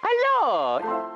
Halo!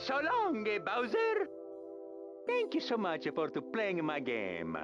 So long, Bowser. Thank you so much for playing my game.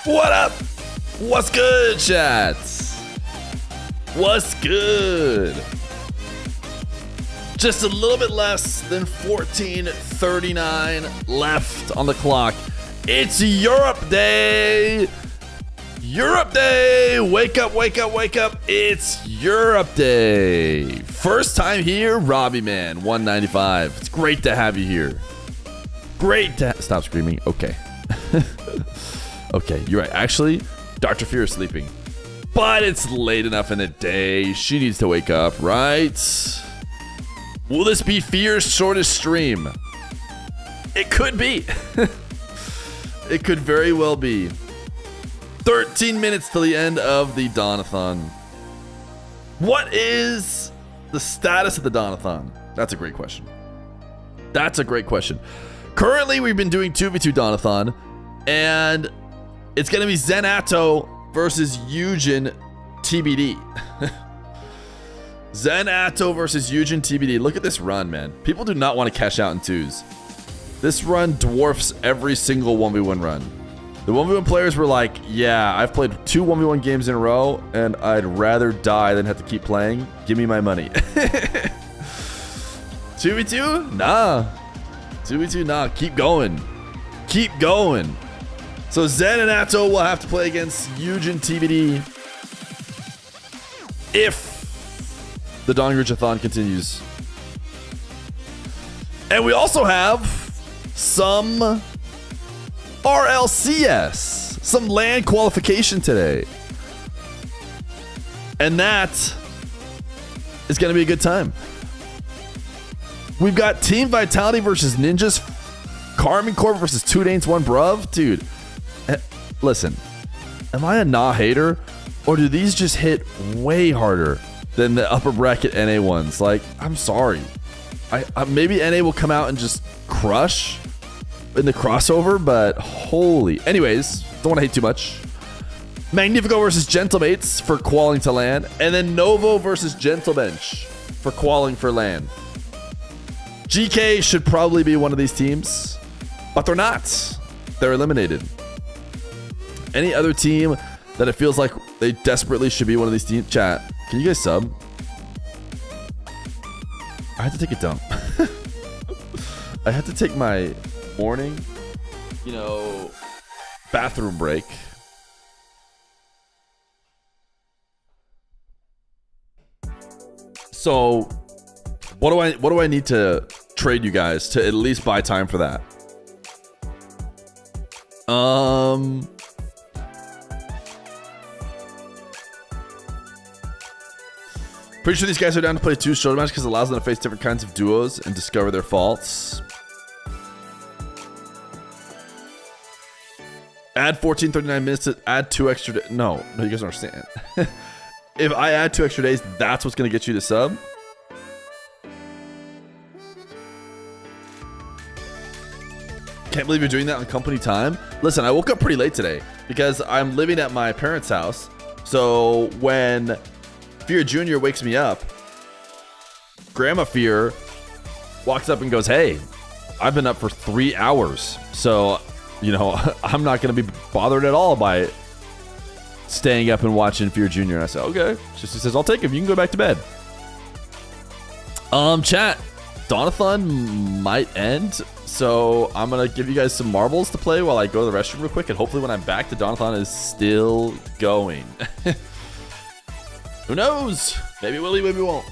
What up? What's good, chats? What's good? Just a little bit less than 14:39 left on the clock. It's Europe Day. Europe Day. Wake up, wake up, wake up. It's Europe Day. First time here, Robbie Man, 195. It's great to have you here. Great to stop screaming. Okay. Okay, you're right. Actually, Dr. Feer is sleeping. But it's late enough in the day. She needs to wake up, right? Will this be Feer's shortest stream? It could be. It could very well be. 13 minutes till the end of the Dawn-a-thon. What is the status of the Dawn-a-thon? That's a great question. That's a great question. Currently, we've been doing 2v2 Dawn-a-thon, and it's going to be Zen-Ato versus Eugen TBD. Zen-Ato versus Eugen TBD. Look at this run, man. People do not want to cash out in twos. This run dwarfs every single 1v1 run. The 1v1 players were like, yeah, I've played 2 1v1 games in a row, and I'd rather die than have to keep playing. Give me my money. 2v2? Nah. 2v2, nah. Keep going. Keep going. So Zen and Ato will have to play against Eugen TBD if the Dawn-a-thon continues. And we also have some Rlcs, some land qualification today. And that is going to be a good time. We've got Team Vitality versus Ninjas, Carmine Corp versus 2 Danes, 1 Bruv. Dude, listen, am I a nah hater? Or do these just hit way harder than the upper bracket NA ones? Like, I'm sorry. I maybe NA will come out and just crush in the crossover, but holy. Anyways, don't want to hate too much. Magnifico versus Gentlemates for qualing to land. And then Novo versus Gentlebench for qualing for land. GK should probably be one of these teams, but they're not. They're eliminated. Any other team that it feels like they desperately should be one of these teams? Chat, can you guys sub? I had to take a dump. I had to take my morning, bathroom break. So, what do I need to trade you guys to at least buy time for that? Pretty sure these guys are down to play 2 shoulder matches because it allows them to face different kinds of duos and discover their faults. Add 14:39 minutes to add 2 extra days. No, you guys don't understand. If I add 2 extra days, that's what's going to get you to sub? Can't believe you're doing that on company time. Listen, I woke up pretty late today because I'm living at my parents' house. So when Feer Jr. wakes me up, Grandma Feer walks up and goes, hey, I've been up for 3 hours. So, I'm not going to be bothered at all by staying up and watching Feer Jr. And I said, okay. She says, I'll take him. You can go back to bed. Chat, Dawn-a-thon might end. So I'm going to give you guys some marbles to play while I go to the restroom real quick. And hopefully when I'm back, the Dawn-a-thon is still going. Who knows? Maybe we'll, maybe we won't.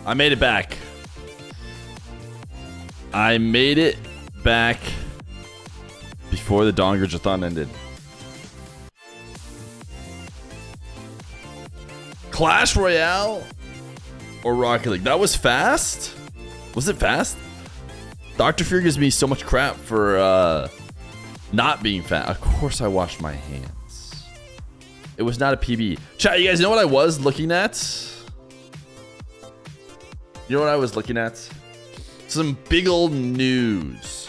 I made it back. I made it back before the Athon ended. Clash Royale or Rocket League? That was fast? Was it fast? Dr. Feer gives me so much crap for not being fast. Of course I washed my hands. It was not a PB. Chat, you guys know what I was looking at? You know what I was looking at? Some big old news.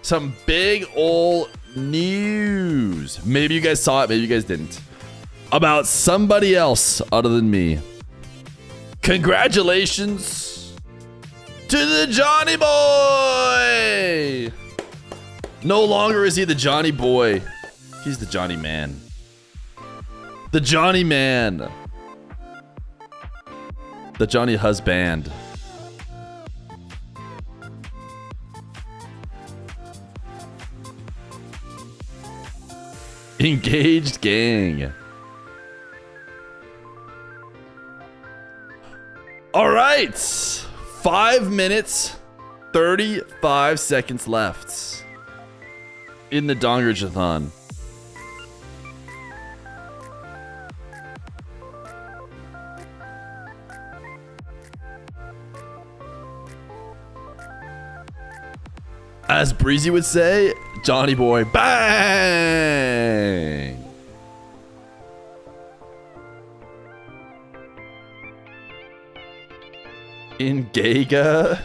Some big old news. Maybe you guys saw it, maybe you guys didn't. About somebody else other than me. Congratulations to the Johnny Boy. No longer is he the Johnny Boy. He's the Johnny Man. The Johnny Man. The Johnny Husband. Engaged gang. All right. 5 minutes, 35 seconds left in the Athon. As Breezy would say, Johnny Boy, bang! In Gaga.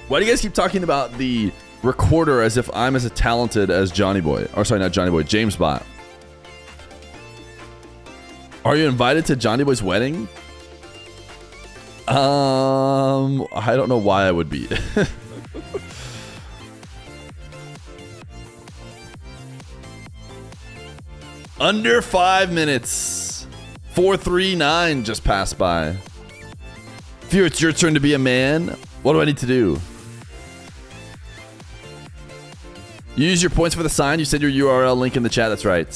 Why do you guys keep talking about the recorder as if I'm as talented as Johnny Boy? Or sorry, not Johnny Boy, James Bot. Are you invited to Johnny Boy's wedding? I don't know why I would be. Under 5 minutes. 4:39 just passed by. Fear, it's your turn to be a man. What do I need to do? Use your points for the sign. You said your URL link in the chat. That's right.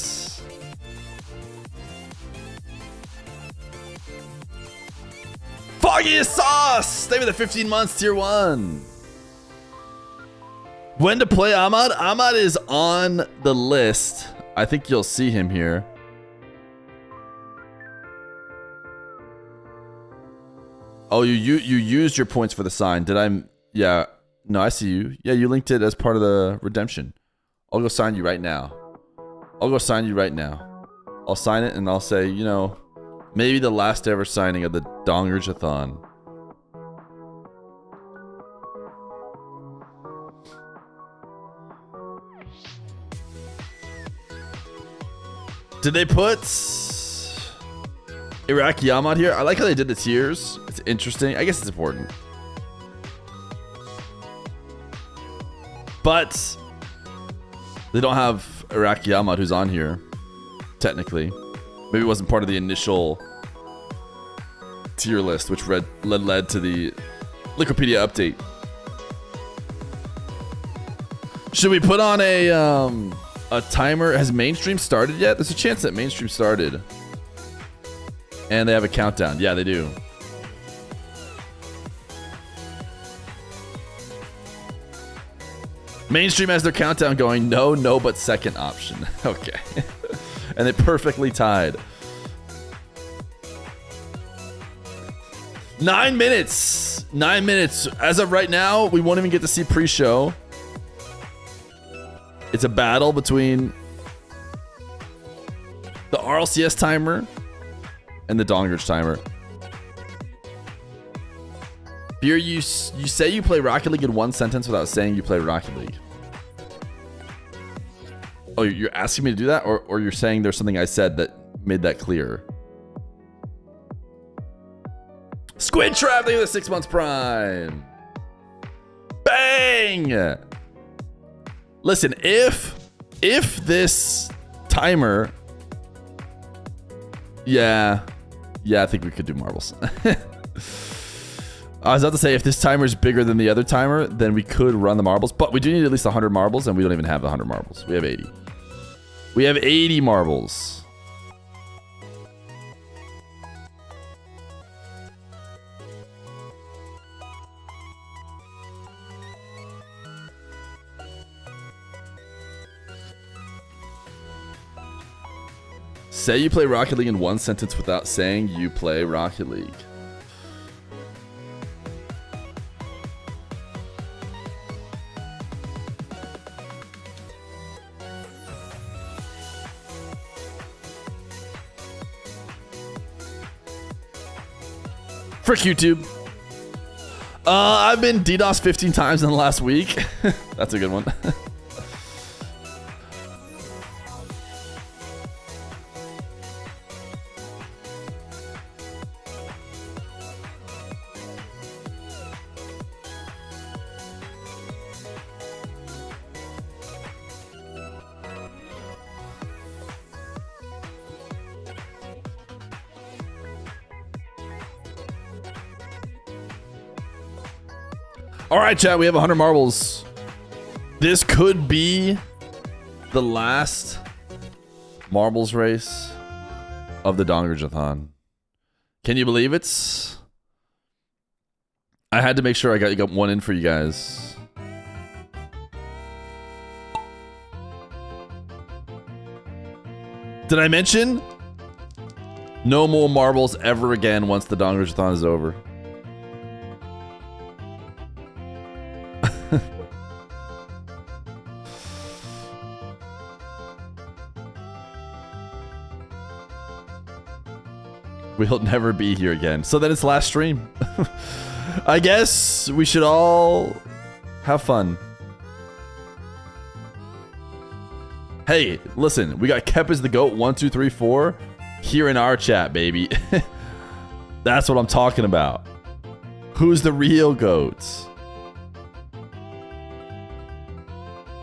Foggy Sauce! Stay with the 15 months, tier 1. When to play Ahmad? Ahmad is on the list. I think you'll see him here. Oh, you used your points for the sign. Did I? Yeah. No, I see you. Yeah, you linked it as part of the redemption. I'll go sign you right now. I'll sign it and I'll say, you know, maybe the last ever signing of the Athon. Did they put Iraqi Ahmad here? I like how they did the tiers. It's interesting. I guess it's important. But they don't have Iraqi Ahmad who's on here, technically. Maybe it wasn't part of the initial tier list, which led to the Wikipedia update. Should we put on a timer? Has mainstream started yet? There's a chance that mainstream started. And they have a countdown. Yeah, they do. Mainstream has their countdown going. No, no, but second option. Okay. And they perfectly tied. 9 minutes. 9 minutes. As of right now, we won't even get to see pre-show. It's a battle between the Rlcs timer and the Donger's timer. Feer, you say you play Rocket League in one sentence without saying you play Rocket League. Oh, you're asking me to do that? Or you're saying there's something I said that made that clear? Squid Trap, thank you for the 6 months prime. Bang! Listen, if this timer... Yeah, I think we could do marbles. I was about to say, if this timer is bigger than the other timer, then we could run the marbles. But we do need at least 100 marbles, and we don't even have the 100 marbles. We have 80. We have 80 marbles. Say you play Rocket League in one sentence without saying you play Rocket League. Frick YouTube. I've been DDoS 15 times in the last week. That's a good one. All right, chat, we have 100 marbles. This could be the last marbles race of the Athon. Can you believe it? I had to make sure I got one in for you guys. Did I mention? No more marbles ever again once the Athon is over. We'll never be here again. So then it's last stream. I guess we should all have fun. Hey, listen, we got Kep is the GOAT 1, 2, 3, 4 here in our chat, baby. That's what I'm talking about. Who's the real GOAT?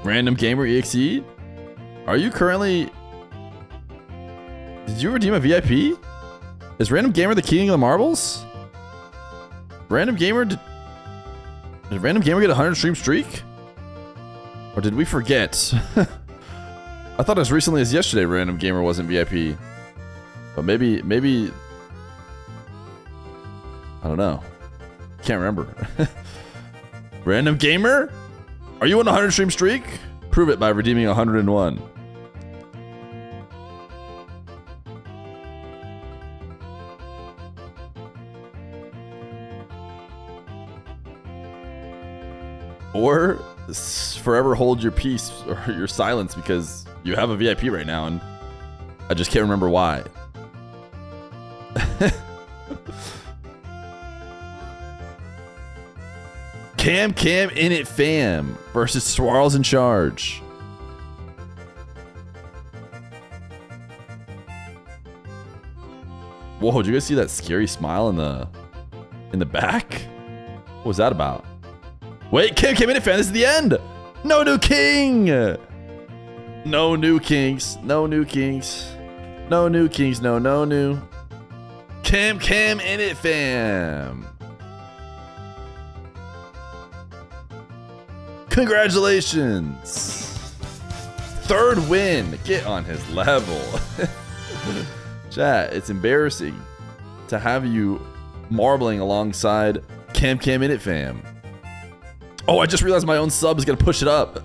Random Gamer EXE? Are you currently... Did you redeem a VIP? Is Random Gamer the king of the marbles? Random Gamer... Did Random Gamer get a 100 stream streak? Or did we forget? I thought as recently as yesterday Random Gamer wasn't VIP. But maybe... I don't know. Can't remember. Random Gamer? Are you on a 100 stream streak? Prove it by redeeming 101. Or forever hold your peace or your silence because you have a VIP right now and I just can't remember why. Cam in it fam versus Swirls in charge. Whoa, did you guys see that scary smile in the back? What was that about? Wait, Cam in it fam, this is the end. No new king. No new kings. No new kings. No new kings. No new. Cam in it fam. Congratulations! Third win. Get on his level. Chat, it's embarrassing to have you marbling alongside Cam in it fam. Oh, I just realized my own sub is gonna push it up.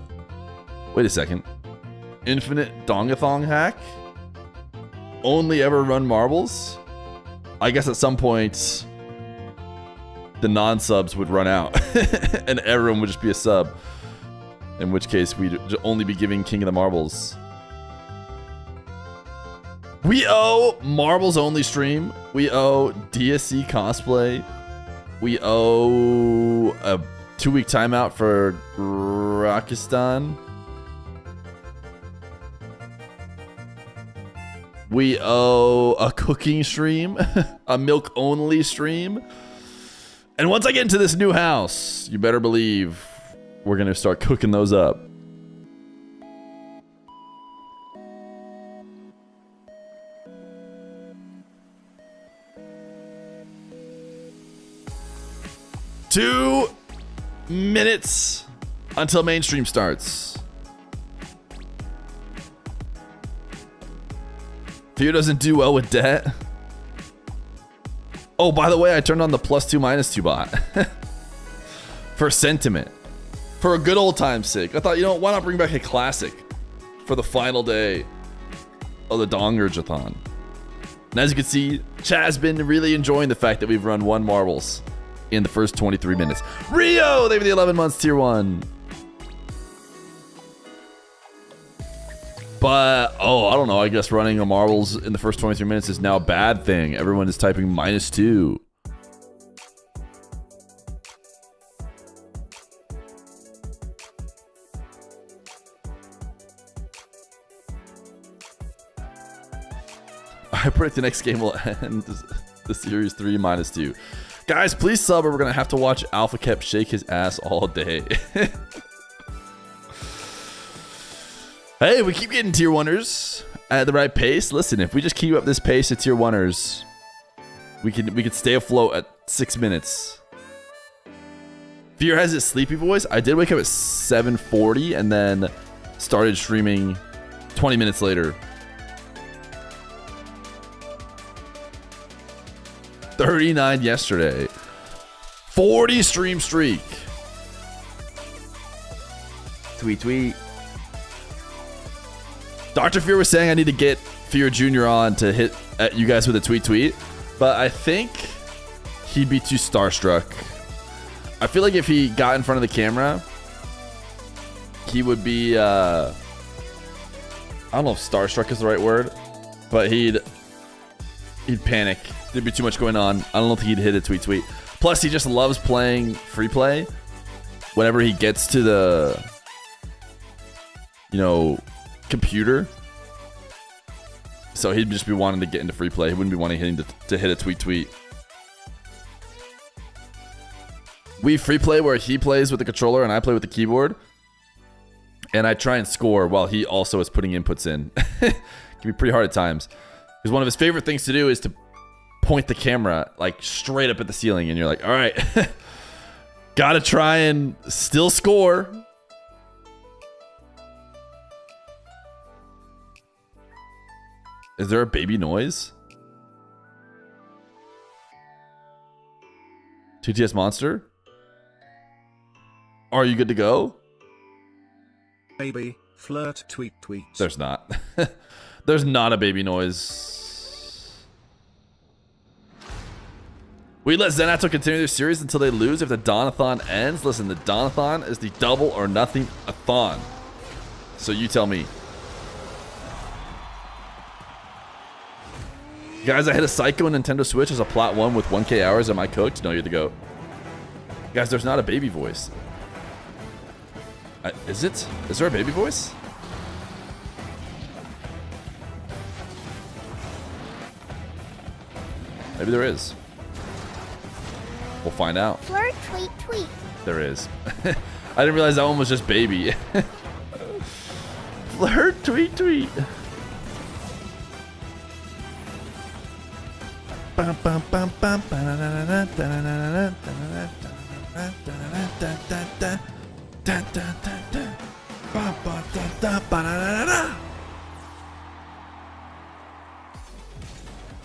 Wait a second. Infinite Dongathon hack? Only ever run marbles? I guess at some point the non-subs would run out and everyone would just be a sub. In which case we'd only be giving King of the Marbles. We owe Marbles only stream. We owe DSC cosplay. We owe a 2-week timeout for Rakistan. We owe a cooking stream, a milk only stream. And once I get into this new house, you better believe we're gonna start cooking those up. Two minutes until mainstream starts. Fear doesn't do well with debt. Oh, by the way, I turned on the +2 -2 bot for sentiment, for a good old time's sake. I thought, you know, why not bring back a classic for the final day of the Dongerjathon? And as you can see, chat has been really enjoying the fact that we've run 1 marbles in the first 23 minutes. Rio, they were the 11 months tier 1. But, oh, I don't know. I guess running a marbles in the first 23 minutes is now a bad thing. Everyone is typing -2. I predict the next game will end the series 3 -2. Guys, please sub or we're going to have to watch Alpha Kep shake his ass all day. Hey, we keep getting tier 1ers at the right pace. Listen, if we just keep up this pace of tier 1ers, we could stay afloat at 6 minutes. Fear has his sleepy voice. I did wake up at 7:40 and then started streaming 20 minutes later. 39 yesterday. 40 stream streak. Tweet, tweet. Dr. Fear was saying I need to get Fear Jr. on to hit at you guys with a tweet tweet, but I think he'd be too starstruck. I feel like if he got in front of the camera, he would be, I don't know if starstruck is the right word, but he'd panic. There'd be too much going on. I don't think he'd hit a tweet tweet. Plus, he just loves playing free play. Whenever he gets to the, you know, computer, so he'd just be wanting to get into free play. He wouldn't be wanting to hit a tweet tweet. We free play where he plays with the controller and I play with the keyboard, and I try and score while he also is putting inputs in. It can be pretty hard at times because one of his favorite things to do is to point the camera like straight up at the ceiling, and you're like, all right, gotta try and still score. Is there a baby noise? TTS Monster? Are you good to go? Baby, flirt, tweet, tweet. There's not. There's not a baby noise. We let Zenato continue their series until they lose if the Donathon ends. Listen, the Donathon is the double or nothing Athon. So you tell me. Guys, I hit a Psycho on Nintendo Switch as a Plat 1 with 1K hours. Am I cooked? No, you're the GOAT. Guys, there's not a baby voice. Is it? Is there a baby voice? Maybe there is. We'll find out. Flirt, tweet, tweet. There is. I didn't realize that one was just baby. Flirt, tweet, tweet.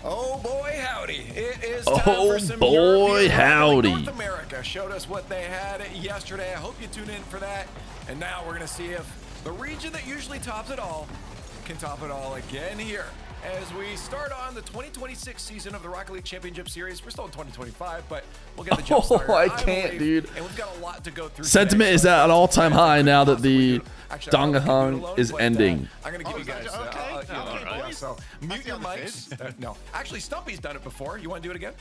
Oh boy, howdy! It is Oh, time for some boy, European howdy. North America showed us what they had yesterday. I hope you tune in for that. And now we're gonna see if The region that usually tops it all can top it all again here. As we start on the 2026 season of the Rocket League Championship Series. We're still in 2025, but we'll get the jump started. I can't, dude. And we've got a lot to go through. Sentiment today, is at an all-time high now that the Actually, I don't know if you can do it Dongathon alone, is but, ending. I'm going to give you guys... Okay. So mute your mics. No. Actually, Stumpy's done it before. You want to do it again?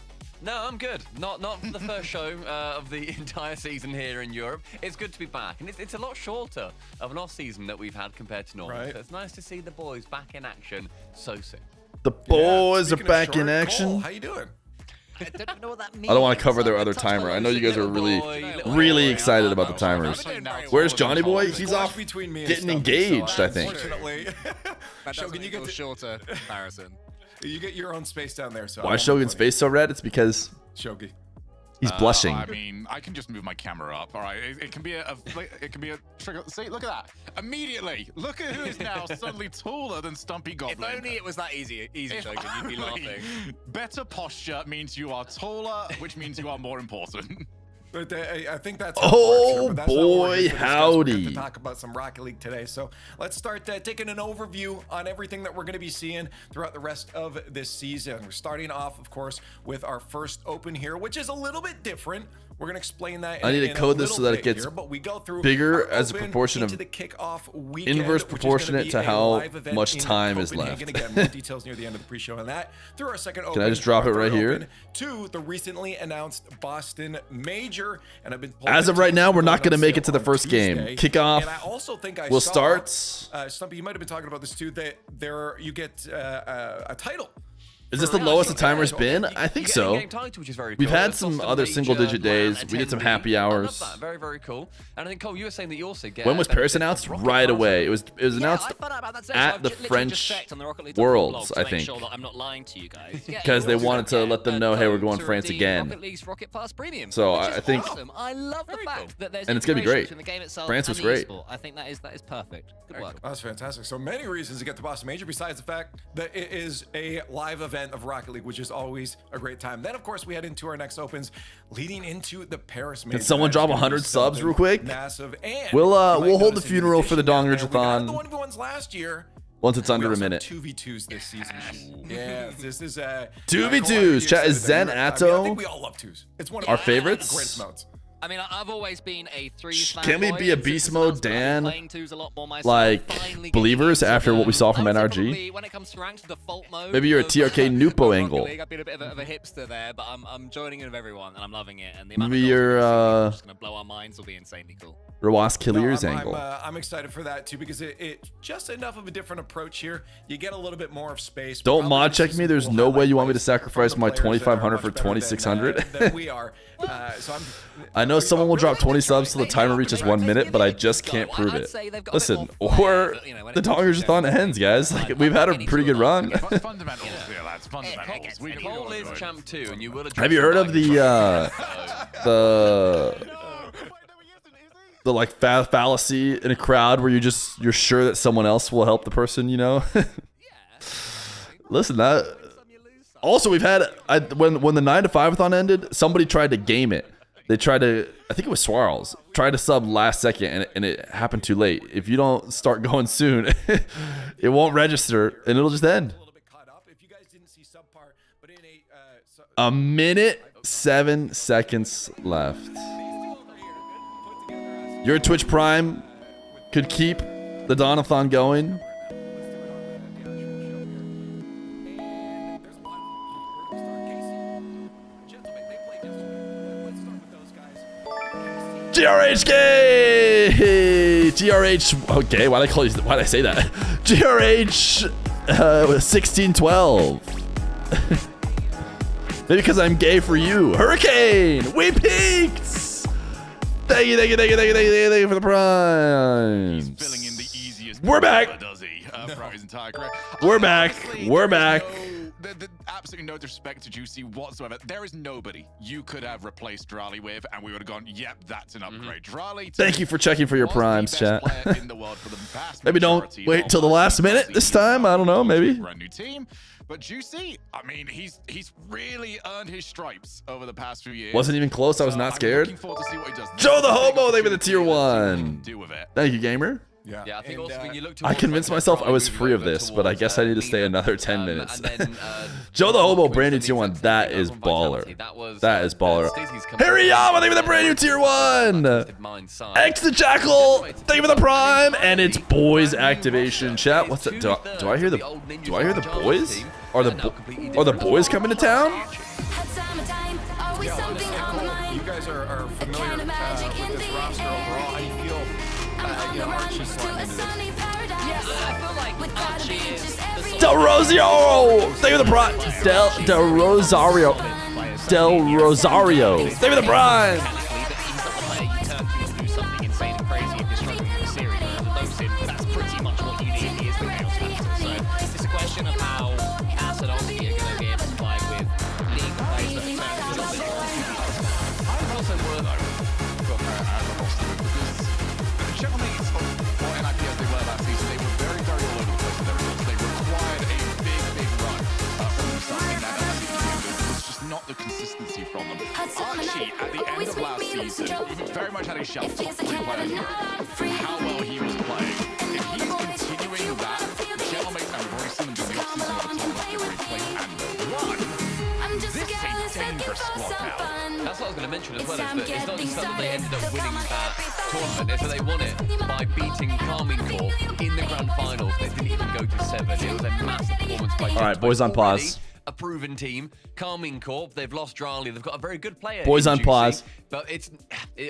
No, I'm good. Not the first show of the entire season here in Europe. It's good to be back, and it's a lot shorter of an off season that we've had compared to normal. Right. So it's nice to see the boys back in action so soon. The boys are Speaking of back in short, action. Cole, how you doing? I don't even know what that means. I don't want to cover their other timer. I know you guys are really excited about the timers. Where's Johnny Boy? He's off between me and getting Stumpy, engaged, so I think. Unfortunately, Shogun, you get the, shorter comparison. you get your own space down there. So Why is Shogun's face so red? It's because Shogi. he's blushing. I mean, I can just move my camera up. All right, it can be a trigger. See, look at that. Immediately, look at who is now suddenly taller than Stumpy Goblin. If only it was that easy, Shogun, you'd be laughing. Better posture means you are taller, which means you are more important. But I think that's Oh, but that's not what we're boy, here to discuss. We're howdy. here to talk about some Rocket League today. So let's start taking an overview on everything that we're going to be seeing throughout the rest of this season. We're starting off, of course, with our first open here, which is a little bit different. We're going to explain that. I need to in code a this so little that it bit gets here, but we go through bigger our as a open proportion into of the kickoff weekend, inverse which is proportionate gonna to be a how live event much in time is Copenhagen. left. Again, more details near the end of the pre-show on that. Through our second open. I just drop our it right third here? open To the recently announced Boston Major, and I've been told As of that right now, we're not going going to make it to the first game. Kickoff And I also think I will saw, start. Stumpy, you might have been talking about this too. That you get a title. Is this the lowest the timer's been? I think so. Which is very cool. We've had It's some also other major single-digit days. LAN We did some attendee. happy I love hours. that. Very, very cool. And I think, Cole, you were saying that you also get... When was Paris announced? Rocket Right Pass. away. It was announced I found out about that today, at so I've the literally French just checked on the Rocket League Worlds, blog to I make think. sure that I'm not lying to you guys. Yeah, Because they you also wanted to get let them a know, hey, we're code going to France redeem again. Rocket League's Rocket Pass Premium. So which I is think- awesome. I love the fact that there's And it's gonna be integration great. between the game itself France was and the great. esport. I think that is perfect. Good work. That's fantastic. So many reasons to get to Boston Major besides the fact that it is a live event of Rocket League, which is always a great time. Then, of course, we head into our next opens, leading into the Paris Major. Can someone That is drop gonna be 100 subs something real quick? Massive. And We'll you might hold the notice in funeral for the addition Dongers down there, we got Athon. the 1v1s last year. Once it's We under a also have minute. 2v2s this season. Yes, this is 2v2s. Chat, is Zen I Atto think we all love twos. It's one of our the favorites? greatest modes. I mean, I've always been a threes fan. Can we be a beast mode, Dan? Playing twos a lot more myself. Like, Finally getting believers into after them. what we saw from I would say NRG? probably when it comes to ranked default mode. Maybe you're a of- TRK of Nupo Rocket angle. League, I've been a bit of a hipster there, but I'm joining in with everyone and I'm loving it. And the amount Maybe of you're, goals just gonna blow our minds will be insanely cool. Rawas Killiers No, angle. I'm excited for that too because it's just enough of a different approach here. You get a little bit more of space. Don't Probably mod this check is me. There's cool no way highlight you want me to plays from sacrifice the my players that are 2,500 much for better than, 2,600. than we are. So I know someone will drop 20 subs till the timer reaches 1 minute, but I just can't prove it. Listen, or the Dongers-a-thon ends, guys. Like, we've had a pretty good run. Fundamentals, yeah, lads. Fundamentals. We need Cole to is go. champ 2, and you will Have you heard of the like fallacy in a crowd where you're sure that someone else will help the person, you know? Listen, that also we've had when the 9 to 5-a-thon ended, somebody tried to game it. They tried to, I think it was Swarls, tried to sub last second and it happened too late. If you don't start going soon, it won't register and it'll just end. A minute 7 seconds left. Your Twitch Prime could keep the Donathon going. GRHK! GRH, okay, why'd I say that? GRH 1612. Maybe because I'm gay for you. Hurricane! We peaked! Thank you for the primes. Filling in the easiest. We're back. ever, does he? Throughout his entire career. We're back. Honestly, We're there is back. Absolutely no disrespect to Juicy whatsoever. There is nobody you could have replaced Drali with, and we would have gone, yep, that's an upgrade. Drali. Thank you for checking for your was the primes, best chat. player in the world for the vast Maybe don't majority wait of till the last the minute this time. I don't know, maybe. Brand new team. But Juicy, I mean, he's really earned his stripes over the past few years. Wasn't even close. I was So not I'm scared. looking forward to see what he does. Joe the Big Hobo, thank you for the opportunity tier to see what he 1. can do with it. Thank you, gamer. Yeah, I think And, also when you look I towards, convinced like, myself I was moving free of over this, but I towards, guess I need to stay Nina, another 10 minutes. and then, Joe the Hobo, Mark, brand new which tier is 1. the That exact is same thing from Vitality. baller. That was, That is baller. Stacey's coming Harry from Yama, thank you for the brand new tier 1. X the Jackal, thank you for the prime, and it's boys activation. Chat, what's that? Do I hear the boys? Are the boys coming to town? You guys are familiar with this roster overall. How do you feel? Archie sliding into this. I feel like Archie is the sort Del Rosario, thank you for the prime. Del Rosario, thank you for the prime. he's not a player you turn to do something insane and crazy if you're struggling in the series. That's pretty much what you need. He is the chaos factor. So it's a question of how Athon are going to be able to play with league players that turn a little bit more into I also were though from as a roster because Cheltenham or NIP as they were last season, they were very all over the place with their results. They required a big run from themselves in that LCQ. There was just not the consistency from them. Archie at the end of last season very much had a shelf top 3 player in Europe. How well he was playing. If he's continuing that, Cheltenham and Bryson in the offseason of the top every place and run. This is a dangerous squad now. That's what I was going to mention as well, is that it's not just that they ended up winning that tournament, it's that they won it by beating Carmine Corp in the grand finals. They didn't even go to 7. It was a massive performance by All right, boys on pause. A proven team. Carmine Corp, they've lost Drali. They've got a very good player. Boys in on Juicy, pause. But it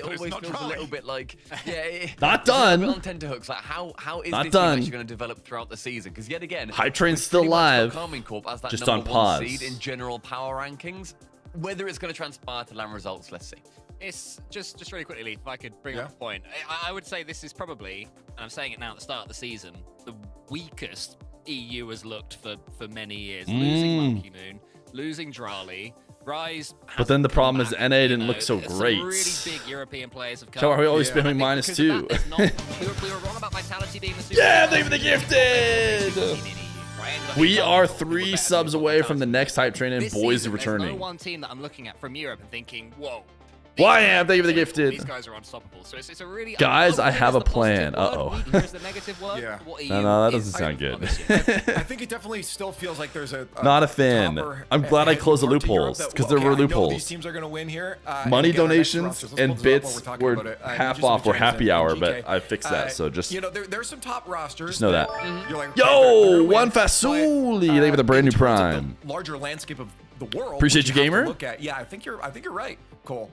always feels Drali. a little bit like, Not it's a little done. bit on tenterhooks. Like, how is Not this done. team actually going to develop throughout the season? Because yet again, Hype train's we've still pretty much got live, Carmine Corp as that just number on 1 pause. seed in general power rankings. Whether it's going to transpire to land results, let's see. It's just really quickly, Lee, if I could bring up a point. I would say this is probably, and I'm saying it now at the start of the season, the weakest EU has looked for many years. Losing Monkey Moon, losing Drali, Rise. But then the problem is back, NA didn't look so some great. really big European players have come. So are we always I think spamming because of -2? that, there's not- we were wrong about Vitality being the super. Yeah, thank you for the gifted. We are 3 subs away from the next hype train and This boys season, returning. There's no one team that I'm looking at from Europe and thinking, whoa. YM, thank you for the gifted. These guys are unstoppable. So it's a really. Guys, I whether have it's a the positive plan. word, Uh-oh. whether it's the negative word, Yeah. what No, that EU doesn't is sound good. on this year. I think it definitely still feels like there's a Not a fan. topper I'm glad I heading closed the north to Europe loopholes, that- 'cause there okay, were I know loopholes. These teams are going to win here. Money again, our next donations rosters, let's and pull this up while bits we're talking were about it. half Ninjas off and or Gems happy and hour, GK. but I fixed that, so just there's some top rosters. just know that. You're like, Yo, okay, they're gonna one win, Fasuli, but, thank you for the brand in new terms of prime. the larger landscape of the world. Appreciate which you, have to gamer. Look at. Yeah, I think you're right, Cole.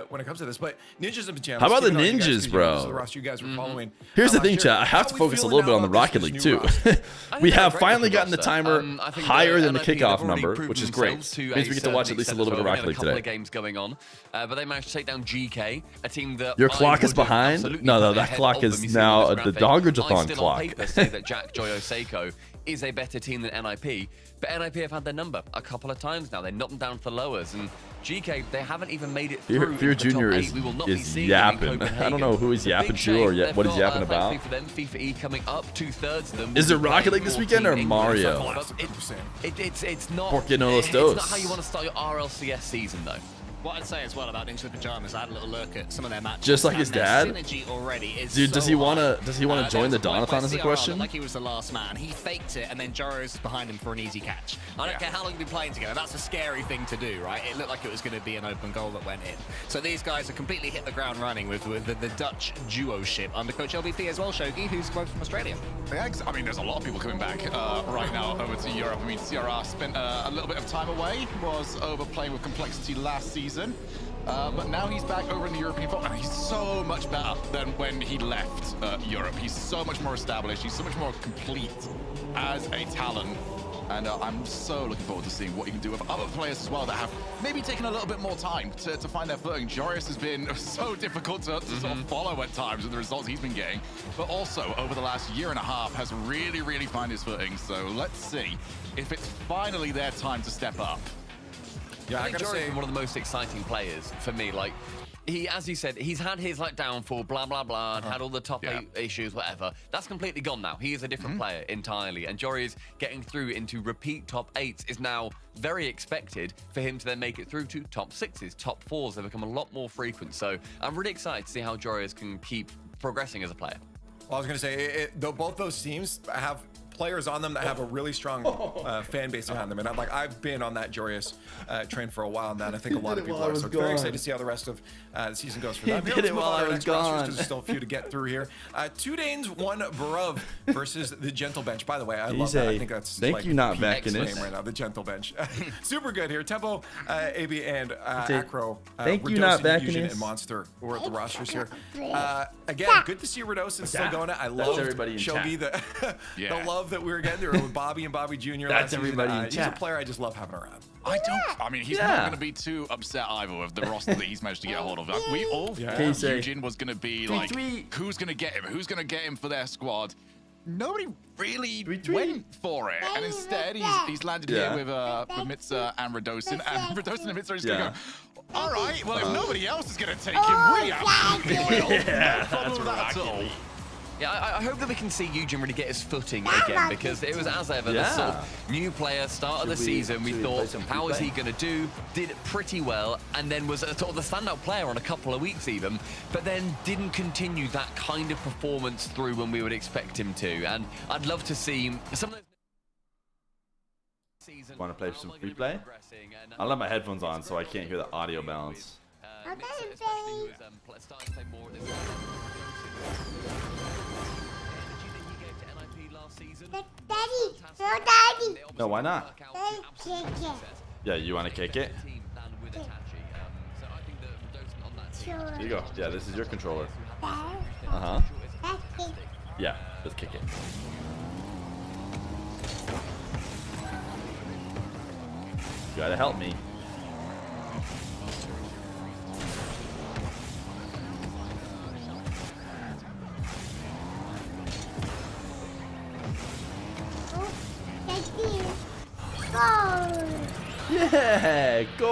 When it comes to this, but Ninjas and Pajamas. How about the keep it on you guys, Ninjas, 'cause, bro? This is the roster you guys were following. Here's the last thing, year. chat. I have How to we focus a feeling little bit now on the about Rocket this League new too. roster? We they're a have great finally looking gotten the roster. timer I think higher the than the NIP, they've kickoff already number, proven which is great. themselves to Means we a get to watch at certain least a extent little bit as of well. Rocket We League had a couple today. of games going on, but they managed to take down GK, a team that Your I clock is would have behind? absolutely No, put that ahead clock of is them. You see now this the graphic. Doggerjathon I still clock. on paper say that Jack Joyo Seiko is a better team than NIP, but NIP have had their number a couple of times now. They knocked them down to the lowers, and GK, they haven't even made it through. Fear into the top Jr. 8. We will not be is seeing them in yapping. I don't Copenhagen. know who he's The yapping big to shame, or they've what he's got, yapping about. thankfully for them, FIFA E coming up, 2/3 of them. Is will it be Rocket playing League this for weekend Team or England. Mario? But it's not. Porque no los It's dos. not how you want to start your RLCS season, though. What I'd say as well about Ninjas with Pajamas, I had a little look at some of their matches. Just like and his their dad? Synergy already is Dude, does so he wanna high. join the there was a point Donathon where is the CRR question? looked like he was the last man. He faked it, and then Joros was behind him for an easy catch. I don't care how long you've been playing together. That's a scary thing to do, right? It looked like it was going to be an open goal that went in. So these guys have completely hit the ground running with the Dutch duo-ship under Coach LBP as well, Shogi, who's both from Australia. Yeah, I mean, there's a lot of people coming back right now over to Europe. I mean, CRR spent a little bit of time away, was over playing with Complexity last season. But now he's back over in the European football, and he's so much better than when he left Europe. He's so much more established. He's so much more complete as a talent. And I'm so looking forward to seeing what he can do with other players as well that have maybe taken a little bit more time to find their footing. Joris has been so difficult to sort of follow at times with the results he's been getting, but also over the last year and a half has really found his footing. So let's see if it's finally their time to step up. Yeah, I I think gotta Jory's say, been one of the most exciting players for me. Like, he, as you said, he's had his like downfall, blah blah blah, and had all the top 8 issues, whatever. That's completely gone now. He is a different player entirely, and Jory's getting through into repeat top 8s is now very expected for him to then make it through to top 6s, top 4s. They become a lot more frequent. So I'm really excited to see how Jory's can keep progressing as a player. Well, I was going to say, though both those teams have players on them that have a really strong fan base behind them, and I've been on that Joreuz train for a while now, and I think a lot of people are. So it's very excited to see how the rest of the season goes for them. He did it while I was gone. Because there's still a few to get through here. 2 Danes, 1 Bruv versus the Gentle Bench. By the way, I love that. I think that's thank you not backing name this right now. The Gentle Bench, super good here. Tempo, AB, and Acro. Thank you not backing Fusion this. and Monster were at the rosters here. Again, good to see Redosin still going. I love Shogi, the love that we were getting there with Bobby and Bobby Jr. That's everybody in He's chat. a player I just love having around. I mean, he's not going to be too upset either with the roster that he's managed to get a hold of. Like, we all thought Eugene was going to be like, who's going to get him? Who's going to get him for their squad? Nobody really went for it, and instead he's landed here with Mitza and Redosin, and Redosin and Mitza are just going to go, all right, well, if nobody else is going to take him, we absolutely will. No problem with that at all. Yeah, I hope that we can see Eugen really get his footing again, because it was, as ever, the sort of new player, start of the season. We thought, how is he going to do? Did pretty well, and then was sort of the standout player on a couple of weeks even, but then didn't continue that kind of performance through when we would expect him to. And I'd love to see some of those... Want to play some free play? I'll have my headphones on so I can't hear the audio balance. Daddy. No, why not? Yeah, you want to kick it? Here you go. Yeah, this is your controller. Uh-huh. Yeah, let's kick it. You gotta help me. Yeah, go!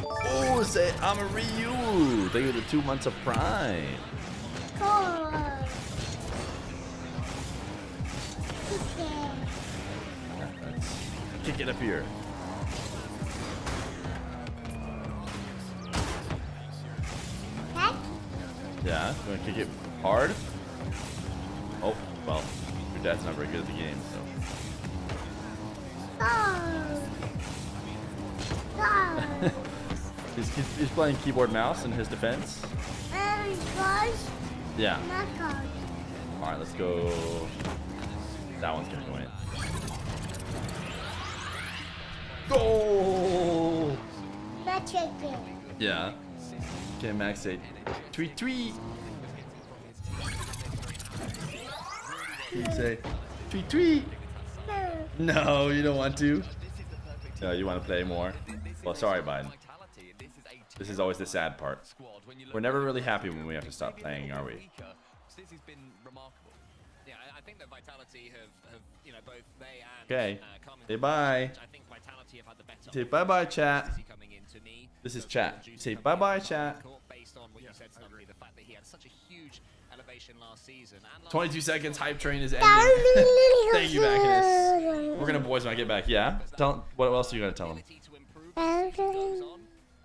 Oh, say I'm a Ryu. Thank you for the 2 months of Prime. Kick it up here. Yeah, you want to kick it hard? Oh, well, your dad's not very good at the game, so. he's playing keyboard mouse in his defense. Yeah. All right, let's go. That one's gonna go in. Goal! Yeah. Okay, Max say tweet tweet. He'd say tweet tweet. No, you don't want to. No, you want to play more. Well, sorry, Biden. This is always the sad part. We're never really happy when we have to stop playing, are we? Yeah, I think that Vitality have you know, both they and Okay. Say bye. I think Vitality have had the better. Say bye bye, chat. Coming into me. This is chat. Say bye bye, chat. Based on what you said, Stumpy, the fact that he had such a huge elevation last season. And 22 seconds. Hype train is ending. Thank you, Bacchus. We're gonna boys when I get back. Yeah. Tell. What else are you gonna tell him?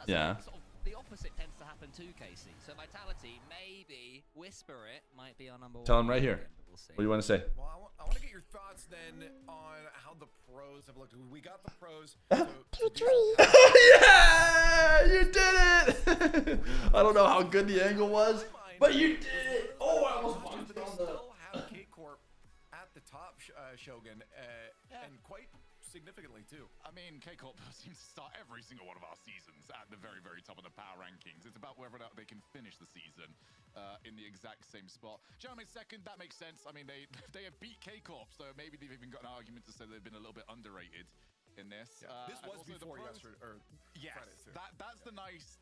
Yeah. The opposite tends to happen too, Casey. So Vitality, maybe Whisper It might be our number one. Tell him right here. What do you want to say? Well, I want to get your thoughts then on how the pros have looked. We got the pros. Yeah, you did it. I don't know how good the angle was, but you did it. Oh, I almost bumped it on the. Still have K-Corp at the top, Shogun, and quite significantly too. I mean, K-Corp seems to start every single one of our seasons at the very, very top of the power rankings. It's about whether or not they can finish the season in the exact same spot. Gentlemen, second, that makes sense. I mean, they have beat K-Corp, so maybe they've even got an argument to say they've been a little bit underrated in this. Yeah, this was before yesterday, or yes, Friday too. That's the nice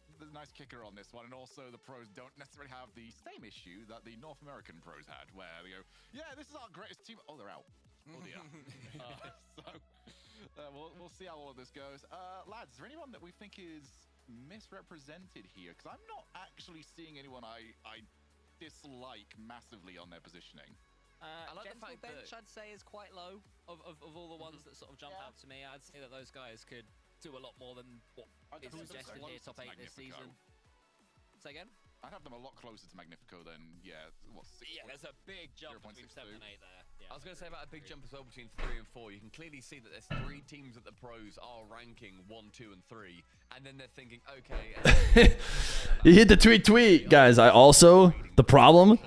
kicker on this one, and also the pros don't necessarily have the same issue that the North American pros had, where they go, yeah, this is our greatest team. Oh, they're out. Oh dear. We'll see how all of this goes. Lads, is there anyone that we think is misrepresented here? Because I'm not actually seeing anyone I dislike massively on their positioning. I like the fact bench, I'd say, is quite low of all the ones that sort of jump out to me. I'd say that those guys could do a lot more than what is suggested here. Top 8 this season. Say again? I'd have them a lot closer to Magnifico than, what's 6 Yeah, there's a big jump between 7 and 8 there. Yeah, I was going to say about a big jump as well between 3 and 4. You can clearly see that there's 3 teams at the pros are ranking 1, 2, and 3. And then they're thinking, okay. You hit the tweet, guys. The problem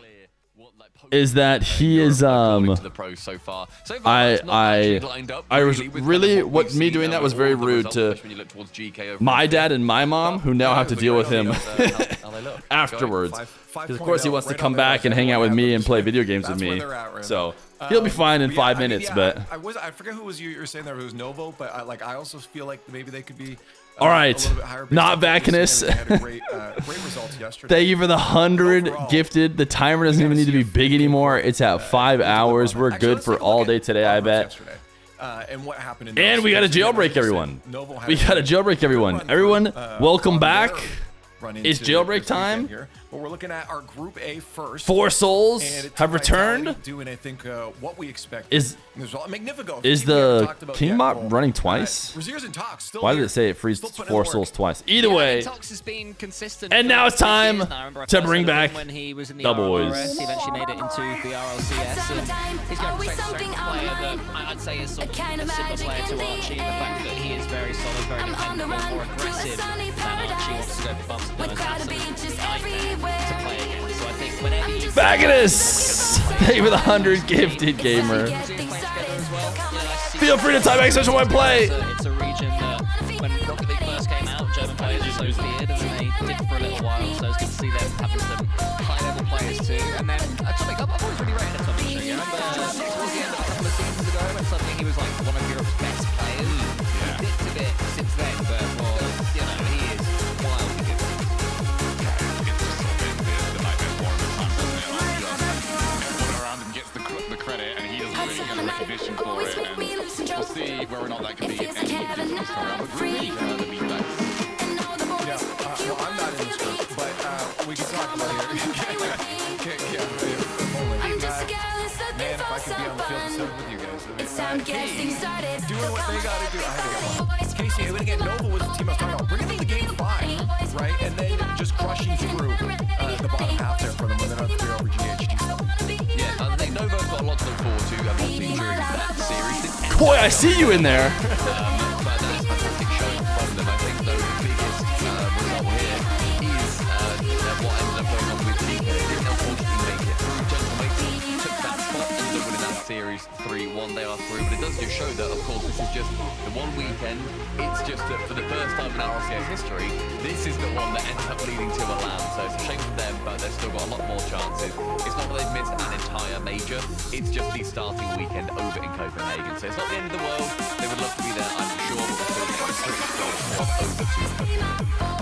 is that he is to the pros so far. So far it's not actually lined up, I was with really kind of what we've me seen doing that was of very all the rude results, to especially when you look towards GK over my here. dad and my mom, who now have to deal with him How they look. afterwards. Five Because of course he wants to right come on there, back and that's hang out what with me and happens. play video games with That's where me. they're at right So now. he'll be fine in But 5 I mean, minutes, yeah, but I forget who was you were saying there. It was Novo, but I also feel like maybe they could be. All right, a little bit higher not based on Vacanus. they had a great results yesterday. thank you for the 100 Overall, gifted. The timer doesn't even need to be big anymore. It's at 5 hours. We're Actually, good let's for take a all look day at today, I Novo's bet. yesterday, and what happened in And those we got a games. Again, jailbreak, like I said, everyone. Novo had We got a good jailbreak, everyone. run Everyone, for, welcome on back. their run It's into jailbreak this weekend time. here. But we're looking at our Group A first. 4 souls And it's have Vitality returned. doing, I think, what we expect. Is Magnifico. is the Kingbot running twice? Razier's in talks, still Why did here. it say it freezed Still putting in 4 the work. souls twice? Either Yeah, way, Tox has been consistent and for now it's 6 time years now. I remember I to first bring heard of him back when he was in the the boys. RLCS. He eventually made it into the RLCS, and he's got a strength player that I'd say is sort of a similar player to Archie. The fact that he is very solid, very dependable, more aggressive than Archie wants to go for bumps and donuts. Absolutely nightmare to play against. So I think whenever you Vaganus! Thank you for the 100 gifted, gamer. Feel free to type extension when play. It's a region that when Rocket League first came out, German players were so feared, and then they did for a little while. So it's good to see them having some high-level players too. And then Atomic, I've always really rated Atomic. You remember towards the end of a couple of seasons ago when suddenly he was like one of Europe's best players. He dipped a bit since then, but he is wildly good. Around him gets the credit, and he doesn't really get the recognition for it. And we'll see whether or not that can be any difference around the group. Well, I'm not in this group, but we can talk about it here. Man, if I could be on the field instead with you guys. Doing what they gotta do. I had to get one. Casey, and again, Nova was the team I was talking about. Bringing them to game 5, right? And then just crushing through the bottom half there for them when they're not 3 over GHG. Yeah, I think Novo's got a lot to look forward to, obviously, during that series. Boy, I see you in there. But that's fantastic showing from them. I think, though, the biggest result here is what ended up going on with DK. They didn't unfortunately make it through. Gentlemen took that spot and ended up winning that series 3-1. They are through, but it does just show that, of course, this is just the one weekend. It's just that for the first time in RLCS history, this is the one that ends up leading to a LAN. So it's a shame for them, but they've still got a lot more chances. It's not that they've missed an entire major. It's just the starting weekend over in Copenhagen. So it's not the end of the world. They would love to be there, I'm sure, but they're still pretty close over to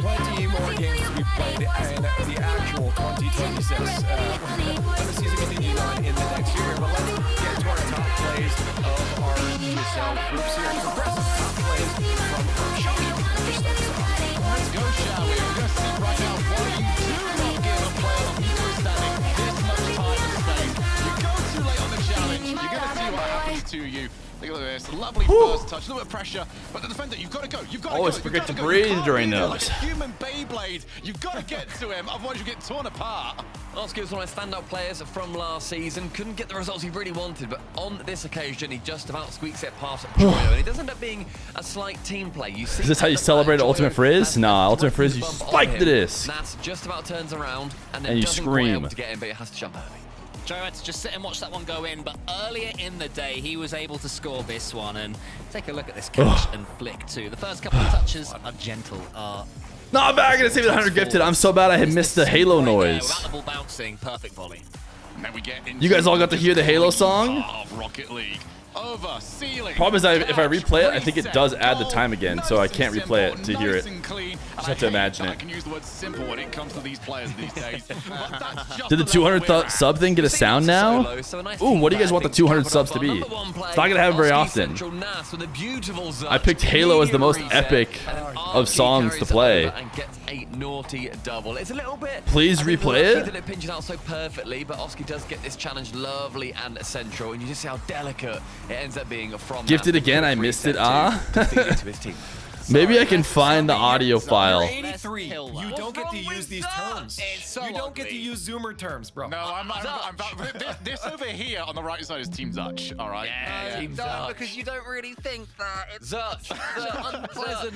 Plenty more games to be played in the actual 2026. When the season continues on in the next year, but let's get to our top plays of our ESL group series. Impressive top plays from Showy. Let's go, shall we? We're going to see right now why you do not give a player of eco standing this much time and space. You go too late on the challenge, you're going to see what happens to you. Look at this, lovely first touch, a little bit of pressure, but the defender, you've got to go, you've got to Always go. forget to You breathe can't during be there those. Like a human Beyblade, you've got to get to him, otherwise you get torn apart. Oski was one of my standout players from last season. Couldn't get the results he really wanted, but on this occasion, he just about squeaks it past Troyo, and it does end up being a slight team play. You see, Is this how you celebrate Ultimate Frizz? Nah, Ultimate Frizz, you spike the disc. Nas just about turns around and then And you doesn't quite scream. able to get in, but it has to jump early. Joe had to just sit and watch that one go in, but earlier in the day, he was able to score this one. And take a look at this catch and flick too. The first couple of touches are gentle. Not back to see the 100 gifted. I'm so bad I had missed the Halo noise. Without the ball bouncing, perfect volley. And then we get into You guys all got to hear the Halo song? of Rocket League. Over, ceiling. Problem is, if I replay it, I think it does add the time again, so I can't replay it to hear it. Just have to imagine it. I can use the word simple when it comes to these players these days. But that's just Did the 200 sub thing get a sound now? Ooh, what do you guys want the 200 subs to be? It's not gonna happen very often. I picked Halo as the most epic of songs to play. And gets a naughty double. It's a little bit. Please replay it. That it pinches out so perfectly, but Oski does get this challenge lovely and central, and you just see how delicate it ends up being from. Gifted that again, I quick missed it. reset to feed into his team. Maybe I can find the audio file. 83. You don't get to use these terms. You don't get to use Zoomer terms, bro. No, this over here on the right side is Team Zutch, all right? Yeah, Team No, Zutch. because you don't really think that it's Zutch. the unpleasant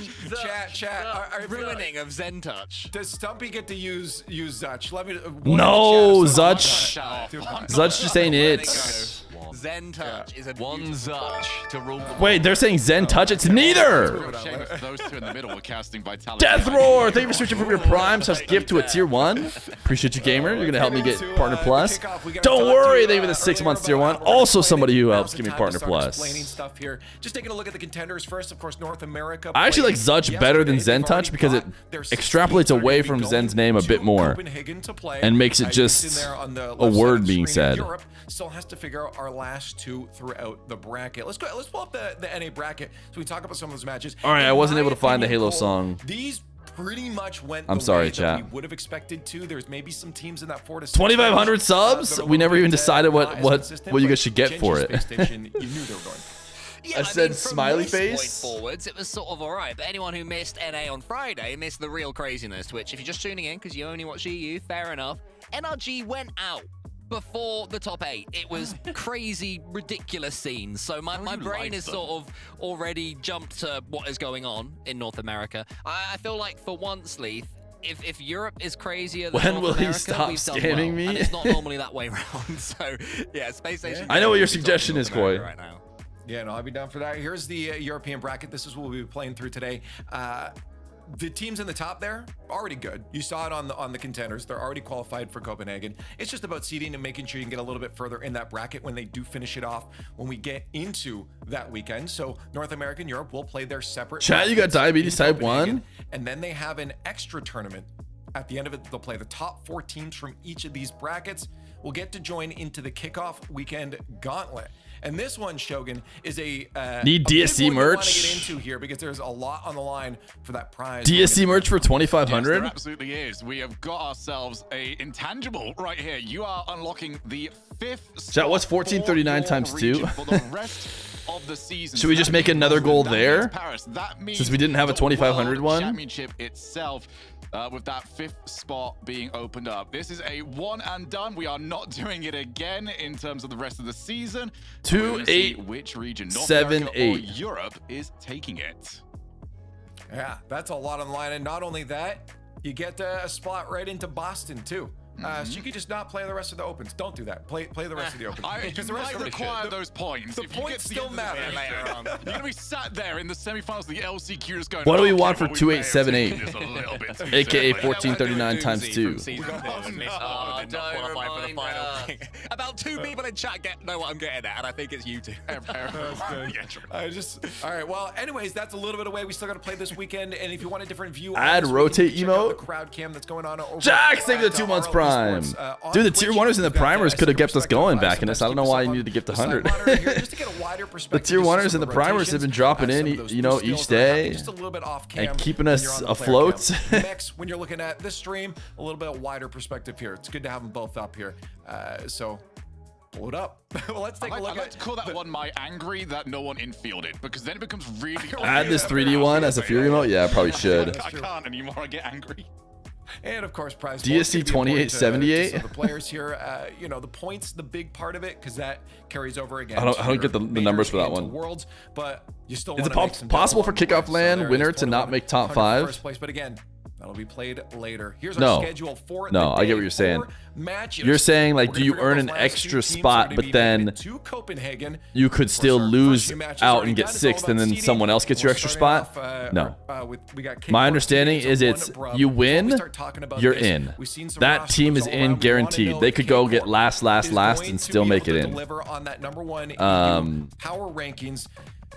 Chat. I feel like- ruining of Zen Touch. Does Stumpy get to use Zutch? Let me. No, Zutch. Zutch. Zutch just ain't it. Zen Touch is a One Zutch to rule. Wait, they're saying Zen Touch? It's neither. Shame if those two in the middle were casting Vitality. Death Roar! Thank you for switching from your Prime / gift to a Tier 1. Appreciate you, gamer. You're going to help me get Partner Plus. Don't worry, thank you for the 6 months Tier 1. Also somebody who helps give me Partner Plus. Stuff here. Just taking a look at the contenders first. Of course, North America. I actually like Zutch better than Zen Touch because it extrapolates away from Zen's name a bit more and makes it just a word being said. Europe still has to figure out our last two throughout the bracket. Let's pull up the NA bracket so we talk about some of those matches. All right, I wasn't able to find the Halo song. These pretty much went I'm the sorry, way chat. that we would have expected to. There's maybe some teams in that 4 to 6 2,500 subs? that are We never even a little bit, decided not what as consistent, you but guys should get Genji for it. Space Station, you knew they were going. Yeah, I said from smiley this face. point forwards, it was sort of alright, but anyone who missed NA on Friday missed the real craziness, which if you're just tuning in because you only watch EU, fair enough, NRG went out before the top 8. It was crazy, ridiculous scenes. So my brain is sort of already jumped to what is going on in North America. I feel like for once, Leith, if Europe is crazier than When North will he America, stop we've done scamming well. me? And it's not normally that way around. So yeah, Space Station. I know what your is on suggestion North is, Koi. America right now. Yeah, no, I'd be down for that. Here's the European bracket. This is what we'll be playing through today. The teams in the top there, already good. You saw it on the contenders. They're already qualified for Copenhagen. It's just about seeding and making sure you can get a little bit further in that bracket when they do finish it off when we get into that weekend. So North America and Europe will play their separate Chat, you got brackets diabetes in type Copenhagen, 1? and then they have an extra tournament. At the end of it, they'll play the top 4 teams from each of these brackets. Will get to join into the kickoff weekend gauntlet. And this one, Shogun, is a Need a big DSC one you wanna merch? get into here because there's a lot on the line for that prize. DSC merch for Yes, there 2,500? absolutely is. We have got ourselves a intangible right here. You are unlocking the 5th Chat, what's spot 1439 for times your 2? region for the rest of the season. Should we just make another goal That there? means Paris. That means Since we didn't have a the 2,500 World one? Championship itself. With that 5th spot being opened up. This is a one and done. We are not doing it again in terms of the rest of the season. 2, 8, which region, North 7, America 8. or Europe, is taking it. Yeah, that's a lot on the line. And not only that, you get a spot right into Boston, too. So you could just not play the rest of the opens. Don't do that. Play the rest of the opens. Because the rest require those points. The If you get points to the still end of the matter. season, You're going to be sat there in the semifinals of the LCQ just going, What do we "Okay, want for well, we may have 2878? taken this a little bit too AKA soon." 1439 times 2. Not don't qualify for the remind final us. thing. About 2 people in chat know what I'm getting at, and I think it's you two. Yeah, true. All right. Well, anyways, that's a little bit away. We still got to play this weekend. And if you want a different view, Add on this rotate weekend, check out emote. the crowd cam that's going on over Jack, at, thank you for the 2 months RL Prime. Esports, on Dude, the Twitch. tier 1ers and the We've got primers the could have kept us perspective going of back in this. I don't know why you needed to get to the side 100. monitor here, just to get a wider The perspective. tier You see 1ers some and the of primers have been rotations, dropping some in, of those you know, new each skills that are happening day just a little bit off cam and keeping when us you're on the player afloat. cam. Next, when you're looking at this stream, a little bit wider perspective here. It's good to have them both up here. So blow it up. Well, let's take a I'd look like at to call that one my angry that no one infielded, because then it becomes really Add this obvious. 3D one as a Fury emote? Yeah, I probably should. I can't anymore. I get angry. And of course, prize DSC 2878. So the players here, you know, the points, the big part of it, because that carries over again. I don't get the numbers for that one. Worlds, but you still Is it wanna make some possible for dough along the kickoff way. land there it winner is, to not make top 2100 5? First place, but again, that'll be played later. Here's No. our schedule for No, the I get day. what you're saying. 4 matches. You're saying, like, We're do gonna you figure out earn those an last 2 extra teams. spot, We're gonna but be then moving to Copenhagen. you could still Of course, our lose first few matches out already and get done. It's all 6th, about and then seeding. someone else gets your We're extra starting spot? off, No. we got My kickboxing understanding teams is of it's one above. you Before we win, start talking about you're this, in. we've seen some That rosters team is all in around. We wanna guaranteed. know They if could go get K-Corp last, is going and to still be make able it to in. deliver on that number 1 EU power rankings.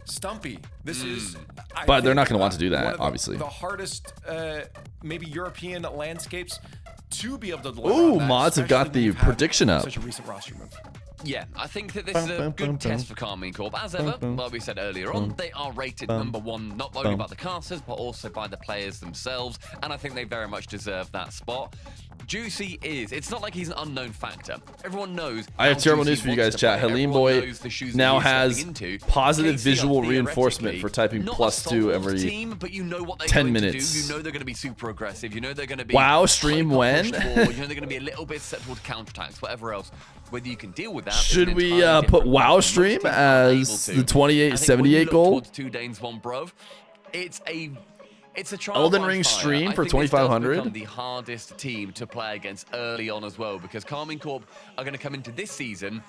Stumpy, this is. I But they're think, not gonna want to do that, one of obviously. The hardest, maybe European landscapes to be able to deliver. Ooh, on that, mods have got especially the when you've had prediction up. Such a recent roster move. Yeah, I think that this is a good test for Karmine Corp. As ever, like we said earlier on, they are rated number 1 not only by the casters, but also by the players themselves, and I think they very much deserve that spot. Juicy is. It's not like he's an unknown factor. Everyone knows. I have how terrible Juicy news for you wants guys, to chat. play. Halim Everyone Boy knows the shoes that now he's has stepping into. positive KC are visual theoretically reinforcement for typing not a +2 solved every team, but you know what they're 10 going minutes. To do. You know they're going to be super aggressive. You know they're going to be Wow, stream when? You know they're going to be a little bit susceptible to counterattacks, whatever else. Whether you can deal with that. Should we put WoW stream as the 2878 goal? 2 Danes, 1 Bruv. It's a trial Elden by Ring fire. stream I for think this does 2500. become the hardest team to play against early on as well, because Carmine Corp are going to come into this season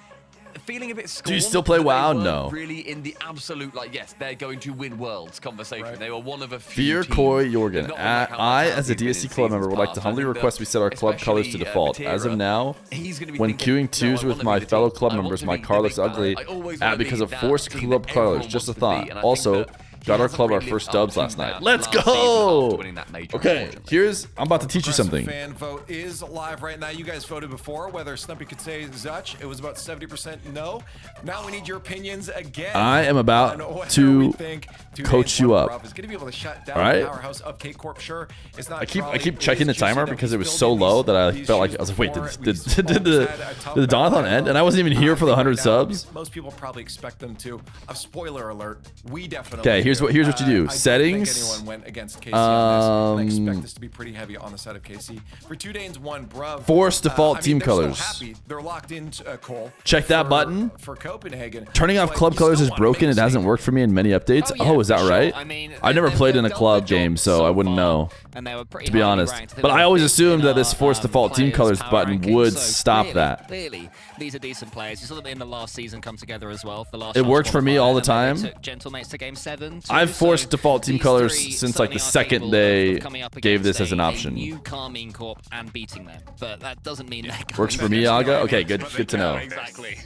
feeling a bit scorned. Do you still play WoW? They weren't No. Really in the absolute, like, yes, they're going to win worlds conversation. Right. They were one of a few Fear teams. Koi They've Jorgen. not won like how I, much as a they've been in DSC club member, would like to seasons humbly past. I think request we set our club colors to especially, default. As of Vatira, now, he's gonna be when thinking, queuing twos no, I with wanna my be the fellow team. club I want members, to my be car the looks big bad. ugly I always wanna because be of that forced team club that colors. everyone Just a wants to be, thought. and I think Also, that he got our hasn't club our really first lived up dubs to last that night. Let's last season go! after winning that major, Okay, unfortunately. I'm about to teach you something. Fan vote is live right now. You guys voted before whether Snumpy could say Zutch. It was about 70% no. Now we need your opinions again. I am about on whether to we think 2 coach Danes, you 1 up. Bruv is going to be able to shut down All right? the powerhouse of K Corp. Sure, it's not. I keep Trolley, checking it the is timer Juicy, because though. it was He's so building low that I these felt like shoes I was like, wait, before. did We the had a tough Donathon battle. end? And I wasn't even here for the 100 Right now, subs. Most people probably expect them to. A spoiler alert: we definitely. Okay, here's what you do. I don't think Settings. anyone went against KC on this. I expect this to be pretty heavy on the side of KC. For 2 Danes, 1 Bruv. Force default team they're still colors. happy. They're locked in, Cole. Check that for- button. for Copenhagen. Turning off But club you colors still is wanna make broken. a It hasn't statement. worked for me in many updates. yeah, Oh, is that for sure. right? I mean, I've never played in a they've done club their game, job so I wouldn't far, know. And they were pretty To be highly honest. ranked. They But were I always fifth assumed in that this our, force default team players' colors power button rankings, would so stop clearly, that. Clearly, these are decent players. You saw them in the last season come together as well. The last It chance worked for me qualifier, all the and then they time. took Gentlemates to game 7. I've forced default team these colors three since like the certainly are second capable they of coming up gave this against as an a option. new Carmine Corp and beating them, but that doesn't mean they're Works for going me, to- Aga? Okay, good to know. Exactly.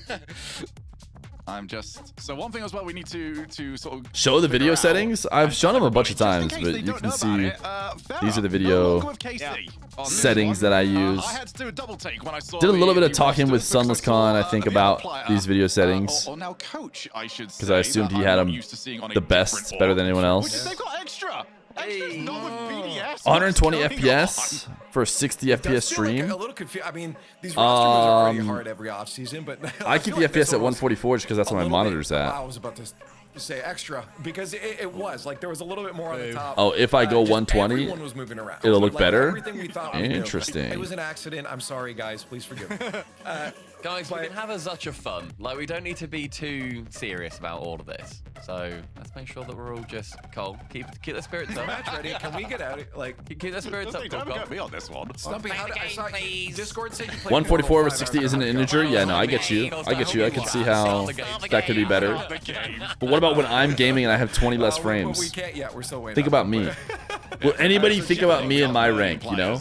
I'm just so one thing as well we need to sort of Show the video figure out- settings? I've shown them a bunch of Just in times, case but they you don't can know about see it, Farah, these are the no video longer with KC on this settings one. that I use. I had to do a double take when I saw Did a little bit of the talking with roster because Sunless I saw, Khan, I think, the about player, these video settings. or now coach, I should say. Because I assumed that he I'm had not them used to seeing on a the best, different better org, than anyone Which is else. they've got extra. Extra's not with BDS. 120 What's going FPS for a 60 It FPS does feel like stream. a little confused. I mean, these roster moves are already hard every offseason, but I keep feel the like this FPS at one was 144 just because that's a what my little bit- monitor's at. I was about to say extra because it was like there was a little bit more on the top. Oh, if I go Just 120, everyone was moving around. it'll look Like, better? everything we thought we knew. Interesting. It was an accident. I'm sorry, guys. Please forgive me. Guys, we can have a Zutch of fun. Like, we don't need to be too serious about all of this. So let's make sure that we're all just Cole. Keep the spirits up. Match ready? Can we get out? Like, Keep the spirits up, Don't Cole. get me on this one. Stumpy, how did I saw please. Discord said you played 144 Mortal with 60 Kombat. isn't an integer? Yeah, no, I get you. I get you. I can see how that could be better. The game. But what about when I'm gaming and I have 20 less We frames? can't yet. We're still waiting. Think about me. Will anybody think about me and my rank, you know?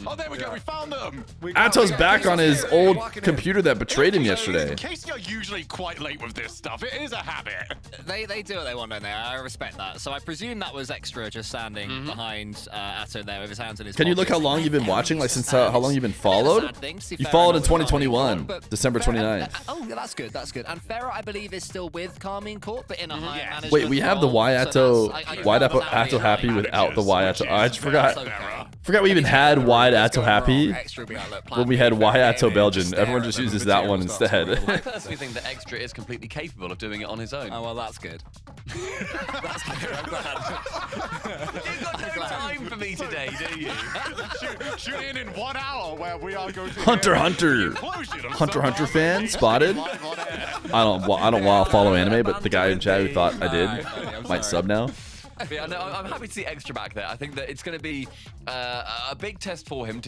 Oh, there we go. We found them. Ato's back on his old computer that betrayed him yesterday. KC are usually quite late with this stuff. It is a habit. They do what they want, don't they? I respect that. So I presume that was extra, just standing behind Atto there with his hands in his Can you look how pockets. long you've been watching? Like since how long you've been Sad followed? thing, to be You fair, followed I in know it's Carmine 2021, Corp, but December Farah- 29th. Oh, yeah, that's good. That's good. And Farah, I believe, is still with Carmine Corp, but in a higher management Wait, we have the role, Y so Atto, that's- I- wide that Atto would be happy a without the Y Atto. I just That's forgot. okay. Forgot we even had wide Atto happy Extra would be like, look, plan when we B, had plan Y B, Atto and Belgian. just Everyone stare just at them uses with that one material stuff. instead. I personally think that Extra is completely capable of doing it on his own. Oh, well, that's good. That's good. I'm glad. You've got no time for me today, do you? Tune in 1 hour where we are going to Hunter, hear Hunter. the implosion of Hunter, some Hunter army fan spotted. live on air. I don't follow anime, but the guy in chat who thought I did might sub now. But yeah, no, I'm happy to see Extra back there. I think that it's going to be a big test for him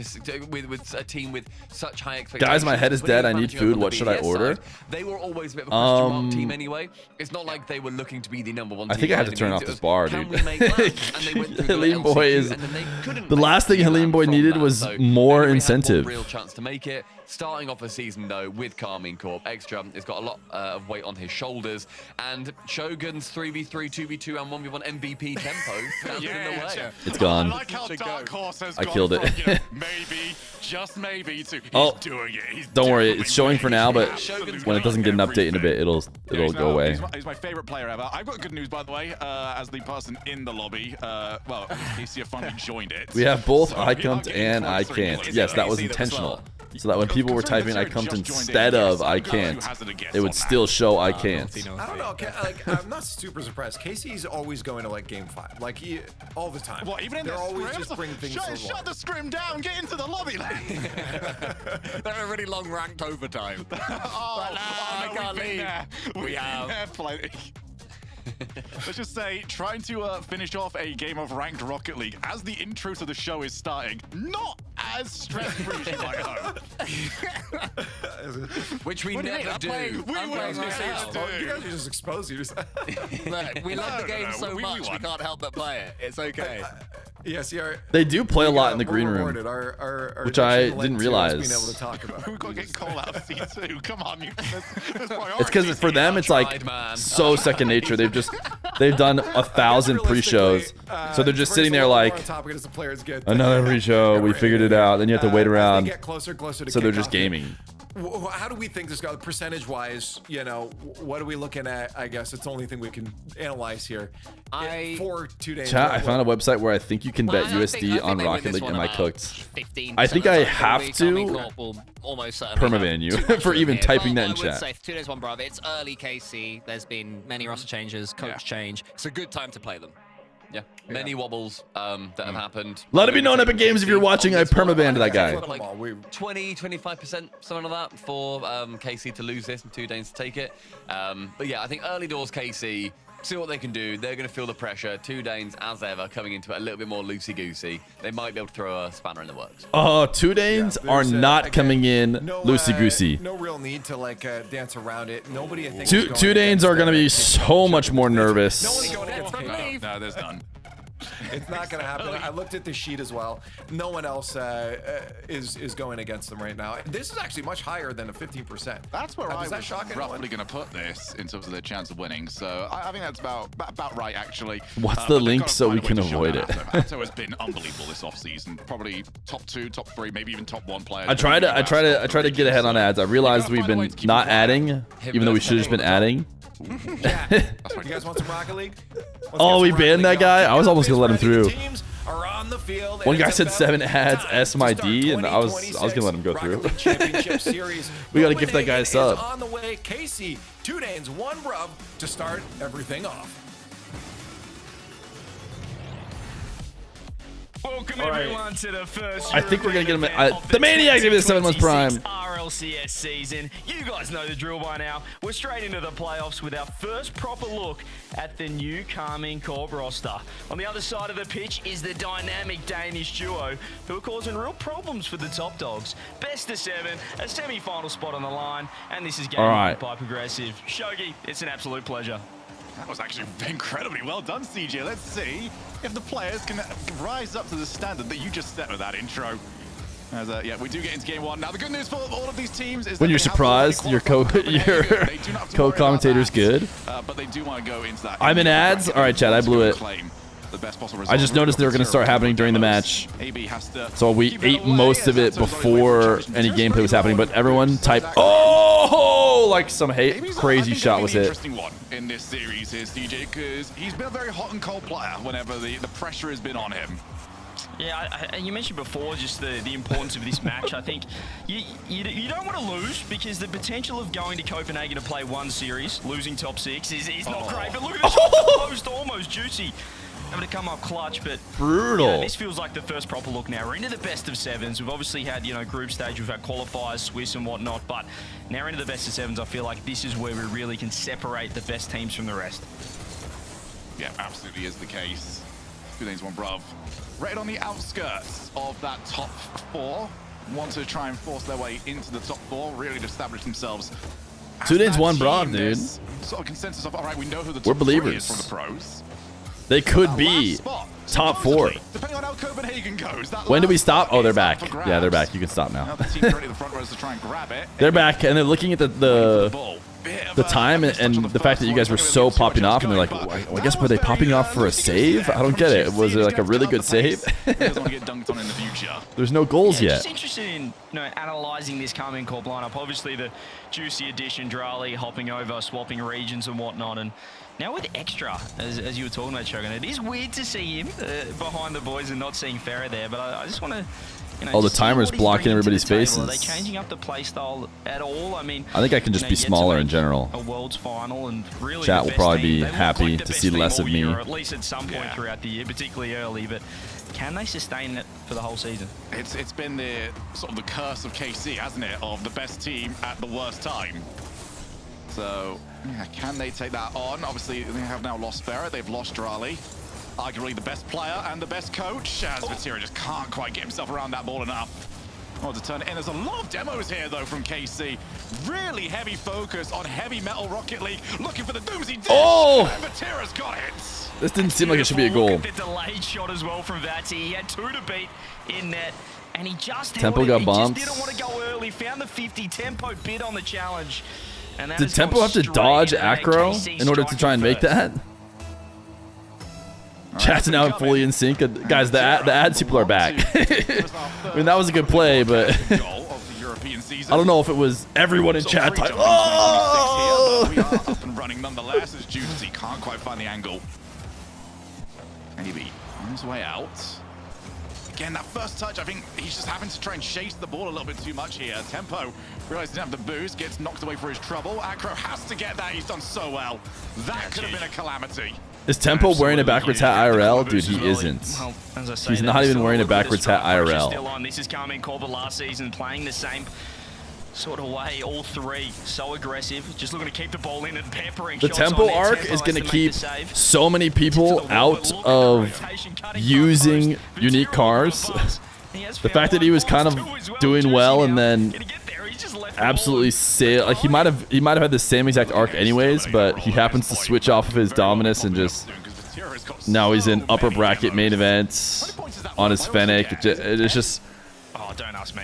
with a team with such high expectations. Guys, my head is When he dead. was I need managing food. over What the should I BDS order? side, they were always a bit of a question mark team anyway. It's not like they were looking to be the number one I team. think I have by to turn any off means. this It bar, was, can dude. we make LAN? And they went through the Halim Boy LCQ, is- and then they couldn't the make last thing LAN Halim Boy from needed that. was So more they only had incentive. one real chance to make it. Starting off a season though with Carmine Corp, Extra has got a lot of weight on his shoulders, and Shogun's 3v3, 2v2, and 1v1 PvP tempo standing in the way. It's I gone. like how Dark Horse has I gone killed it. from, you know, maybe, just maybe, to he's doing it. He's Don't worry, definitely it's showing for now, but absolutely when it doesn't get an update in a bit, it'll go away. He's my favorite player ever. I've got good news, by the way, as the person in the lobby. Well, KC have finally joined it. We have both So I we are cumped getting and I closer and can't. closer. Yes, that was See that as intentional. well. So that when people were typing I cumped instead of I can't, it would still show I can't. I don't know. Like, I'm not super surprised. Casey's always going to like game 5, like all the time. What, even in they're the always scrim? just bringing things Shut the scrim down. Get into the lobby. They're a really long ranked overtime. Oh, I can't leave. We have plenty. Let's just say, trying to finish off a game of ranked Rocket League as the intro to the show is starting, not as stress-free as you might hope. Which we never do. You guys are just exposing yourself. Look, we love the game no, so we much, we won. can't help but play it. It's okay. Yes, yeah. They do play a lot in the green room, Rewarded. Our which I addiction led didn't to us realize. Being able to talk about. We've got to get Cole out of C2. Come on, It's because for them it's like so second nature. They've done 1,000 pre-shows, so they're just sitting there like another pre-show. We figured it out. Then you have to wait around. Get closer to So they're just kickoff. gaming. How do we think this goes percentage-wise? You know, what are we looking at? I guess it's the only thing we can analyze here. For 2 days. Chat, I found a website where I think you can bet I think USD on they win Rocket this League. one Am I about cooked? 15% I think of I the have time. to Army Corp will almost certainly permaban have you too much for of even it. typing Well, that in I would chat. say 2 days, 1 brother. It's early KC. There's been many roster changes, coach change. It's a good time to play them. Yeah, many wobbles that have happened. Let it be known, Epic Games, if you're watching, I permabanned that guy. Like 20, 25%, something like that, for KC to lose this and 2 days to take it. But yeah, I think early doors KC, see what they can do. They're going to feel the pressure. 2 Danes, as ever, coming into it a little bit more loosey-goosey. They might be able to throw a spanner in the works. 2 Danes are not coming in loosey-goosey. No real need to like dance around it. Nobody, I think. Two Danes are going to be so much more nervous. No, there's none. It's not going to happen. I looked at the sheet as well. No one else is going against them right now. This is actually much higher than a 15%. That's where I Does that was shock anyone? roughly going to put this in terms of their chance of winning. So I think that's about right, actually. What's the But they've link gotta so find we a way can to shut avoid down it? Athon. Athon has been unbelievable this offseason. Probably top 2, top 3, maybe even top 1 player. I try to get ahead on ads. I realized we've been not adding, even though we should have just been adding. You guys want some Rocket League? Oh, we banned that guy? I was almost gonna let him through. Teams are on the field, One and guy it's said about 7 ads, time S my to D, start and I was gonna let him go 2026 through. Rocket League Championship Series. We gotta gift that guy a Is sub. on the way. Casey, 2 Danes, 1 Bruv to start everything off. Welcome everyone to the first. I think we're gonna get him. European event of The Maniac gave it a 7 months prime. 2026 Rlcs season. You guys know the drill by now. We're straight into the playoffs with our first proper look at the new Carmine Corp roster. On the other side of the pitch is the dynamic Danish duo who are causing real problems for the top dogs. Best of 7, a semi-final spot on the line, and this is game right. by Progressive. Shogi, it's an absolute pleasure. That was actually incredibly well done, CJ. Let's see if the players can rise up to the standard that you just set with that intro. As, yeah, we do get into game 1. Now, the good news for all of these teams is When that you're they have surprised, already your qualified for Copenhagen. They do not have to worry about co-commentator's that. good. But they do want to go into that. I'm in ads? All right, Chad, I blew it. Claim the best possible I just noticed they were gonna start happening during the match. AB has to So we keep it ate away most of as it Athon's only way before for any just gameplay was pretty happening, low. but everyone typed, oh, like some AB's, crazy I think, shot was the hit. interesting one in this series is DJ, because he's been a very hot and cold player whenever the pressure has been on him. Yeah, you mentioned before just the importance of this match. I think you don't want to lose, because the potential of going to Copenhagen to play 1 series, losing top 6 is not great. But look at this, closed, almost juicy. Having to come up clutch, but Brutal. you know, this feels like the first proper look now. We're into the best of 7s. We've obviously had, group stage, we've had qualifiers, Swiss and whatnot, but now we're into the best of 7s. I feel like this is where we really can separate the best teams from the rest. Yeah, absolutely is the case. 2 Danes, 1 Bruv. Right on the outskirts of that top 4. Want to try and force their way into the top 4, really to establish themselves. 2 Danes, as 1 that Bruv, team. dude. There's sort of consensus of, all right, we know who the top We're 3 believers. is from the pros. They could That be last spot, top 4. supposedly, depending on how Copenhagen goes. That When do we last stop? spot Oh, they're is back. up for Yeah, they're grabs. back. You can stop Now now. the team ready, the front rows to try and grab it. They're back, and they're looking at The the ball. the time and the fact that you guys were so popping off, and they're like, well, I guess were they popping off for a save? I don't get it. Was it like a really good save? There's no goals yet. Just interested in analysing this Karmine Corp lineup. Obviously, the juicy addition, Drali hopping over, swapping regions and whatnot, and now with Extra, as you were talking about, Shogun, it is weird to see him behind the boys and not seeing Feer there. But I just want to. Oh, the timer's blocking everybody's faces. Are they changing up the playstyle at all? I mean, I think I can just be smaller in general. A Worlds final and really Chat will probably be happy to see less of me. Or at least at some point throughout the year, particularly early. But can they sustain it for the whole season? It's been the sort of the curse of KC, hasn't it? Of the best team at the worst time. So yeah, can they take that on? Obviously, they have now lost Feer. They've lost Drali. Arguably the best player and the best coach, as Vatira just can't quite get himself around that ball enough. Oh, to turn it in. There's a lot of demos here, though, from KC. Really heavy focus on heavy metal Rocket League, looking for the Doomsday dish. Oh! And Vatira's got it. This didn't seem like it should be a goal. Look at the delayed shot as well from Vati. He had 2 to beat in net, and he just Tempo got bumped. He just didn't want to go early. Found the 50. Tempo bid on the challenge. And Did Tempo have to dodge Acro in order to try and make that? Chat's now fully in sync. Guys, the ads people are back. I mean, that was a good play, but I don't know if it was everyone in chat type. Oh! We are up and running nonetheless, as Juicy can't quite find the angle. Maybe on his way out. Again, that first touch, I think he's just having to try and chase the ball a little bit too much here. Tempo realizes he doesn't have the boost, gets knocked away for his trouble. Acro has to get that. He's done so well. That could have been a calamity. Is Tempo wearing a backwards hat IRL? Dude, he isn't. Well, as I say, He's not even wearing a backwards hat IRL. Still on. This is Karmine Corp last season, playing the same sort of way, all three. So aggressive, just looking to keep the ball in and pampering. The Tempo arc is going to keep so many people out of using unique cars. The fact that he was kind of doing well and then absolutely sail, like he might have had the same exact arc anyways, but he happens to switch off of his Dominus and just now he's in upper bracket main events on his Fennec. It's just, oh, don't ask me.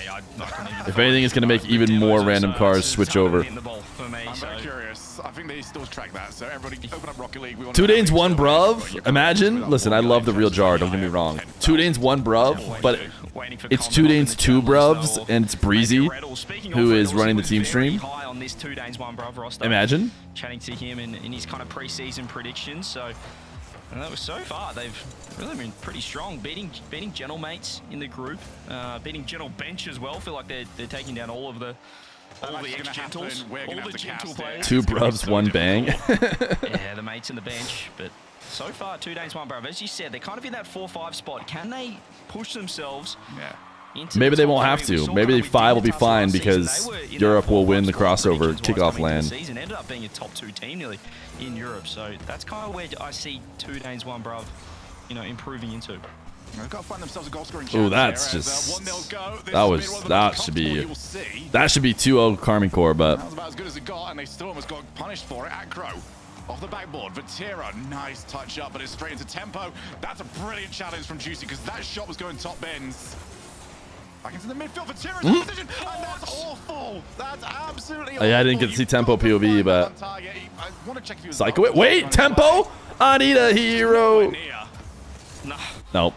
if anything, it's going to make even more random cars switch over. I'm very curious. I think they still track that. So everybody open up Rocket League. 2 Danes, 1 bruv. Imagine. Listen, I love the real jar. Don't get me wrong. 2 Danes, 1 bruv, but it's 2 Danes, 2 bruvs, and it's Breezy, who is running the team stream. Imagine. Chatting to him in his kind of preseason predictions. So, and that was so far they've really been pretty strong, beating Gentle mates in the group, beating Gentle bench as well. Feel like they're taking down all the ex-Gentles, all the Gentle players. 2 bruvs, 1 bang. Yeah, the mates in the bench, but so far 2 Danes, 1 bruv. As you said, they're kind of in that 4-5 spot. Can they push themselves? Into Maybe the they top won't have three? to. Maybe 5 will be fine because Europe will win the crossover kickoff land. Season ended up being a top 2 team nearly in Europe, so that's kind of where I see 2 Danes, 1 bruv, improving into. They've got to find themselves a goal scoring Oh, that's just that should be 2-0 Karmine Corp, but that was about as good as it got, and they still almost got punished for it. Acro off the backboard. Vatira, nice touch up, but it's straight into Tempo. That's a brilliant challenge from Juicy because that shot was going top bins. Back into the midfield. Vatira's in position, and that's awful. That's absolutely awful. yeah, I didn't get to see Tempo POV, but Psycho it. Wait, Tempo? I need a hero. No. Nope.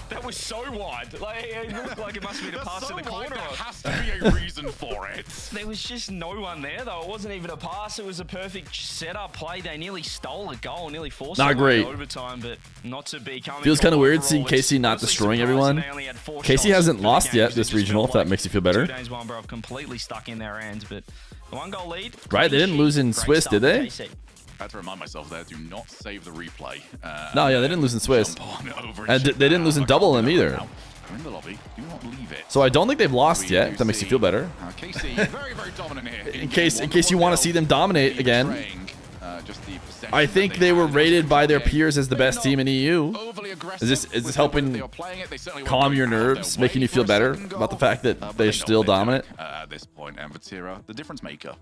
That was so wide. Like, it looked like it must have been a pass in the corner. There has to be a reason for it. There was just no one there, though. It wasn't even a pass. It was a perfect setup play. They nearly stole a goal, nearly forced it into overtime, but not to be. Feels kind of weird seeing KC not destroying everyone. KC hasn't lost yet this regional, if that makes you feel better. 2 Danes, 1 bruv, completely stuck in their hands, but the 1-goal lead. Right, they didn't lose in Swiss, did they? I had to remind myself there, do not save the replay. No, yeah, they didn't lose in Swiss. And they didn't lose in double them either. In the lobby, do not leave it. So I don't think they've lost yet, if that makes you feel better. KC, very, very dominant here. In case you want to see them dominate again. I think they were rated by their peers as the best team in EU. Is this helping calm your nerves, making you feel better about the fact that they're still dominant? At this point, and Vatira, the difference maker.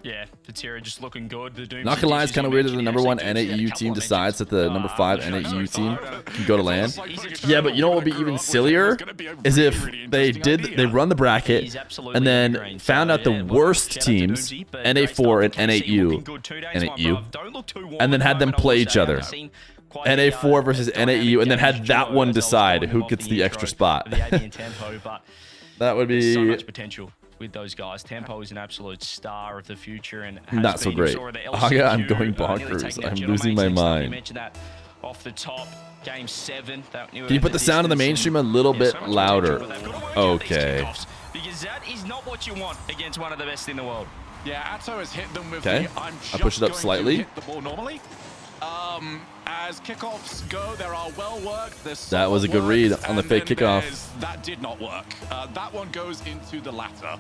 Yeah, Vatira just looking good. The Doom Not gonna lie, it's kind of weird that the number 1 NAEU team decides that the number 5 NAEU team can go to LAN. Yeah, but you know what would be even sillier is if they run the bracket and then found out the worst teams, NA4 and NAU, and then had them play each other. NA4 versus NAU, and then had that one decide who gets the extra spot. That would be so much potential with those guys. Tempo is an absolute star of the future, and not so great. Aga, I'm going bonkers. I'm losing my mind. You mentioned that off the top. Game 7. Can you put the sound in the mainstream a little bit louder? Okay. Because that is not what you want against one of the best in the world. Yeah, Athon has hit them with okay. I push it up slightly. Hit the ball normally. As kickoffs go, there are well worked. That was a good read on the fake kickoff. That did not work. That one goes into the latter.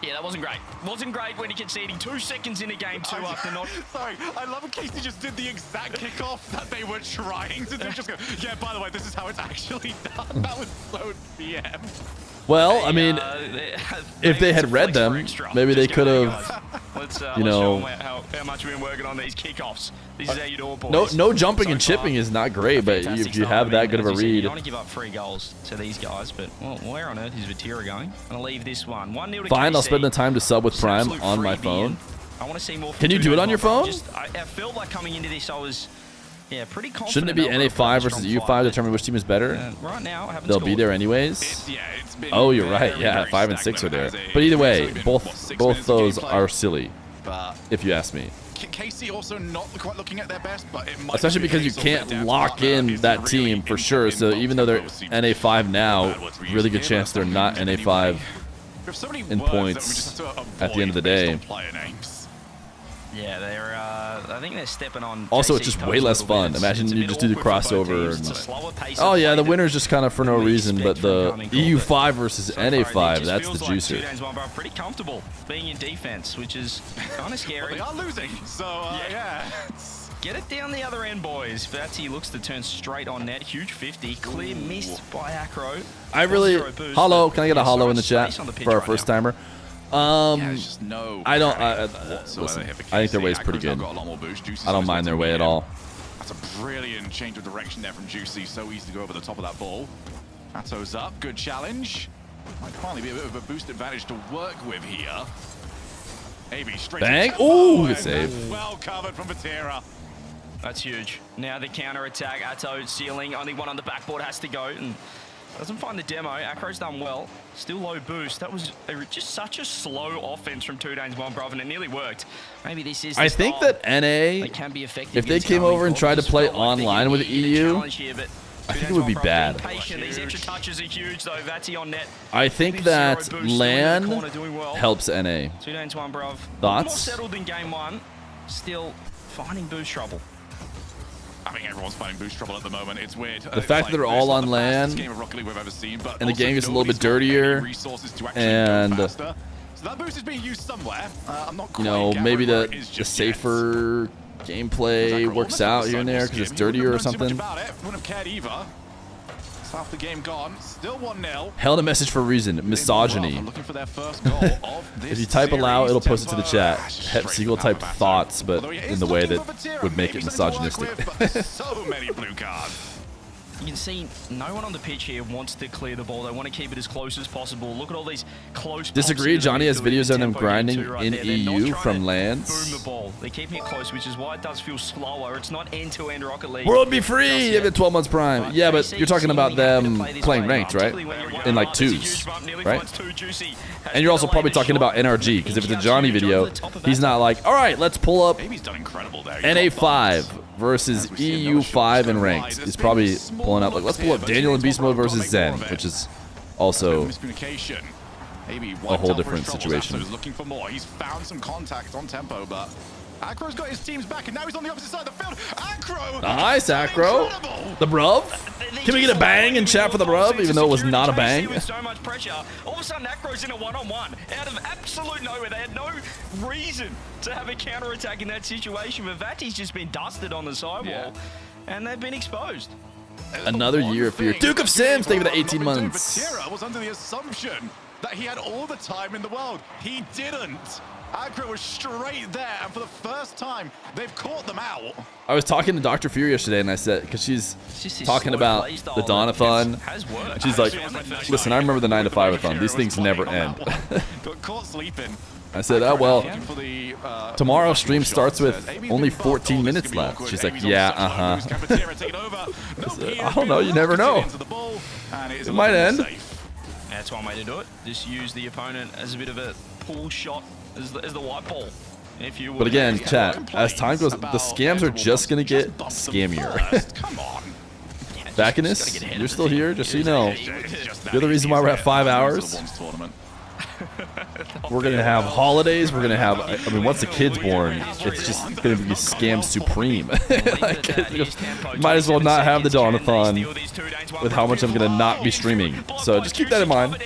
Yeah, that wasn't great. Wasn't great when he conceding 2 seconds in a game 2 after not... Sorry, I love in Casey just did the exact kickoff that they were trying to do. Just go, yeah, by the way, this is how it's actually done. That was so DM. Well, I mean, if they had read them, maybe they could have, you know... How much we've been working on these kickoffs. This is how you do it, boys. No jumping and chipping is not great, but if you have that good of a read... You don't want to give up 3 goals to these guys, but well, where on earth is Vatira going? I'm going to leave this one. 1-0 to Fine, KC. I'll spend the time to sub with Prime on my phone. I want to see more. Can you do it on your phone? I felt like coming into this, I was... Yeah, pretty confident. Shouldn't it be NA5 versus EU5 to determine which team is better? Right now, I haven't They'll be there anyways. Oh, you're right. Yeah, 5 and 6 are there. But either way, both those are silly, if you ask me. Casey also not quite looking at their best, but it might especially because you can't lock in that team for sure. So even though they're NA5 now, really good chance they're not NA5 in points at the end of the day. Yeah, they're. I think they're stepping on. Also, it's just way less fun. Imagine you just do the crossover. Oh yeah, the winner's just kind of for no reason, but the EU5 versus NA5, that's the juicer. Pretty comfortable being in defense, which is kind of scary. They are losing, so yeah. Get it down the other end, boys. Vati looks to turn straight on net. Huge 50. Clear miss by Acro. I really... Hollow. Can I get a hollow in the chat for our first timer? I don't. Listen, I think their way is pretty good. I don't mind their way at all. That's a brilliant change of direction there from Juicy. So easy to go over the top of that ball. Ato's up. Good challenge. Might finally be a bit of a boost advantage to work with here. AB straight. Bang! Ooh, good save. Well covered from Vatira. That's huge. Now the counter attack. Ato ceiling. Only one on the backboard has to go. And doesn't find the demo. Acro's done well. Still low boost. That was just such a slow offense from 2Dane's one, brother, and it nearly worked. Maybe this is. I think that NA, can be effective if they came over and tried to play online with EU, I think it would be bad. These extra touches are huge, though. Vati on net. I think that LAN helps NA. 2Dane's one, bruv. Thoughts? More settled in game 1. Still finding boost trouble. I think everyone's finding boost trouble at the moment. It's weird. The fact that they're all on LAN, game of Rocket League we've ever seen, but and the game is a little bit dirtier, and so that boost is being used somewhere. I'm not quite, you know, maybe the safer gameplay works out here and there because it's dirtier or something. Wouldn't have cared either. Half the game gone. Still 1-0. Held a message for a reason. Misogyny. Looking for their first goal of this if you type aloud, it'll post it to the chat. Seagull type thoughts, but in the way that would make it misogynistic. So many blue cards. You can see no one on the pitch here wants to clear the ball. They want to keep it as close as possible. Look at all these close. Disagree. Johnny has videos of them grinding in EU from lands. Boom the ball. They're keeping it close, which is why it does feel slower. It's not end-to-end Rocket League. World be free. If it's 12 months prime. Yeah, but you're talking about them playing ranked, right? In like 2s, right? And you're also probably talking about NRG, because if it's a Johnny video, he's not like, all right, let's pull up NA5 versus EU5 in ranked. He's probably pulling up like, let's pull up Daniel in beast mode versus Zen, which is also a whole different situation. Looking for more. He's found some contact on tempo, but Acro's got his teams back, and now he's on the opposite side of the field. Acro! Nice, Acro. The bruv. Can we get a bang in chat for the bruv, even though it was not a bang? With so much pressure, all of a sudden Acro's in a one-on-one out of absolute nowhere. They had no reason to have a counter-attack in that situation, but Vati's just been dusted on the sidewall, and they've been exposed. Another year of Fear. Duke of Sims, thank you for the 18 months. Vatira was under the assumption that he had all the time in the world. He didn't. Aggro was straight there, and for the first time, they've caught them out. I was talking to Dr. Feer yesterday, and I said, because she's talking about the D.O.N Athon. And she's like, listen, I remember the 9 to 5 Athon. These things never end. Got caught sleeping. I said, oh, well, tomorrow stream starts with only 14 minutes left. She's like, yeah, I said, I don't know. You never know. It might end. That's one way to do it. Just use the opponent as a bit of a pull shot as the white ball. If you but again, chat, as time goes, the scams are just going to get scammier. Come on. Backiness, you're still here, just so you know. You're the reason why we're at 5 hours. We're going to have holidays. We're going to have, I mean, once the kid's born, it's just going to be scam supreme. Like, might as well not have the D.O.N Athon with how much I'm going to not be streaming. So just keep that in mind.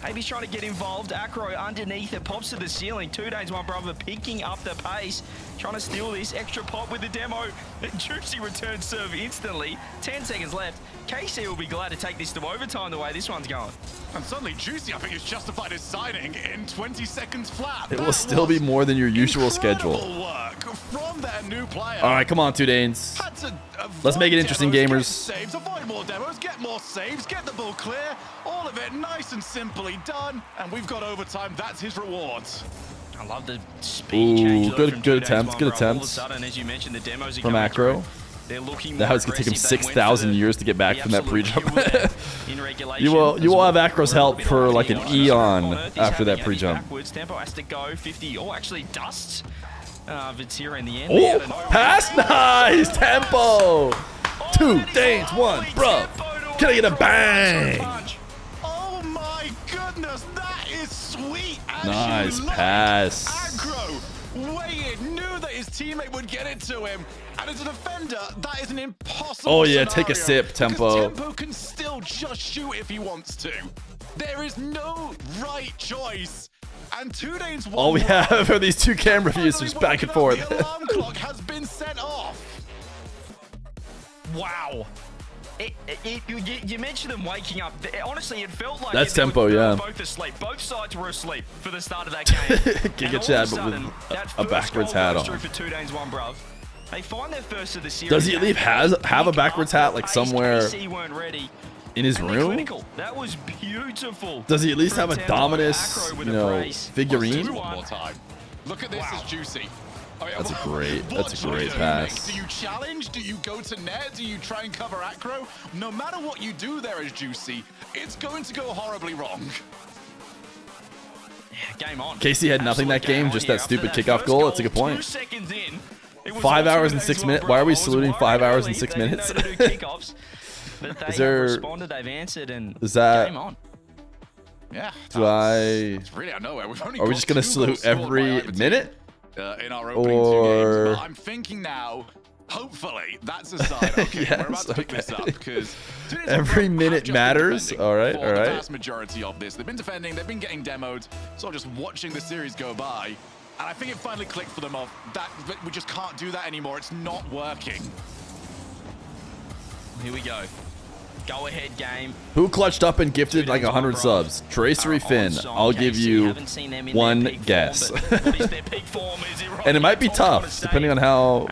Maybe he's trying to get involved. Acro underneath it, pops to the ceiling. 2 Danes, one brother, picking up the pace. Trying to steal this extra pop with the demo. And Juicy returns serve instantly. 10 seconds left. KC will be glad to take this to overtime the way this one's going. And suddenly Juicy, I think, has justified his signing in 20 seconds flat. It will still be more than your usual schedule. Work from their new player. All right, come on, 2 Danes. Let's make it interesting, gamers. Saves, avoid more demos, get more saves, get the ball clear. All of it nice and simply done. And we've got overtime. That's his reward. I love the speed change. Good attempts. Good attempts. All of a sudden, as you mentioned, the demos are from Acro. They're looking that was going to take him 6,000 years to get back from that pre-jump. you will have Acro's help for like an eon after that pre-jump. Tempo has to go 50. Oh, actually dusts. Feer in the end. Oh, pass, nice tempo. 2 Danes, 1 bro. Can I get a bang? Oh my goodness, that is sweet. Nice pass. Aggro waited, knew that his teammate would get it to him. And as a defender, that is an impossible Oh yeah, scenario, take a sip, Tempo. Tempo can still just shoot if he wants to. There is no right choice. And 2 Danes. All we have are these 2 camera views just back and forth. The alarm clock has been set off. Wow. You mentioned them waking up. Honestly, it felt like that's Tempo, yeah. Both asleep. Both sides were asleep for the start of that game. Giga Chad, but with a backwards hat on. For 2 Danes, 1 bruv. They find their first of the series. Does he at least have a backwards hat like somewhere weren't ready. In his room? That was beautiful. Does he at least have a Dominus, you know, figurine? One more time. Look at this as Juicy. That's a great pass. Do you challenge? Do you go to net? Do you try and cover Acro? No matter what you do there as Juicy, it's going to go horribly wrong. Yeah, game on. Casey had nothing that game, just that stupid kickoff goal. That's a good point. 2 seconds in. 5 hours and 6 minutes. Why are we saluting 5 hours and 6 minutes? Is there? Responded, they've answered, and is that? Game on. Yeah. It's really out of nowhere. Are we just gonna salute every minute? In our opening 2 games, but I'm thinking now. Hopefully, that's a sign. Okay, yes, we're about to pick this up because every minute matters. All right, all right. The vast majority of this, they've been defending, they've been getting demoed, so just watching the series go by, and I think it finally clicked for them of that. But we just can't do that anymore. It's not working. Here we go. Go ahead game. Who clutched up and gifted like 100 subs? Tracery Finn. I'll give you 1 guess. And it might be tough, depending on how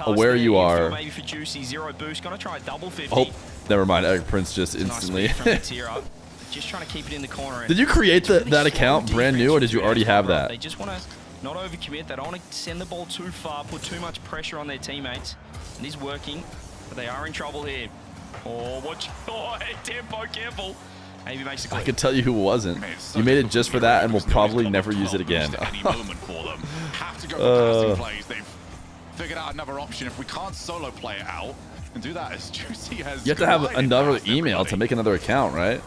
aware you are. Maybe for Juicy, 0 boost. Gonna try a double 50. Oh, never mind. Egg Prince just instantly. Just trying to keep it in the corner. Did you create that account brand new, or did you already have that? They just want to not overcommit. They don't want to send the ball too far, put too much pressure on their teammates. And he's working, but they are in trouble here. Oh, watch. Oh, Tempo, careful. Maybe makes a click. I can tell you who wasn't. You made it just for that, and we'll probably never use it again. Any moment for them. Have to go for passing plays. They've figured out another option. If we can't solo play it out and do that as Juicy has. You have to have another email to make another account, right?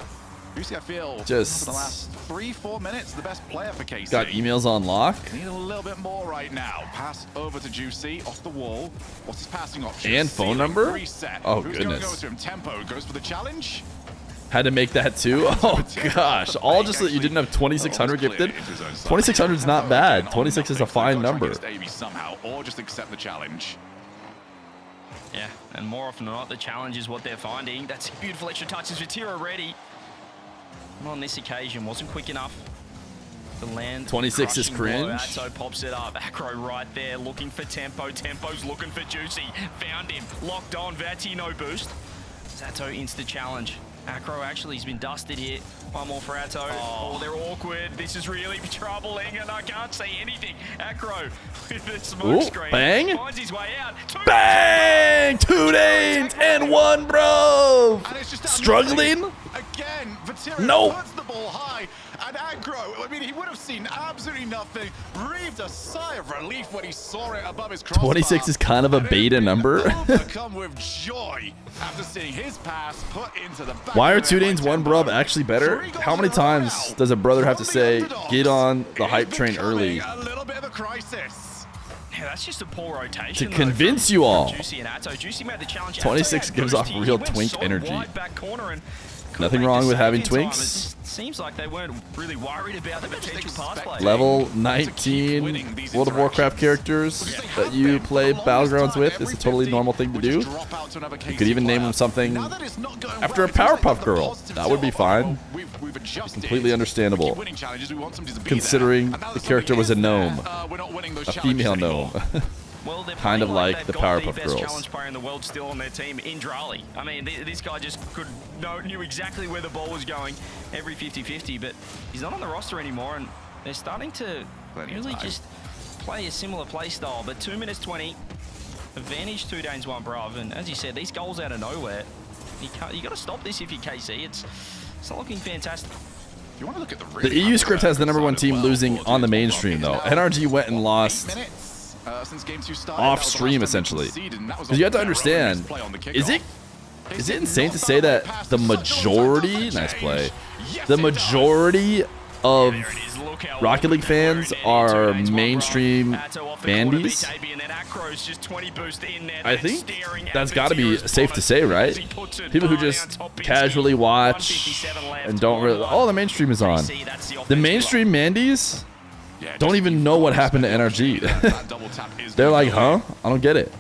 Juicy, I feel, just for the last 3-4 minutes, the best player for KC. Got emails on lock. Need a little bit more right now. Pass over to Juicy, off the wall. What's his passing option? And phone number? Reset. Oh, Who's goodness. Going to go to him? Tempo goes for the challenge. Had to make that too. Oh gosh, all just that you didn't have 2600 gifted. 2600 is not bad. 26 is a fine number. Somehow, or just accept the challenge. Yeah, and more often than not, the challenge is what they're finding. That's beautiful extra touches for Feer already. On this occasion, wasn't quick enough. The land 26 is crushing blow. cringe. Atto pops it up. Acro right there looking for Tempo. Tempo's looking for Juicy. Found him. Locked on. Vati no boost. Atto insta challenge. Acro actually has been dusted here. One more for Atto. Oh, they're awkward. This is really troubling, and I can't see anything. Acro with the smoke screen. Bang. Finds his way out. Bang! 2 Danes and 1 bro. And it's just Struggling. Again, Vatira Nope. puts the ball high, and Aggro, I mean, he would have seen absolutely nothing, breathed a sigh of relief when he saw it above his crossbar. 26 is kind of a beta number. Overcome with joy after seeing his pass put into the back. Why are of the 2 net Danes by 1 Tempo. bruv actually better? 3 goals How many in a row times now does a brother have to from the say, underdogs. get on the It hype is train early? becoming a little bit of a crisis. Yeah, that's just a poor rotation. To convince you all. Juicy and Atto. Juicy made the challenge. 26 Atto gives had off boost. He real went twink so energy. wide back corner and couldn't Nothing make wrong the with save having in time. It twinks. just seems like they weren't really worried about the potential pass play. Level 19 World of Warcraft characters that you play Battlegrounds with is a totally normal thing to do. You could even name them something after a Powerpuff Girl. That would be fine. Completely understandable, considering the character was a gnome, a female gnome. Well, they're Kind of playing like they've the got Powerpuff the best Girls. challenge player in the world still on their team, Indrali. I mean, this guy just knew exactly where the ball was going every 50-50, but he's not on the roster anymore, and they're starting to really just play a similar play style. But 2 minutes 20, advantage 2 Danes 1 bruv, and as you said, these goals out of nowhere. You got to stop this if you're KC. It's not looking fantastic. You want to look at The EU script has the #1 team losing on the mainstream though. NRG went and lost off stream essentially. Because you have to understand, is it insane to say that the majority, nice play, the majority of Rocket League fans are mainstream bandies? I think that's got to be safe to say, right? People who just casually watch and don't really, oh, the mainstream is on. The mainstream mandies don't even know what happened to NRG. They're like, huh? I don't get it.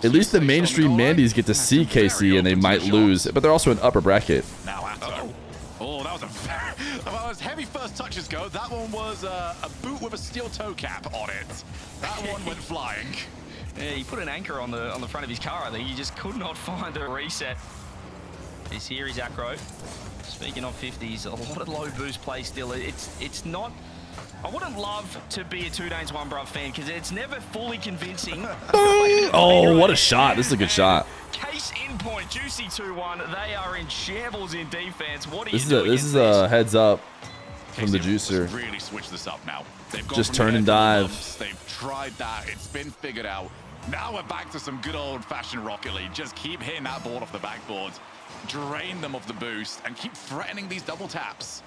At least the mainstream mandies get to see KC and they might lose, but they're also in upper bracket. Now Atto. Oh, that was a very, well, as heavy first touches go, that one was a boot with a steel toe cap on it. That one went flying. Yeah, he put an anchor on the front of his car. I think he just could not find a reset. Here is Acro. Speaking of 50s, a lot of low boost play still. It's not. I wouldn't love to be a 2 Danes 1 bruv fan because it's never fully convincing. Oh, what a shot. This is a good shot. Case in point, Juicy 2-1. They are in shambles in defense. What are This you is doing? this is a heads up from the juicer. Really switch this up now. They've gone Just from turn and the dive. bumps, they've tried that. It's been figured out. Now we're back to some good old-fashioned Rocket League. Just keep hitting that ball off the backboard, drain them of the boost, and keep threatening these double taps.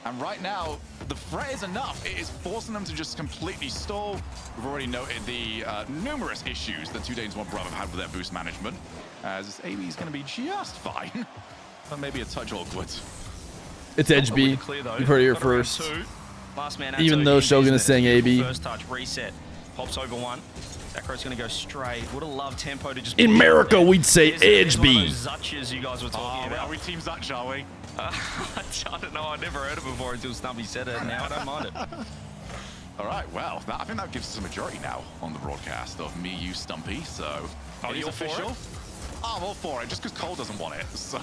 And right now, the threat is enough. It is forcing them to just completely stall. We've already noted the numerous issues that 2 Danes 1 bruv have had with their boost management, as AB is going to be just fine, but maybe a touch awkward. It's Edge B. You've heard it here first. Even though Shogun is saying AB. First touch, reset, pops over one. Acro's going to go straight. Would have loved Tempo to just... In America, we'd say Edge B. Zutches you guys were talking about. Are we Team Zutch, are we? I don't know. I never heard it before until Stumpy said it. Now I don't mind it. All right, well, I think that gives us a majority now on the broadcast of me, you, Stumpy, so... it is official. I'm all for it, just because Cole doesn't want it, so...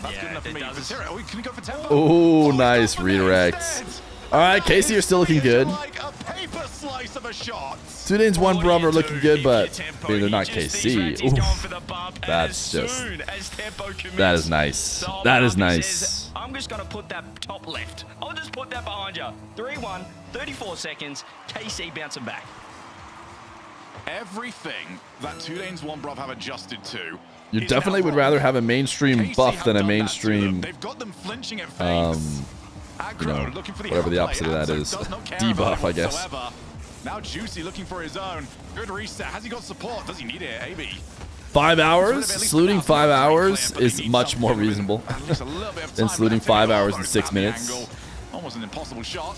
That's good enough for me. Vatira, can we go for Tempo? Oh, nice redirect. All right, Casey, you're still looking good. Like a paper slice of a shot. 2 Danes 1 bruv are looking good, but I mean, they're not KC. Oof. That's just... That is nice. That is nice. I'm just going to put that top left. I'll just put that behind you. 3-1, 34 seconds. KC bouncing back. Everything that 2 Danes 1 bruv have adjusted to. You definitely would rather have a mainstream buff than a mainstream, They've got them flinching at face. you know, whatever the opposite of that is. Debuff, I guess. Now Juicy looking for his own. Good reset. Has he got support? Does he need it, AB? 5 hours? Saluting 5 hours is much more reasonable than saluting 5 hours and 6 minutes. Almost an impossible shot.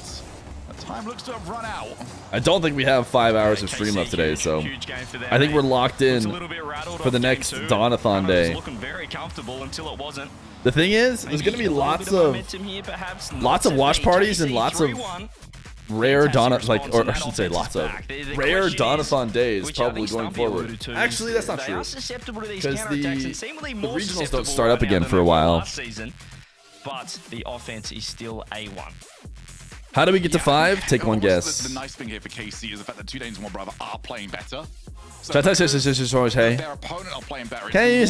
Time looks to have run out. I don't think we have 5 hours of stream left today, so huge game for them, I think we're locked in a little bit rattled for the off next game 2. Dawn-a-thon day. It was looking very comfortable until it wasn't. The thing is, there's going to be Maybe a lots little of bit momentum here, perhaps. lots of watch parties and lots of 3-1. rare Fantastic like, response, or and I that should say offense lots is of back. The rare question is, Dawn-a-thon days which I probably think going Stumpy forward. alluded to, Actually, that's not they true. are susceptible to these Because counterattacks the and seemingly more regionals don't susceptible start up right now again than for a they were while. last season, but the offense is still A1. How do we get to 5? Take one guess. The nice thing here for KC is the fact that 2 Danes and 1 Brother are playing better. So Hey. their opponent are playing better. They're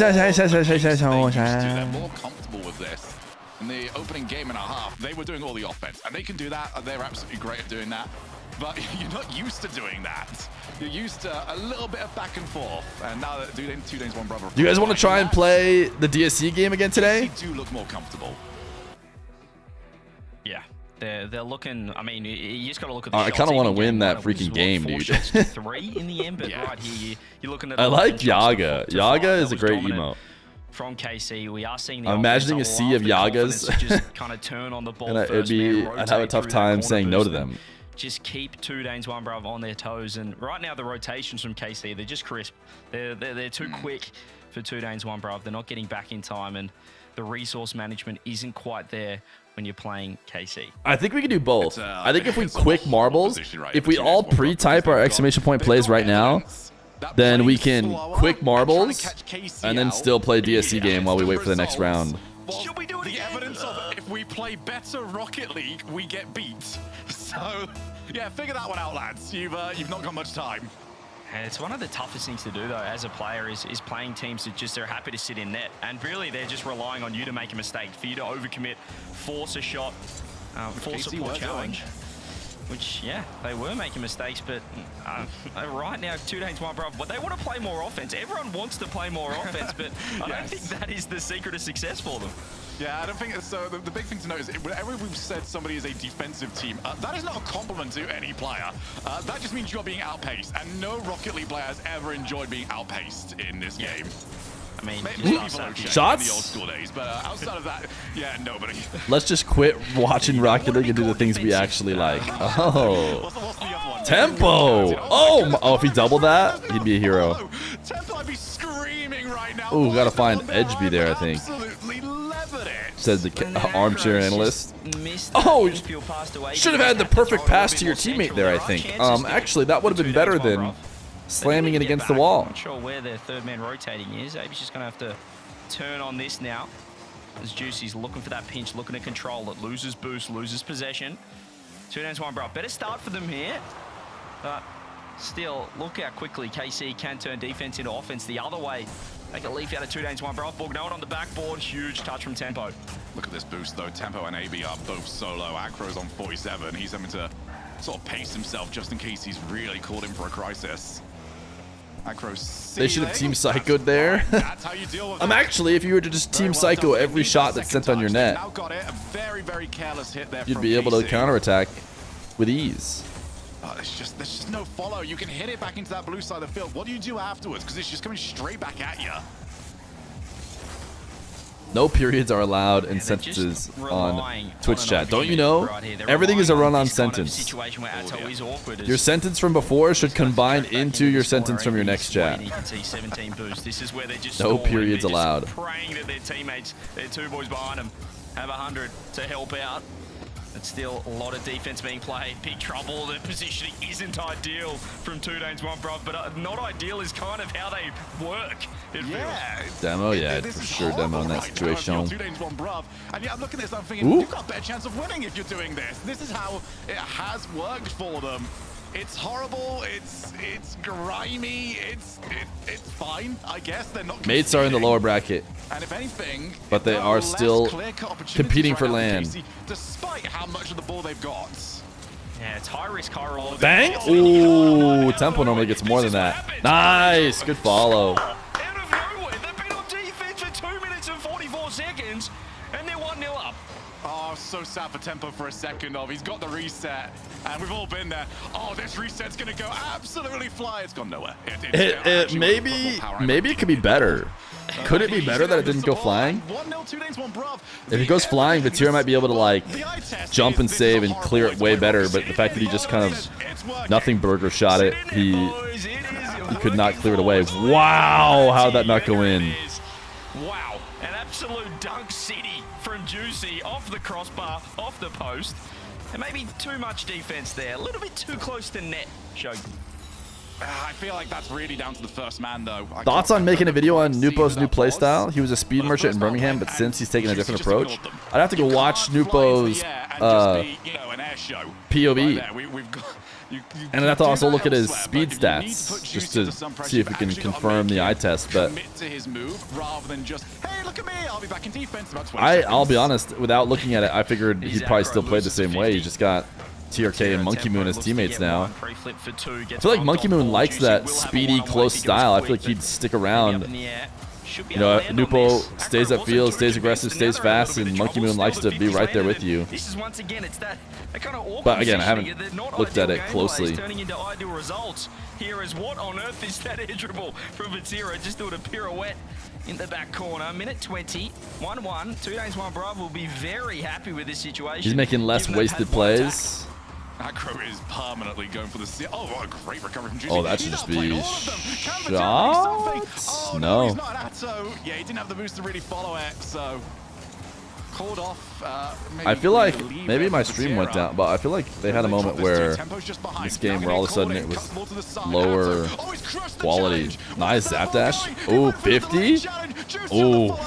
more comfortable with this. In the opening game and a half, they were doing all the offense, and they can do that. And they're absolutely great at doing that. But you're not used to doing that. You're used to a little bit of back and forth. And now that 2 Danes, 1 Brother. Do you guys want to try and play the DSC game again today? They do look more comfortable. Yeah. They're looking. I mean, you just got to look at the I shots. kind of want to Even win game that one, it was, freaking what, game, 4 dude. shots to 3 in the end, but Yeah. right here, you're looking at. I like 11 shots Yaga. to Yaga 5. is That a great was dominant emote. From KC, we are seeing the I'm imagining offense. a sea I of love the Yagas. confidence to just kind of turn on the ball And it'd first, be, man, I'd have a rotate tough through that time corner saying no to boost and them. Just keep 2 Danes, 1 Bravo on their toes. And right now, the rotations from KC, they're just crisp. They're too quick for 2 Danes, 1 Bravo. They're not getting back in time, and the resource management isn't quite there when you're playing KC. I think we can do both. I think if we it's a quick horrible marbles, position, right? if we Two all Danes, 1 Bravo, pre-type our they've exclamation point got- plays they've got right now, evidence. That then play we is can slower. quick They're trying to marbles catch KC and then out. still play DSC Yeah, game while we the wait for the next results. round. Well, Should we do it the again? evidence of if we play better Rocket League, we get beat. So, yeah, figure that one out, lads. You've not got much time. And it's one of the toughest things to do, though, as a player, is playing teams that just are happy to sit in net. And really, they're just relying on you to make a mistake, for you to overcommit, force a shot, force a poor challenge. Which, yeah, they were making mistakes, but right now, 2 Danes, 1 Bravo, but they want to play more offense. Everyone wants to play more offense, but I don't think that is the secret of success for them. Yeah, I don't think so. The big thing to note is whenever we've said somebody is a defensive team, that is not a compliment to any player. That just means you're being outpaced, and no Rocket League player has ever enjoyed being outpaced in this game. I mean, Maybe just Voloche in Shots? the old school days, but outside of that, yeah, nobody. Let's just quit watching Rocket League and do the things we actually like. Oh. What's the other one? Tempo! Oh, if he doubled that, he'd be a hero. Tempo, I'd be screaming right now. Ooh, gotta Boys, find on the Edge B there, I think. absolutely levered it. Says the armchair analyst. Oh, Should have had the perfect pass to your teammate there, I think. Actually, that would have been better than slamming it against the wall. Not sure where their 3rd man rotating is. Abe's just going to have to turn on this now. As Juicy's looking for that pinch, looking to control it. Loses boost, loses possession. 2 Danes, 1 Bravo. Better start for them here. But still, look how quickly KC can turn defense into offense the other way. Make a leaf out of 2 Danes, 1 Bravo. Bognoan on the backboard. Huge touch from Tempo. Look at this boost, though. Tempo and AB are both solo. Acro's on 47. He's having to sort of pace himself just in case he's really called in for a crisis. Acro's They should have Team Psycho'd there. That's how you deal with it. Actually, if you were to just Team Psycho every shot that's sent on your net, Now got it. A very, very careless hit there you'd from be able to KC. counterattack with ease. Oh, there's just no follow. You can hit it back into that blue side of the field. What do you do afterwards? Because it's just coming straight back at you. No periods are allowed in They're just sentences relying on Twitch an chat. Don't you opportunity know? right here. They're Everything is a relying on run-on this kind of sentence. situation where Athon is awkward. Your sentence from before should combine into your sentence from your next chat. You can see 17 boost. This is where they're just No stalling. periods They're just allowed. praying that their teammates, their 2 boys behind them, have 100 to help out. But still, a lot of defense being played. Big trouble. The positioning isn't ideal from 2 Danes, 1 Bravo, but not ideal is kind of how they work. It feels. Demo, yeah, This for is sure demo in that horrible right now if you're situation. 2 Danes, 1 Bravo. And yeah, I'm looking at this, I'm thinking, Ooh. you've got a better chance of winning if you're doing this. This is how it has worked for them. It's horrible, it's grimy, it's fine, I guess. They're not Mates are in the conceding. lower bracket. And if anything, But they there are less still clear-cut opportunities competing right for now land. KC, despite how much of the ball they've got. Yeah, it's high risk, high reward. Bang! Ooh, Tempo normally gets more than that. Nice, good follow. Out of nowhere, they've been on defense for 2 minutes and 44 seconds, and they're 1-0 up. Oh, so sad for Tempo for a second of he's got the reset, and we've all been there. Oh, this reset's gonna go absolutely fly. It's gone nowhere. Maybe it could be better. Could it be better that it didn't go flying? 1-0, 2 Danes, 1 Bruv. If it goes flying, Feer might be able to like jump and save and clear it way better. But the fact that he just kind of nothing burger shot it, he could not clear it away. Wow, how did that not go in? Wow, an absolute dunk city from Juicy off the crossbar, off the post. And maybe too much defense there. A little bit too close to net, Shogi. I feel like that's really down to the first man, though. Thoughts on making a video on Nupo's new playstyle? He was a speed merchant in Birmingham, but since he's taken a different approach, I'd have to go watch Nupo's POV. And I'd have to also look at his speed stats just to see if we can confirm the eye test. But I'll be honest, without looking at it, I figured he'd probably still play the same way. He just got TRK and Monkey Moon as teammates now. I feel like Monkey Moon likes that speedy, close style. I feel like he'd stick around. You know, Nupo stays up field, stays aggressive, stays fast, and Monkey Moon likes to be right there with you. But again, I haven't looked at it closely. Here is what on earth is that edge dribble from Vatira? Just doing a pirouette in the back corner. Minute 20, 1-1. 2 Danes, 1 Bruv will be very happy with this situation. He's making less wasted plays. Aggro is permanently going for the... Oh, what a great recovery from Juicy. Oh, that should just be shot? Oh, no. He's not an Atto. Yeah, he didn't have the boost to really follow it, so... Called off. I feel like maybe my stream went down, but I feel like they had a moment where this game where all of a sudden it was lower quality. Nice zap dash. Oh, 50? Oh,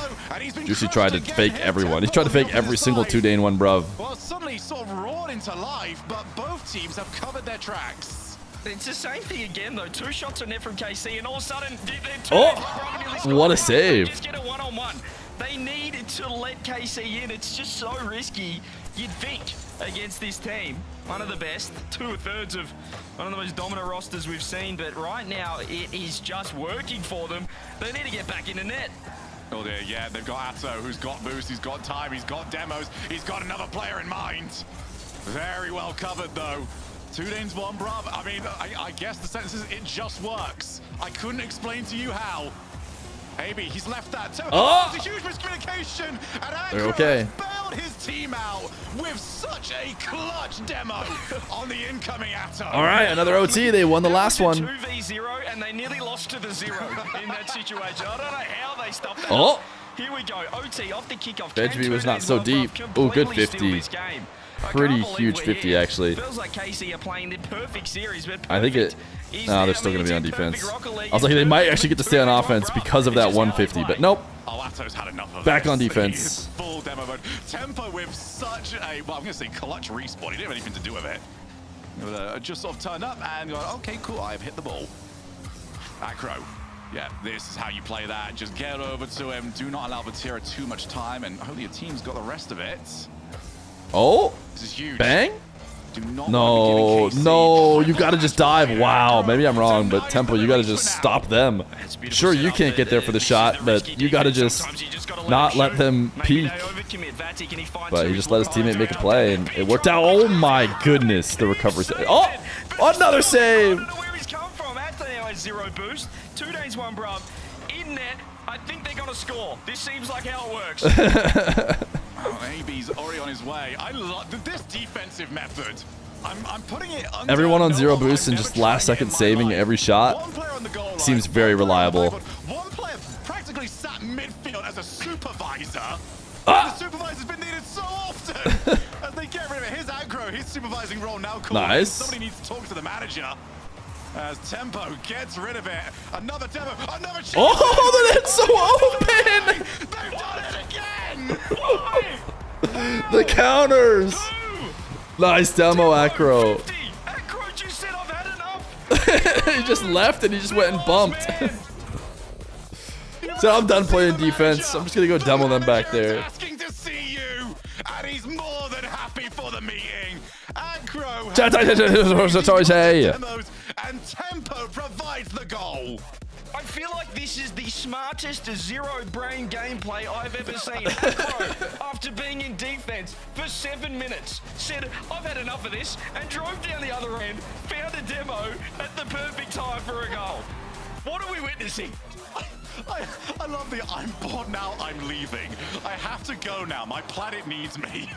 Juicy tried to fake everyone. He tried to fake every single 2 Dane 1 Bruv. Well, suddenly sort of roared into life, but both teams have covered their tracks. It's the same thing again, though. 2 shots on net from KC, and all of a sudden, what a save. Just get a one-on-one. They need to let KC in. It's just so risky, you'd think, against this team. One of the best, 2/3 of one of the most dominant rosters we've seen, but right now it is just working for them. They need to get back in the net. Oh dear, yeah, they've got Atto, who's got boost, he's got time, he's got demos, he's got another player in mind. Very well covered, though. 2 Danes, 1 Bruv. I mean, I guess the sentence is, it just works. I couldn't explain to you how. Maybe he's left that too. Oh! It's a huge miscommunication, and They're okay. bailed his team out with such a clutch demo on the incoming Atto. All right, another OT. They won the last one. 2v0, and they nearly lost to the 0 in that situation. I don't know how they stopped that. Oh! Here we go. OT off the kickoff. Benji was not so deep. Oh, good 50. Pretty huge 50, actually. Feels like KC are playing the perfect series, but I think it... No, they're still going to be on defense. I was like, they might actually get to stay on offense because of that 150, but nope. Oh, Atto's had enough of Back this. on defense. Full demo mode. Tempo with such a, well, I'm going to say clutch respawn. He didn't have anything to do with it. Just sort of turned up and gone, okay, cool, I've hit the ball. Aggro. Yeah, this is how you play that. Just get over to him. Do not allow Vatira too much time, and hopefully your team's got the rest of it. Oh, this is huge. Bang? Do not No, no, you gotta just dive. Wow, maybe I'm wrong, but Temple, you gotta just stop them. Sure, you can't get there for the shot, but you gotta just not let them peek. But he just let his teammate make a play, and it worked out. Oh my goodness, the recovery. Oh, another save. I don't know where he's come from. Athon now has 0 boost. 2 Danes, 1 Bruv. In net, I think they're gonna score. This seems like how it works. Oh, AB's already on his way. I love this defensive method. I'm putting it under Everyone on 0 boost and just last second saving every shot seems very reliable. One player practically sat midfield as a supervisor. Ah! The supervisor's been needed so often. As they get rid of it, his aggro, his supervising role now called. Nice. Somebody needs to talk to the manager. As Tempo gets rid of it. Another demo, another chance. Oh, the net's so open! They've done it again! The counters! Nice demo, Acro. Acro just said I've had enough. He just left and he just went and bumped. So I'm done playing defense. I'm just gonna go demo them back there. Asking to see you, and he's more than happy for the meeting. Acro Sorry, hey. and Tempo provides the goal. I feel like this is the smartest zero-brain gameplay I've ever seen. Acro, after being in defense for 7 minutes, said, I've had enough of this, and drove down the other end, found a demo at the perfect time for a goal. What are we witnessing? I love the I'm bored now, I'm leaving. I have to go now. My planet needs me.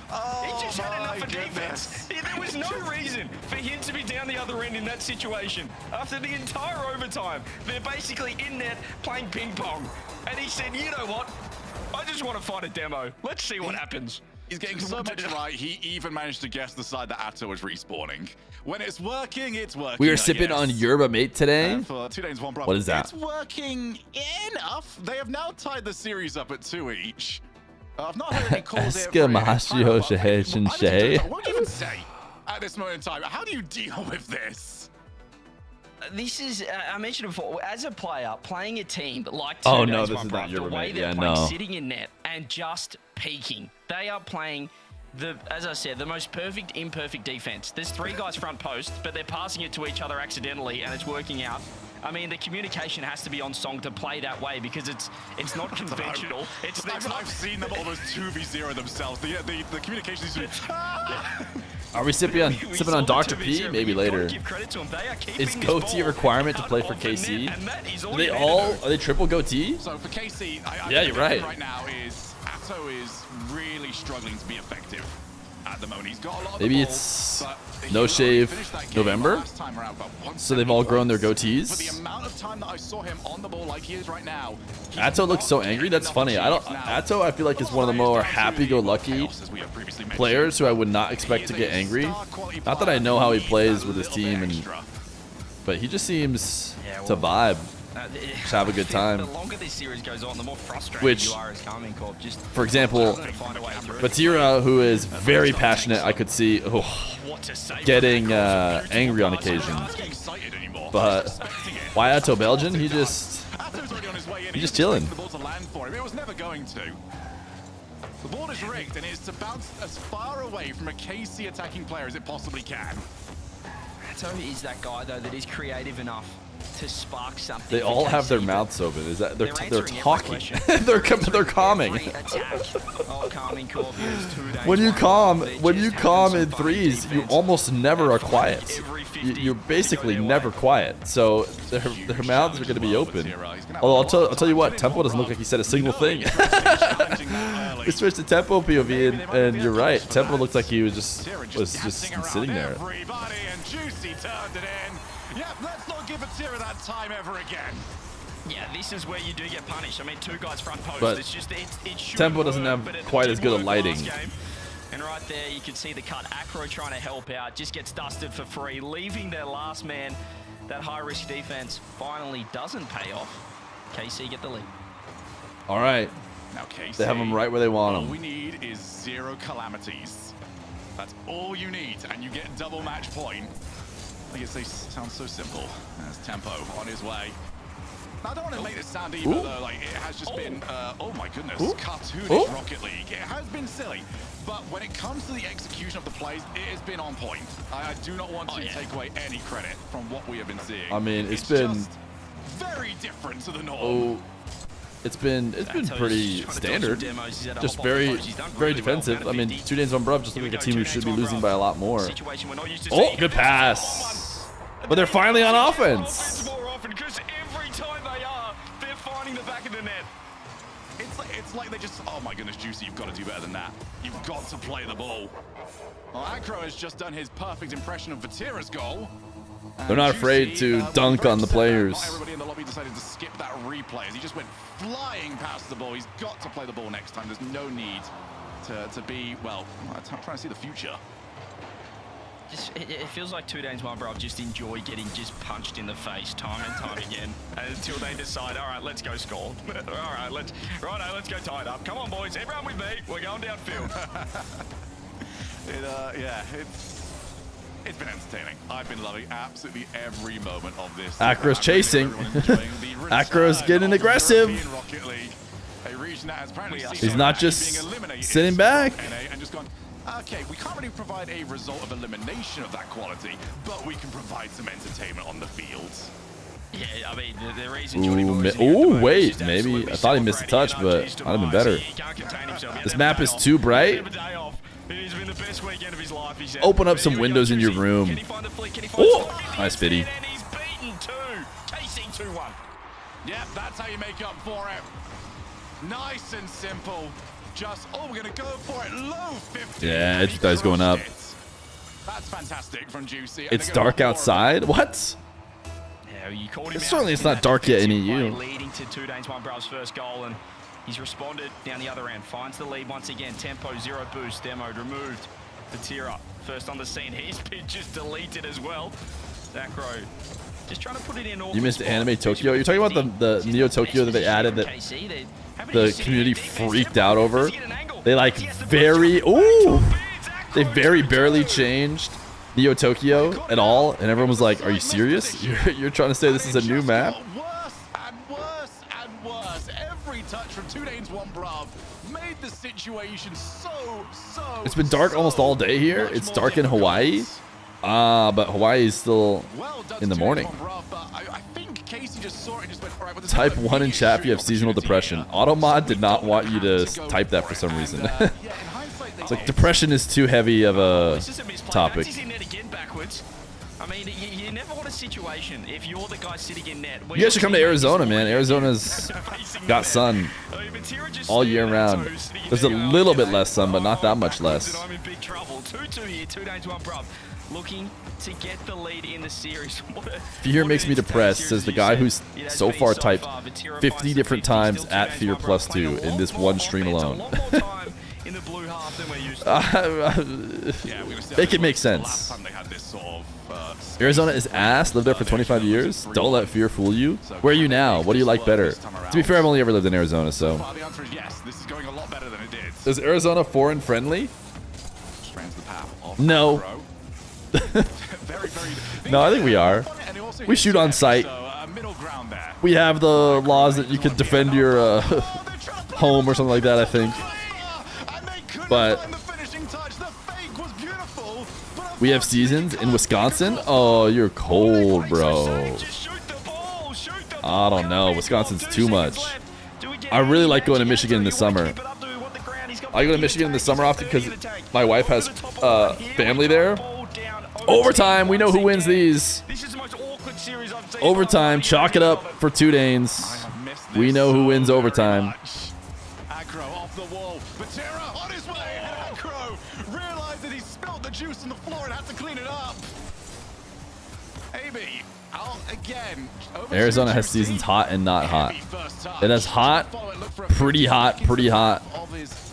He just had enough of defense. There was no reason for him to be down the other end in that situation. After the entire overtime, they're basically in net playing ping pong. And he said, you know what? I just want to find a demo. Let's see what happens. He's getting so much right, he even managed to guess the side that Athon was respawning. When it's working, it's working. We are sipping on yerba mate today. For 2 days, 1 brother. What is that? It's working enough. They have now tied the series up at 2 each. I've not heard any calls here. I won't even say at this moment in time. How do you deal with this? This is, I mentioned before, as a player, playing a team like oh no, this is not your the way mate. they're Yeah, playing, no. sitting in net and just peeking. They are playing as I said, the most perfect imperfect defense. There's 3 guys front post, but they're passing it to each other accidentally, and it's working out. I mean, the communication has to be on song to play that way because it's not conventional. I've seen them almost 2v0 themselves. The communication is. Are we sipping on Dr. P? Maybe later. Is goatee a requirement to play for KC? Are they triple goatee? So for KC, yeah, you're right. Right now is Athon is really struggling to be effective at the moment. He's got a lot of Maybe the ball, it's but no shave November, so they've all grown their For the goatees. amount of time that I saw him on the ball like he is right now, Athon looks so angry. That's funny. Athon, I feel like is one of the more happy-go-lucky players who I would not expect to get angry. Not that I know how he plays with his team, but he just seems to vibe. Just have a good time. The longer this series goes on, the more frustrated Which, you are as Carmine Corp. Just for example, Batira, who is very passionate, I could see getting angry on occasion. But why Athon Belgian? He's just chilling. It was never going to. The ball is rigged and it's to bounce as far away from a KC attacking player as it possibly can. Athon is that guy though that is creative enough to spark something. They all have their mouths open. Is that they're talking? they're calming. When you calm in threes, you almost never are quiet. You're basically never quiet. So their mouths are going to be open. Although I'll tell you what, Tempo doesn't look like he said a single thing. We switched to Tempo POV and you're right. Tempo looks like he was just sitting there. Yeah, let's not give Atira that time ever again. Yeah, this is where you do get punished. I mean, 2 guys front post. But it's just Tempo doesn't have quite as good a lighting. And right there, you can see the cut. Acro trying to help out, just gets dusted for free, leaving their last man. That high-risk defense finally doesn't pay off. KC get the lead. All right. Now KC, they have them right where they want them. All we need is 0 calamities. That's all you need, and you get double match point. I guess they sound so simple. There's Tempo on his way. Now, I don't want to make this sound evil, though. Like, it has just been, oh my goodness, cartoonish Rocket League. It has been silly. But when it comes to the execution of the plays, it has been on point. I do not want to take away any credit from what we have been seeing. I mean, it's been just very different to the norm. Oh, it's been pretty standard. Just very defensive. I mean, 2 days on Bruv just look like a team who should be losing by a lot more. Oh, good pass. But they're finally on offense. Because every time they're finding the back of the net. It's like they just, oh my goodness, Juicy, you've got to do better than that. You've got to play the ball. Well, Acro has just done his perfect impression of Vatira's goal. They're not afraid to dunk on the players. Everybody in the lobby decided to skip that replay as he just went flying past the ball. He's got to play the ball next time. There's no need to be, well, I'm trying to see the future. It feels like 2 days, my bro. Just enjoy getting just punched in the face time and time again until they decide, all right, let's go score. All right, let's go tie it up. Come on, boys, everyone with me. We're going downfield. Yeah, it's been entertaining. I've been loving absolutely every moment of this. Acro's chasing. Acro's getting aggressive. He's not just sitting back. And just gone, okay, we can't really provide a result of elimination of that quality, but we can provide some entertainment on the field. Yeah, I mean, the reason Jordy Boy's Ooh, wait, maybe. I thought he missed a touch, but I'd have been better. This map is too bright. Open up some windows in your room. Oh, nice pity. Yeah, that's how you make up for it. Nice and simple. Just, oh, we're going to go for it. Low 50. Yeah, Edge guy's going up. That's fantastic from Juicy. It's dark outside? What? Certainly it's not dark yet in EU. Leading to 2 Danes 1 Brav's first goal, and he's responded down the other end. Finds the lead once again. Tempo, 0 boost. Demoed, removed. Fatira, first on the scene. His pitch just deleted as well. Zacro, just trying to put it in. You missed Anime Tokyo? You're talking about the Neo Tokyo that they added that the community freaked out over? They like very... Ooh! They very barely changed Neo Tokyo at all, and everyone was like, are you serious? You're trying to say this is a new map? Worse and worse and worse. Every touch from 2 Danes 1 Brav made the situation so It's been dark almost all day here. It's dark in Hawaii. But Hawaii is still in the morning. Type 1 in chat if you have seasonal depression. Automod did not want you to type that for some reason. It's like depression is too heavy of a topic. I mean, you never want a situation if you're the guy sitting in net. You guys should come to Arizona, man. Arizona's got sun all year round. There's a little bit less sun, but not that much less. I'm in big trouble. 2-2 here, 2 Danes 1 Brav. Looking to get the lead in the series. Fear makes me depressed, says the guy who's so far typed 50 different times at Fear +2 in this one stream alone. Make it make sense. Arizona is ass. Lived there for 25 years. Don't let fear fool you. Where are you now? What do you like better? To be fair, I've only ever lived in Arizona, so. The answer is yes. This is going a lot better than it did. Is Arizona foreign friendly? Strands the path of No. No, I think we are. We shoot on site. We have the laws that you can defend your home or something like that, I think. But we have seasons in Wisconsin. Oh, you're cold, bro. I don't know. Wisconsin's too much. I really like going to Michigan in the summer. I go to Michigan in the summer often because my wife has family there. Overtime. We know who wins these. Overtime. Chalk it up for 2 Danes. We know who wins overtime. Off the wall. Batera on his way. Acro realized that he spilled the juice on the floor and had to clean it up. AB out again. Arizona has seasons hot and not hot. It has hot, pretty hot, pretty hot.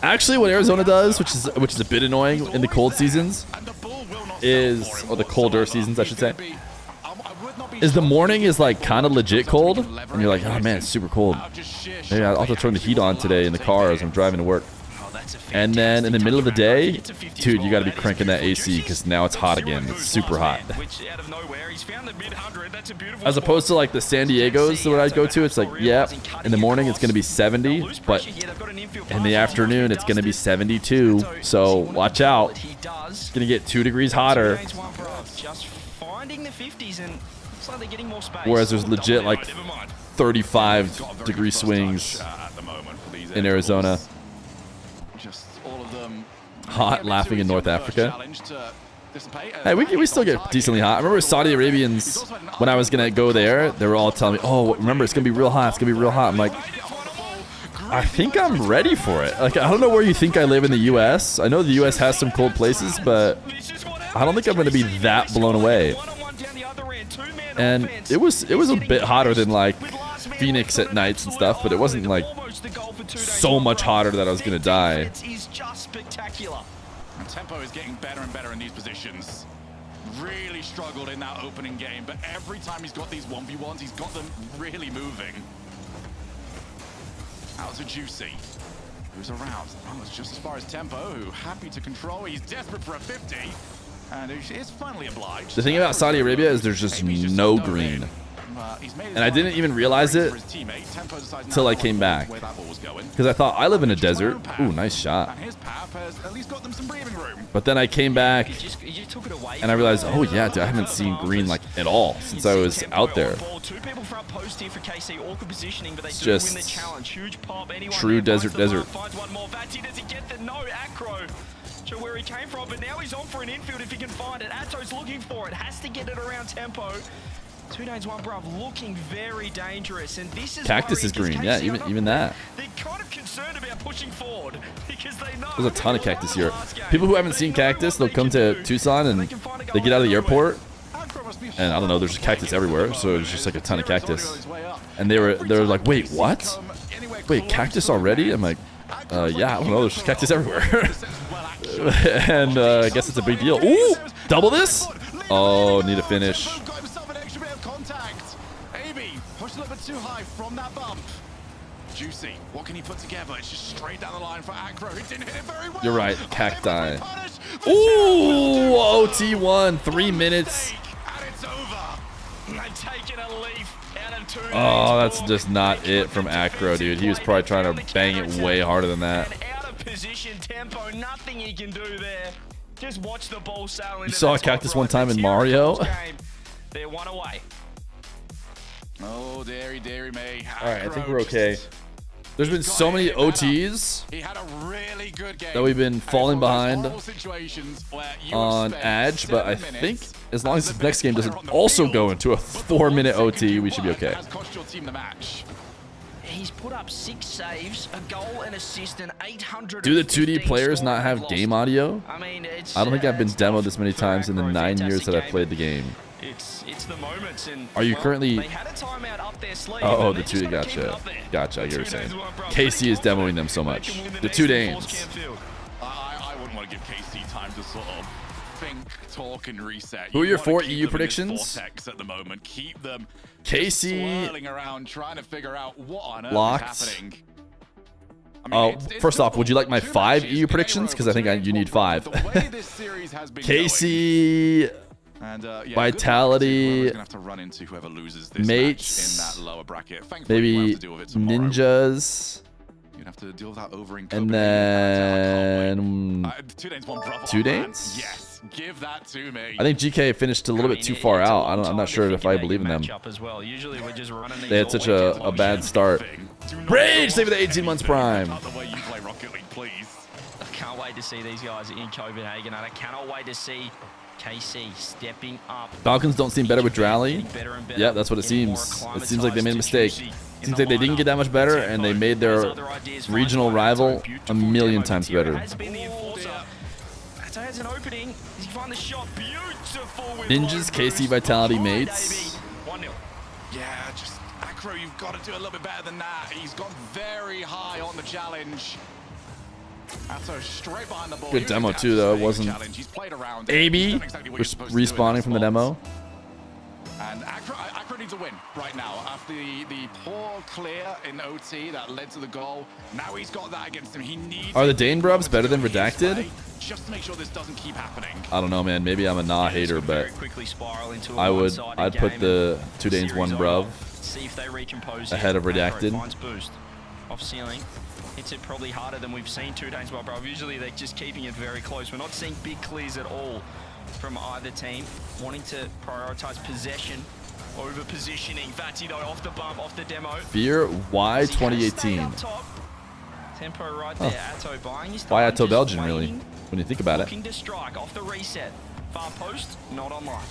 Actually, what Arizona does, which is a bit annoying in the cold seasons, or the colder seasons, I should say, is the morning is like kind of legit cold, and you're like, oh man, it's super cold. Maybe I'll have to turn the heat on today in the car as I'm driving to work. And then in the middle of the day, dude, you got to be cranking that AC because now it's hot again. It's super hot. As opposed to like the San Diego's that I go to, it's like, yeah, in the morning it's going to be 70, but in the afternoon it's going to be 72. So watch out. It's going to get 2 degrees hotter. Whereas there's legit like 35-degree swings in Arizona. Hot laughing in North Africa. Hey, we still get decently hot. I remember Saudi Arabians, when I was going to go there, they were all telling me, oh, remember, it's going to be real hot. It's going to be real hot. I'm like, I think I'm ready for it. Like, I don't know where you think I live in the U.S. I know the U.S. has some cold places, but I don't think I'm going to be that blown away. And it was a bit hotter than like Phoenix at nights and stuff, but it wasn't like so much hotter that I was gonna die. And Tempo is getting better and better in these positions. Really struggled in that opening game, but every time he's got these 1v1s, he's got them really moving. Out to Juicy, who's around. Oh, it's just as far as Tempo, who happy to control. He's desperate for a 50. And he is finally obliged. The thing about Saudi Arabia is there's just no green. And I didn't even realize it till I came back. Because I thought, I live in a desert. Ooh, nice shot. But then I came back and I realized, oh yeah, dude, I haven't seen green like at all since I was out there. It's just true desert. Sure where he came from, but now he's on for an infield if he can find it. Ato's looking for it, has to get it around tempo. 2 Danes, 1 Bruv, looking very dangerous, and this is Cactus is green, yeah, even that. They're kind of concerned about pushing forward because they know there's a ton of Cactus here. People who haven't seen Cactus, they'll come to Tucson and they get out of the airport, and I don't know, there's Cactus everywhere, so it's just like a ton of Cactus. And they were like, wait, what? Wait, Cactus already? I'm like, yeah, I don't know, there's just Cactus everywhere. And I guess it's a big deal. Ooh, double this? Oh, need a finish. Pushed a little bit too high from that bump. Juicy. What can he put together? It's just straight down the line for Acro. He didn't hit it very well. You're right, Cacti. Ooh, OT1, 3 minutes. And it's over. Taking a leaf out of 2 Oh, that's just not it from Acro, dude. He was probably trying to bang it way harder than that. And out of position, tempo, nothing he can do there. Just watch the ball sail into You saw a Cactus one time in Mario? They're 1 away. Oh, Dairy May. All right, I think we're okay. There's been so many OTs that we've been falling behind on Edge, but I think as long as this next game doesn't also go into a 4-minute OT, we should be okay. He's put up 6 saves, a goal, an assist, and 800. Do the 2D players not have game audio? I mean, I don't think I've been demoed this many times in the 9 years that I've played the game. It's the moments, and are you currently? They had a timeout up their sleeve. Oh, the 2D, gotcha. Gotcha, I get what you're saying. KC is demoing them so much. The 2 Danes. I wouldn't want to give KC time to sort of think, talk, and reset. Who are your 4 EU predictions? At the moment. Keep them KC swirling around, trying to figure out what on earth locked. is happening. I mean, first off, would you like my 5 EU predictions? Because I think you need 5. KC, Vitality, Mates, maybe Ninjas, and then 2 Danes? Yes, give that to me. I think GK finished a little bit too far out. I'm not sure if I believe in them. They had such a bad start. Rage, save the 18 months prime. I can't wait to see these guys in Copenhagen, and I cannot wait to see KC stepping up. Falcons don't seem better with Drally. Yeah, that's what it seems. It seems like they made a mistake. It seems like they didn't get that much better, and they made their regional rival a million times better. Ninjas, KC, Vitality, Mates. 1-0. Yeah, just Acro, you've got to do a little bit better than that. He's gone very high on the challenge. Athon straight behind the ball. Good demo too, though. It wasn't AB respawning from the demo. And Acro needs a win right now. After the poor clear in OT that led to the goal, now he's got that against him. He needs. Are the Dane Brubs better than Redacted? Just to make sure this doesn't keep happening. I don't know, man. Maybe I'm a nah hater, but I'd put the 2 Danes 1 Bruv ahead of Redacted. Off ceiling. Hits it probably harder than we've seen 2 Danes 1 Bruv. Usually they're just keeping it very close. We're not seeing big clears at all from either team. Wanting to prioritize possession over positioning. Vatido off the bump, off the demo. Feer, why 2018? Tempo right there. Ato buying his time. Why Ato Belgian, really, when you think about it? Looking to strike off the reset. Far post, not online.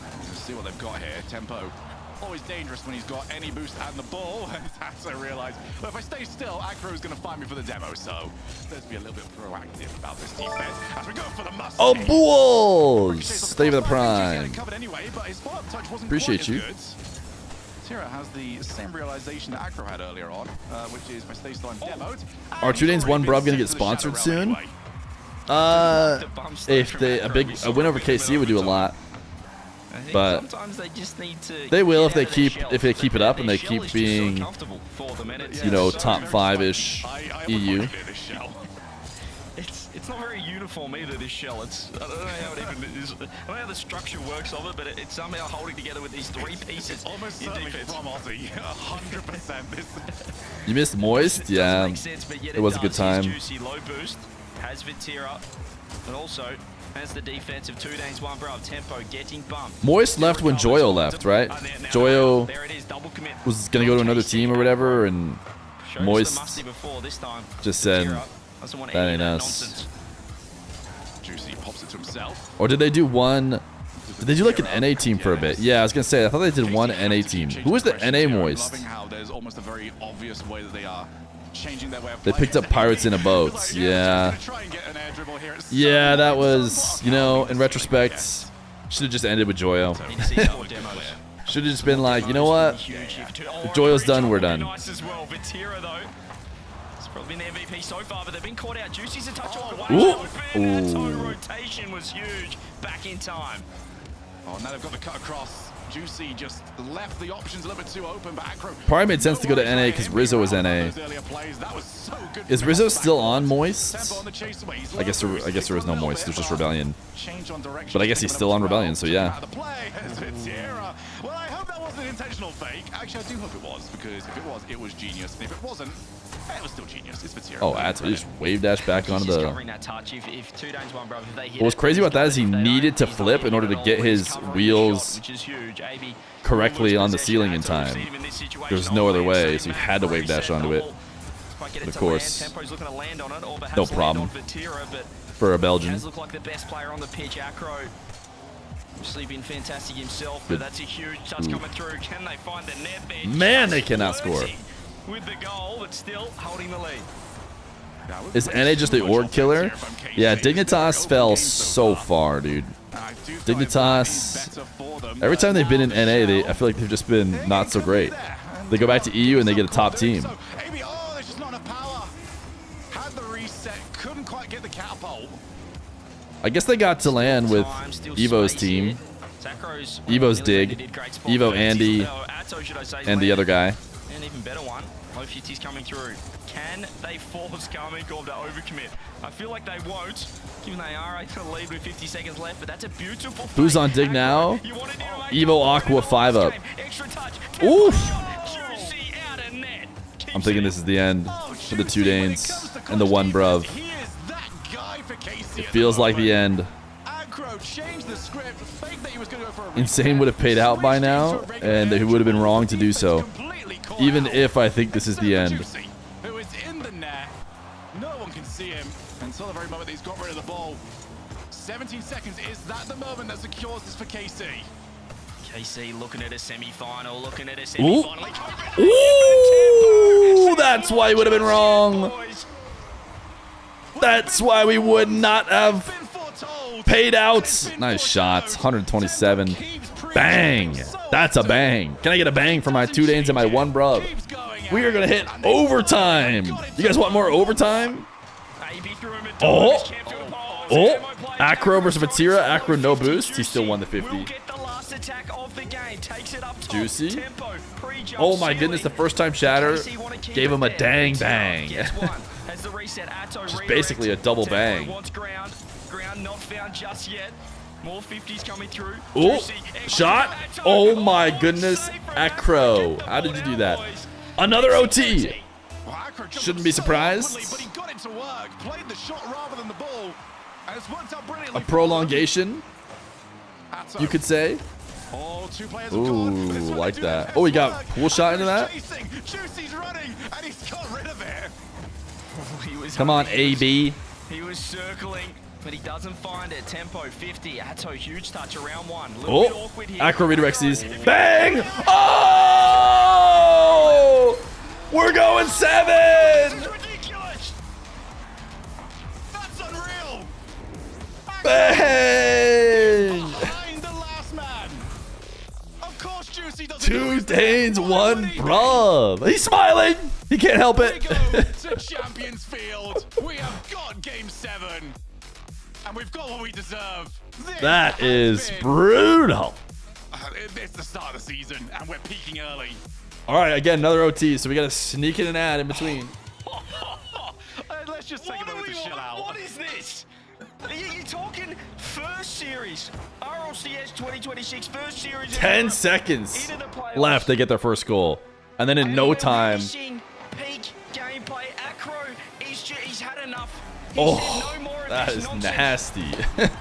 Let's see what they've got here. Tempo. Always dangerous when he's got any boost and the ball. Ato realized, well, if I stay still, Acro's going to find me for the demo. So let's be a little bit proactive about this defense as we go for the must. Oh, Bulls! Stay with the prime. Appreciate you. Tira has the same realization that Acro had earlier on, which is if I stay still, I'm demoed. Are 2 Danes 1 Bruv gonna get sponsored soon? If a win over KC would do a lot. But they will if they keep it up and they keep being, you know, top 5-ish EU. It's It's not very uniform either, this shell. It's, I don't know how it even is. I don't know how the structure works of it, but it's somehow holding together with these 3 pieces. Almost in certainly defense. from Aussie. 100%. This. You missed Moist? Yeah, Make sense, but yet it was a good does. time. Here's Juicy, low boost, has Vitira, but also has the defense of 2 Danes, 1 Brav. Tempo getting bumped. Moist left when Joyo left, right? Joyo There it is, double commit. was going to go to another team or whatever, and Showed us the Moist musty before, this time. just said, Vitira doesn't want that any ain't of that us. nonsense. Juicy pops it to himself. Or did they do one? Did they do like an NA team for a bit? Yeah, I was going to say, I thought they did one NA team. Who was the NA I'm Moist? loving how there's almost a very obvious way that they are changing their way of They playing. picked up Pirates in a Boat. Like, Yeah. just gonna try and get an air dribble here. It's so Yeah, that so was, you know, in retrospect, should have just ended with Joyo. Need to see more demos. Should have just been like, you know what? Huge if If Joyo's done, we're done. Nice as well. Vitira though. It's probably been the MVP so far, but they've been caught out. Juicy's a touch off. Ooh. That toe Ooh. rotation was huge. Back in time. Oh, now they've got the cut across. Juicy just left the options a little bit too open, but Acro Probably made sense to go to NA because Rizzo was NA. Is Rizzo still on Moist? I guess there was no Moist. There's just Rebellion. But I guess he's still on Rebellion, so yeah. Well, I hope that wasn't an intentional fake. Actually, I do hope it was, because if it was genius. And if it wasn't, it was still genius. It's Feer. Oh, that's he just wave dash back onto He's the. covering that touch. If 2 Danes, 1 Brav, if they hit What was it, crazy about that is he if they needed don't, to he's flip not in order to hitting get it all. He's his covering the wheels shot, which is huge. AB correctly on the possession. ceiling in Athon time. receiving in this situation There was no other on way, land. so he had to wave dash onto it. Might get it Of to course. land. Tempo's looking to land on it, or perhaps No land problem. on Vitira, but For a Belgian. has looked like the best player on the pitch. Acro obviously been fantastic himself, Good. but that's a huge touch coming through. Can they find the net there? Man, they Just cannot score. flirting with the goal, but still holding the lead. Is NA just the org killer? Yeah, Dignitas fell so far, dude. Dignitas, every time they've been in NA, I feel like they've just been not so great. They go back to EU and they get a top team. There's just not enough power. Had the reset, couldn't quite get the catapult. I guess they got to land with Time, still Evo's space team, here. Sacro's Evo's nearly dig, did great spot, Evo but Andy, Atto, should I say, and the other guy. An even better one. Low 50s coming through. Can they force Carmen Corp to overcommit? I feel like they won't, given they are in the lead with 50 seconds left, but that's a beautiful Who's fake. on dig now? You wanted to make Evo it Aqua all 5 up. game. Extra touch. Oof. Juicy out of net. I'm thinking this is the end for the 2 Danes and the 1 Bruv. He is that guy for KC. It feels like the end. Acro changed the script, faked that he was going to go for a Insane would have paid out by now, and they would have been wrong to do so. Even if I think this is the end. Who is in the net. No one can see him until the very moment that he's got rid of the ball. 17 seconds. Is that the moment that secures this for KC? KC looking at a semi-final, looking at a Ooh. semi-final. Ooh, that's why he would have been wrong. That's why we would not have paid out. Nice shots. 127. Bang. That's a bang. Can I get a bang for my 2 Danes and my 1 Bruv? We are going to hit overtime. You guys want more overtime? Oh. Oh. Acro versus Vatira. Acro no boost. He still won the 50. Juicy. Oh my goodness, the first time Shatter gave him a dang bang. Just basically a double bang. Ground not found just yet. More 50s coming through. Oh, shot. Oh my goodness, Acro. How did you do that? Another OT. Shouldn't be surprised. But he got it to work. Played the shot rather than the ball. And it's worked out brilliantly. A prolongation, you could say. Ooh, like that. Oh, he got pool shot into that. Juicy's running, and he's got rid of it. Come on, AB. He was circling, but he doesn't find it. Tempo 50. Atto huge touch around 1. Oh, Acro redirects these. Bang! Oh! We're going 7! Ridiculous. That's unreal. Bang! Behind the last man. Of course, Juicy doesn't 2 Danes, 1 Bruv. He's smiling. He can't help We it. go to Champions Field. We have got Game 7. And we've got what we deserve. This That has is been- brutal. It's the start of the season, and we're peaking early. All right, again, another OT, so we got to sneak in an ad in between. Let's just take a moment to chill out. What is this? this? You're talking first series. RLCS 2026 first series. 10 seconds into the playoffs. left. They get their first goal. And then in no time. Peak gameplay. Acro, he's had enough. He Oh, said no more of that this is nonsense. nasty. And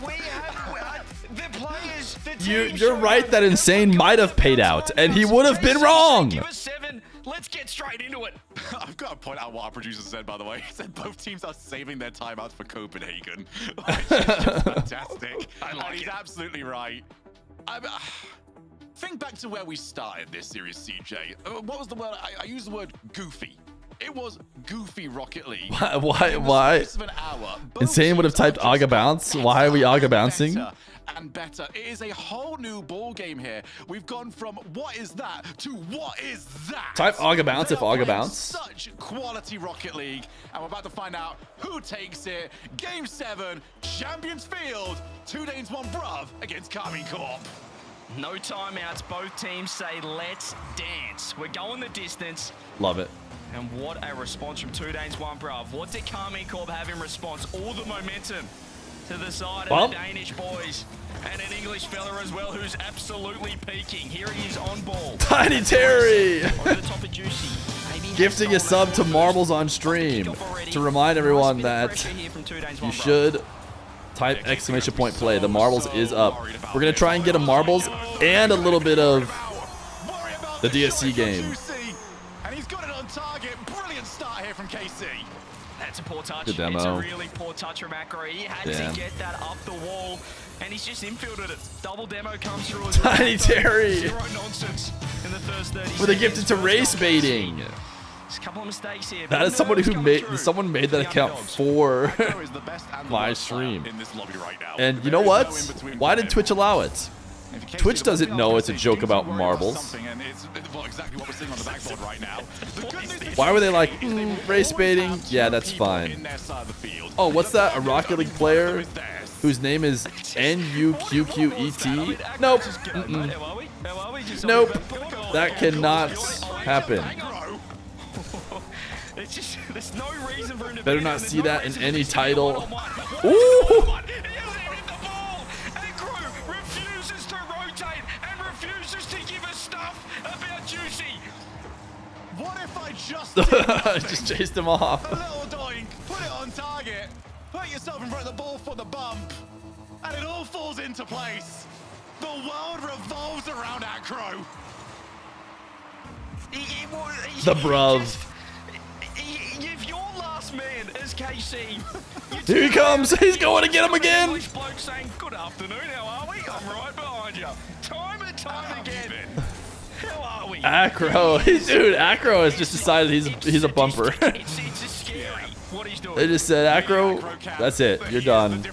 we have the players, the team You're right that Insane might have paid out, and he would have been wrong. Give us 7. Let's get straight into it. I've got to point out what our producer said, by the way. He said both teams are saving their timeouts for Copenhagen. Which is just fantastic. I like and he's it. absolutely right. Think back to where we started this series, CJ. What was the word? I used the word goofy. It was goofy Rocket League. Why? Insane would have typed Aga Bounce. Why are we Aga bouncing? And better. It is a whole new ball game here. We've gone from what is that to what is that? Type Aga Bounce if They are Aga playing Bounce. Such quality Rocket League, and we're about to find out who takes it. Game 7, Champions Field, 2 Danes, 1 Bruv against Carmine Corp. No timeouts. Both teams say, let's dance. We're going the distance. Love it. And what a response from 2 Danes, 1 Bruv. What did Carmine Corp have in response? All the momentum to the side of the Danish boys. And an English fella as well who's absolutely peaking. Here he is on ball. Tiny Terry! Over the top of Juicy. Gifting a sub to Marbles on stream to remind everyone that you should type exclamation point play. The Marbles is up. We're going to try and get a Marbles and a little bit of the DSC game. And he's got it on target. Brilliant start here from KC. That's a poor touch. Good demo. It's a really poor touch from Acro. He had to get that up the wall, and he's just infielded it. Double demo comes through as well. Tiny Terry! Zero nonsense in the first 30 With a gifted to race baiting. There's a couple of mistakes here. That is somebody who made someone made that account for my stream. In this lobby right now. And you know what? Why did Twitch allow it? Twitch doesn't know it's a joke about marbles. Why were they like, race baiting? Yeah, that's fine. Oh, what's that? A Rocket League player whose name is Nuqqet? Nope. Nope. That cannot happen. There's no reason for him to Better not see that in any title. Ooh! Refuses to rotate and refuses to give us stuff about Juicy. What if I just just chased him off. a little doink, put it on target, put yourself in front of the ball for the bump, and it all falls into place. The world revolves around Acro. The bruv. If your last man is KC, Here he comes. He's going to get him again. English bloke saying, "Good afternoon, how are we? I'm right behind you." Time and time again. How are we? Acro. Dude, Acro has just decided he's a bumper. It's scary what he's doing. They just said, Acro, that's it. You're done.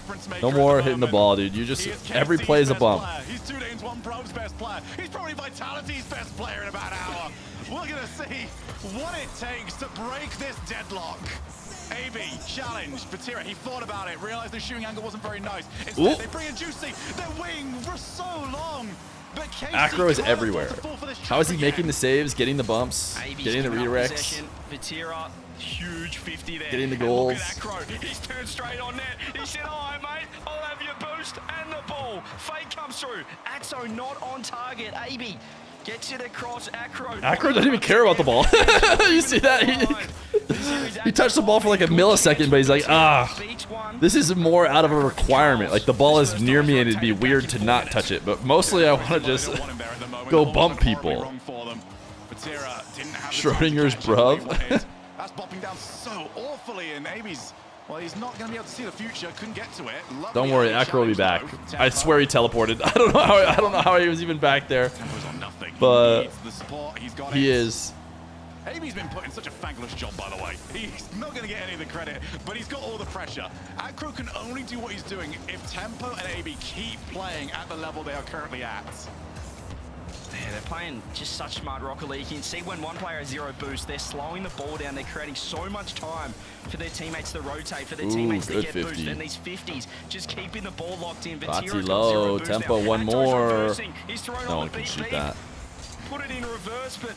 No more hitting the ball, dude. You just, every play is a bump. He's 2 Danes, 1 Prov's best player. He's probably Vitality's best player in about an hour. We're going to see what it takes to break this deadlock. AB, challenge, Feer, he thought about it, realized the shooting angle wasn't very nice. Instead, they bring in Juicy. They're waiting for so long. Acro is everywhere. How is he making the saves, getting the bumps, getting the redirects, huge 50 there. getting the goals? Look at Acro. He's turned straight on net. He said, "Oh, mate, I'll have your boost and the ball." Fake comes through. Axo not on target. AB gets it across Acro. Acro doesn't even care about the ball. You see that? He touched the ball for like a millisecond, but he's like, this is more out of a requirement. Like, the ball is near me and it'd be weird to not touch it, but mostly I want to just go bump people. Schrodinger's bruv. That's bopping down so awfully, and AB's, well, he's not going to be able to see the future. Couldn't get to it. Don't worry, Acro will be back. I swear he teleported. I don't know how he was even back there, but he is. AB's been put in such a thankless job, by the way. He's not going to get any of the credit, but he's got all the pressure. Acro can only do what he's doing if Tempo and AB keep playing at the level they are currently at. Yeah, they're playing just such smart Rocket League. You can see when one player has 0 boost, they're slowing the ball down. They're creating so much time for their teammates to rotate, for their teammates to get 50. boost. And these 50s just keeping the ball locked in. Bati low, Tempo one more. No one can shoot that. Put it in reverse, but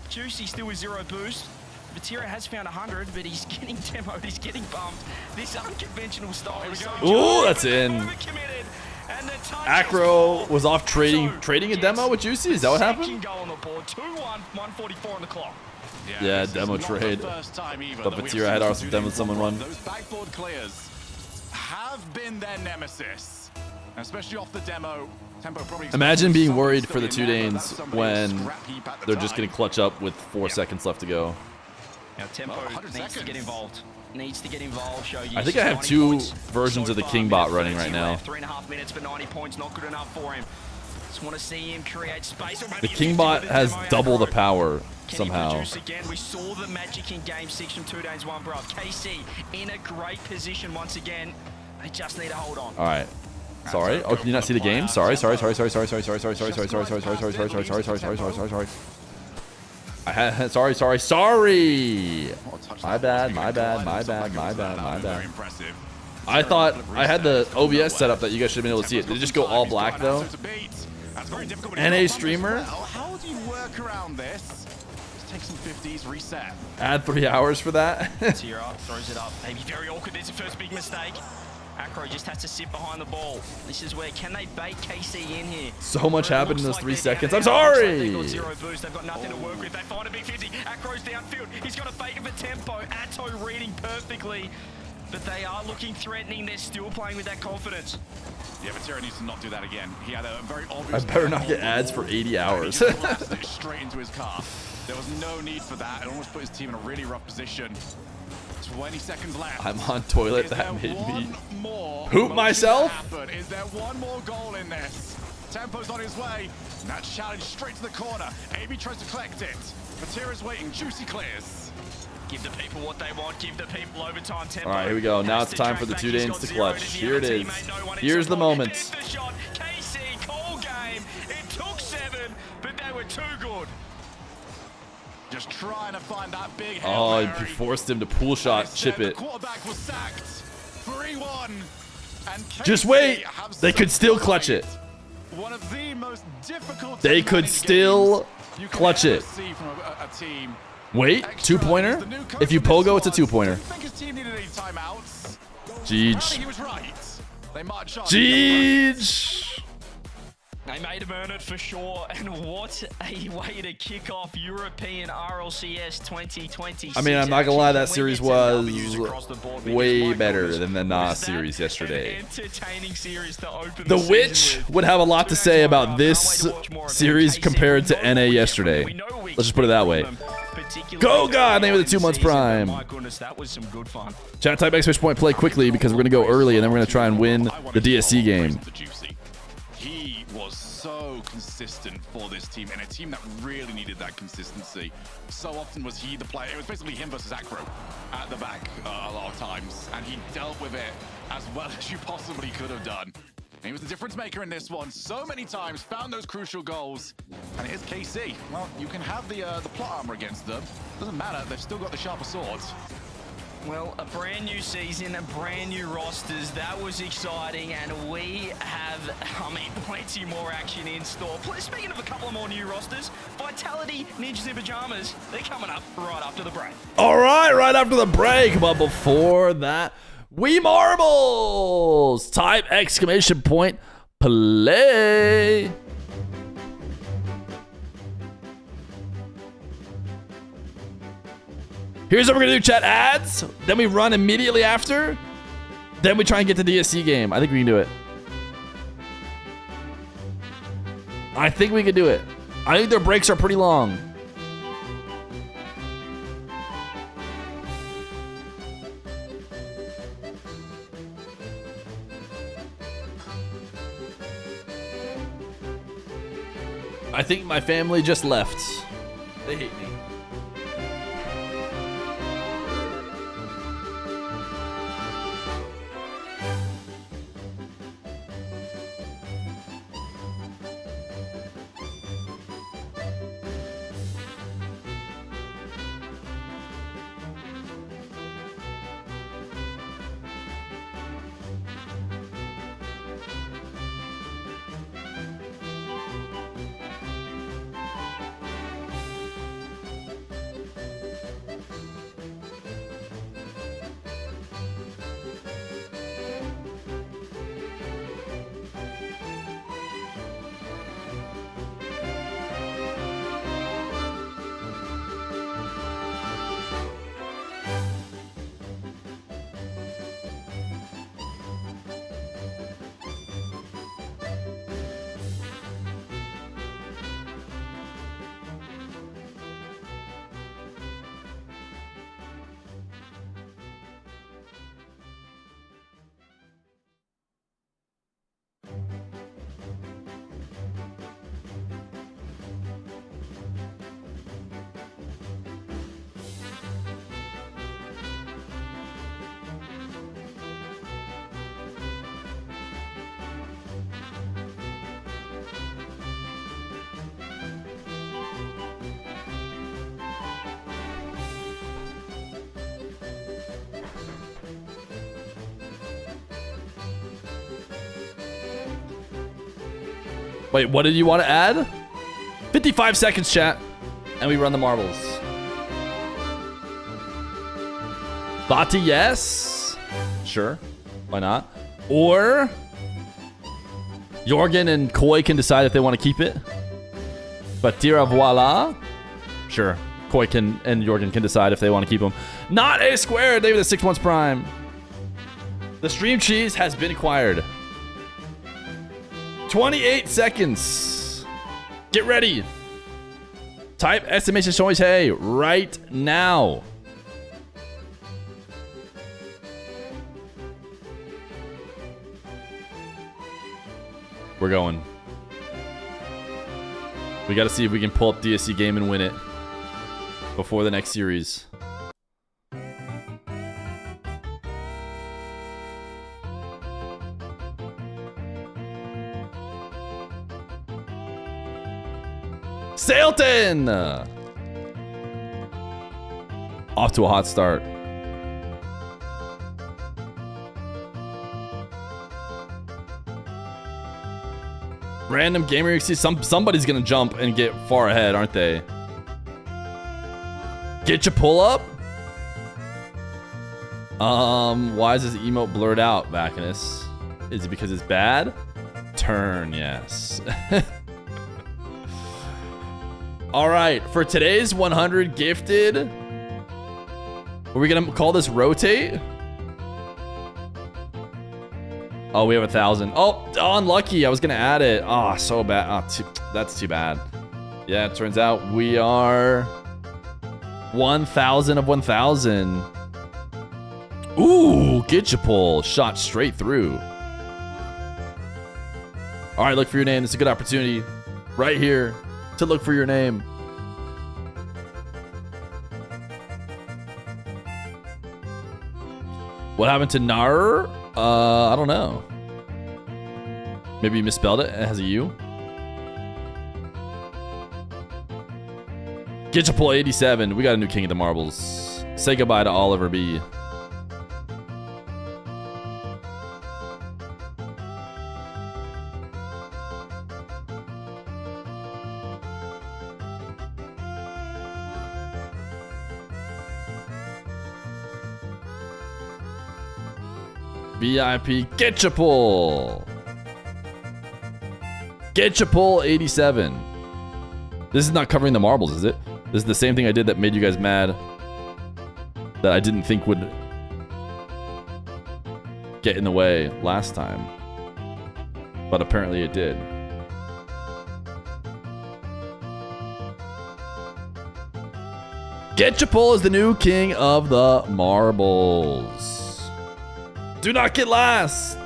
Juicy still with 0 boost. Vatira has found 100, but he's getting demoed, he's getting bumped. This unconventional style is so Ooh, that's in. overcommitted. And the touch Acro is was off trading a demo with Juicy. Is that what happened? Second goal on the board, 2-1, 144 on the clock. Yeah, this demo is not the trade. first time either But that we have Vatira had seen also two demoed someone one. Those backboard clears have been their nemesis, especially off the demo. Tempo probably Imagine being something worried still for the in two there, but Danes that's somebody when scrap heap at the they're just time. going to clutch up with 4 seconds left to go. Now Tempo 100 needs to seconds. get involved. Needs to get involved, show you. I think I have 90 2 points versions so of the far, King minute bot running 30 right now. left, 3.5 minutes for 90 points, not good enough for him. Just want to see him create space. Or maybe The he's King gifted bot with a has demo double the aggro. power Can somehow. he produce again? We saw the magic in Game 6 from 2 Danes, 1 Bruv. KC in a great position once again. They just need to hold on. All right. Sorry. Oh, can you not see the game? Sorry. I had sorry. My bad. Very impressive. I thought I had the OBS set up that you guys should have been able to see it. Did it just go all black though? NA streamer? How do you work around this? Just take some 50s, reset. Add 3 hours for that? Tira throws it up. Maybe very awkward. There's the first big mistake. Acro just has to sit behind the ball. This is where, can they bait KC in here? So much Where it happened in looks those like 3 they're down seconds. I'm and out. Looks like sorry. They've got 0 boost. They've got nothing to work with. They find a big 50. Acro's downfield. He's got a fake of a tempo. Atto reading perfectly. But they are looking threatening. They're still playing with that confidence. Yeah, Vatira needs to not do that again. He had a very obvious... I better not get ads for 80 hours. He just blasted it straight into his car. There was no need for that. It almost put his team in a really rough position. 20 seconds left. I'm on toilet. Is That there made me one more poop motion myself. to happen? Is there one more goal in this? Tempo's on his way. That challenge straight to the corner. AB tries to collect it. Vatira's waiting. Juicy clears. Give the people what they want. Give the people overtime tempo. All right, here we go. Now Has it's to time track for the back. 2 He's Danes got to 0 clutch. in his Here it is. teammate, no one in Here's the support. moment. There's the shot. KC, cool game. It took 7, but they were too good. Just trying to find that big Hail Oh, Mary. you forced him to pool shot, chip The it. quarterback was sacked. 3-1. And Just KC wait. have They could still clutch it. One of the most difficult They to could manage still games you can clutch ever it. see from a team. Wait, Extra 2-pointer? is the new coach If you of this pogo, it's a squad. 2-pointer. Didn't think his team needed any timeouts. Jeej. Apparently he was right. They march on. Jeej. They made him earn it for sure, and what a way to kick off European RLCS 2020. I mean, I'm not gonna lie, that series was way better than the Nas series yesterday. Entertaining series to open The season Witch with. would have a lot to say about Can't this wait to watch more of them. series KC, compared to we know NA what we get yesterday. from them. We know what we Let's just put it that way. expect from them, particularly Go God, name of the 2 months season, but prime. My goodness, that was some good fun. Chat type exclamation point play quickly because we're gonna go early and then we're gonna try and win the DSC game. He was so consistent for this team, and a team that really needed that consistency. So often was he the player. It was basically him versus Acro at the back a lot of times, and he dealt with it as well as you possibly could have done. And he was the difference maker in this one. So many times, found those crucial goals. And here's KC. Well, you can have the plot armor against them. Doesn't matter, they've still got the sharper swords. Well, a brand new season, a brand new rosters. That was exciting, and we have, plenty more action in store. Speaking of a couple of more new rosters, Vitality, Ninjas in Pajamas, they're coming up right after the break. All right after the break, but before that, we marbles! Type exclamation point play. Here's what we're gonna do, chat. Ads, then we run immediately after, then we try and get the DSC game. I think we can do it. I think we can do it. I think their breaks are pretty long. I think my family just left. They hate me. Wait, what did you want to add? 55 seconds, chat. And we run the marbles. Bati, yes. Sure. Why not? Or Jorgen and Koi can decide if they want to keep it. Batira voila. Sure. Koi and Jorgen can decide if they want to keep them. Not a square. They were the 6 months prime. The stream cheese has been acquired. 28 seconds. Get ready. Type estimation choice hey right now. We're going. We got to see if we can pull up DSC game and win it before the next series. Sailton! Off to a hot start. Random gamer, you see somebody's gonna jump and get far ahead, aren't they? Get your pull up? Why is this emote blurred out, Vaccinus? Is it because it's bad? Turn, yes. All right, for today's 100 gifted, are we gonna call this rotate? Oh, we have 1,000. Oh, unlucky. I was gonna add it. Oh, so bad. Oh, that's too bad. Yeah, it turns out we are 1,000 of 1,000. Ooh, get your pull. Shot straight through. All right, look for your name. This is a good opportunity right here to look for your name. What happened to Nar? I don't know. Maybe you misspelled it. It has a U. Get your pull 87. We got a new king of the marbles. Say goodbye to Oliver B. VIP, get your pull. Get your pull 87. This is not covering the marbles, is it? This is the same thing I did that made you guys mad. That I didn't think would get in the way last time. But apparently it did. Get your pull is the new king of the marbles. Do not get last.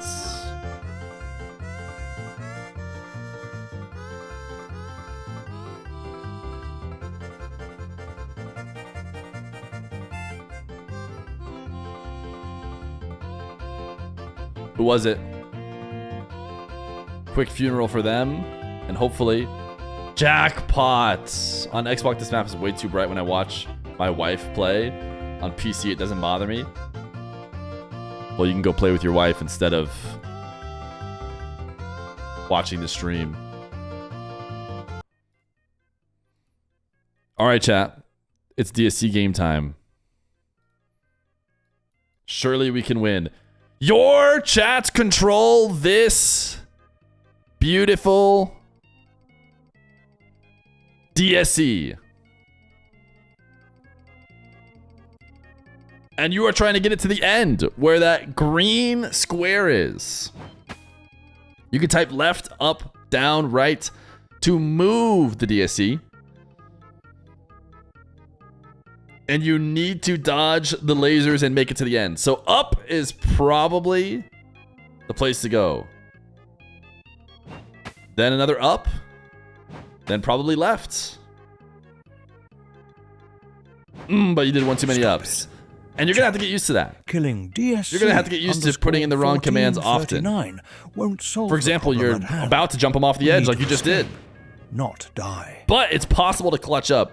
Who was it? Quick funeral for them, and hopefully jackpot. On Xbox, this map is way too bright when I watch my wife play. On PC, it doesn't bother me. Well, you can go play with your wife instead of watching the stream. All right, chat. It's DSC game time. Surely we can win. Your chats control this beautiful DSC. And you are trying to get it to the end where that green square is. You can type left, up, down, right to move the DSC. And you need to dodge the lasers and make it to the end. So up is probably the place to go. Then another up. Then probably left. But you did one too many ups. And you're going to have to get used to that. Killing DSC You're going to have to get used to putting in the wrong commands often. Won't solve For example, you're about to jump them off the edge like you just did. Not die. But it's possible to clutch up.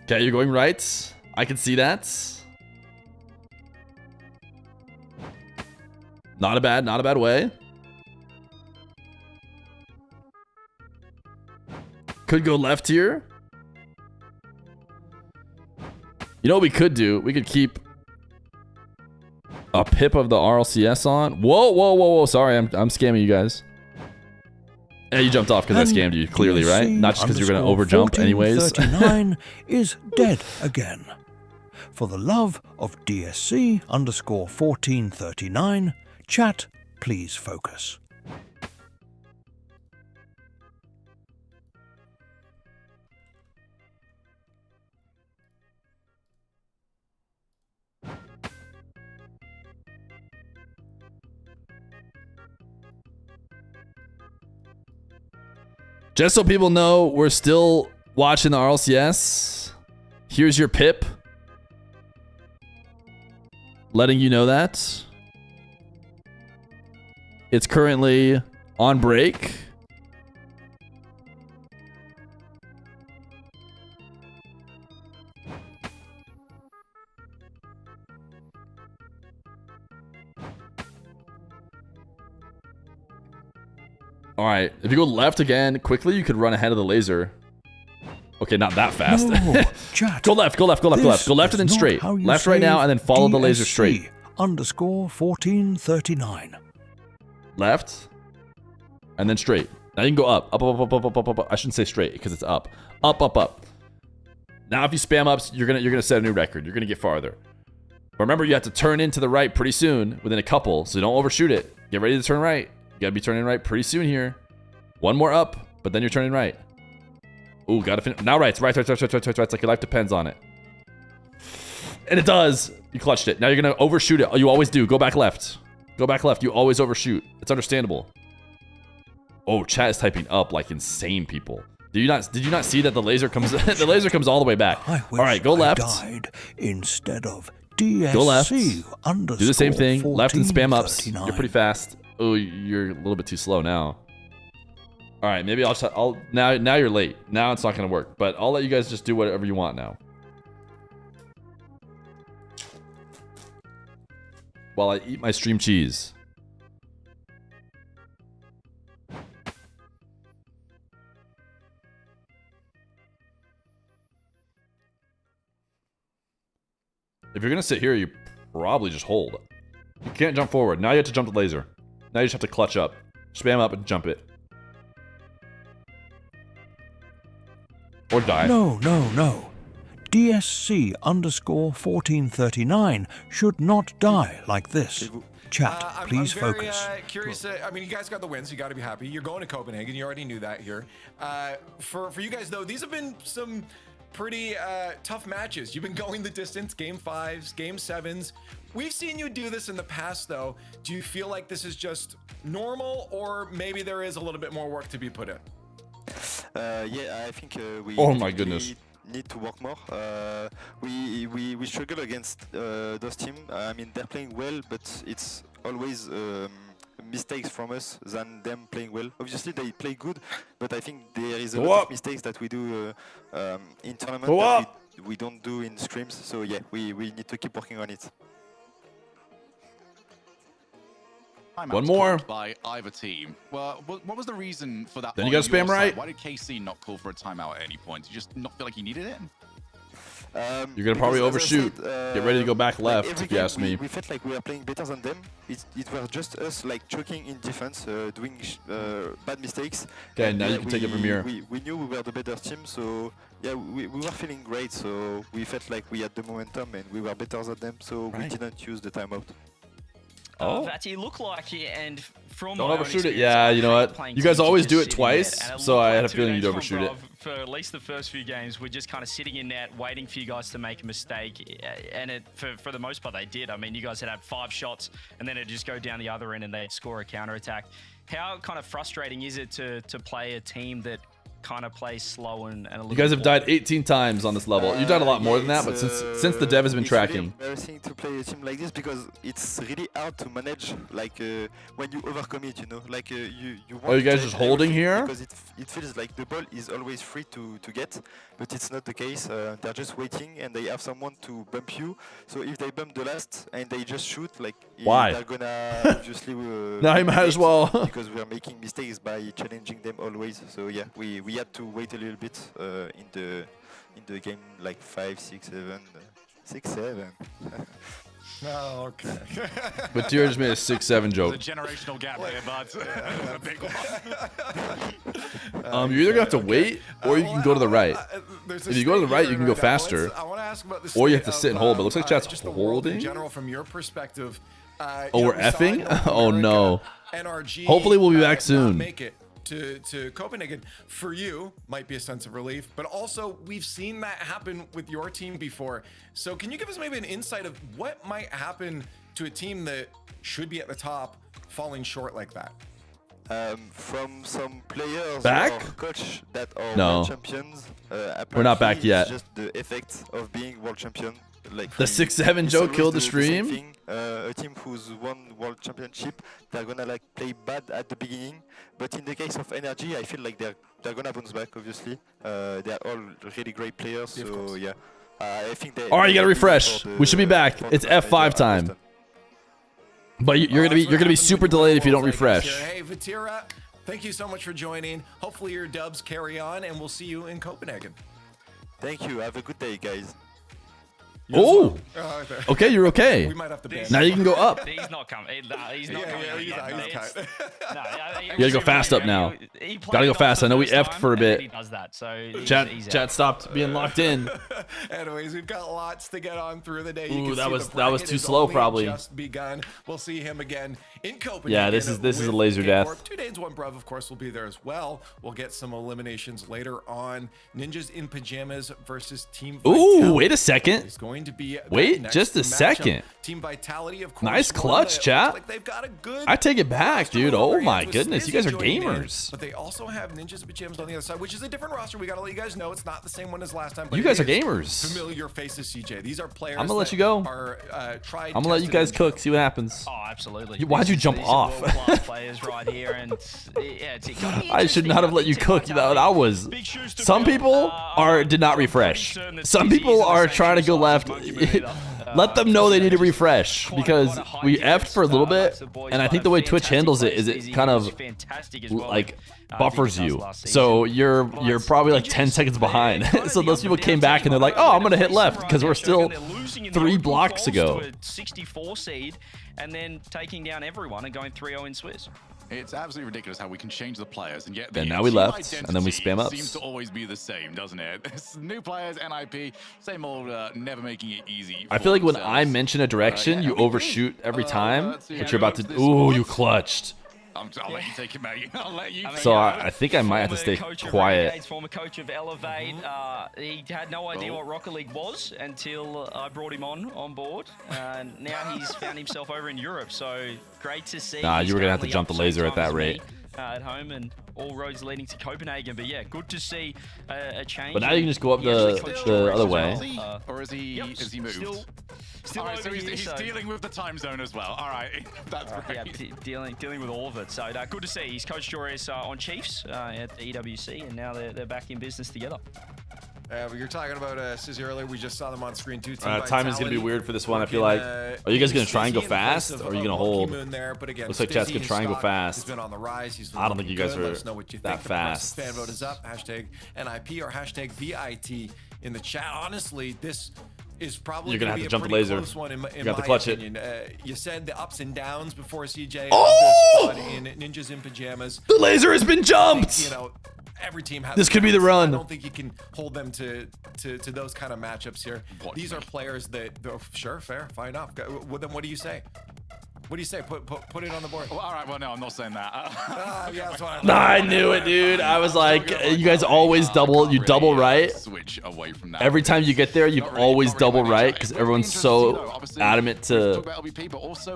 Okay, you're going right. I can see that. Not a bad way. Could go left here. You know what we could do? We could keep a pip of the RLCS on. Whoa. Sorry, I'm scamming you guys. Yeah, you jumped off because I scammed you, clearly, right? Not just because you're going to overjump anyways. 39 is dead again. For the love of DSC underscore 1439, chat, please focus. Just so people know, we're still watching the RLCS. Here's your pip. Letting you know that. It's currently on break. All right, if you go left again quickly, you could run ahead of the laser. Okay, not that fast. No, chat. Go left and then straight. Left right now and then follow the laser straight. Underscore 1439. Left and then straight. Now you can go up. Up. I shouldn't say straight because it's up. Up. Now if you spam ups, you're gonna set a new record. You're gonna get farther. But remember, you have to turn into the right pretty soon, within a couple, so don't overshoot it. Get ready to turn right. You gotta be turning right pretty soon here. One more up, but then you're turning right. Ooh, gotta finish. Now right. Like your life depends on it. And it does. You clutched it. Now you're gonna overshoot it. You always do. Go back left. You always overshoot. It's understandable. Oh, chat is typing up like insane, people. Did you not see that the laser comes the laser comes all the way back? All right, go left. Died instead of DSC. Go left. Do the same thing. Left and spam ups. 39. You're pretty fast. Oh, you're a little bit too slow now. All right, maybe I'll now you're late. Now it's not gonna work, but I'll let you guys just do whatever you want now. While I eat my stream cheese. If you're gonna sit here, you probably just hold. You can't jump forward. Now you have to jump the laser. Now you just have to clutch up. Spam up and jump it. Or die. No. DSC underscore 1439 should not die like this. Chat, please I'm very, focus. Curious. I mean, you guys got the wins. You got to be happy. You're going to Copenhagen. You already knew that here. For you guys though, these have been some pretty tough matches. You've been going the distance. Game 5s, Game 7s. We've seen you do this in the past though. Do you feel like this is just normal, or maybe there is a little bit more work to be put in? Yeah, I think we Oh my goodness. need to work more. We struggle against those teams. I mean, they're playing well, but it's always mistakes from us than them playing well. Obviously, they play good, but I think there is a lot of mistakes that we do in tournament that we don't do in scrims. So yeah, we need to keep working on it. One more by either team. Well, what was the reason for that? Then you gotta spam right. Why did KC not call for a timeout at any point? Did you just not feel like he needed it? You're gonna probably overshoot. Get ready to go back left, if you ask me. We felt like we were playing better than them. It was just us like choking in defense, doing bad mistakes. Okay, now you can take it from here. We knew we were the better team, so yeah, we were feeling great. So we felt like we had the momentum and we were better than them. So we didn't use the timeout. Vati, look like and from Don't overshoot it. Yeah, you know what? You guys always do it twice, so I had a feeling you'd overshoot it. For at least the first few games, we're just kind of sitting in net, waiting for you guys to make a mistake, and for the most part they did. I mean, you guys had 5 shots, and then it'd just go down the other end, and they'd score a counter attack. How kind of frustrating is it to play a team that kind of plays slow and a little. You guys have died 18 times on this level. You've died a lot more than that, but since the dev has been tracking. It's really embarrassing to play a team like this because it's really hard to manage. Like when you overcommit, you know, like you want. Oh, you guys to just holding here? Because it feels like the ball is always free to get, but it's not the case. They're just waiting and they have someone to bump you. So if they bump the last and they just shoot, like why? They're gonna obviously. Now you might as well. Because we are making mistakes by challenging them always. So yeah, we had to wait a little bit in the game, like 5, 6, 7, 6, 7. Oh, okay. But Tier just made a 6-7 joke. There's a generational gap here, but a big one. You're either gonna have to wait or you can go to the right. If you go to the right, you can go faster, or you have to sit and hold. But it looks like chat's holding. In general, from your perspective. Oh, we're effing? Oh no. Hopefully we'll be back soon. Make it to Copenhagen for you might be a sense of relief, but also we've seen that happen with your team before. So can you give us maybe an insight of what might happen to a team that should be at the top falling short like that? From some players back? or coach that are no. world champions. We're not back yet. It's just the effect of being world champion. Like the 6-7 joke killed the stream. A team who's won world championship, they're gonna like play bad at the beginning, but in the case of Energy, I feel like they're gonna bounce back. Obviously, they're all really great players. So yeah, I think they. All right, you gotta refresh. We should be back. It's F5 time. But you're gonna be super delayed if you don't refresh. Hey, Vatira, thank you so much for joining. Hopefully your dubs carry on, and we'll see you in Copenhagen. Thank you. Have a good day, guys. Oh, okay, you're okay. We might have to now you can go up. He's not coming. He's not coming. He's cut. You gotta go fast up now. Gotta go fast. I know we effed for a bit. He does that, so chat stopped being locked in. Anyways, we've got lots to get on through the day. Ooh, that was too slow, probably. Just begun. We'll see him again in Copenhagen. Yeah, this is a laser death. 2 days, 1 bruv, of course, will be there as well. We'll get some eliminations later on. Ninjas in pajamas versus Team Vitality. Ooh, wait a second. It's going to be wait just a second. Team Vitality, of course. Nice clutch, chat. Like they've got a good I take it back, dude. Oh my goodness, you guys are gamers. But they also have Ninjas in pajamas on the other side, which is a different roster. We gotta let you guys know it's not the same one as last time. But you guys are gamers. Familiar faces, CJ. These are players. I'm gonna let you go. I'm gonna let you guys cook. See what happens. Oh, absolutely. Why'd you jump off? Players right here, and yeah, I should not have let you cook. That was. Some people did not refresh. Some people are trying to go left. Let them know they need to refresh because we effed for a little bit, and I think the way Twitch handles it is it kind of like buffers you. So you're probably like 10 seconds behind. So those people came back and they're like, oh, I'm gonna hit left because we're still 3 blocks ago. 64 seed and then taking down everyone and going 3-0 in Swiss. It's absolutely ridiculous how we can change the players, and yet the now we left, and then we spam ups. Seems to always be the same, doesn't it? It's new players, NIP, same old, never making it easy. I feel like when I mention a direction, you overshoot every time, but you're about to. Ooh, you clutched. I'll let you take it, mate. I'll let you. So I think I might have to stay quiet. Former coach of Elevate, he had no idea what Rocket League was until I brought him on board. Now he's found himself over in Europe. So great to see. Nah, you were gonna have to jump the laser at that rate. At home, and all roads leading to Copenhagen. But yeah, good to see a change. But now you can just go up the other way. Or is he moved? Still right, so he's dealing with the time zone as well. All right, that's great. Yeah, dealing with all of it. So good to see. He's coached Joris on Chiefs at the EWC, and now they're back in business together. You're talking about Sizzy earlier. We just saw them on screen too. Time is going to be weird for this one, I feel like. Are you guys going to try and go fast, or are you going to hold? Looks like chat's going to try and go fast. Been on the rise. I don't think you guys are that fast. Fan vote is up. Hashtag NIP or hashtag VIT in the chat. Honestly, this is probably you're gonna have to jump the laser. You got to clutch it. You said the ups and downs before CJ. Oh! In Ninjas in pajamas. The laser has been jumped. You know, every team has. This could be the run. I don't think you can hold them to those kind of matchups here. These are players that, sure, fair, fine enough. Well, then what do you say? What do you say? Put it on the board. Well, all right. Well, no, I'm not saying that. Yeah, that's what I knew it, dude. I was like, you guys always double right. Switch away from that. Every time you get there, you've always double right because everyone's so adamant to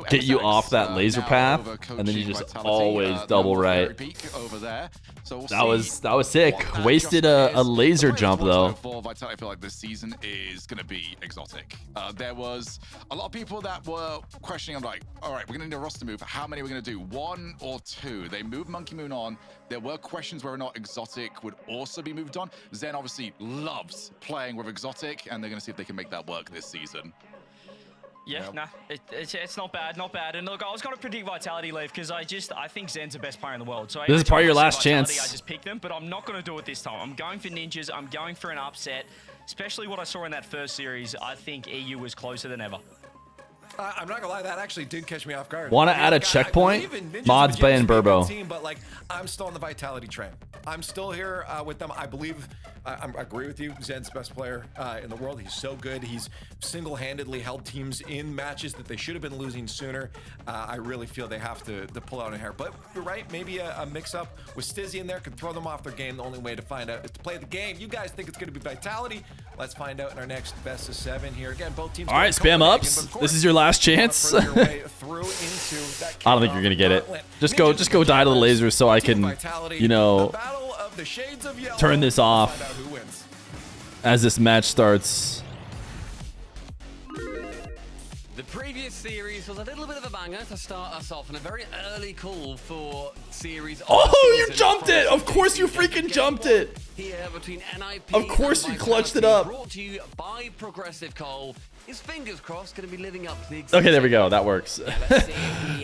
get you off that laser path, and then you just always double right. That was sick. Wasted a laser jump though. Vitality, I feel like this season is going to be exotic. There was a lot of people that were questioning. I'm like, all right, we're going to need a roster move. How many are we going to do? 1 or 2? They moved Monkey Moon on. There were questions whether or not Exotic would also be moved on. Zen obviously loves playing with Exotic, and they're going to see if they can make that work this season. Yeah, nah, it's not bad, not bad. And look, I was going to predict Vitality leave because I think Zen's the best player in the world. So this is part of your last Vitality, chance. I just picked them, but I'm not going to do it this time. I'm going for Ninjas. I'm going for an upset, especially what I saw in that first series. I think EU was closer than ever. I'm not gonna lie, that actually did catch me off guard. Want to add a checkpoint? Mods Bay and Burbo. Team, but like, I'm still on the Vitality train. I'm still here with them. I believe, I agree with you. Zen's the best player in the world. He's so good. He's single-handedly held teams in matches that they should have been losing sooner. I really feel they have to pull out a hair. But you're right. Maybe a mix-up with Stizzy in there can throw them off their game. The only way to find out is to play the game. You guys think it's going to be Vitality? Let's find out in our next best of 7 here. Again, both teams. All right, spam ups. This is your last chance. I don't think you're gonna get it. Just go die to the lasers so I can, you know, turn this off as this match starts. The previous series was a little bit of a banger to start us off, and a very early call for series. Oh, you jumped it! Of course you freaking jumped it! Here between NIP of course you clutched it up. Brought to you by Progressive Cole. His fingers crossed going to be living up to the Okay, there we go. That works.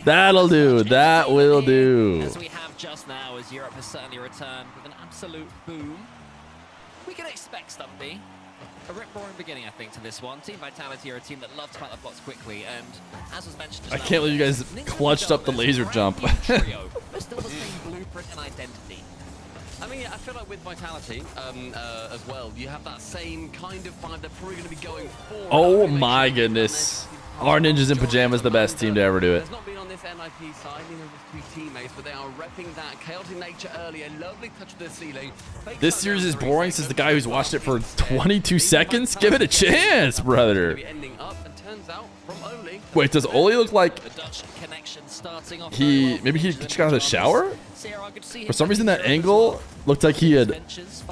That'll do. That will do. As we have just now, as Europe has certainly returned with an absolute boom. We can expect something. A rip-roaring beginning, I think, to this one. Team Vitality are a team that loves to plant the blocks quickly, and as was mentioned just I now, can't believe you guys clutched up the laser jump. Trio, but still the same blueprint and identity. I mean, I feel like with Vitality as well, you have that same kind of vibe. They're probably going to be going for. Oh my goodness. Our Ninjas in Pajamas the best team to ever do it. There's not been on this NIP side, neither of the 2 teammates, but they are repping that chaotic nature early. A lovely touch to the ceiling. This series is boring, says the guy who's watched it for 22 seconds. Give it a chance, brother. Wait, does Oli look like maybe he just got out of the shower? For some reason that angle looked like he had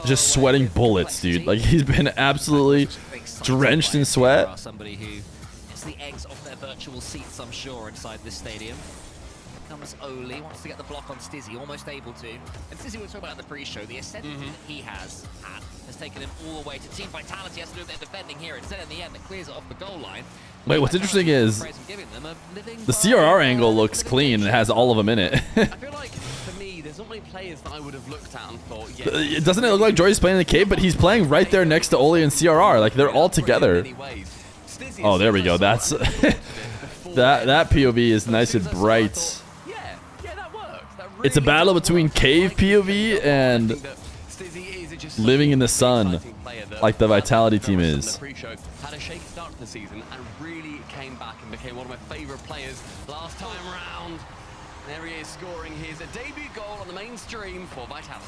just sweating bullets, dude. Like he's been absolutely drenched in sweat. Somebody who gets the eggs off their virtual seats, I'm sure, inside this stadium. Comes Oli, wants to get the block on Stizzy, almost able to. And Stizzy, we were talking about in the pre-show, the ascendant that he has taken him all the way to Team Vitality. Has to do a bit of defending here. Instead, in the end, it clears it off the goal line. Wait, what's interesting is the CRR angle looks clean and has all of them in it. I feel like, for me, there's not many players that I would have looked at and thought, yeah. Doesn't it look like Joy's playing the cape, but he's playing right there next to Oli and CRR. Like, they're all together. Oh, there we go. That's that POV is nice and bright. It's a battle between cave POV and living in the sun, like the Vitality team is. Had a shaky start to the season and really came back and became one of my favorite players last time round. There he is, scoring his debut goal on the main stream for Vitality.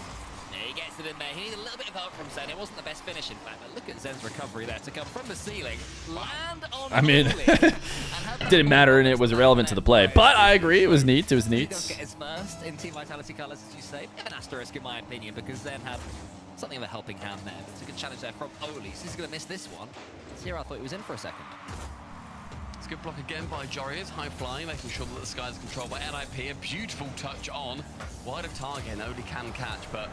He gets it in there. He needed a little bit of help from Zen. It wasn't the best finish, in fact, but look at Zen's recovery there to come from the ceiling, land on I mean, it didn't matter and it was irrelevant to the play, but I agree, it was neat. It was neat. Don't get his first in Team Vitality colours, as you say. Bit of an asterisk, in my opinion, because Zen had something of a helping hand there. It's a good challenge there from Oli. So he's going to miss this one. Sierra, I thought he was in for a second. It's a good block again by Jorius, high flying, making sure that the sky is controlled by NIP. A beautiful touch on wide of target, and Oli can catch, but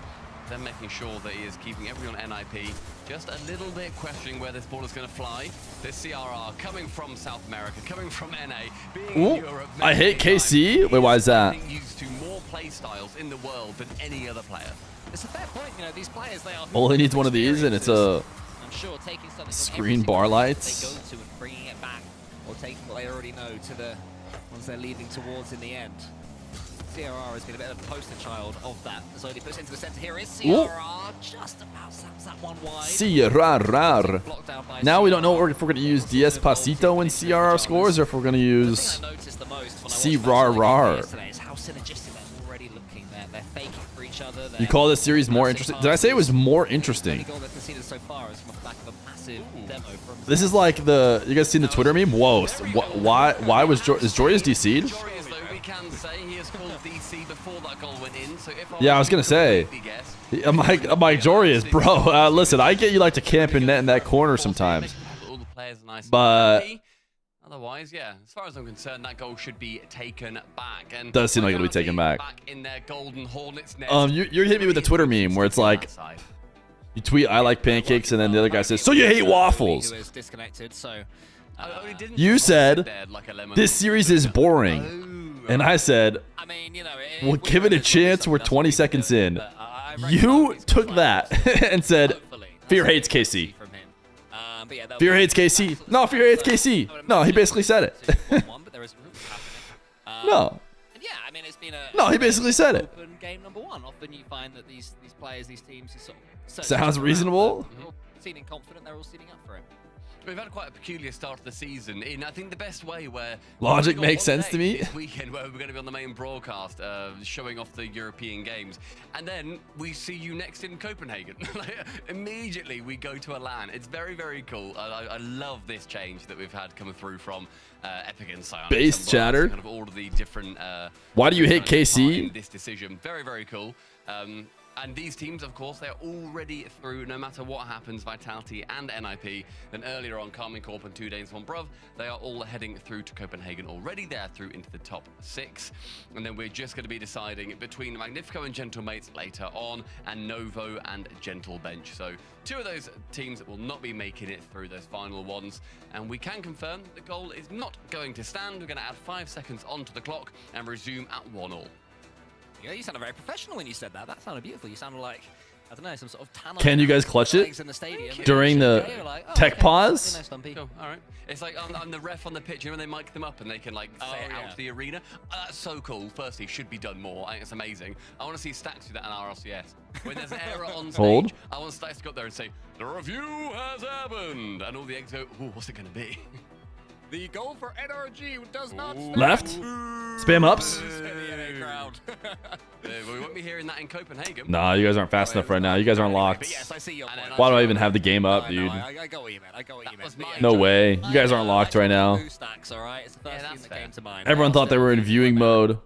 then making sure that he is keeping everyone NIP just a little bit questioning where this ball is going to fly. This CRR coming from South America, coming from NA, being in Europe. I hate KC. Wait, why is that? Used to more play styles in the world than any other player. It's a fair point, you know, these players, they are... All he needs one of these, and it's a I'm sure taking something screen bar lights. They go to and bringing it back, or taking what they already know to the ones they're leading towards in the end. CRR has been a bit of a poster child of that. As Oli puts into the center here is CRR. Just about slams that one wide. CRR. Now we don't know if we're going to use Despacito when CRR scores, or if we're going to use CRR. How synergistic they're already looking there. They're faking for each other. You call this series more interesting? Did I say it was more interesting? This is like you guys seen the Twitter meme? Whoa, why was is Joreuz DC'd? Yeah, I was gonna say. I'm like Joreuz, bro. Listen, I get you like to camp in that corner sometimes, but otherwise, yeah, as far as I'm concerned, that goal should be taken back. And does seem like it'll be taken back. In their golden Hornets nest. You're hitting me with the Twitter meme where it's like, you tweet I like pancakes, and then the other guy says, so you hate waffles. You said this series is boring, and I said, well, give it a chance. We're 20 seconds in. You took that and said, Feer hates KC. Feer hates KC. No, Feer hates KC. No, he basically said it. No. No, he basically said it. Game number one. Often you find that these players, these teams, sort of sounds reasonable. Feeling confident, they're all sitting up for him. We've had quite a peculiar start to the season in, I think, the best way where... Logic makes sense to me. This weekend where we're going to be on the main broadcast showing off the European games. And then we see you next in Copenhagen. Immediately we go to a LAN. It's very, very cool. I love this change that we've had coming through from Epic and Psyonix. Base chatter. Kind of all of the different... Why do you hate KC? This decision. Very, very cool. And these teams, of course, they're already through no matter what happens, Vitality and NIP. Then earlier on, Karmine Corp and 2 Danes, 1 Bruv, they are all heading through to Copenhagen already. They're through into the top 6. And then we're just going to be deciding between Magnifico and Gentle Mates later on, and Novo and Gentle Bench. So 2 of those teams that will not be making it through those final ones. And we can confirm the goal is not going to stand. We're going to add 5 seconds onto the clock and resume at 1-1. Yeah, you sounded very professional when you said that. That sounded beautiful. You sounded like, I don't know, some sort of talent. Can you guys clutch it during the tech pause? Cool. All right. It's like I'm the ref on the pitch, when they mic them up and they can like say it out to the arena. That's so cool. Firstly, should be done more. I think it's amazing. I want to see Stacks do that in Rlcs. When there's an error on stage, I want Stacks to go up there and say, the review has happened. And all the eggs go, ooh, what's it going to be? The goal for NRG does not stand. Left? Spam ups? We won't be hearing that in Copenhagen. Nah, you guys aren't fast enough right now. You guys aren't locked. Yes, I see your point. Why do I even have the game up, dude? I got what you meant. I got what you meant. No way. You guys aren't locked right now. Stacks, all right? It's the first thing that came to mind. Everyone thought they were in viewing mode.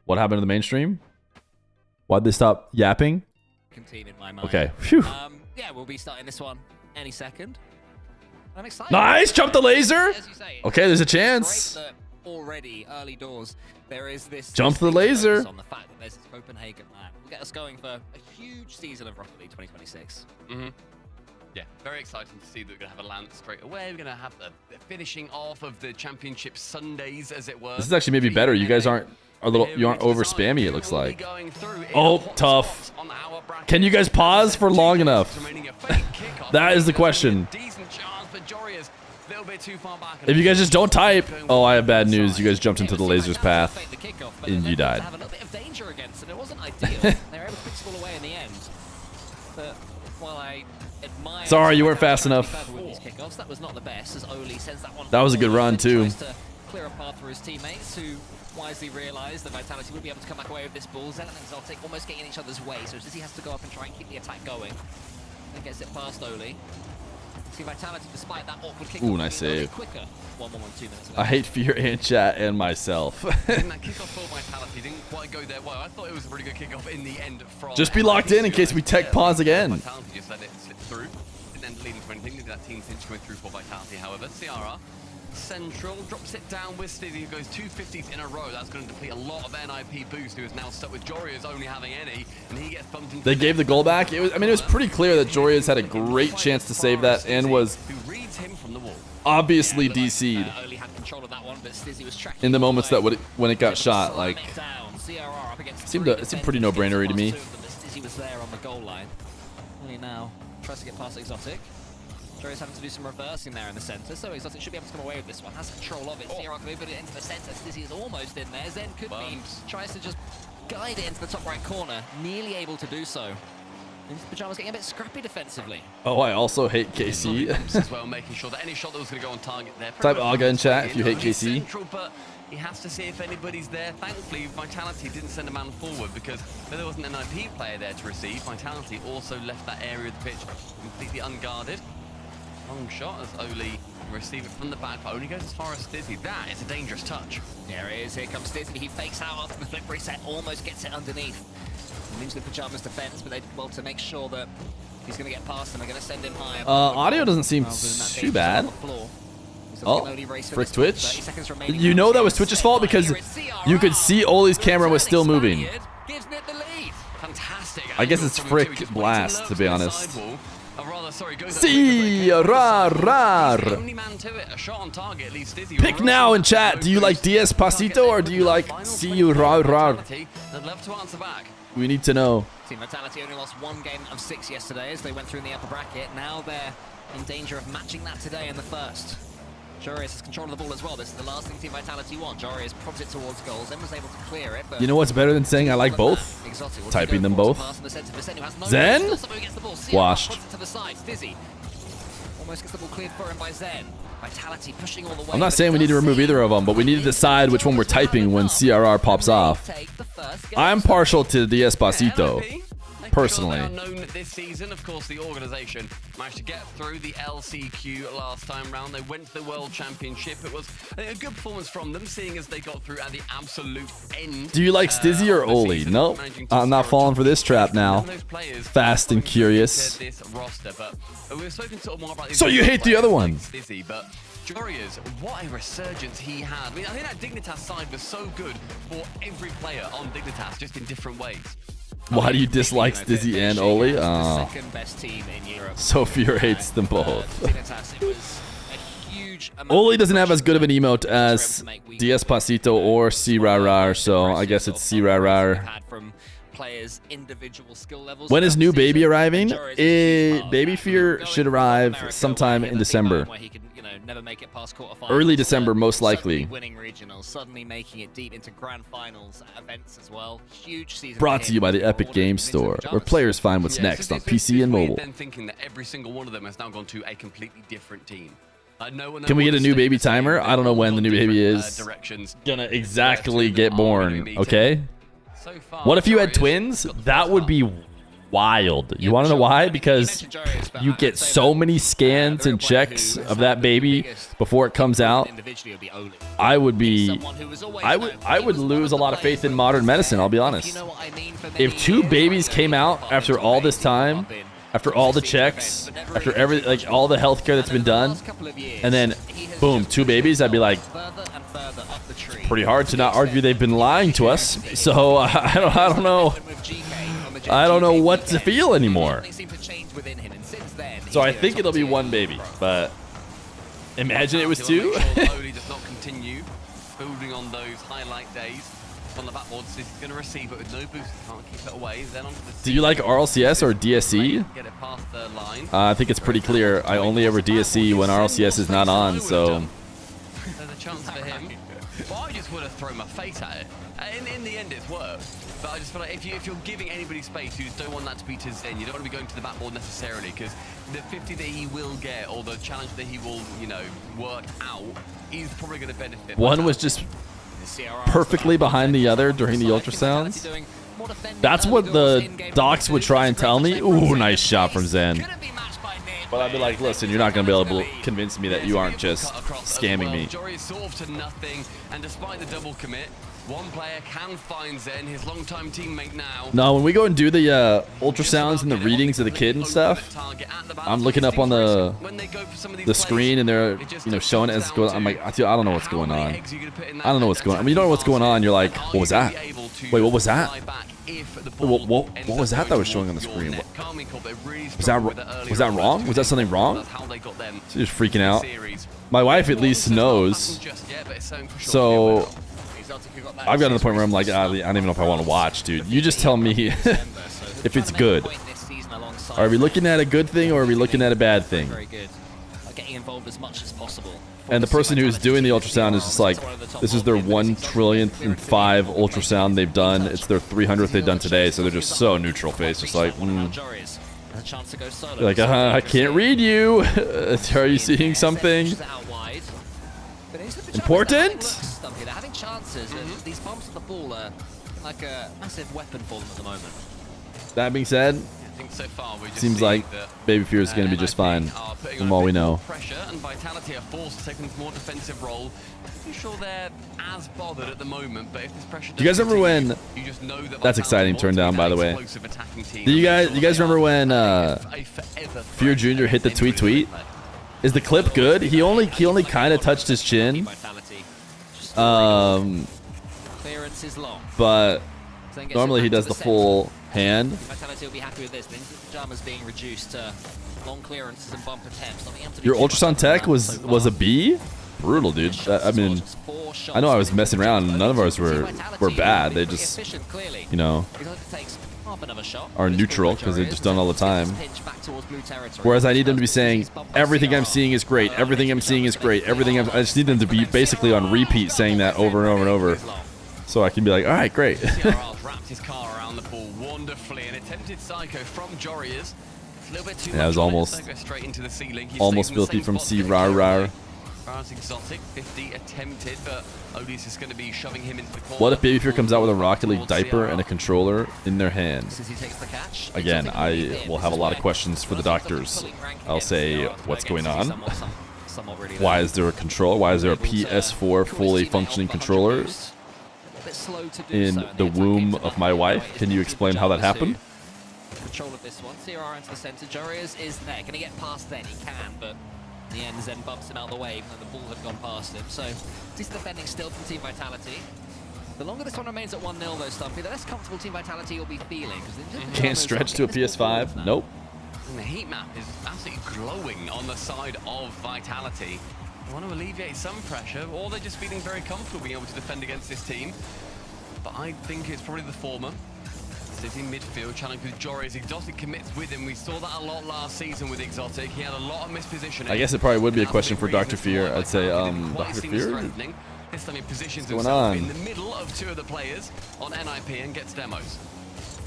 What happened to the mainstream? Why'd they stop yapping? In my mind. Okay. Phew. Yeah, we'll be starting this one any second. I'm excited. Nice! Jump the laser! Okay, there's a chance. Already, early doors, there is this... Jump the laser! ...on the fact that there's this Copenhagen LAN. Will get us going for a huge season of Rocket League 2026. Yeah, very exciting to see that we're going to have a LAN straight away. We're going to have the finishing off of the championship Sundays, as it were. This is actually maybe better. You guys aren't you aren't over spammy, it looks like. Oh, tough. Can you guys pause for long enough? That is the question. If you guys just don't type. Oh, I have bad news. You guys jumped into the laser's path and you died. Have a little bit of danger against it. It wasn't ideal. They were able to put it all away in the end. But while I admire... Sorry, you weren't fast enough. That was not the best, as Oli sends that one. That was a good run, too. To clear a path for his teammates, who wisely realised that Vitality would be able to come back away with this ball. Zen and Exotic almost getting in each other's way, so he has to go up and try and keep the attack going. And gets it past Oli. See Vitality, despite that awkward kick. Ooh, nice save. Quicker. 1-1-1, 2 minutes left. I hate Fear and chat and myself. That kickoff for Vitality didn't quite go their way. I thought it was a pretty good kickoff in the end from... Just be locked in case we tech pause again. Vitality just let it slip through. Didn't end up leading to anything. Did that team pinch going through for Vitality, however. CRR Central drops it down with Stizzy, who goes 250s in a row. That's going to deplete a lot of NIP boost, who is now stuck with Joreuz only having any, and he gets bumped into... They gave the goal back. It was, I mean, it was pretty clear that Joreuz had a great chance to save that and was obviously DC'd in the moments that when it got shot. Like, it seemed pretty no-brainer to me. Stizzy was there on the goal line. Only now tries to get past Exotic. Jory's having to do some reversing there in the center, so Exotic should be able to come away with this one. Has control of it. Sierra can move it into the center. Stizzy is almost in there. Zen could be. Tries to just guide it into the top right corner. Nearly able to do so. Pyjama's getting a bit scrappy defensively. Oh, I also hate KC. as well, making sure that any shot that was going to go on target there. Type Aga in chat if you hate KC. Central, but he has to see if anybody's there. Thankfully, Vitality didn't send a man forward because there wasn't an IP player there to receive. Vitality also left that area of the pitch completely unguarded. Long shot as Oli receive it from the back, but only goes as far as Stizzy. That is a dangerous touch. There it is. Here comes Stizzy. He fakes out after the flip reset, almost gets it underneath. Lose the Pyjama's defense, but they well to make sure that he's going to get past them. They're going to send him high. Audio doesn't seem too bad. Oh, frick Twitch. You know that was Twitch's fault because you could see Oli's camera was still moving. Fantastic. I guess it's frick blast, to be honest. Pick now in chat. Do you like Despacito or do you like See You Rar Rar? I'd love to answer back. We need to know. Team Vitality only lost 1 game of 6 yesterday as they went through in the upper bracket. Now they're in danger of matching that today in the first. Jorius has control of the ball as well. This is the last thing Team Vitality want. Jorius prods it towards goals, then was able to clear it. But you know what's better than saying I like both? Typing them both. Zen? Washed. Almost gets the ball cleared for him by Zen. Vitality pushing all the way. I'm not saying we need to remove either of them, but we need to decide which one we're typing when CRR pops off. I'm partial to the Despacito, personally. They are known this season. Of course, the organization managed to get through the LCQ last time round. They went to the World Championship. It was a good performance from them, seeing as they got through at the absolute end. Do you like Stizzy or Oli? Nope. I'm not falling for this trap now. Fast and curious. So you hate the other one? But Jorius, what a resurgence he had. I mean, I think that Dignitas side was so good for every player on Dignitas, just in different ways. Why do you dislike Stizzy and Oli? Oh. Second best team in Europe. So Feer hates them both. Oli doesn't have as good of an emote as Despacito or C-Rar-Rar, so I guess it's C-Rar-Rar. When is new baby arriving? Baby Feer should arrive sometime in December. Early December, most likely. Brought to you by the Epic Games Store, where players find what's next on PC and mobile. Then thinking that every single one of them has now gone to a completely different team. Can we get a new baby timer? I don't know when the new baby is gonna exactly get born, okay? What if you had twins? That would be wild. You want to know why? Because you get so many scans and checks of that baby before it comes out. I would lose a lot of faith in modern medicine, I'll be honest. If 2 babies came out after all this time, after all the checks, after all the healthcare that's been done, and then boom, 2 babies, I'd be like, pretty hard to not argue they've been lying to us. So I don't know. I don't know what to feel anymore. So I think it'll be 1 baby, but imagine it was 2. Oli does not continue building on those highlight days. On the backboard, so he's going to receive it with no boost. Can't keep it away. Then onto the Do you like RLCS or DSC? Get it past the line. I think it's pretty clear. I only ever DSC when RLCS is not on, so. There's a chance for him. But I just would have thrown my face at it. In the end, it's worked. But I just feel like if you're giving anybody space, you just don't want that to be to Zen. You don't want to be going to the backboard necessarily, because the 50 that he will get, or the challenge that he will, work out, is probably going to benefit. One was just perfectly behind the other during the ultrasounds. That's what the docs would try and tell me. Ooh, nice shot from Zen. But I'd be like, listen, you're not going to be able to convince me that you aren't just scamming me. Jory is sort of to nothing, and despite the double commit, one player can find Zen, his longtime teammate now. No, when we go and do the ultrasounds and the readings of the kid and stuff, I'm looking up on the screen and they're showing it as it's going on. I'm like, I don't know what's going on. I don't know what's going on. When you don't know what's going on, you're like, what was that? Wait, what was that? What was that was showing on the screen? Was that wrong? Was that something wrong? So just freaking out. My wife at least knows. So I've gotten to the point where I'm like, I don't even know if I want to watch, dude. You just tell me if it's good. Are we looking at a good thing or are we looking at a bad thing? getting involved as much as possible. And the person who's doing the ultrasound is just like, this is their 1,000,000,005 ultrasound they've done. It's their 300th they've done today, so they're just so neutral face, just like, like, I can't read you. Are you seeing something important? They're having chances, and these bumps on the ball are like a massive weapon for them at the moment. That being said, So far, seems like Baby Feer is going to be just fine, from all we know. Pressure and Vitality are forced to take a more defensive role. I'm not sure they're as bothered at the moment, but if this pressure Do you guys remember when? you just know that That's exciting. Turned down, by the way. Do you guys remember when Feer Jr. hit the tweet? Is the clip good? He only kind of touched his chin. Clearance is long. But normally he does the full hand. Vitality will be happy with this. The pajamas being reduced to long clearances and bump attempts. Your ultrasound tech was a B? Brutal, dude. I mean, I know I was messing around. None of ours were bad. They just, you know, are neutral because they've just done all the time. Whereas I need them to be saying, everything I'm seeing is great. Everything I'm seeing is great. I just need them to be basically on repeat saying that over and over and over. So I can be like, all right, great. wrapped his car around the ball wonderfully. An attempted psycho from Joriers. It's a little bit too much. Yeah, it was almost, go straight into the ceiling. almost filthy from C-Rar-Rar. Exotic 50 attempted, but Odis is going to be shoving him into the corner. What if Baby Feer comes out with a Rocket League diaper and a controller in their hands? Again, I will have a lot of questions for the doctors. I'll say, what's going on? Why is there a controller? Why is there a PS4 fully functioning controller in the womb of my wife? Can you explain how that happened? Control of this one. CRR into the center. Joriers is there. Can he get past then? He can, but in the end, Zen bumps him out of the way, even though the ball had gone past him. So, this defending still from Team Vitality. The longer this one remains at 1-0, though, Stumpy, the less comfortable Team Vitality will be feeling. Can't stretch to a PS5? Nope. And the heat map is absolutely glowing on the side of Vitality. They want to alleviate some pressure, or they're just feeling very comfortable being able to defend against this team. But I think it's probably the former. Sitting midfield, challenge with Joriers. Exotic commits with him. We saw that a lot last season with Exotic. He had a lot of mispositioning. I guess it probably would be a question for Dr. Feer. I'd say, Dr. Feer? This time he positions What's going himself on? in the middle of two of the players on NIP and gets demos.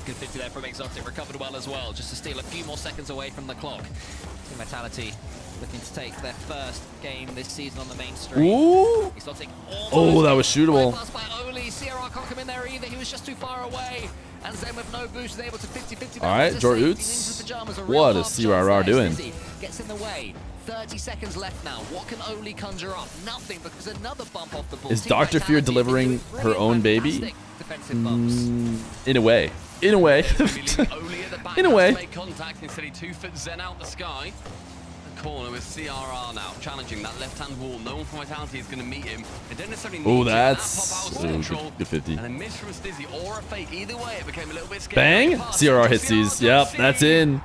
Good 50 there from Exotic, recovered well as well, just to steal a few more seconds away from the clock. Team Vitality looking to take their first game this season on the main stream. Ooh! Exotic Oh, that was shootable. by Oli. CRR can't come in there either, he was just too far away. And Zen with no boost is able to 50-50. All right, Joroots. What is C-Rar-Rar doing? Gets in the way. 30 seconds left now. What can Oli conjure up? Nothing, because another bump off the ball. Is Dr. Feer delivering her own baby? In a way. In a way. In a way. Contact instead he 2-foot Zen out the sky. Corner with CRR now challenging that left-hand wall. No one from Vitality is going to meet him. They don't necessarily need that's good 50. And a miss from Stizzy or a fake. Either way, it became a little bit scary. Bang! CRR hits these. Yep, that's in.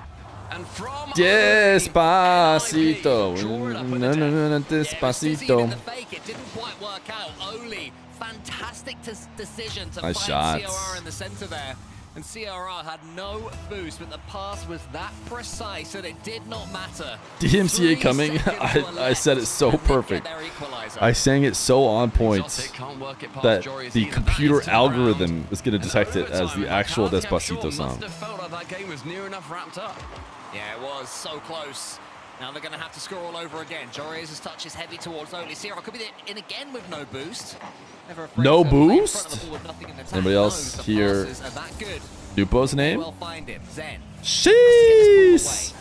And from Despacito. No, Despacito. It didn't quite work out. Oli, fantastic decision to nice find shots. CRR in the center there. And CRR had no boost, but the pass was that precise that it did not matter. DMCA coming. I said it so perfect. I sang it so on point that the computer algorithm is going to detect it as the actual Despacito song. That game was near enough wrapped up. Yeah, it was so close. Now they're going to have to score all over again. Joriers' touch is heavy towards Oli. CRR could be in again with no boost. No boost? Anybody else hear Dupo's name? Sheesh!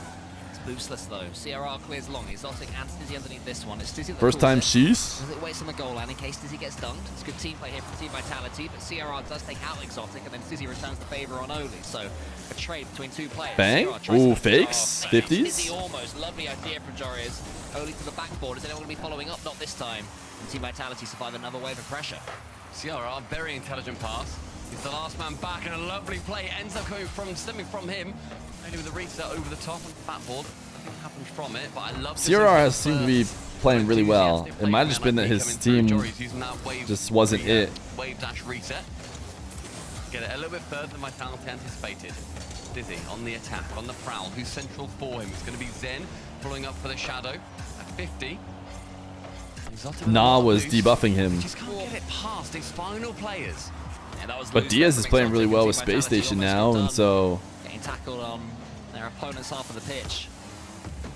It's boostless though. CRR clears long. Exotic and Stizzy underneath this one. It's Stizzy First time sheesh. Does it waste on the goal line in case Stizzy gets dunked? It's good team play here from Team Vitality, but CRR does take out Exotic, and then Stizzy returns the favor on Oli. So a trade between two players. Bang! Ooh, fakes. 50s. Stizzy almost. Lovely idea from Joriers. Oli to the backboard. Is anyone going to be following up? Not this time. And Team Vitality survive another wave of pressure. CRR, very intelligent pass. He's the last man back, and a lovely play ends up stemming from him. Maybe with a reset over the top on the backboard. Nothing happened from it, but I love CRR has seemed to be playing really well. It might have just been that his team just wasn't it. Wave dash reset. Get it a little bit further than Vitality anticipated. Dizzy on the attack, on the prowl. Who's central for him? It's going to be Zen, pulling up for the shadow. 50. Nah was debuffing him. Just can't get it past his final players. But Diaz is playing really well with Space Station now, and so... Getting tackled on their opponent's half of the pitch.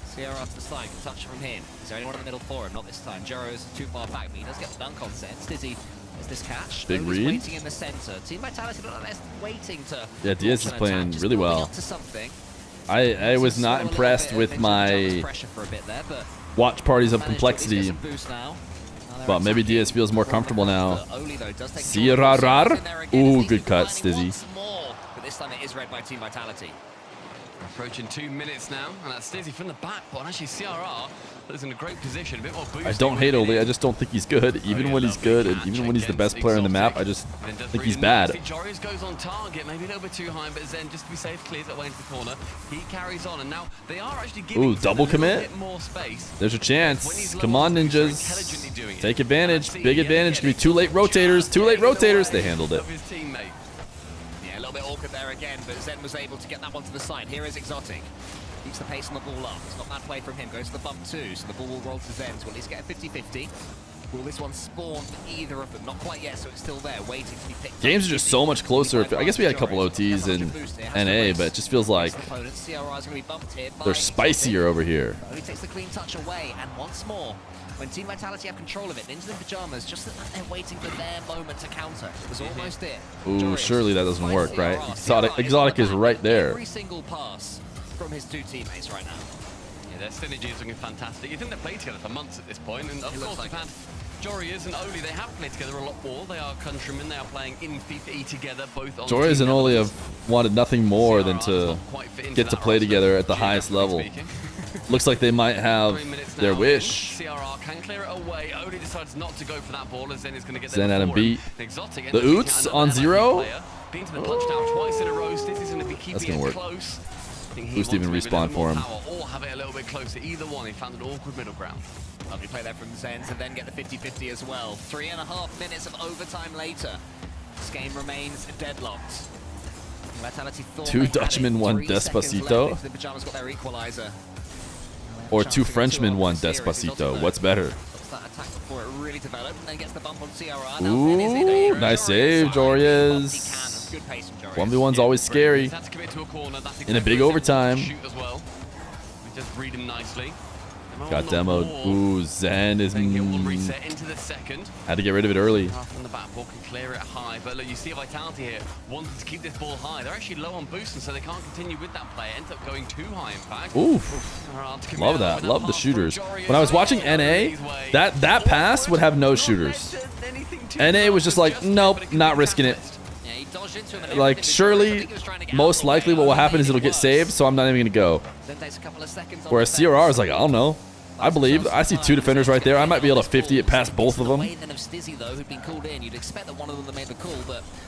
Sierra to the side, can touch from him. Is there anyone in the middle for him? Not this time. Joro's too far back, but he does get the dunk on set. Stizzy is this catch. Big Only's read. waiting in the center. Team Vitality, not unless waiting to... Yeah, Diaz is playing just really building well. up to something. I was not impressed with my watch parties of complexity, but maybe Diaz feels more comfortable now. Sierra. Ooh, good cut, Stizzy. But this time it is read by Team Vitality. Approaching 2 minutes now, and that's Stizzy from the back, but actually CRR is in a great position, a bit more boost. I don't hate Oli, I just don't think he's good. Even when he's good, and even when he's the best player on the map, I just think he's bad. Joris goes on target, maybe a little bit too high, but Zen, just to be safe, clears it away into the corner. He carries on, and now they are actually giving double commit. More space. There's a chance. Come on, ninjas. Take advantage. Big advantage. Give me 2 late rotators. 2 late rotators. They handled it. Yeah, a little bit awkward there again, but Zen was able to get that one to the side. Here is Exotic. Keeps the pace on the ball up. It's not bad play from him. Goes to the bump too, so the ball will roll to Zen. So at least get a 50-50. Will this one spawn for either of them? Not quite yet, so it's still there, waiting to be picked up. Games are just so much closer. I guess we had a couple OTs in NA, but it just feels like they're spicier over here. Only takes the clean touch away, and once more, when Team Vitality have control of it, Ninjas in Pajamas, just that they're waiting for their moment to counter. It was almost it. Ooh, surely that doesn't work, right? Exotic is right there. Every single pass from his 2 teammates right now. Yeah, their synergy is looking fantastic. You think they've played together for months at this point, and of course we've had Jorias and Oli. They have played together a lot more. They are countrymen. They are playing in FIFA together, both on Jorias and Oli have wanted nothing more than to get to play together at the highest level. Looks like they might have their wish. CRR can clear it away. Oli decides not to go for that ball, as Zen is going to get Zen had him beat. Exotic. The Oots on 0. Been to the punch now twice in a row. Stizzy's going to be keeping it close. Oost even respawn for him. Or have it a little bit closer. Either one, he found an awkward middle ground. Lovely play there from Zen to then get the 50-50 as well. 3.5 minutes of overtime later. This game remains deadlocked. Vitality thought 2 Dutchmen, 1 Despacito. The Pajamas got their equalizer. Or 2 Frenchmen, 1 Despacito. What's better? That attack before it really developed, and then gets the bump on CRR. Ooh, nice save, Jorias. 1v1's always scary. In a big overtime. Just read him nicely. Got demoed. Ooh, Zen is... Had to get rid of it early. From the back ball can clear it high, but look, you see Vitality here wanting to keep this ball high. They're actually low on boost, and so they can't continue with that play. It ends up going too high, in fact. Oof. Love that. Love the shooters. When I was watching NA, that pass would have no shooters. NA was just like, nope, not risking it. Like, surely, most likely what will happen is it'll get saved, so I'm not even going to go. Whereas CRR is like, I don't know. I believe. I see 2 defenders right there. I might be able to 50 it past both of them.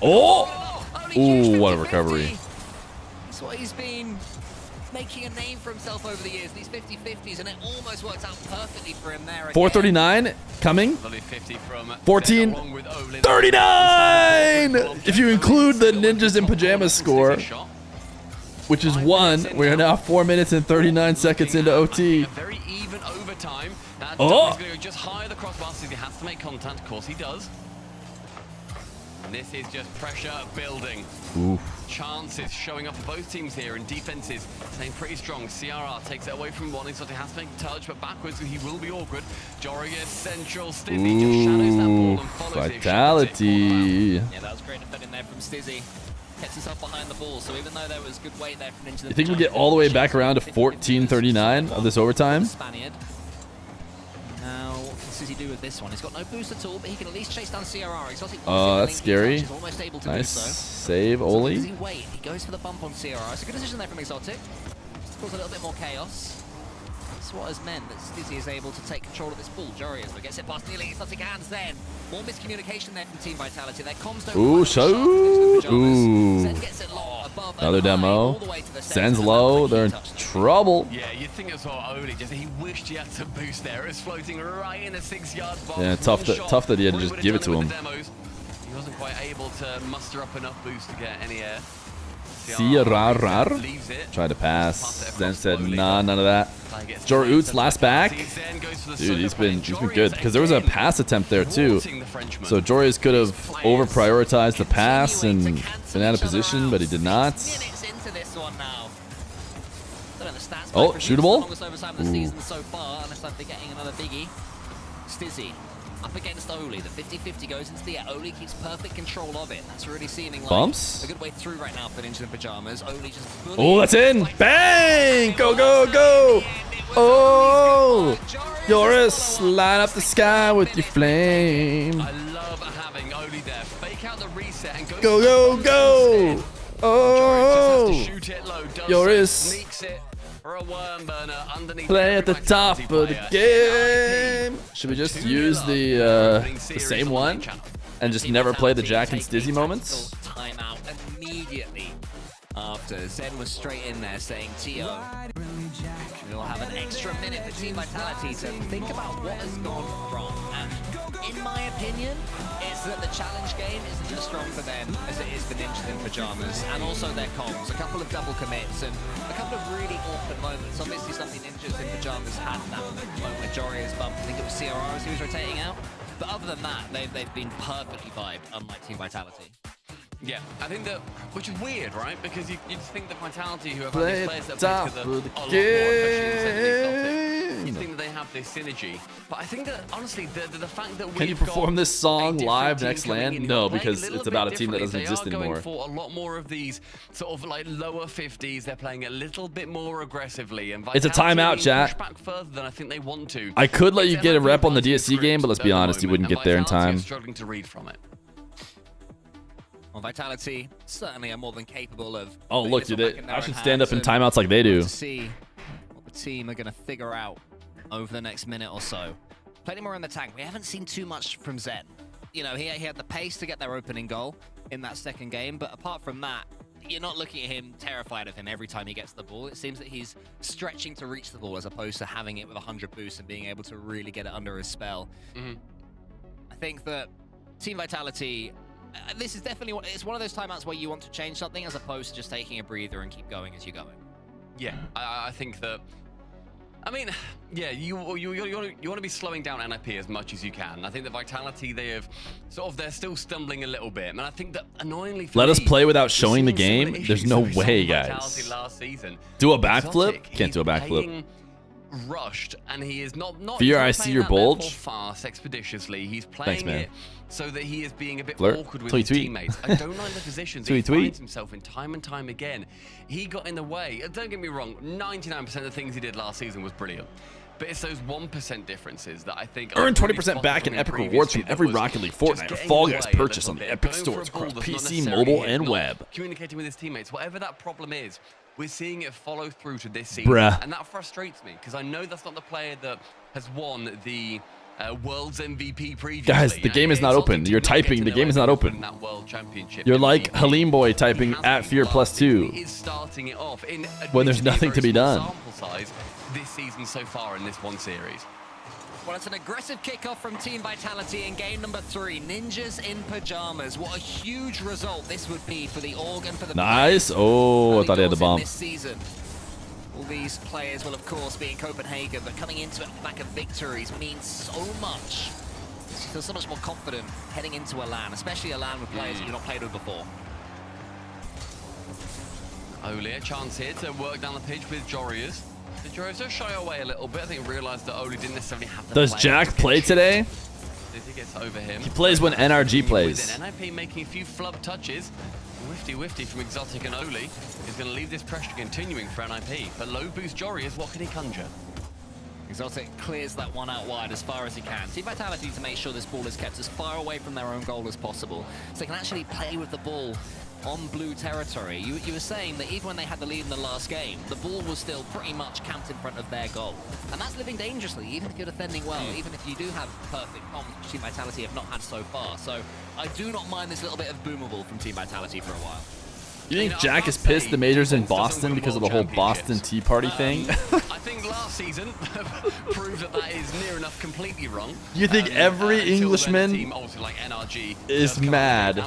Oh! Ooh, what a recovery. That's what he's been making a name for himself over the years, these 50-50s, and it almost worked out perfectly for him there. 439 coming. 14. 39! If you include the Ninjas in Pajamas score, which is 1, we are now 4 minutes and 39 seconds into OT. Very even overtime. Oh! He's going to just higher the crossbar, so he has to make contact. Of course he does. And this is just pressure building. Oof. Chances showing up for both teams here, and defenses staying pretty strong. CRR takes it away from one, so he has to make a touch, but backwards he will be awkward. Jorias central, Stizzy just shadows that ball and follows Vitality. Yeah, that was great defending there from Stizzy. Gets himself behind the ball, so even though there was good weight there from Ninja, You think we get all the way back around to 14:39 of this overtime? Spaniard. Now, what can Stizzy do with this one? He's got no boost at all, but he can at least chase down CRR. Exotic That's scary. almost able to Nice do so. save, Oli. Does he wait? He goes for the bump on CRR. It's a good decision there from Exotic. Just to cause a little bit more chaos. That's what has meant that Stizzy is able to take control of this ball. Jorias gets it past nearly Exotic hands then. More miscommunication there from Team Vitality. Their comms don't Ooh, shoot. Ooh. Zen gets it long above Another demo. Zen's low. They're in trouble. Yeah, you'd think as well, Oli, just he wished he had to boost there. It's floating right in the 6-yard box. Yeah, tough that he had to just give it to him. He wasn't quite able to muster up enough boost to get any air. Rar. Tried to pass. Zen said, nah, none of that. Jorut's last back. Dude, he's been good. Because there was a pass attempt there too. So Joris could have over-prioritized the pass and been out of position, but he did not. Oh, shootable? Stizzy up against Oli. The 50-50 goes into the air. Oli keeps perfect control of it. That's really seeming like Bumps? a good way through right now for Ninjas in Pajamas. Oli just oh, that's in! Bang! Go, go, go! Oh! Joris, light up the sky with your flame. I love having Oli there. Fake out the reset and go, go, go! Oh! Joris. Sneaks it. A worm burner underneath. Play at the top of the game. Should we just use the same one and just never play the Jack and Stizzy moments? Timeout immediately after Zen was straight in there saying, T.O. we'll have an extra minute for Team Vitality to think about what has gone wrong. And in my opinion, it's that the challenge game isn't as strong for them as it is for Ninjas in Pajamas, and also their comms. A couple of double commits and a couple of really awkward moments. Obviously something Ninjas in Pajamas had that moment with Joria's bump. I think it was CRR as he was rotating out. But other than that, they've been perfectly vibed, unlike Team Vitality. Yeah, I think that, which is weird, right? Because you'd think that Vitality, who have had Play these players that top play of together the a lot more, especially game. you'd think that they have this synergy. But I think that, honestly, the fact that Can you perform this song live next LAN? No, because it's about a team that doesn't exist anymore. They are going for a lot more of these sort of like lower 50s. They're playing a little bit more aggressively. And it's a timeout, chat. Back further than I think they want to. I could let you get a rep on the DSC game, but let's be honest, you wouldn't get there in time. Struggling to read from it. Well, Vitality certainly are more than capable of. Oh, look, dude, I should stand up in timeouts like they do. To see what the team are going to figure out over the next minute or so. Plenty more in the tank. We haven't seen too much from Zen. You know, he had the pace to get their opening goal in that second game, but apart from that, you're not looking at him terrified of him every time he gets the ball. It seems that he's stretching to reach the ball as opposed to having it with 100 boosts and being able to really get it under his spell. I think that Team Vitality, this is definitely it's one of those timeouts where you want to change something as opposed to just taking a breather and keep going as you're going. Yeah, I think that. I mean, yeah, you want to be slowing down NIP as much as you can. I think the Vitality, they're still stumbling a little bit. And I think that annoyingly for Let us me, play without showing the game. There's no way, guys. Last season. Do a backflip? Can't do a backflip. Rushed, and he is not Fear, I see your bulge. Fast, expeditiously. He's playing it so that he is being a bit Flirt. awkward with Tweet, his tweet. teammates. I don't like the positions he finds himself in time and time again. He got in the way. Don't get me wrong, 99% of the things he did last season was brilliant. But it's those 1% differences that I think earn 20% back in epic rewards from every Rocket League, Fortnite, or Fall Guys purchase on the Epic stores across PC, mobile, and web. Communicating with his teammates, whatever that problem is, we're seeing it follow through to this season. Bruh. And that frustrates me because I know that's not the player that has won the World's MVP previously. Guys, the game is not open. You're typing, the game is not open. That World Championship You're like Halim Boy typing at Fear +2 He is starting it off in when there's nothing to be done. Sample size this season so far in this one series. Well, it's an aggressive kickoff from Team Vitality in game number 3. Ninjas in Pajamas. What a huge result this would be for the org and for the nice. Oh, I thought he had the bomb. This season. All these players will, of course, be in Copenhagen, but coming into it back of victories means so much. You feel so much more confident heading into a LAN, especially a LAN with players you've not played with before. Oli, a chance here to work down the pitch with Jorias. The Jorias just shy away a little bit. I think realized that Oli didn't necessarily have the Does Jack play today? He gets over him. He plays when NRG plays. With NIP making a few flub touches. Whifty from Exotic and Oli is going to leave this pressure continuing for NIP. But low boost Jorias, what can he conjure? Exotic clears that one out wide as far as he can. Team Vitality to make sure this ball is kept as far away from their own goal as possible, so they can actually play with the ball on blue territory. You were saying that even when they had the lead in the last game, the ball was still pretty much camped in front of their goal. And that's living dangerously, even if you're defending well, even if you do have perfect comms, which Team Vitality have not had so far. So I do not mind this little bit of boomable from Team Vitality for a while. You think Jack is pissed the major's in Boston because of the whole Boston Tea Party thing? I think last season proved that is near enough completely wrong. You think every Englishman team, also like NRG, is mad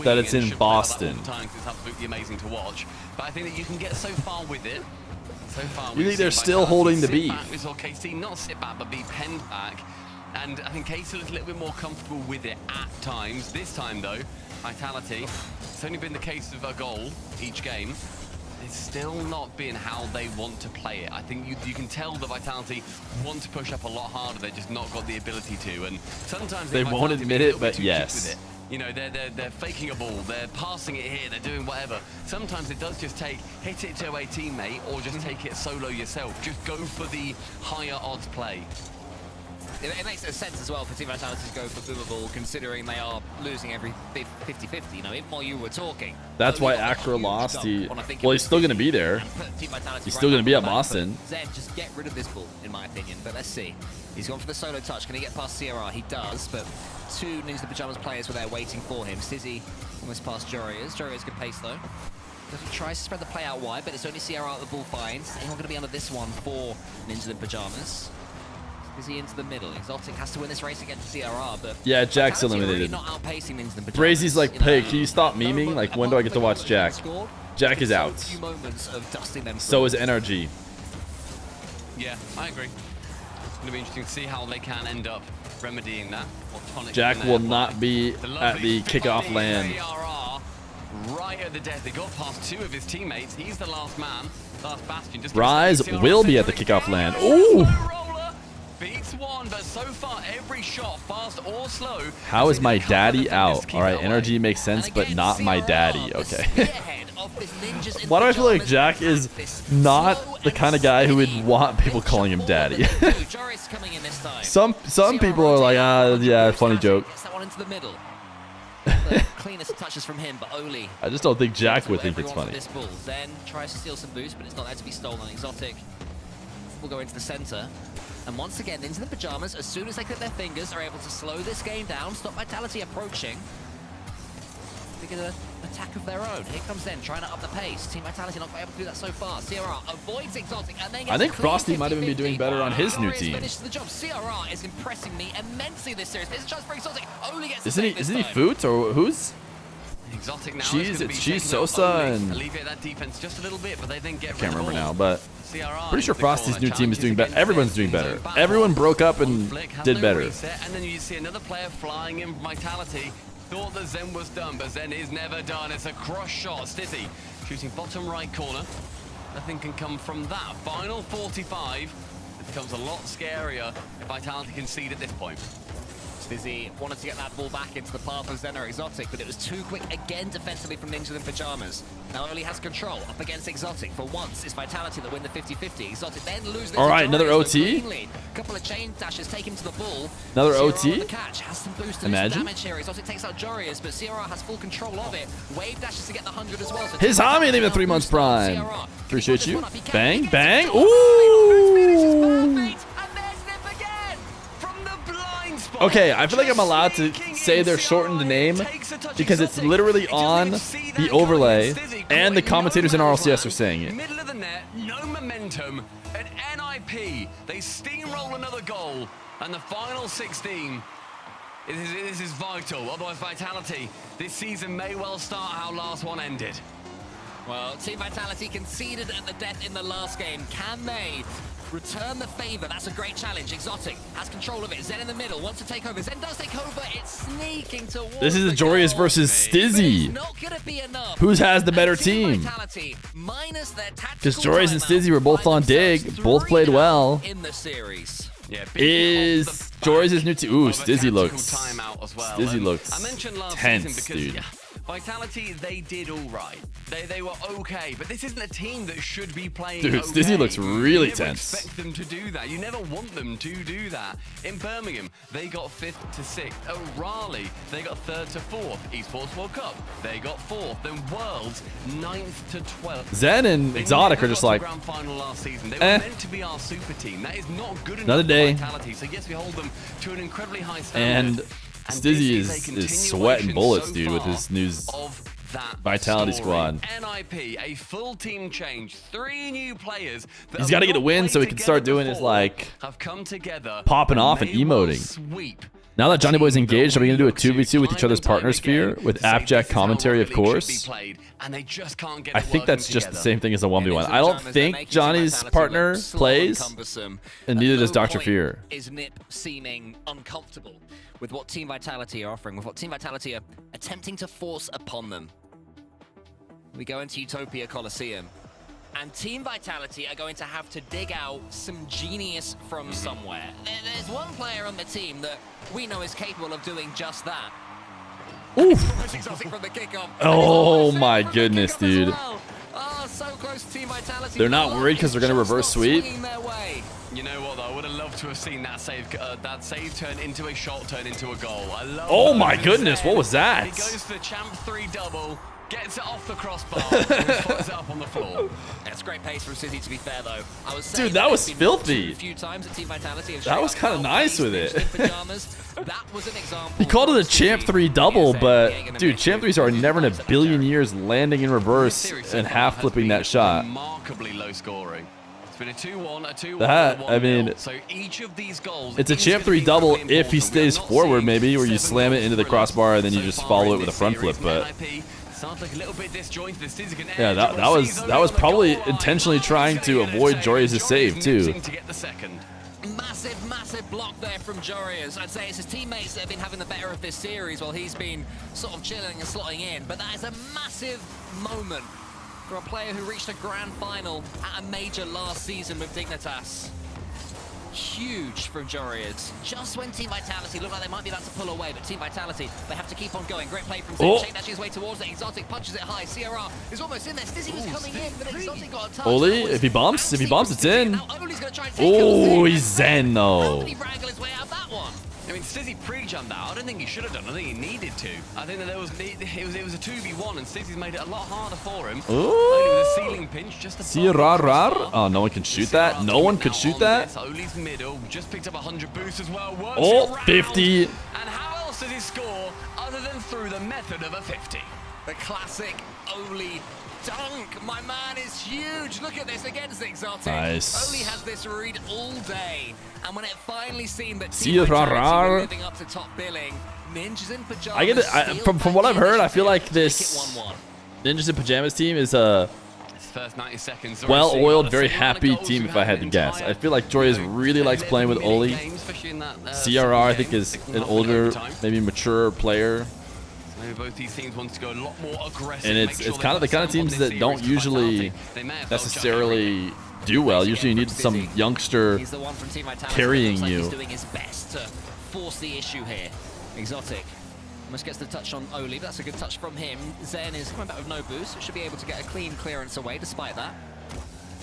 that it's in Boston? It's absolutely amazing to watch. But I think that you can get so far with it. So far, You think they're still holding the beat? We saw KC not sit back, but be penned back. And I think KC looks a little bit more comfortable with it at times. This time, though, Vitality, it's only been the case of a goal each game. It's still not been how they want to play it. I think you can tell the Vitality want to push up a lot harder. They've just not got the ability to. And sometimes they won't admit it, but yes. You know, they're faking a ball, they're passing it here, they're doing whatever. Sometimes it does just take, hit it to a teammate or just take it solo yourself. Just go for the higher odds play. It makes sense as well for Team Vitality to go for Boomerable, considering they are losing every 50-50. You know, even while you were talking. That's why Acro lost. Well, he's still going to be there. He's still going to be at Boston. Zen, just get rid of this ball, in my opinion. But let's see. He's gone for the solo touch. Can he get past CRR? He does, but two Ninja the Pajamas players were there waiting for him. Stizzy almost past Jorias. Jorias good pace, though. He tries to spread the play out wide, but it's only CRR that the ball finds. He's not going to be under this one for Ninja the Pajamas. Is he into the middle? Exotic has to win this race against CRR, but yeah, Jack's eliminated. Really not outpacing Ninja the Pajamas. Brazy's like, hey, can you stop memeing? Like, when do I get to watch Jack? Jack is out. So is NRG. Yeah, I agree. It's going to be interesting to see how they can end up remedying that. Jack will not be at the kickoff land. Right at the death. They got past two of his teammates. He's the last man, last bastion. Just Rise will be at the kickoff land. Ooh! Beats one, but so far every shot, fast or slow. How is my daddy out? All right, NRG makes sense, but not my daddy. Okay. Why do I feel like Jack is not the kind of guy who would want people calling him daddy? Some people are like, yeah, funny joke. Cleanest touches from him, but Oli. I just don't think Jack would think it's funny. This ball. Then tries to steal some boost, but it's not there to be stolen. Exotic will go into the center. And once again, into the Pajamas, as soon as they clip their fingers, are able to slow this game down, stop Vitality approaching. They get an attack of their own. Here comes Zen, trying to up the pace. Team Vitality not quite able to do that so far. CRR avoids Exotic, and then I think Frosty might even be doing better on his new team. Finishes the job. CRR is impressing me immensely this series. There's a chance for Exotic. Only gets Isn't he Foots or who's? Exotic now Cheese Sosa and alleviate that defense just a little bit, but they then get I can't remember now, but pretty sure Frosty's new team is doing better. Everyone's doing better. Everyone broke up and did better. And then you see another player flying in Vitality. Thought that Zen was done, but Zen is never done. It's a cross shot. Stizzy shooting bottom right corner. Nothing can come from that. Final 45. It becomes a lot scarier if Vitality concede at this point. Stizzy wanted to get that ball back into the path of Zen or Exotic, but it was too quick again defensively from Ninja in Pajamas. Now Oli has control up against Exotic. For once, it's Vitality that win the 50-50. Exotic then loses. All right, another OT. Couple of chain dashes take him to the ball. Another OT. The catch has some boost to damage here. Exotic takes out Jorias, but CRR has full control of it. Wave dashes to get the 100 as well. So his Hami leaving 3 months prime. Appreciate you. Bang, bang. Ooh. Okay, I feel like I'm allowed to say their shortened name because it's literally on the overlay and the commentators in RLCS are saying it. Middle of the net, no momentum, and NIP, they steamroll another goal, and the final 16. This is vital, otherwise Vitality, this season may well start how last one ended. Well, Team Vitality conceded at the death in the last game. Can they return the favor? That's a great challenge. Exotic has control of it. Zen in the middle, wants to take over. Zen does take over. It's sneaking towards. This is Jorias versus Stizzy. Who has the better team? Because Jorias and Stizzy were both on dig, both played well. In the series. Yeah, is Jorias' new team? Ooh, Stizzy looks. Stizzy looks tense, dude. Vitality, they did all right. They were okay, but this isn't a team that should be playing. Dude, okay. Stizzy looks really you never tense. Expect them to do that. You never want them to do that. In Birmingham, they got 5th to 6th. At Raleigh, they got 3rd to 4th. Esports World Cup, they got 4th. Then Worlds, 9th to 12th. Zen and Exotic are just like, grand final last season. They were meant to be our super team. That is not good enough. Another day. Vitality. So yes, we hold them to an incredibly high standard. And Stizzy is sweating bullets, dude, with his news. that Vitality story. squad. NIP, a full team change, 3 new players. He's got to get a win so he can start doing his like have come together, popping off and emoting. Sweep. Now that Johnny Boy's engaged, are we going to do a 2v2 with each other's partners, Fear? With Appjack commentary, of course. I think that's just the same thing as a 1v1. I don't think Johnny's partner plays, and neither does Dr. Fear. Is Nip seeming uncomfortable with what Team Vitality are offering, with what Team Vitality are attempting to force upon them? We go into Utopia Coliseum, and Team Vitality are going to have to dig out some genius from somewhere. There's one player on the team that we know is capable of doing just that. Oof. From the kickoff. Oh my goodness, dude. Well. Oh, so close to Team Vitality. They're not worried because they're going to reverse sweep. You know what, though? I would have loved to have seen that save turn into a shot, turn into a goal. I love. Oh my goodness, what was that? He goes for champ 3 double. Gets it off the crossbar and follows it up on the floor. That's great pace from City, to be fair, though. I was Dude, that was filthy. A few times at Team Vitality. That was kind of nice with it. That was an example. He called it a champ 3 double, but dude, champ 3s are never in a billion years landing in reverse and half flipping that shot. Remarkably low scoring. It's been a 2-1, a 2-1. That, I mean, so each of these goals, it's a champ 3 double if he stays forward, maybe, where you slam it into the crossbar and then you just follow it with a front flip, but. Sounds like a little bit disjointed. Yeah, that was probably intentionally trying to avoid Jorius' save too. Massive block there from Jorius. I'd say it's his teammates that have been having the better of this series while he's been sort of chilling and slotting in. But that is a massive moment for a player who reached a grand final at a major last season with Dignitas. Huge from Jorius. Just when Team Vitality look like they might be about to pull away, but Team Vitality, they have to keep on going. Great play from Zen. Shane dashing his way towards it. Exotic punches it high. CRR is almost in there. Stizzy was coming in, but Exotic got a touch. Oli, if he bumps, it's in. Oh, he's Zen though. How did he wrangle his way out of that one? I mean, Stizzy pre-jumped that. I don't think he should have done. I think he needed to. I think that it was a 2v1, and Stizzy's made it a lot harder for him. Ooh. The ceiling pinch just Oh, no one can shoot that. No one could shoot that. Oli's middle just picked up 100 boost as well. Oh, 50. And how else does he score other than through the method of a 50? The classic Oli dunk. My man is huge. Look at this against Exotic. Nice. Oli has this read all day. And when it finally seemed that Team Vitality were living up to top billing, Ninjas in Pajamas. I get it. From what I've heard, I feel like this Ninjas in Pajamas team is a first 90 seconds well-oiled, very happy team, if I had to guess. I feel like Jorius really likes playing with Oli. CRR, I think, is an older, maybe mature player. Maybe both these teams want to go a lot more aggressive. And it's kind of the kind of teams that don't usually necessarily do well. Usually you need some youngster carrying you. He's doing his best to force the issue here. Exotic almost gets the touch on Oli. That's a good touch from him. Zen is coming back with no boost. Should be able to get a clean clearance away despite that.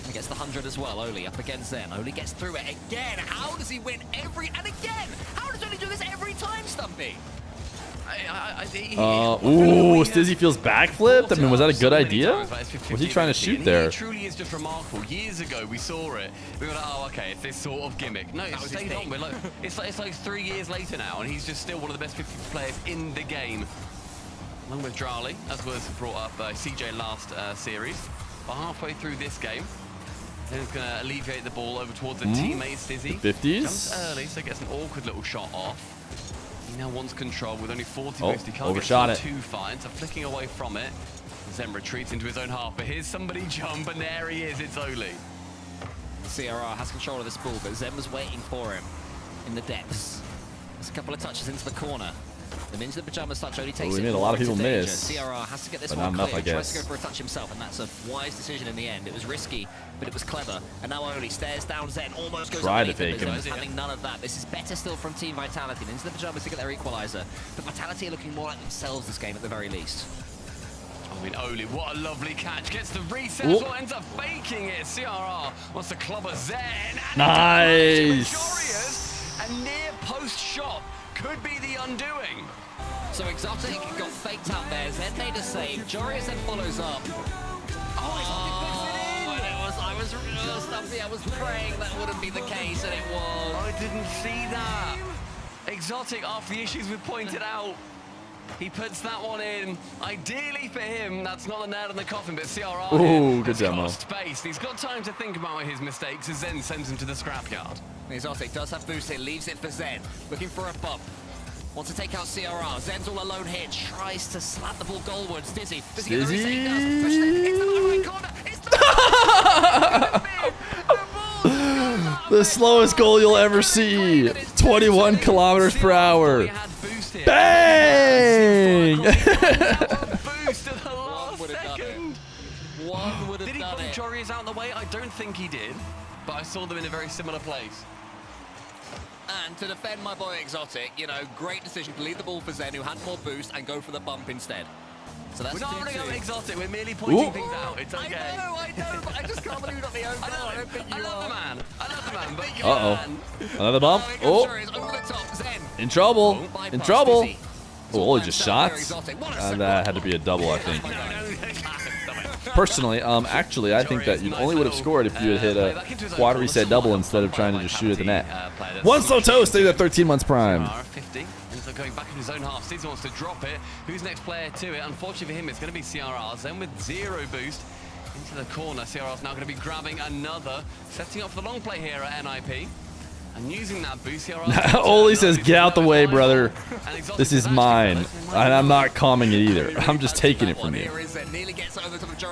He gets the 100 as well. Oli up against Zen. Oli gets through it again. How does he win every... And again! How does Oli do this every time, Stumpy? Ooh, Stizzy feels backflipped. I mean, was that a good idea? Was he trying to shoot there? It truly is just remarkable. Years ago, we saw it. We were like, oh, okay, it's this sort of gimmick. No, it stayed on. Like, it's like 3 years later now, and he's just still one of the best 50 players in the game. Along with Drali, as was brought up by CJ last series. But halfway through this game, he's going to alleviate the ball over towards the teammate, Stizzy. 50s. Jumps early, so gets an awkward little shot off. He now wants control with only 40 boost. He can't overshot get too fine, so flicking away from it. Zen retreats into his own half, but here's somebody jump, and there he is, it's Oli. CRR has control of this ball, but Zen was waiting for him in the depths. There's a couple of touches into the corner. The Ninja the Pajamas touch only takes it. A lot of people miss. CRR has to get this but one not enough, clear. I guess. Tries to go for a touch himself, and that's a wise decision in the end. It was risky, but it was clever. And now Oli stares down Zen, almost goes Try to underneath fake him. Having none of that. This is better still from Team Vitality. Ninja the Pajamas to get their equalizer. But Vitality are looking more like themselves this game at the very least. I mean, Oli, what a lovely catch. Gets the reset, as well, ends up faking it. CRR wants to club a Zen. Nice. A near post shot could be the undoing. So Exotic got faked out there. Zen made a save. Jorius then follows up. I was praying that wouldn't be the case, and it was. I didn't see that. Exotic, after the issues we pointed out, He puts that one in. Ideally for him, that's not the nail in the coffin, but CRR Ooh, good has demo. got space. He's got time to think about his mistakes as Zen sends him to the scrapyard. Exotic does have boost here, leaves it for Zen. Looking for a bump. Wants to take out CRR. Zen's all alone here. Tries to slap the ball goalwards. Dizzy. Does he get the retake? Does. Push it into the right corner. It's The slowest goal you'll ever see. 21 kilometers per hour. Bang! Boost at the last second. One would have Did he done put it. Joris out of the way? I don't think he did, but I saw them in a very similar place. And to defend my boy Exotic, you know, great decision to leave the ball for Zen, who had more boost, and go for the bump instead. So that's We're not running 2-2. out Exotic, we're merely pointing Ooh. things out. It's okay. I know, but I just can't believe you got the own goal. I don't think you I love are. the man. I love the man, but you Uh-oh. man. Another bump. Here comes Oh, Joris, over the top, Zen. in trouble. Bypass In trouble. Dizzy. Oh, only just shots. That had to be a double, I think. Personally, actually, I think that you only would have scored if you had hit a quad reset double instead of trying to just shoot at the net. One slow toast, stayed at 13 months prime. 50. Ends up going back in his own half. Stizzy wants to drop it. Who's next player to it? Unfortunately for him, it's going to be CRR. Then with 0 boost into the corner, CRR's now going to be grabbing another, setting up for the long play here at NIP. And using that boost, CRR. Oli says, get out the way, brother. This is mine. And I'm not calming it either. I'm just taking it from you.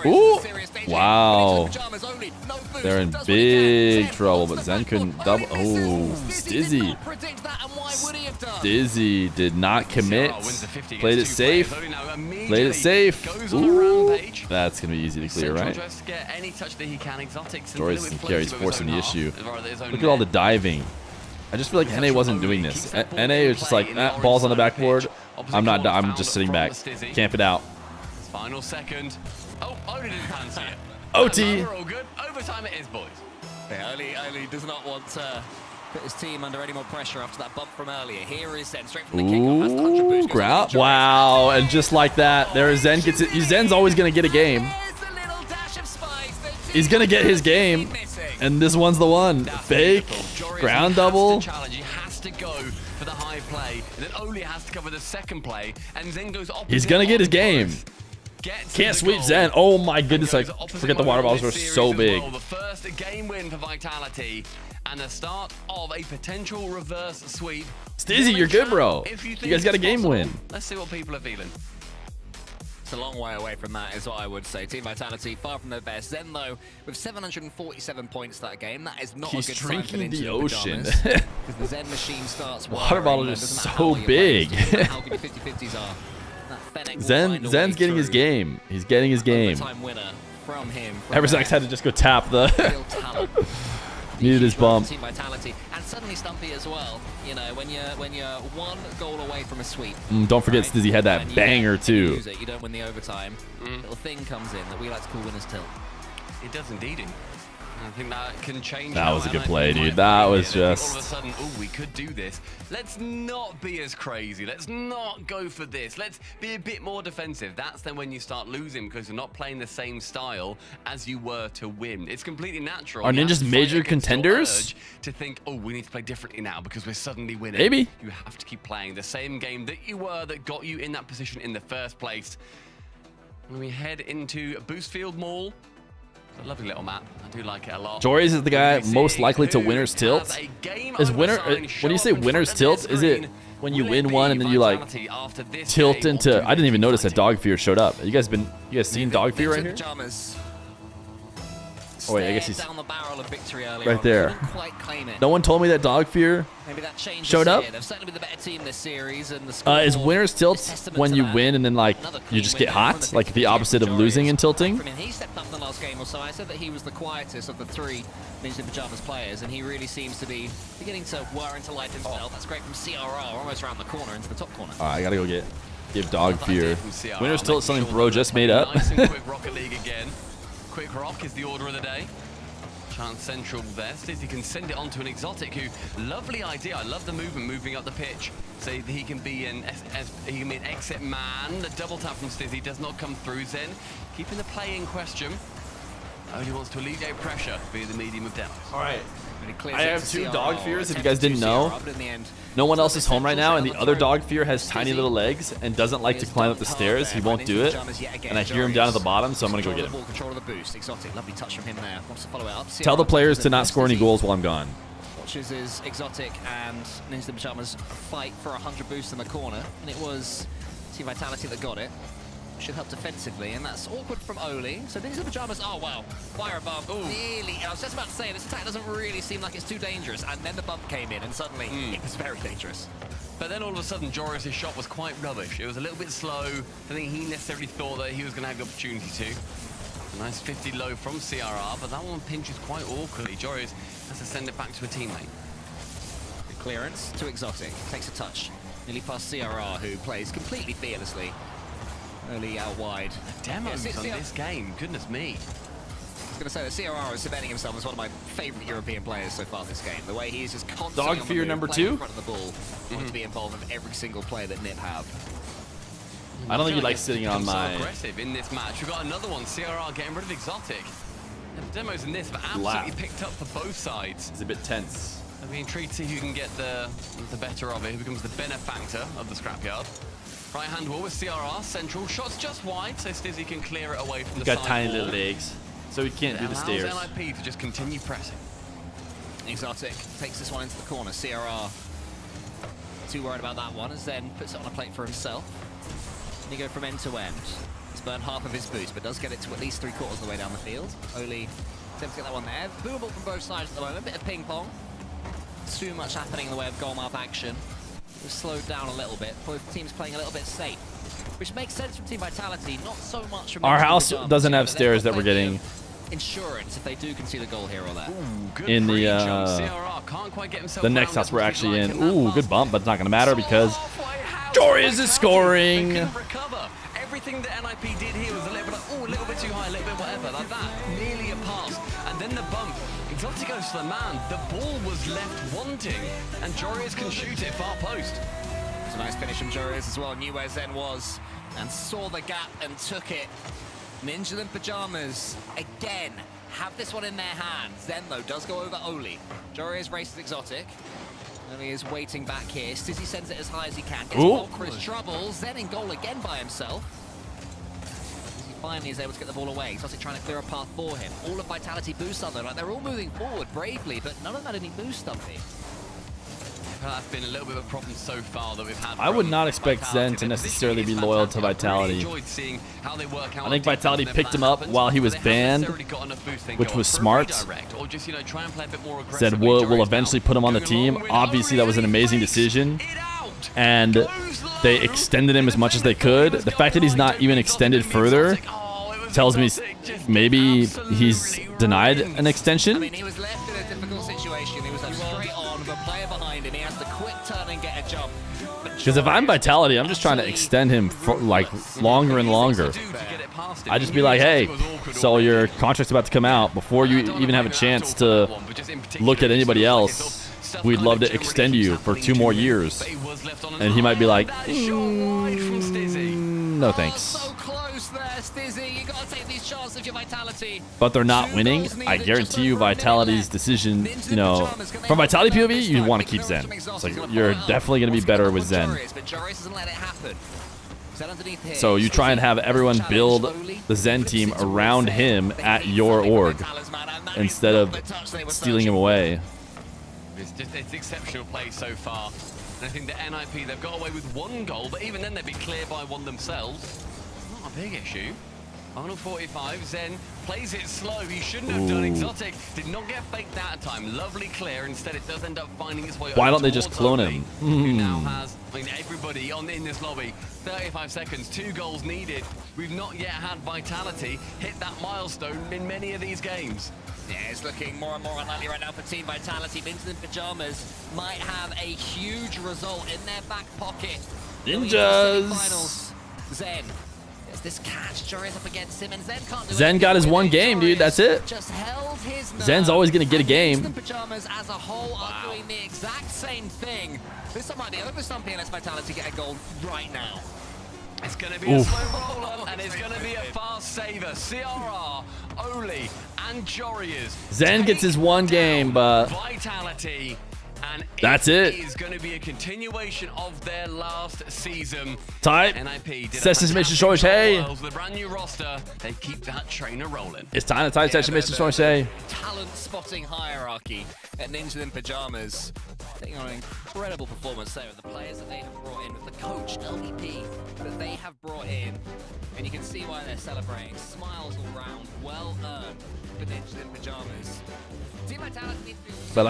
Ooh. Wow. They're in big trouble, but Zen couldn't double. Oh, Stizzy. Stizzy did not commit. Played it safe. Played it safe. Ooh. That's going to be easy to clear, right? Joris and Carey's forcing the issue. Look at all the diving. I just feel like NA wasn't doing this. NA was just like, balls on the backboard. I'm not. I'm just sitting back. Camp it out. Final second. Oh, Oli didn't fancy it. OT. We're all good. Overtime it is, boys. Yeah, Oli does not want to put his team under any more pressure after that bump from earlier. Here is Zen straight from the kickoff. Has the 100 Ooh, boost. ground. Wow. And just like that, there is Zen gets it. Zen's always going to get a game. He's going to get his game. And this one's the one. Fake. Ground double. He has to go for the high play. And then Oli has to cover the second play. And Zen goes opposite. He's going to get his game. Can't sweep Zen. Oh my goodness. I forget the water bottles were so big. The first game win for Vitality. And the start of a potential reverse sweep. Stizzy, you're good, bro. You guys got a game win. Let's see what people are feeling. It's a long way away from that, is what I would say. Team Vitality, far from their best. Zen, though, with 747 points that game, that is not He's a good sign for drinking the Ninja ocean. Because the Zen machine starts Water bottles are doesn't matter so how well you're big. playing, doesn't matter how good your 50-50s are. That Fennec will find a Zen's way getting his through. game. He's getting his game. Overtime winner from him. Everzax had to just go tap the. Real talent. Needed his bump. Team Vitality, and suddenly Stumpy as well. You know, when you're one goal away from a sweep. Don't forget, right? Stizzy had that And you banger don't too. use it, you don't win the overtime. Little thing comes in that we like to call winner's tilt. It does indeed. I think that can change. That how was a good NIP play, might dude. That play was it. I think just- all of a sudden, oh, we could do this. Let's not be as crazy. Let's not go for this. Let's be a bit more defensive. That's then when you start losing because you're not playing the same style as you were to win. It's completely natural. Are You have Ninjas to fight major against your contenders? urge to think, oh, we need to play differently now because we're suddenly winning. Maybe. You have to keep playing the same game that you were that got you in that position in the first place. When we head into Boostfield Mall, it's a lovely little map. I do like it a lot. Joris is the guy We'll be most seeing likely to who winner's has tilt. a game Is winner over sign when you show say up in winner's front of tilt? their Is it screen? when you Will win it one be and then you like Vitality after this tilt game, or into? do I didn't even they notice that fight Dog Fear showed up. You guys seen Dog Fear right here? Pajamas. Oh wait, I guess Stared he's down the barrel of victory earlier right on. there. Couldn't quite claim it. No one told me that Dog Fear Maybe that changes showed up? here. They've certainly been the better team this series, and the is scoreboard winner's tilt is testament when to you that. win and then like Another you clean just win get there from hot, like the 50-50 opposite of Joris. losing and tilting. I mean, he stepped up in the last game or so. I said that he was the quietest of the three Ninja Pajamas players, and he really seems to be beginning to whir into life himself. That's great from CRR, almost around the corner into the top corner. All right, I gotta go give Dog Fear. From CR, Winner's tilt is something making Bro sure just they're made up. Nice and quick Rocket League again. Quick Rock is the order of the day. Chance Central there. Stizzy can send it on to an Exotic who, lovely idea. I love the movement, moving up the pitch. So that he can be an exit man. The double tap from Stizzy does not come through. Zen keeping the play in question. Only wants to alleviate pressure via the medium of depth. All right, I have 2 dog fears, if you guys didn't know. No one else is home right now, and the other dog fear has tiny little legs and doesn't like to climb up the stairs. He won't do it, and I hear him down at the bottom, so I'm going to go get him. Tell the players to not score any goals while I'm gone. Watches is Exotic and Ninja the Pajamas fight for 100 boosts in the corner, and it was Team Vitality that got it. Should help defensively, and that's awkward from Oli. So Ninja the Pajamas, oh wow, fire a bump. Nearly, I was just about to say, this attack doesn't really seem like it's too dangerous, and then the bump came in, and suddenly it was very dangerous. But then all of a sudden, Joris' shot was quite rubbish. It was a little bit slow. I think he necessarily thought that he was going to have the opportunity to. A nice 50 low from CRR, but that one pinches quite awkwardly. Joris has to send it back to a teammate. Good clearance to Exotic, takes a touch. Nearly past CRR, who plays completely fearlessly. Early out wide. The demos on this game, goodness me. I was going to say that CRR is cementing himself as one of my favourite European players so far this game. The way he's just constantly Dog on fear the move, number playing 2. in front of the ball, wanting to be involved in every single play that Nip have. I don't think he likes sitting on my... So aggressive in this match. We've got another one. CRR getting rid of Exotic. The demos in this have absolutely picked up for both sides. It's a bit tense. I'll be intrigued to see who can get the better of it, who becomes the benefactor of the scrapyard. Right hand wall with CRR, central, shots just wide, so Stizzy can clear it away from the side. He's got tiny little legs, so he can't do the stairs. Allows NIP to just continue pressing. Exotic takes this one into the corner. CRR too worried about that one, as then puts it on a plate for himself. And he go from end to end. He's burned half of his boost, but does get it to at least 3/4 of the way down the field. Oli attempts to get that one there. Boomable from both sides at the moment, bit of ping pong. Too much happening in the way of goal mouth action. We've slowed down a little bit. Both teams playing a little bit safe, which makes sense from Team Vitality, not so much from... Our house doesn't have stairs that we're getting. Insurance if they do concede a goal here or there. In the next house we're actually in. Ooh, good bump, but it's not going to matter because Joris is scoring. Everything that NIP did here was a little bit like, oh, a little bit too high, a little bit whatever, like that, nearly a pass. And then the bump, Exotic goes to the man, the ball was left wanting, and Joris can shoot it far post. It's a nice finish from Joris as well, knew where Zen was, and saw the gap and took it. Ninja and Pajamas, again, have this one in their hands. Zen, though, does go over Oli. Joris races Exotic. And he is waiting back here. Stizzy sends it as high as he can. Gets ball for his trouble. Zen in goal again by himself. He finally is able to get the ball away. Exotic trying to clear a path for him. All of Vitality boosts on there. Like, they're all moving forward bravely, but none of them had any boost on me. That's been a little bit of a problem so far that we've had. I would not expect Zen to necessarily be loyal to Vitality. I think Vitality picked him up while he was banned, which was smart. Said we'll eventually put him on the team. Obviously, that was an amazing decision, and they extended him as much as they could. The fact that he's not even extended further tells me maybe he's denied an extension. I mean, he was left in a difficult situation. He was left straight on with a player behind him. He has to quick turn and get a jump. Because if I'm Vitality, I'm just trying to extend him for like longer and longer. I just be like, hey, so your contract's about to come out. Before you even have a chance to look at anybody else, we'd love to extend you for 2 more years. And he might be like, no thanks. But they're not winning. I guarantee you Vitality's decision, you know, from Vitality POV, you want to keep Zen. It's like, you're definitely going to be better with Zen. So you try and have everyone build the Zen team around him at your org instead of stealing him away. It's exceptional play so far. And I think the NIP, they've got away with 1 goal, but even then they'd be clear by 1 themselves. Not a big issue. Final 45, Zen plays it slow. He shouldn't have done. Exotic did not get faked out of time. Lovely clear. Instead, it does end up finding its way. Why don't they just clone him? Who now has, I mean, everybody in this lobby. 35 seconds, 2 goals needed. We've not yet had Vitality hit that milestone in many of these games. Yeah, it's looking more and more unlikely right now for Team Vitality. Vincent Pajamas might have a huge result in their back pocket. Ninjas! Zen. There's this catch. Joris up against him, and Zen can't do Zen got his 1 game, dude. That's it. Just held his nerve. Zen's always going to get a game. The Pajamas as a whole are doing the exact same thing. This one might be over some PNS Vitality get a goal right now. It's going to be a slow roller, and it's going to be a fast saver. CRR, Oli, and Jorias. Zen gets his one game, but Vitality, and that's it. Is going to be a continuation of their last season. Type. NIP did Sessions Mission Choice. Hey. The brand new roster. They keep that trainer rolling. It's time to type Session Mission Choice. Hey. Talent spotting hierarchy at Ninja in Pajamas. Taking on an incredible performance there with the players that they have brought in, with the coach, LVP, that they have brought in. And you can see why they're celebrating. Smiles all round, well earned for Ninja in Pajamas. Team Vitality. They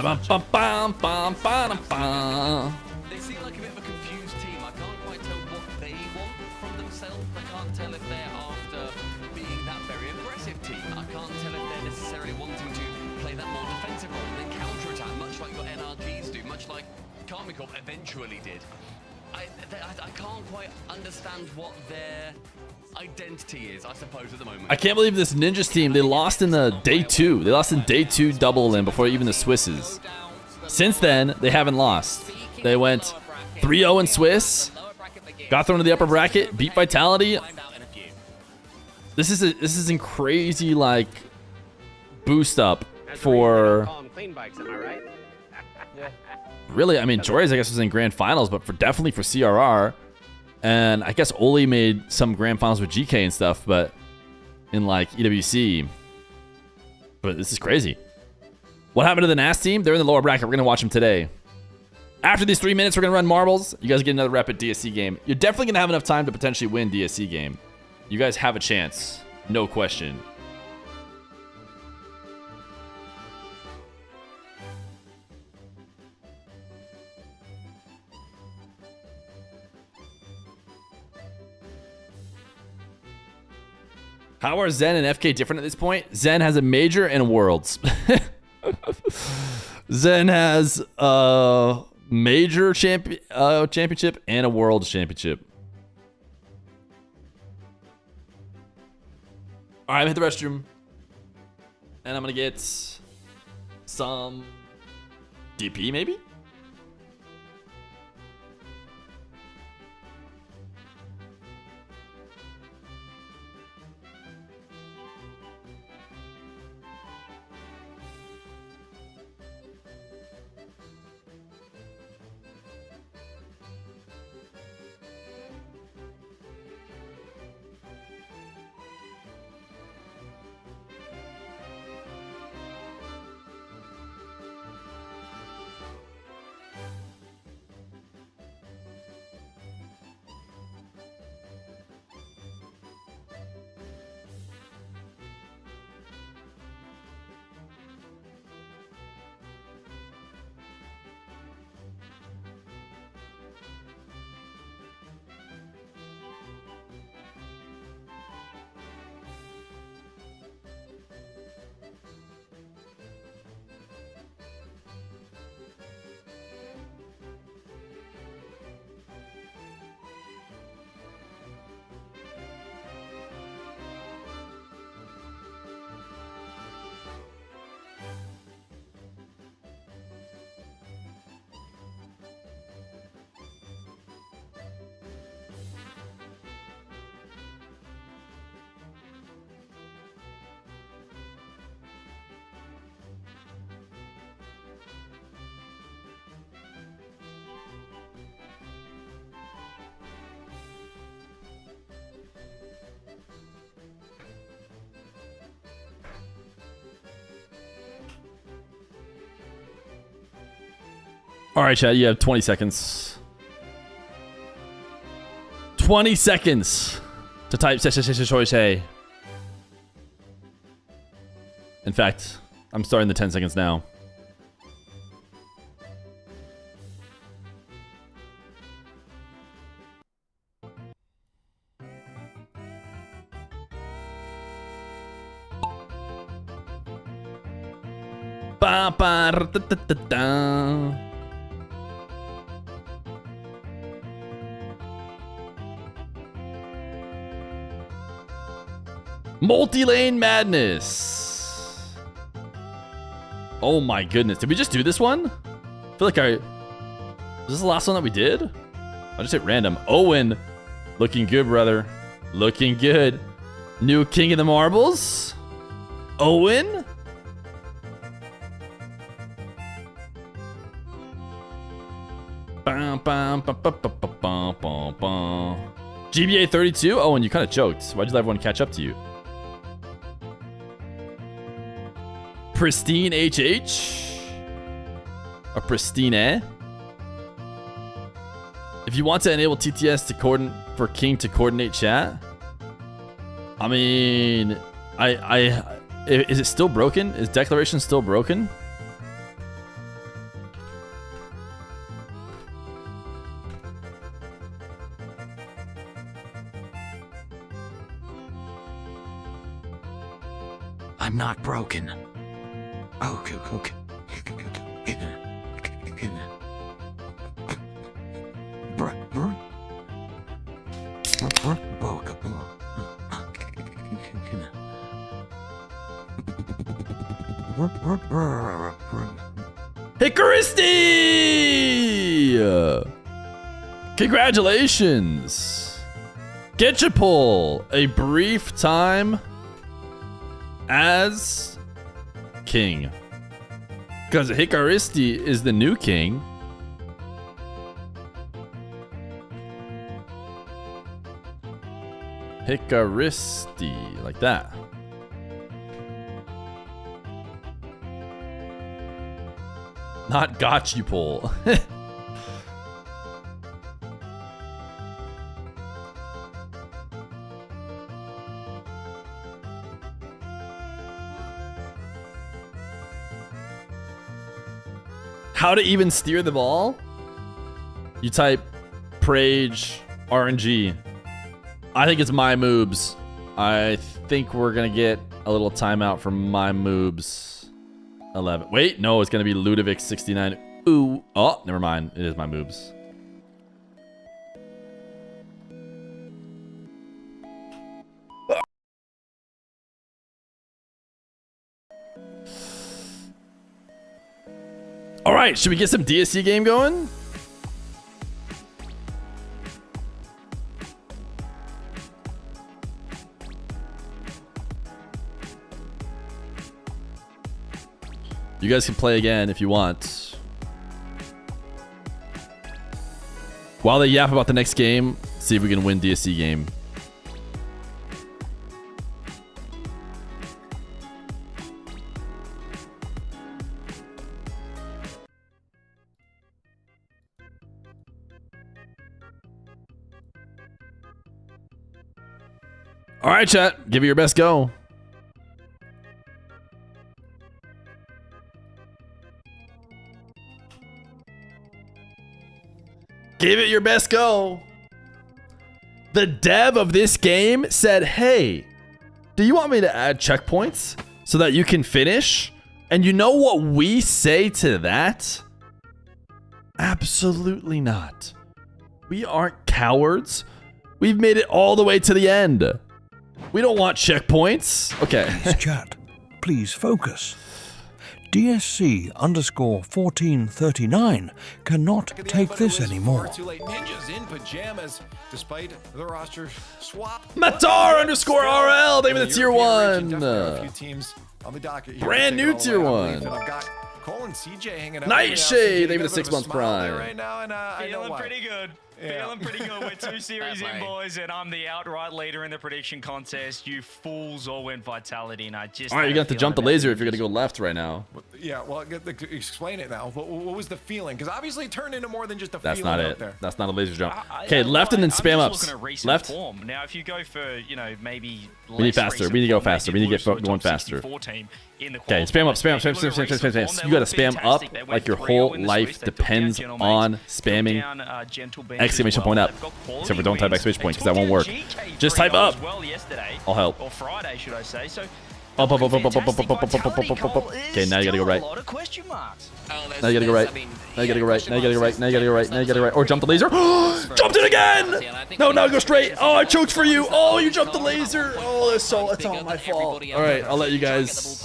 seem like a bit of a confused team. I can't quite tell what they want from themselves. I can't tell if they're after being that very aggressive team. I can't tell if they're necessarily wanting to play that more defensive role and then counter-attack, much like what NRGs do, much like Karmikov eventually did. I can't quite understand what their identity is, I suppose, at the moment. I can't believe this Ninjas team, they lost in the day 2. They lost in day 2 double in before even the Swisses. Since then, they haven't lost. They went 3-0 in Swiss, got thrown to the upper bracket, beat Vitality. This is a crazy, like, boost up for... Really, I mean, Jory's, I guess, was in grand finals, but definitely for CRR. And I guess Oli made some grand finals with GK and stuff, but in, like, EWC. But this is crazy. What happened to the NAS team? They're in the lower bracket. We're going to watch them today. After these 3 minutes, we're going to run marbles. You guys get another rep at DSC game. You're definitely going to have enough time to potentially win DSC game. You guys have a chance. No question. How are Zen and FK different at this point? Zen has a major and a worlds. Zen has a major championship and a world championship. All right, I'm hit the restroom. And I'm going to get some DP maybe? All right, Chad, you have 20 seconds. 20 seconds to type choice A. In fact, I'm starting the 10 seconds now. Ba ba da da da da. Multi-lane madness. Oh my goodness. Did we just do this one? I feel like is this the last one that we did? I just hit random. Owen Looking good, brother. Looking good. New king of the marbles. Owen. GBA 32? Owen, you kind of choked. Why'd you let everyone catch up to you? Pristine HH? Or Pristine? If you want to enable TTS to coordinate for King to coordinate chat, I mean, is it still broken? Is declaration still broken? I'm not broken. Okay. Hicaristi! Congratulations! Get your pull. A brief time as king. Because Hicaristi is the new king. Hicaristi, like that. Not got you pull. How to even steer the ball? You type Prage RNG. I think it's my moves. I think we're gonna get a little timeout from my moves. 11. Wait, no, it's gonna be Ludovic 69. Ooh, oh, never mind. It is my moves. All right, should we get some DSC game going? You guys can play again if you want. While they yap about the next game, see if we can win DSC game. All right, chat. Give it your best go. Give it your best go. The dev of this game said, hey, do you want me to add checkpoints so that you can finish? And you know what we say to that? Absolutely not. We aren't cowards. We've made it all the way to the end. We don't want checkpoints. Okay. Please chat. Please focus. DSC_1439 cannot take this anymore. Ninjas in pajamas, despite the roster swap. Matar_RL, they have the tier 1. A few teams on the docket here. Brand new tier 1. I've got Cole and CJ hanging out. Nightshade, they have the 6 months prime. Right now, and feeling pretty good. Yeah. Feeling pretty good. We're 2 series in, boys, and I'm the outright leader in the prediction contest. You fools all went Vitality, and I just... All right, you're going to have to jump the laser if you're going to go left right now. Yeah, well, explain it now. What was the feeling? Because obviously it turned into more than just a That's feeling not out it. there. That's not a laser jump. Okay, left and then spam ups. Left. Form. Now, if you go for, you know, maybe... We need faster. We need to go faster. We need to get going faster. Okay, spam up, spam. You got to spam up like your whole life depends on spamming exclamation point up. Except for don't type exclamation point because that won't work. Just type up. I'll help. Or Friday, should I say. So up. Okay, now you gotta go right. Now you gotta go right. Now you gotta go right. Now you gotta go right. Now you gotta go right. Now you gotta go right. Or jump the laser. Jumped it again! No, now go straight. Oh, I choked for you. Oh, you jumped the laser. Oh, it's all my fault. All right, I'll let you guys.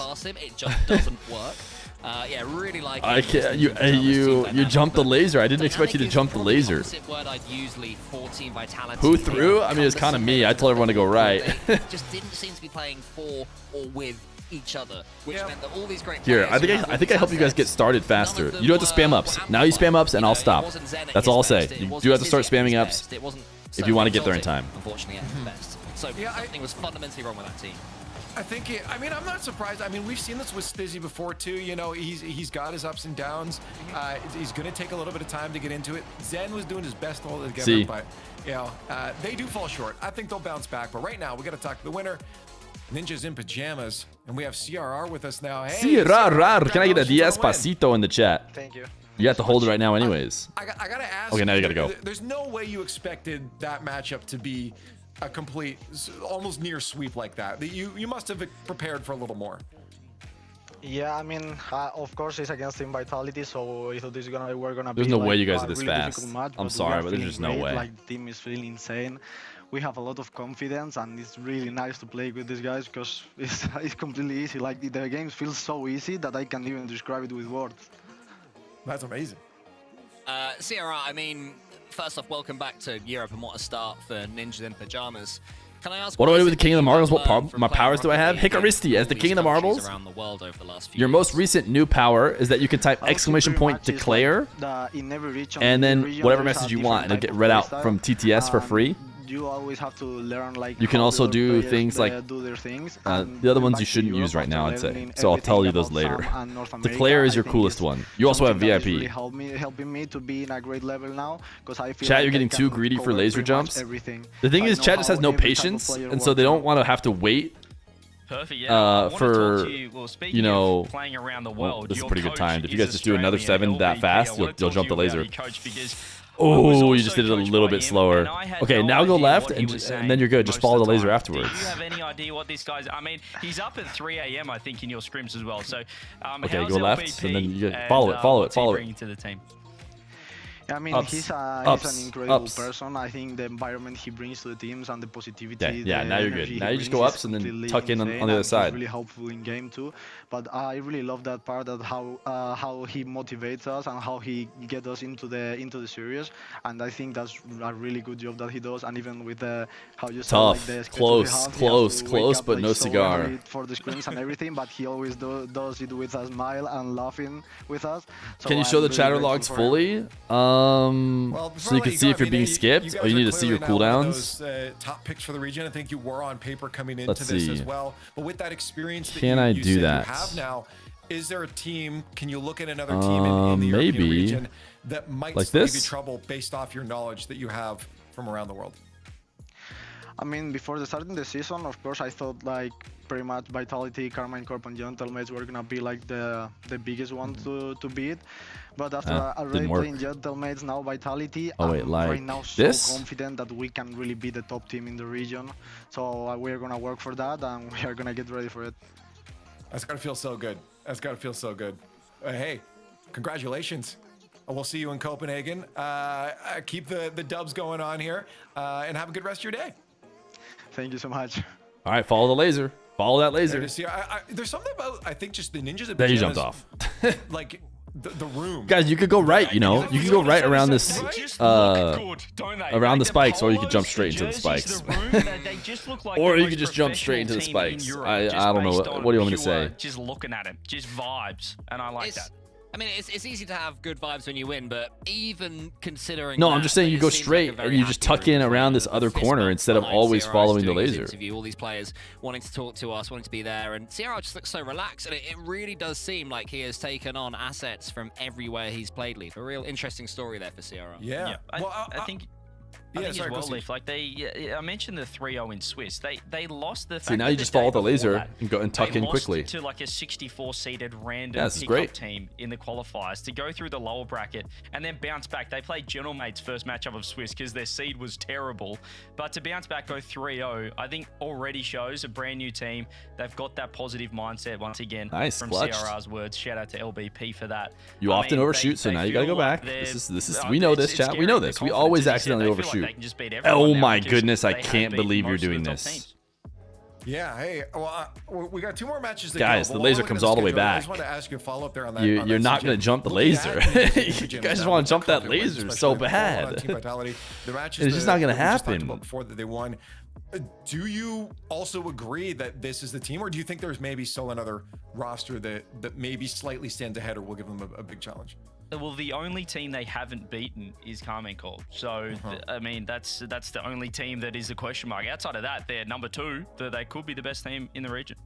Yeah, really like. I can't. You jumped the laser. I didn't expect you to jump the laser. Word I'd usually for Team Vitality. Who threw? I mean, it's kind of me. I told everyone to go right. Just didn't seem to be playing for or with each other, which meant that all these great Here, I think I help you guys get started faster. You don't have to spam ups. Now you spam ups, and I'll stop. That's all I'll say. You do have to start spamming ups if you want to get there in time. Unfortunately, at best. So something was fundamentally wrong with that team. I think, I mean, I'm not surprised. I mean, we've seen this with Stizzy before too. You know, he's got his ups and downs. He's going to take a little bit of time to get into it. Zen was doing his best to hold it together, but, you know, they do fall short. I think they'll bounce back. But right now, we got to talk to the winner. Ninjas in pajamas, and we have CRR with us now. Hey, CRR, can I get a Despacito in the chat? Thank you. You have to hold it right now anyways. I got to ask. Okay, now you got to go. There's no way you expected that matchup to be a complete, almost near sweep like that. You must have prepared for a little more. Yeah, I mean, of course it's against Team Vitality, so we thought we're gonna be. There's no like, way you guys are a this really fast. difficult match, I'm sorry, but there's just no way. Like, the team is feeling insane. We have a lot of confidence, and it's really nice to play with these guys because it's completely easy. Like, the game feels so easy that I can't even describe it with words. That's amazing. CRR, I mean, first off, welcome back to Europe, and what a start for Ninjas in Pajamas. Can I ask what do I do with the King of the Marbles? What powers do I have? Hikaristi as the King of the Marbles. Your most recent new power is that you can type !declare and then whatever message you want, and it'll get read out from TTS for free. You always have to learn, like, you can also do things like do their things, the other ones you shouldn't use right now, I'd say. So I'll tell you those later. Declare is your coolest one. You also have VIP. Really helping me to be in a great level now, because I feel chat, like you're getting too greedy for laser jumps. The thing is, chat just has no patience, and so they don't want to have to wait. Perfect. Yeah. For you know, playing around the world. This is pretty good timed. If you guys just do another 7 that fast, you'll jump the laser. Oh, you just did it a little bit slower. Okay, now go left, and then you're good. Just follow the laser afterwards. Do you have any idea what this guy's... I mean, he's up at 3 a.m., I think, in your scrims as well. So, okay, go left, and then you follow it. To the team? I mean, he's an incredible person. I think the environment he brings to the teams and the positivity. Yeah, now you're good. Now you just go ups and then tuck in on the other side. He's really helpful in game too. But I really love that part, that how he motivates us and how he gets us into the series. And I think that's a really good job that he does. And even with how you said, like, the close, but no cigar for the screens and everything. But he always does it with a smile and laughing with us. So can you show the chatter logs fully? Well, so you can see if you're being skipped, or you need to see your cooldowns. Top picks for the region. I think you were on paper coming into this as well. But with that experience that you have now, is there a team? Can you look at another team in the European region that might like give you trouble based off your knowledge that you have from around the world? I mean, before starting the season, of course, I thought, like, pretty much Vitality, Carmine Corp, and Gentlemates were gonna be like the biggest one to beat. But after already playing Gentlemates, now Vitality, I'm right now so confident that we can really be the top team in the region. So we're gonna work for that, and we are gonna get ready for it. That's gotta feel so good. That's gotta feel so good. Hey, congratulations. We'll see you in Copenhagen. Keep the dubs going on here, and have a good rest of your day. Thank you so much. All right, follow the laser. Follow that laser. There's something about, I think, just the ninjas. There you jumped off. Like the room. Guys, you could go right. You know, you can go right around this, around the spikes, or you could jump straight into the spikes. Or you could just jump straight into the spikes. I don't know. What do you want me to say? Just looking at him, just vibes, and I like that. I mean, it's easy to have good vibes when you win, but even considering... No, I'm just saying you go straight and you just tuck in around this other corner instead of always following the laser. All these players wanting to talk to us, wanting to be there, and CRR just looks so relaxed, and it really does seem like he has taken on assets from everywhere he's played Leaf. A real interesting story there for CRR. Yeah. I think... Leaf, like I mentioned the 3-0 in Swiss. They lost the. See, now you just follow the laser and go and tuck in quickly. To like a 64-seeded random pickup team in the qualifiers to go through the lower bracket and then bounce back. They played Gentlemates' first matchup of Swiss because their seed was terrible, but to bounce back, go 3-0, I think already shows a brand new team. They've got that positive mindset once again. Nice, from clutch. CRR's words. Shout out to LBP for that. You often overshoot, so now you gotta go back. This is. We know this, chat. We know this. We always accidentally overshoot. Oh my goodness, I can't believe you're doing this. Yeah, hey, well, we got 2 more matches to Guys, go. the laser comes all the way back. I just want to ask you a follow-up there on that. You're not going to jump the laser. You guys just want to jump that laser so bad. It's just not going to happen. Before that they won. Do you also agree that this is the team, or do you think there's maybe still another roster that maybe slightly stands ahead or will give them a big challenge? Well, the only team they haven't beaten is Carmen Corp. So, I mean, that's the only team that is a question mark. Outside of that, they're number 2. They could be the best team in the region.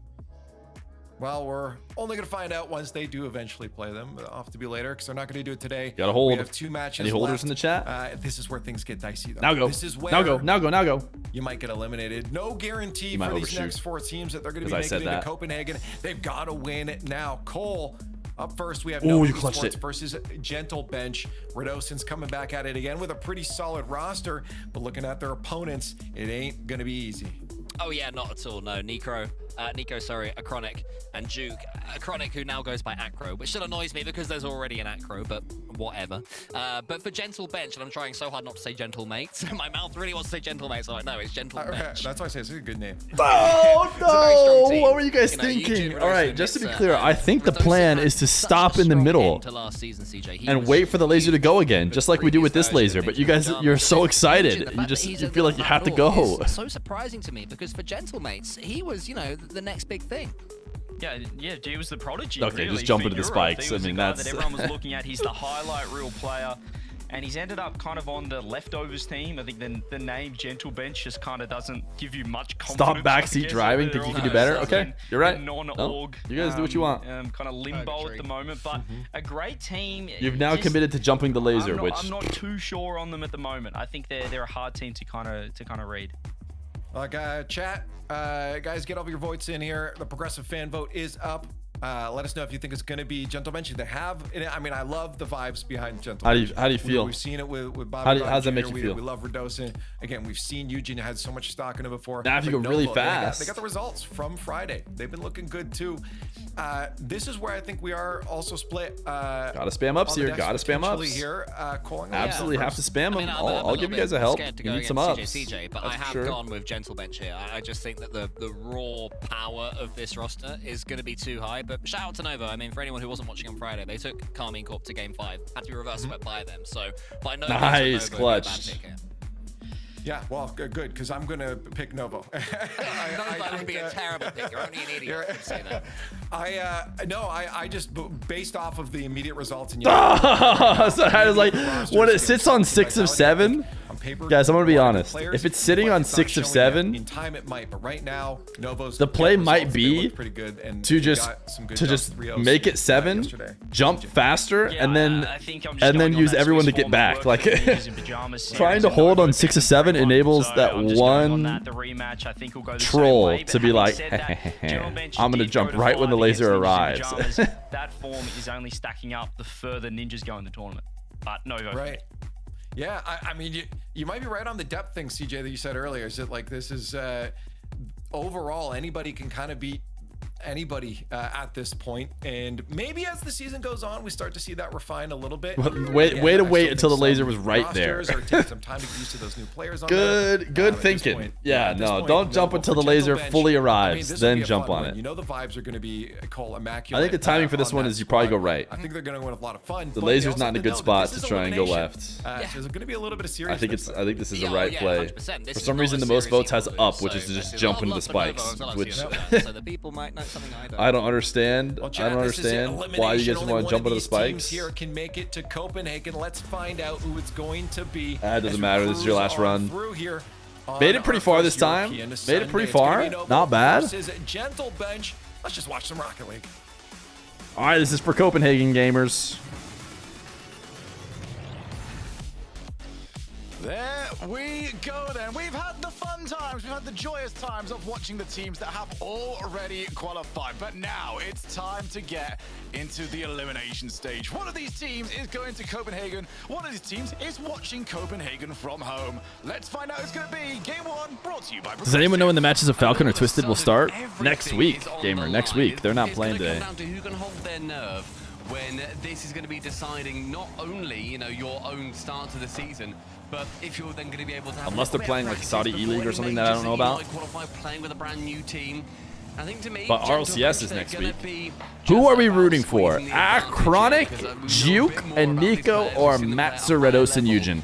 Well, we're only going to find out once they do eventually play them. Off to be later, because they're not going to do it today. Got to hold. We have 2 matches Any holders left. in the chat? This is where things get dicey, though. Now go. This is where now go. You might get eliminated. No guarantee for these next 4 teams that they're going to be making it into Copenhagen. They've got to win now. Cole, up first, we have no Esports versus Gentle Bench. Redoson's coming back at it again with a pretty solid roster, but looking at their opponents, it ain't going to be easy. Oh yeah, not at all. No, Nico, Acronic, and Juke. Acronic, who now goes by Acro, which still annoys me because there's already an Acro, but whatever. But for Gentle Bench, and I'm trying so hard not to say Gentle Mates. My mouth really wants to say Gentle Mates. I'm like, no, it's Gentle Bench. That's why I say it's a good name. Oh no! What were you guys thinking? All right, just to be clear, I think the plan is to stop in the middle and wait for the laser to go again, just like we do with this laser. But you guys, you're so excited. You feel like you have to go. It's so surprising to me because for Gentle Mates, he was, the next big thing. Yeah, he was the prodigy. Okay, really, just jump into the Europe. spikes. He was I mean, the guy that's that everyone was looking at. He's the highlight reel player. And he's ended up kind of on the leftovers team. I think the name Gentle Bench just kind of doesn't give you much confidence. Stop backseat driving. Think you can do better? Okay, you're right. Non-org. You guys do what you want. Kind of limbo at the moment, but a great team. You've now committed to jumping the laser, I'm not too sure on them at the moment. I think they're a hard team to kind of read. Chat, guys, get all of your votes in here. The progressive fan vote is up. Let us know if you think it's going to be Gentle Bench. They have, I mean, I love the vibes behind Gentle Bench. How do you feel? We've seen it with Bobby. How does that make you feel? We love Redosin. Again, we've seen Eugene had so much stock in it before. Now if you go really fast. They got the results from Friday. They've been looking good too. This is where I think we are also split. Gotta spam ups here. Gotta spam ups. Here, absolutely have to spam them. I'll give you guys a help. You need some ups. CJ, but I have gone with Gentle Bench here. I just think that the raw power of this roster is going to be too high. But shout out to Nova. I mean, for anyone who wasn't watching on Friday, they took Carmine Corp to Game 5. Had to be reverse swept by them. So by no means nice clutch. Yeah, well, good, because I'm going to pick Novo. That would be a terrible pick. You're only an idiot if you say that. I just, based off of the immediate results. And so I was like, when it sits on 6 of 7, guys, I'm going to be honest. If it's sitting on 6 of 7, in time it might, but right now, Novo's the play might be pretty good, and to just make it 7, jump faster, and then use everyone to get back. Like trying to hold on 6 of 7 enables that one troll to be like, I'm gonna jump right when the laser arrives. That form is only stacking up the further Ninjas go in the tournament. But Novo. Right. Yeah, I mean, you might be right on the depth thing, CJ, that you said earlier. Is it like this is overall anybody can kind of beat anybody at this point, and maybe as the season goes on we start to see that refine a little bit. Way to wait until the laser was right there. Or take some time to get used to those new players on good thinking. Point, yeah, no, don't jump until the laser fully arrives, then jump on it. You know the vibes are going to be immaculate. I think the timing for this one is you probably go right. I think they're going to win a lot of fun. The laser's not in a good spot to try and go left. So there's going to be a little bit of seriousness. I think this is the right play. For some reason the most votes has up, which is to just jump into the spikes, which so the people might know something I don't understand. I don't understand why you guys want to jump into the spikes. Here can make it to Copenhagen. Let's find out who it's going to be. It doesn't matter. This is your last run. Made it pretty far this time. Made it pretty far. Not bad. Gentle Bench. Let's just watch some Rocket League. All right, this is for Copenhagen gamers. There we go then. We've had the fun times, we've had the joyous times of watching the teams that have already qualified. But now it's time to get into the elimination stage. One of these teams is going to Copenhagen. One of these teams is watching Copenhagen from home. Let's find out who's going to be. Game 1 brought to you by Does anyone know when the matches of Falcon or Twisted will start? Next week, gamer. Next week. They're not playing today. Down to who can hold their nerve when this is going to be deciding not only, you know, your own start to the season, but if you're then going to be able to have unless they're playing like Saudi E-League or something that I don't know about. Playing with a brand new team. I think to me, but RLCS is next week. Who are we rooting for? Chronic, Juke, and Nico, or Matsu, Redos, and Eugen?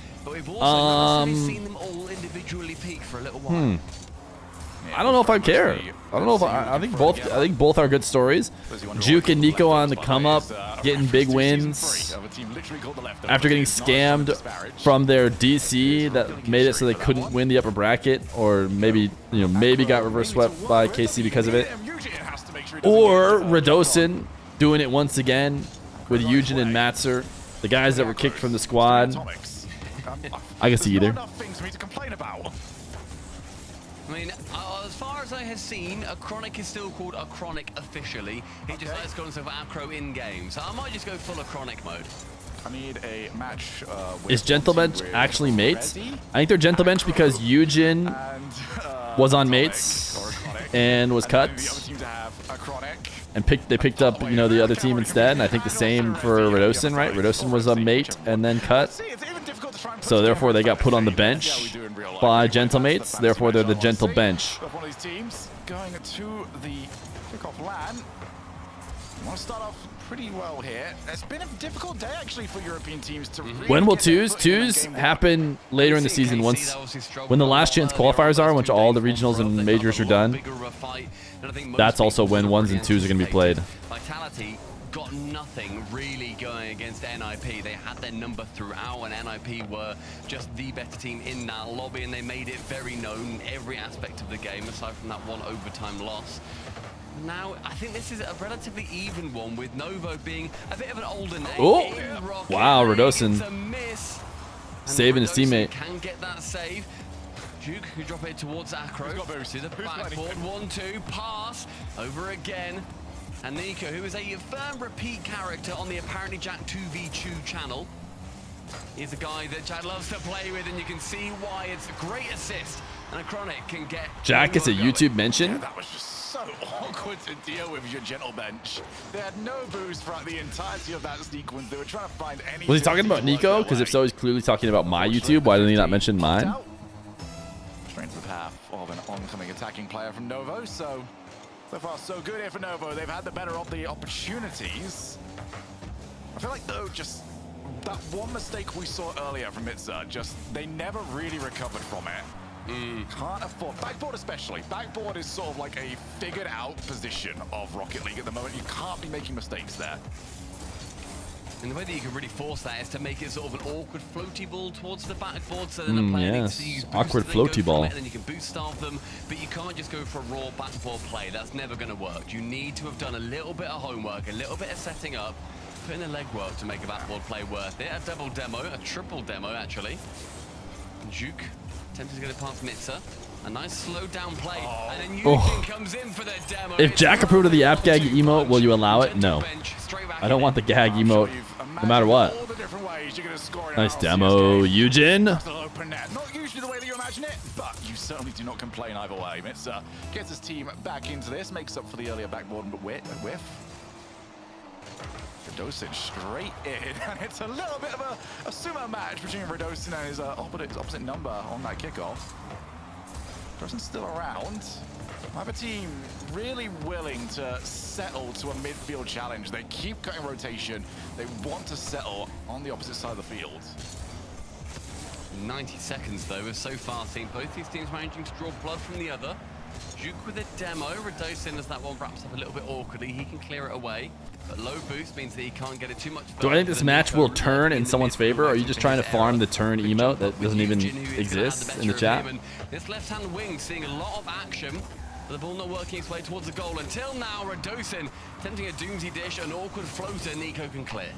I don't know if I care. I don't know if I think both. I think both are good stories. Juke and Nico on the come up, getting big wins after getting scammed from their DC that made it so they couldn't win the upper bracket, or maybe maybe got reverse swept by KC because of it. Or Redosin doing it once again with Eugen and Matzer, the guys that were kicked from the squad. I can see either. I mean, as far as I have seen, a Chronic is still called a Chronic officially. He just lets go himself Acro in game, so I might just go full of Chronic mode. I need a match. Is Gentle Bench actually mates? I think they're Gentle Bench because Eugen was on mates and was cut, and they picked up the other team instead. And I think the same for Redosin, right? Redosin was a mate and then cut. So therefore they got put on the bench by Gentle Mates. Therefore they're the Gentle Bench. One of these teams going to the kickoff LAN. Want to start off pretty well here. It's been a difficult day actually for European teams to really When will twos happen later in the season, once when the last chance qualifiers are, once all the regionals and majors are done? That's also when 1s and 2s are going to be played. Vitality got nothing really going against NIP. They had their number throughout, and NIP were just the better team in that lobby, and they made it very known in every aspect of the game, aside from that one overtime loss. Now, I think this is a relatively even one, with Novo being a bit of an older name. Oh, wow, Redosin saving his teammate. Can get that save. Duke who drop it towards Acro. To the backboard, 1-2, pass, over again. And Nico, who is a firm repeat character on the apparently Jack 2v2 channel, is a guy that Jack loves to play with, and you can see why. It's a great assist, and a Chronic can get... Jack is a YouTube mention? Yeah, that was just so awkward to deal with your Gentle Bench. They had no boost throughout the entirety of that sequence. They were trying to find any... Was he talking about Nico? Because if so, he's clearly talking about my YouTube. Why didn't he not mention mine? Straight to the path of an oncoming attacking player from Novo, so far so good here for Novo. They've had the better of the opportunities. I feel like though, just that one mistake we saw earlier from Itza, they never really recovered from it. Can't afford, backboard especially. Backboard is sort of like a figured out position of Rocket League at the moment. You can't be making mistakes there. And the way that you can really force that is to make it sort of an awkward floaty ball towards the backboard, so then the player needs to use boost, awkward floaty ball. And then you can boost starve them, but you can't just go for a raw backboard play. That's never going to work. You need to have done a little bit of homework, a little bit of setting up, putting the legwork to make a backboard play worth it. A double demo, a triple demo actually. Juke attempting to get it past Mitza. A nice slow down play, and then Eugen comes in for the demo. If Jack approved of the app gag emote, will you allow it? No. I don't want the gag emote, no matter what. Nice demo, Eugen. Not usually the way that you imagine it, but you certainly do not complain either way. Mitza gets his team back into this, makes up for the earlier backboard whiff. Redosin straight in, and it's a little bit of a sumo match between Redosin and his opposite number on that kickoff. Redosin's still around. Have a team really willing to settle to a midfield challenge. They keep cutting rotation. They want to settle on the opposite side of the field. 90 seconds though, we've so far seen both these teams managing to draw blood from the other. Juke with a demo, Redosin as that one wraps up a little bit awkwardly, he can clear it away. But low boost means that he can't get it too much further. Do I think this match will turn in someone's favor, or are you just trying to farm the turn emote that doesn't even exist in the chat? This left-hand wing seeing a lot of action. The ball not working its way towards the goal until now. Redosin attempting a doomsy dish, an awkward floater. Nico can clear.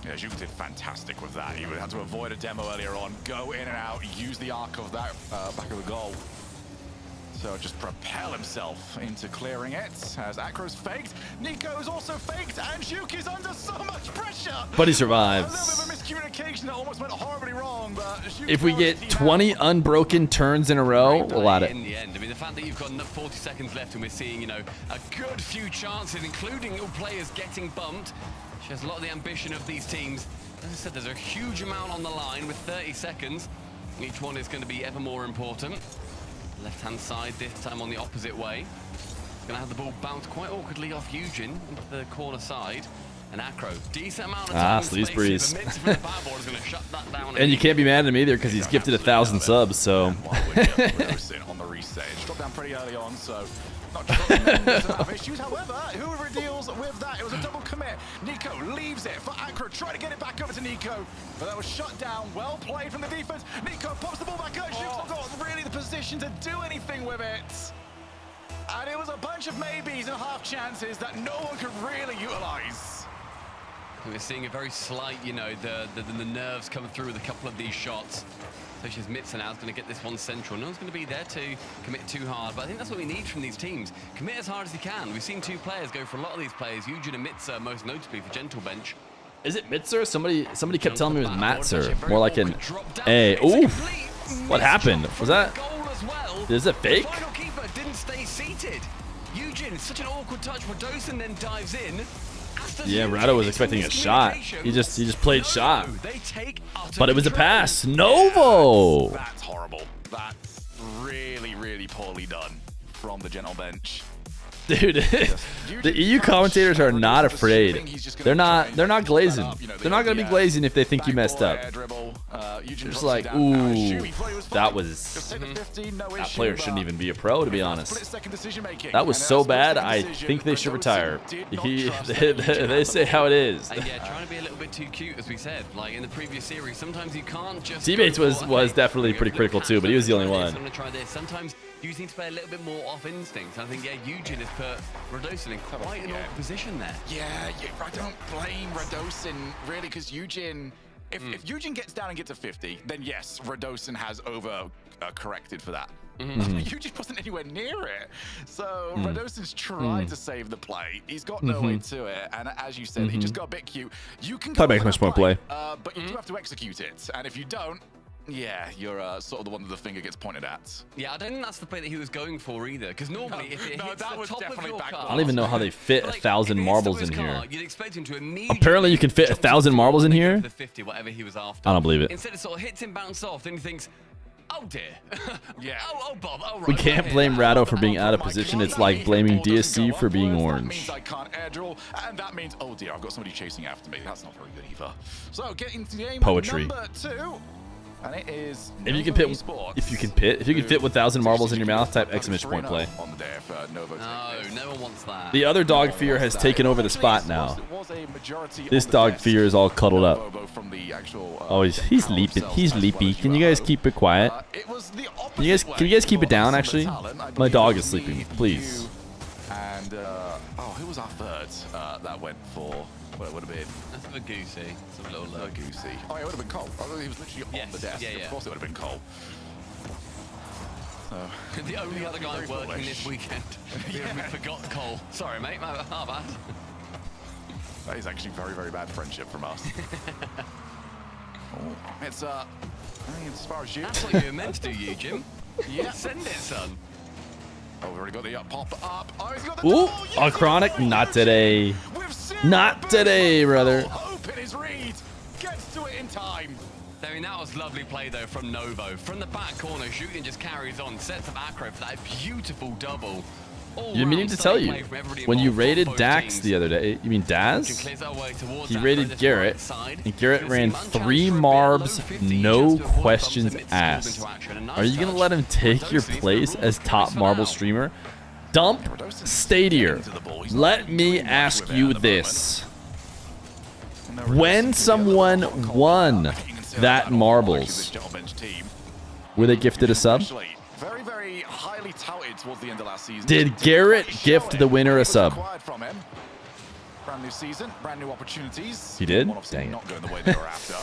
Yeah, Juke did fantastic with that. He would have to avoid a demo earlier on, go in and out, use the arc of that back of the goal So just propel himself into clearing it. As Acro's faked, Nico's also faked, and Shuki's under so much pressure. But he A survives. little bit of a miscommunication that almost went horribly wrong, but If we get 20 unbroken turns in a row, we'll at it. In the end, I mean, the fact that you've got 40 seconds left and we're seeing, you know, a good few chances, including all players getting bumped, shows a lot of the ambition of these teams. As I said, there's a huge amount on the line with 30 seconds. Each one is going to be ever more important. Left-hand side, this time on the opposite way. Going to have the ball bounce quite awkwardly off Eugen into the corner side. And Acro, decent amount of time. Sleaze breeze. Shut that down. And you can't be mad at him either because he's gifted 1,000 subs, so. on the reset. Dropped down pretty early on, so not have issues. However, who deals with that? It was a double commit. Nico leaves it for Acro, trying to get it back over to Nico, but that was shut down. Well played from the defense. Nico pops the ball back up. Shoots not got really the position to do anything with it. And it was a bunch of maybes and half chances that no one could really utilize. We're seeing a very slight, you know, the nerves come through with a couple of these shots. Especially as Mitsa now is going to get this one central. No one's going to be there to commit too hard, but I think that's what we need from these teams. Commit as hard as you can. We've seen two players go for a lot of these players, Eugen and Mitsa, most notably for Gentle Bench. Is it Mitzer? Somebody kept telling me it was Matzer. More like an A. Ooh! What happened? Was that? Is it fake? Final keeper didn't stay seated. Eugen, such an awkward touch. Radosin then dives in. Yeah, Rado was expecting a shot. He just played shot. But it was a pass. Novo! That's horrible. That's really, really poorly done from the Gentle Bench. Dude, the EU commentators are not afraid. They're not glazing. They're not going to be glazing if they think you messed up. They're just like, ooh, that player shouldn't even be a pro, to be honest. That was so bad, I think they should retire. They say how it is. Yeah, trying to be a little bit too cute, as we said. Like in the previous series, sometimes you can't just. Teammates was definitely pretty critical too, but he was the only one. I'm going to try this. Sometimes you need to play a little bit more off instinct. I think, yeah, Eugen has put Radosin in quite an awkward position there. Yeah, I don't blame Radosin, really, because Eugen, if Eugen gets down and gets to 50, then yes, Radosin has corrected for that. Eugen wasn't anywhere near it. So Radosin's tried to save the play. He's got no way to it. And as you said, he just got a bit cute. You can go make much more play. But you do have to execute it. And if you don't, yeah, you're sort of the one that the finger gets pointed at. Yeah, I don't think that's the play that he was going for either. Because normally, if it hits the top of your car, I don't even know how they fit 1,000 marbles in here. You'd expect him to immediately. Apparently, you can fit 1,000 marbles in here. The 50, whatever he was after. I don't believe it. Instead, it sort of hits him, bounce off, then he thinks, oh dear. Yeah. Oh, Bob. Oh, right. We can't blame Rado for being out of position. It's like blaming DSC for being orange. That means I can't air draw, and that means, oh dear, I've got somebody chasing after me. That's not very good either. So getting to game Poetry. number 2. And it is if you can fit 1,000 marbles in your mouth, type exclamation point play. No one wants that. The other dog Fear has taken over the spot now. This dog Fear is all cuddled up. Oh, he's leaping. He's leapy. Can you guys keep it quiet? Can you guys keep it down? Actually, my dog is sleeping. Please. And who was our third? That went for. Well, it would have been. That's a goosey. It's a little low. Goosey. Oh, it would have been Cole. I thought he was literally on the desk. Yeah. Of course, it would have been Cole. So. The only other guy working this weekend. We forgot Cole. Sorry, mate. My bad. That is actually very, very bad friendship from us. It's I mean, as far as you. That's what you were meant to do, Eugen. Yeah. Send it, son. Oh, we've already got the pop up. Oh, he's got the Ooh, chronic. Not today. Not today, brother. Open his read. Gets to it in time. I mean, that was lovely play, though, from Novo. From the back corner, shooting just carries on. Sets up Acro for that beautiful double. You're meaning to tell you, when you raided Dax the other day, you mean Daz? He raided Garrett, and Garrett ran 3 marbs, no questions asked. Are you going to let him take your place as top marble streamer? Dump Stadier. Let me ask you this. When someone won that marbles, were they gifted a sub? Very, very highly touted towards the end of last season. Did Garrett gift the winner a sub? Brand new season, brand new opportunities. He did? Dang it. Not going the way they were after.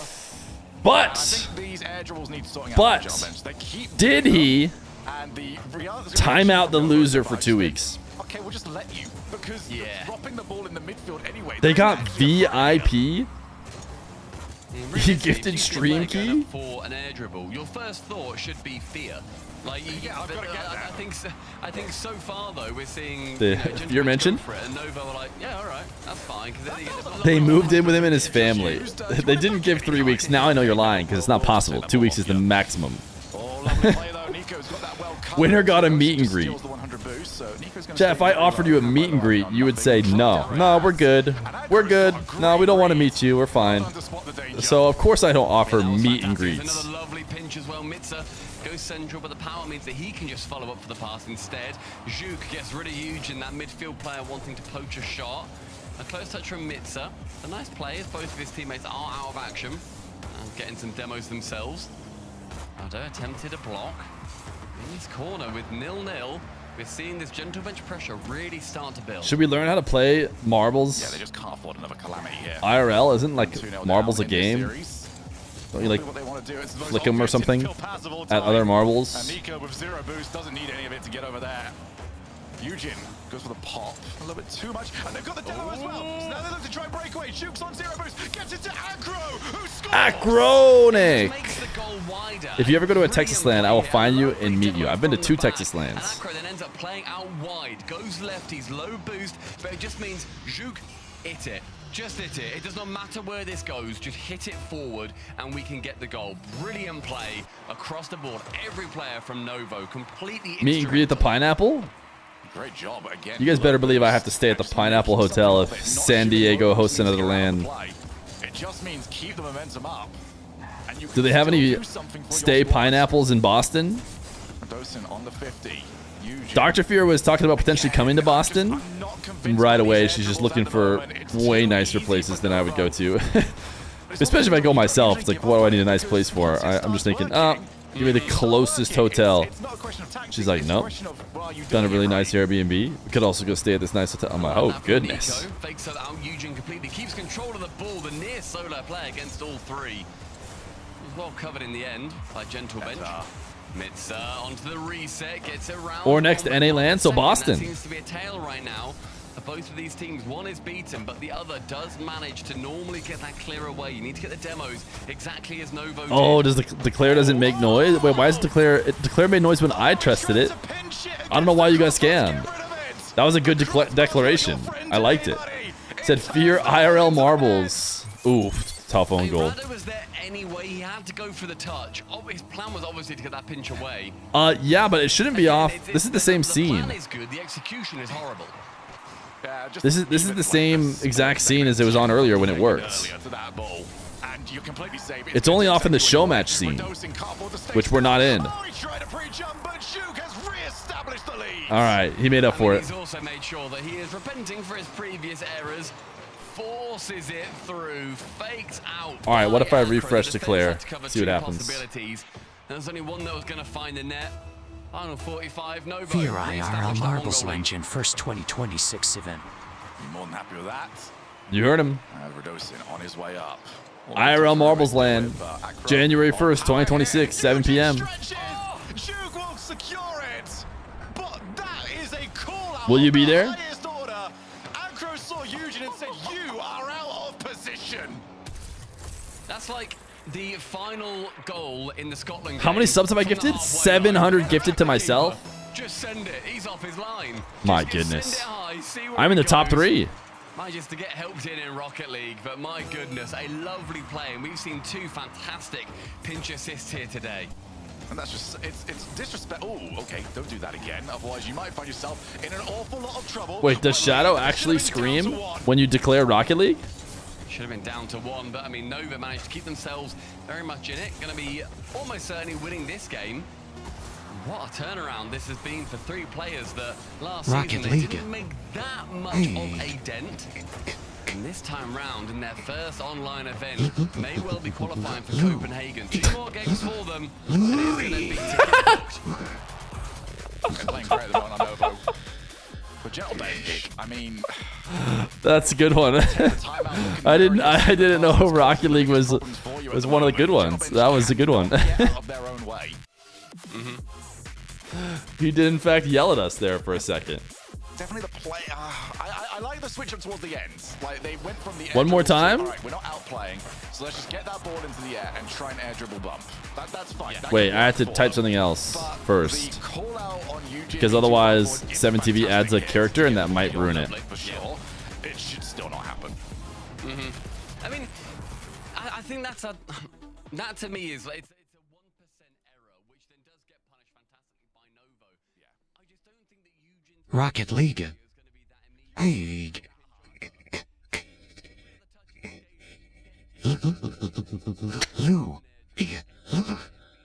But, I think these air dribbles need sorting out. Did he And the Time out the loser for 2 weeks. Okay, we'll just let you because you're dropping the ball in the midfield anyway. They got VIP. He gifted stream key. For an air dribble, your first thought should be Feer. Like, I think so far though we're seeing your mention. And Nova were like, yeah, all right, that's fine. They moved in with him and his family. They didn't give 3 weeks. Now I know you're lying because it's not possible. 2 weeks is the maximum. Winner got a meet and greet. Jeff, if I offered you a meet and greet, you would say no. No, we're good. We're good. No, we don't want to meet you. We're fine. So of course I don't offer meet and greets. Another lovely pinch as well. Mitza goes central, but the power means that he can just follow up for the pass instead. Zhuk gets really huge in that midfield player wanting to poach a shot. A close touch from Mitza. A nice play as both of his teammates are out of action. Getting some demos themselves. Ado attempted a block. In his corner with 0-0. We're seeing this gentle bench pressure really start to build. Should we learn how to play marbles? Yeah, they just can't afford another calamity here. IRL isn't like marbles a game. Don't you like flick them or something at other marbles? And Nico with 0 boost doesn't need any of it to get over there. Eugene goes for the pop a little bit too much, and they've got the demo as well. So now they look to try breakaway. Jukes on 0 boost, gets it to Acro, who scores. Acronic! If you ever go to a Texas LAN, I will find you and meet you. I've been to 2 Texas LANs. Acro then ends up playing out wide, goes left, he's low boost, but it just means Zhuk hit it. Just hit it. It does not matter where this goes. Just hit it forward and we can get the goal. Brilliant play across the board. Every player from Novo completely meet and greet at the Pineapple? Great job again. You guys better believe I have to stay at the Pineapple Hotel if San Diego hosts another LAN. It just means keep the momentum up. Do they have any stay pineapples in Boston? On the 50. Dr. Feer was talking about potentially coming to Boston. And right away, she's just looking for way nicer places than I would go to. Especially if I go myself. It's like, what do I need a nice place for? I'm just thinking, give me the closest hotel. She's like, no. Done a really nice Airbnb. We could also go stay at this nice hotel. I'm like, oh, goodness. Fakes out Eugene completely. Keeps control of the ball. The near solo play against all 3. Well covered in the end by Gentle Bench. Mitza onto the reset, gets it round. Or next to NA LAN, so Boston. That seems to be a tail right now for both of these teams. One is beaten, but the other does manage to normally get that clear away. You need to get the demos exactly as Novo did. Oh, does the Declare doesn't make noise? Wait, why is Declare? Declare made noise when I trusted it. I don't know why you guys scammed. That was a good declaration. I liked it. It said Fear IRL marbles. Ooh, tough own goal. Was there any way he had to go for the touch? His plan was obviously to get that pinch away. Yeah, but it shouldn't be off. This is the same scene. The plan is good. The execution is horrible. This is the same exact scene as it was on earlier when it works. It's only off in the show match scene, which we're not in. All right, he made up for it. He's also made sure that he is repenting for his previous errors. Forces it through, fakes out. All right, what if I refresh Declare? See what happens. There's only one that was going to find the net. Final 45, Novo. Fear IRL Marbles Engine first 2026 event. More than happy with that. You heard him. Rodosian on his way up. IRL Marbles Land, January 1st, 2026, 7 p.m. Zhuk will secure it, but that is a call out. Will you be there? Acro saw Eugene and said, "You are out of position." That's like the final goal in the Scotland game. How many subs have I gifted? 700 gifted to myself? Just send it. He's off his line. My goodness. I'm in the top 3. Manages to get helped in Rocket League, but my goodness, a lovely play. And we've seen 2 fantastic pinch assists here today. And that's just, it's disrespect. Oh, okay, don't do that again. Otherwise, you might find yourself in an awful lot of trouble. Wait, does Shadow actually scream when you declare Rocket League? Should have been down to 1, but I mean, Nova managed to keep themselves very much in it. Going to be almost certainly winning this game. What a turnaround this has been for 3 players that last season they didn't make that much of a dent. And this time round, in their first online event, may well be qualifying for Copenhagen. 2 more games for them, and it's going to be ticket booked. Playing great at the moment on Novo. But Gentlebench, I mean, that's a good one. I didn't know Rocket League was one of the good ones. That was a good one. He did in fact yell at us there for a second. Definitely the play. I like the switch up towards the end. Like they went from the edge One more time? All right, we're not outplaying, so let's just get that ball into the air and try and air dribble bump. That's fine. That Wait, I have to type something else first. Because otherwise 7TV adds a character and that might ruin it. For sure. It should still not happen. I mean, I think that's a... That to me is... It's a 1% error, which then does get punished fantastically by Novo. I just don't think that Eugen's... Rocket League. League.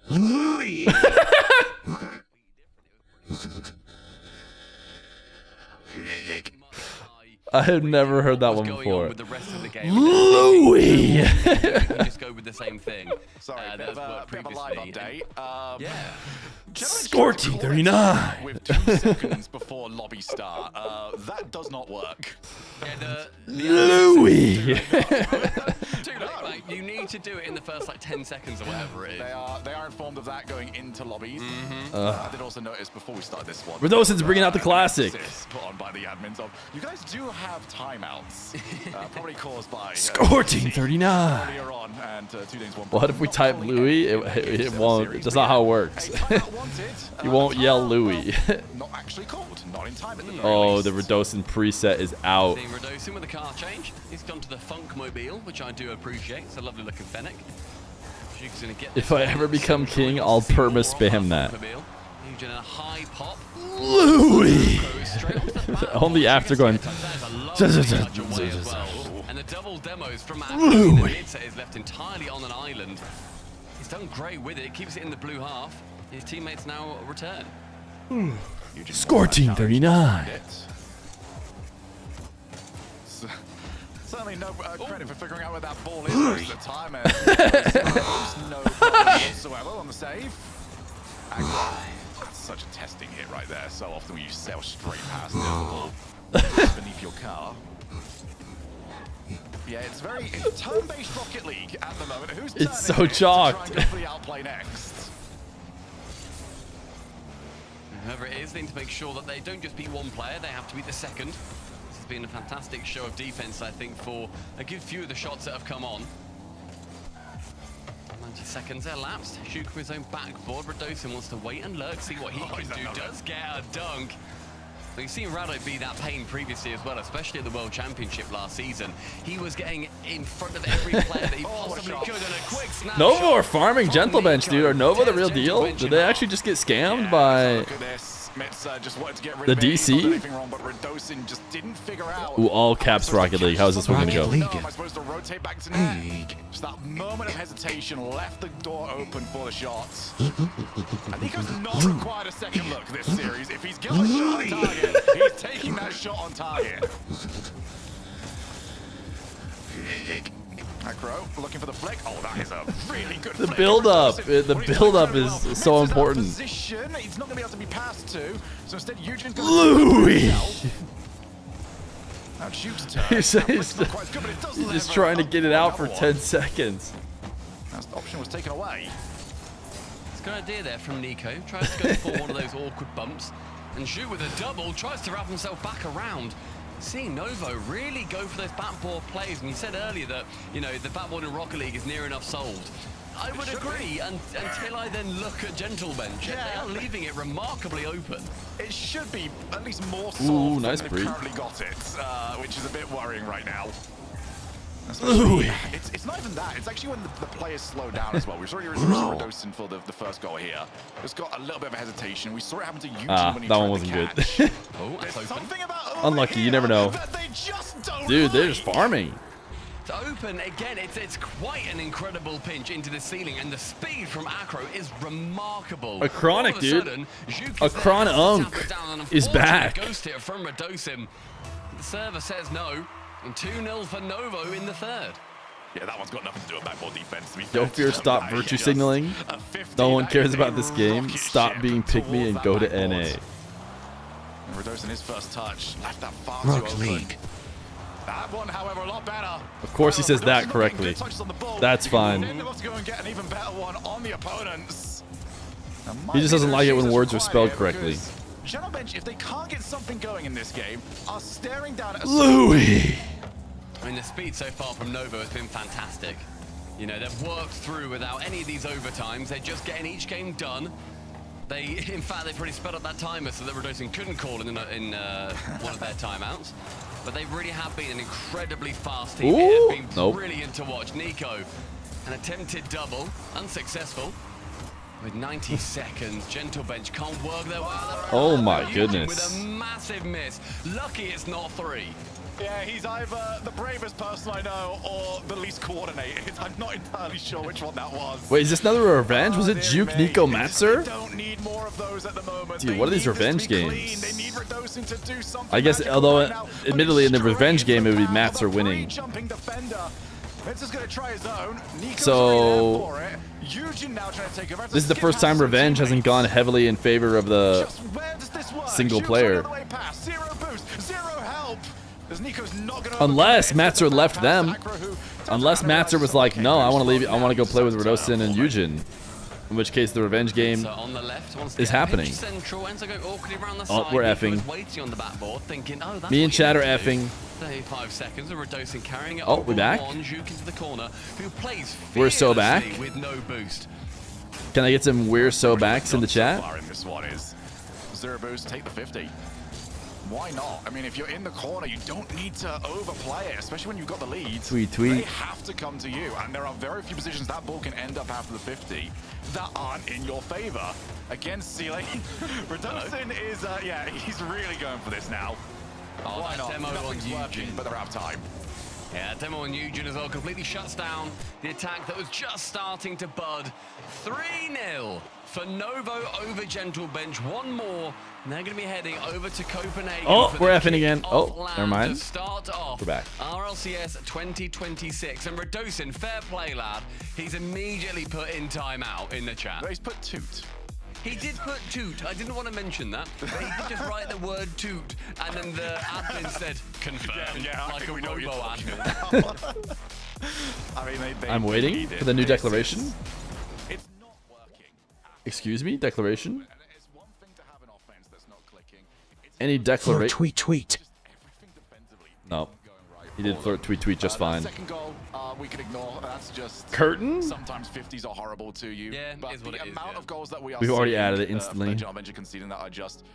Louis. I have never heard that one before. With the rest of the game. Louis. Just go with the same thing. Sorry, that was worked bit of a live update. Yeah. Score Team 39. With 2 seconds before lobby start. That does not work. Yeah, Louis. Like, you need to do it in the first like 10 seconds or whatever it is. They are informed of that going into lobbies. I did also notice before we started this one. Redoson's bringing out the classic. Put on by the admins of you guys do have timeouts, probably caused by Score Team 39. earlier on and 2 days 1. What if we type Louis? It won't. That's not how it works. You won't yell Louis. Not actually called. Not in time at the very Oh, least. the Redosin preset is out. Seeing Redosin with a car change. He's gone to the Funk Mobile, which I do appreciate. It's a lovely looking Fennec. If I ever become king, I'll perma spam that. Eugen in a high pop. Louis. Only after going. And the double demos from Athon. The mid set is left entirely on an island. He's done great with it. Keeps it in the blue half. His teammates now return. Score Team 39. Certainly no credit for figuring out where that ball is most of the time. And there's no problem whatsoever on the save. That's such a testing hit right there. So often when you sail straight past the ball beneath your car. Yeah, it's very turn-based Rocket League at the moment. Who's It's so chalked. To try and go for the outplay next? Whoever it is, they need to make sure that they don't just beat one player, they have to beat the second. This has been a fantastic show of defense, I think, for a good few of the shots that have come on. 90 seconds elapsed. Shoot for his own backboard. Redosin wants to wait and lurk, see what he can do. Does get a dunk. So you've seen Rado be that pain previously as well, especially at the World Championship last season. He was getting in front of every player that he possibly could, and a quick snap. Nova are farming Gentle Bench, dude. Are Nova the real deal? Did they actually just get scammed by just wanted to get rid the of it. DC? Not anything wrong, but Redosin just didn't figure out. Ooh, all caps Rocket League. How's this one gonna go? Am I supposed to rotate back to net? Just that moment of hesitation left the door open for the shots. I think it's not required a second look this series. If he's got a shot on target, he's taking that shot on target. Acro looking for the flick. Oh, that is a really good The flick. build-up. The build-up is so important. Position. He's not going to be able to be passed to. So instead, Eugen's going Louis. Now Juke's turn. He's just trying to get it out for 10 seconds. That option was taken away. It's a good idea there from Nico. Tries to go for one of those awkward bumps. And Zhu with a double tries to wrap himself back around. Seeing Novo really go for those backboard plays, and you said earlier that, you know, the backboard in Rocket League is near enough solved. I would agree until I then look at Gentle Bench. Yeah. They are leaving it remarkably open. It should be at least more solved nice than break. they've currently got it, which is a bit worrying right now. It's not even that. It's actually when the players slow down as well. We saw Redosin for the first goal here. It's got a little bit of a hesitation. We saw it happen to Eugen when he that tried one wasn't to catch. good. Oh, that's open. Something about Unlucky, you never know. Dude, they're just farming. To open again, it's quite an incredible pinch into the ceiling, and the speed from Acro is remarkable. A chronic, dude. Sudden, A chronic unk is back. Ghost hit from Redosin. The server says no, and 2-0 for Novo in the third. Yeah, that one's got nothing to do with backboard defense. To be Don't fear, stop virtue signaling. No one cares about this game. Stop being pygmy and go to NA. Redosin, his first touch, left that far too open. That one, however, a lot better. Of course he says that correctly. That's fine. Then they want to go and get an even better one on the opponents. He just doesn't like it when words are spelled correctly. General Bench, if they can't get something going in this game, are staring down at a Louis. I mean, the speed so far from Nova has been fantastic. You know, they've worked through without any of these overtimes. They're just getting each game done. In fact, they pretty sped up that timer so that Rlcs couldn't call in one of their timeouts. But they really have been an incredibly fast team. It has been brilliant to watch. Nico, an attempted double, unsuccessful. With 90 seconds, Gentle Bench can't work their way out. Oh my goodness. With a massive miss. Lucky it's not 3. Yeah, he's either the bravest person I know or the least coordinated. I'm not entirely sure which one that was. Wait, is this another revenge? Was it Juke, Nico, Matzer? Don't need more of those at the moment. Dude, what are these revenge games? They need Rlcs to do something. I guess, although admittedly in the revenge game it would be Matzer winning. Vince is going to try his own. So this is the first time revenge hasn't gone heavily in favor of the single player. Unless Matzer left them. Unless Matzer was like, no, I want to leave. I want to go play with Rodosin and Eugen. In which case the revenge game is happening. Oh, we're effing. Me and Chad are effing. 35 seconds of Rlcs carrying it. Oh, we're back. Into the corner, who plays we're so back. With no boost. Can I get some we're so backs in the chat? This one is 0 boost, take the 50. Why not? I mean, if you're in the corner, you don't need to overplay it, especially when you've got the lead. Tweet. They have to come to you, and there are very few positions that ball can end up after the 50 that aren't in your favor. Against Sealing, Rlcs is, yeah, he's really going for this now. Oh, why not? Demo Nothing's working, but they're out of time. Yeah, Demo on Eugen as well completely shuts down the attack that was just starting to bud. 3-0 for Novo over Gentle Bench. One more, and they're going to be heading over to Copenhagen. Oh, we're effing again. Oh, never mind. To start off, we're back. RLCS 2026. And Rodosin, fair play, lad. He's immediately put in timeout in the chat. But he's put toot. He did put toot. I didn't want to mention that, but he did just write the word toot, and then the admin said confirm, like a robo admin. I mean, I'm waiting for the new declaration. It's not working. Excuse me, declaration? Any declaration? Tweet. No. He did flirt tweet just fine. Second goal, we can ignore. That's just Curtain? Sometimes 50s are horrible to you. Yeah, but is what the it is, amount of goals that we are We've already seeing, added it instantly. John Benji conceding that are just.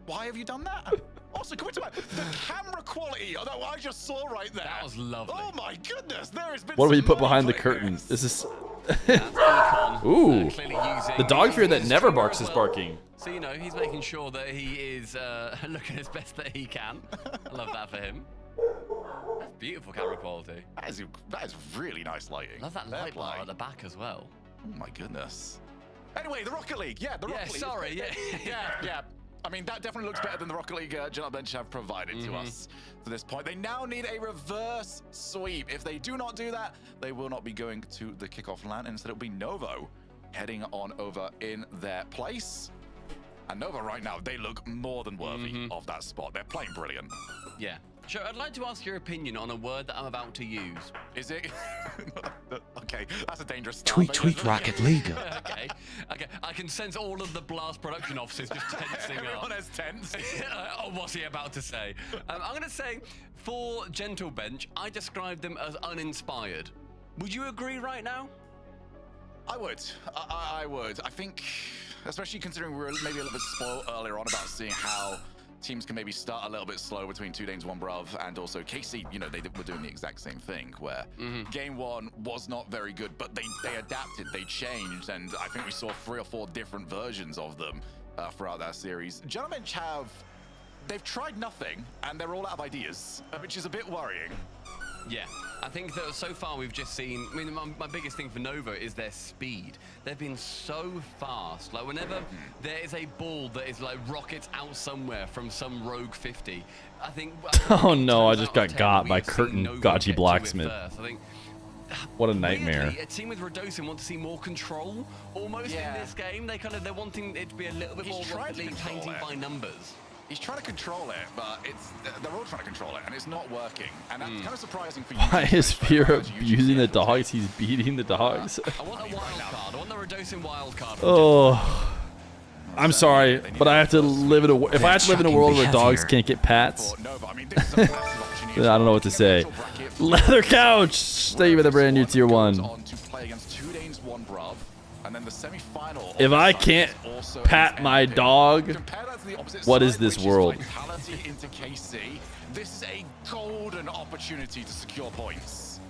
Why have you done that? Also, can we talk about the camera quality that I just saw right there? That was lovely. Oh my goodness, there has been. What do we some put behind the money curtain? playing This is. Econ, Ooh. clearly using The dog fear that his never finger barks is as well. barking. So, you know, he's making sure that he is looking as best that he can. I love that for him. That's beautiful camera quality. That is really nice lighting. Love that light bar at the back as well. Oh my goodness. Anyway, the Rocket League. Yeah, the Rocket League. Sorry, yeah. I mean, that definitely looks better than the Rocket League General Bench have provided to us to this point. They now need a reverse sweep. If they do not do that, they will not be going to the kickoff land. Instead, it'll be Novo heading on over in their place. And Novo right now, they look more than worthy of that spot. They're playing brilliant. Yeah. Sure, I'd like to ask your opinion on a word that I'm about to use. Is it? Okay, that's a dangerous start. Tweet Rocket League. Okay. I can sense all of the Blast production officers just tensing up. Everyone has tense. Oh, what's he about to say? I'm going to say, for Gentle Bench, I describe them as uninspired. Would you agree right now? I would. I would. I think, especially considering we were maybe a little bit spoiled earlier on about seeing how teams can maybe start a little bit slow between 2 Danes, 1 Bruv, and also KC, you know, they were doing the exact same thing, where game 1 was not very good, but they adapted, they changed, and I think we saw 3 or 4 different versions of them throughout that series. Gentlemen they've tried nothing, and they're all out of ideas, which is a bit worrying. Yeah, I think that so far we've just seen, I mean, my biggest thing for Nova is their speed. They've been so fast. Like, whenever there is a ball that is like rockets out somewhere from some rogue 50, I think... Oh no, I just got by Curtin Gotchi Blacksmith. I think, what a nightmare. Weirdly, a team with Rodosin want to see more control almost in this game. They're wanting it to be a little bit more Rocket League painting by numbers. He's trying to control it, but they're all trying to control it, and it's not working. And that's kind of surprising for you. Why is Feer abusing the dogs? He's beating the dogs. I want a wild card. I want the reducing wild card. Oh, I'm sorry, but I have to live in a. If I have to live in a world where dogs can't get pats, I don't know what to say. Leather couch. Thank you for the brand new tier 1. If I can't pat my dog, what is this world? This is a golden opportunity to secure points.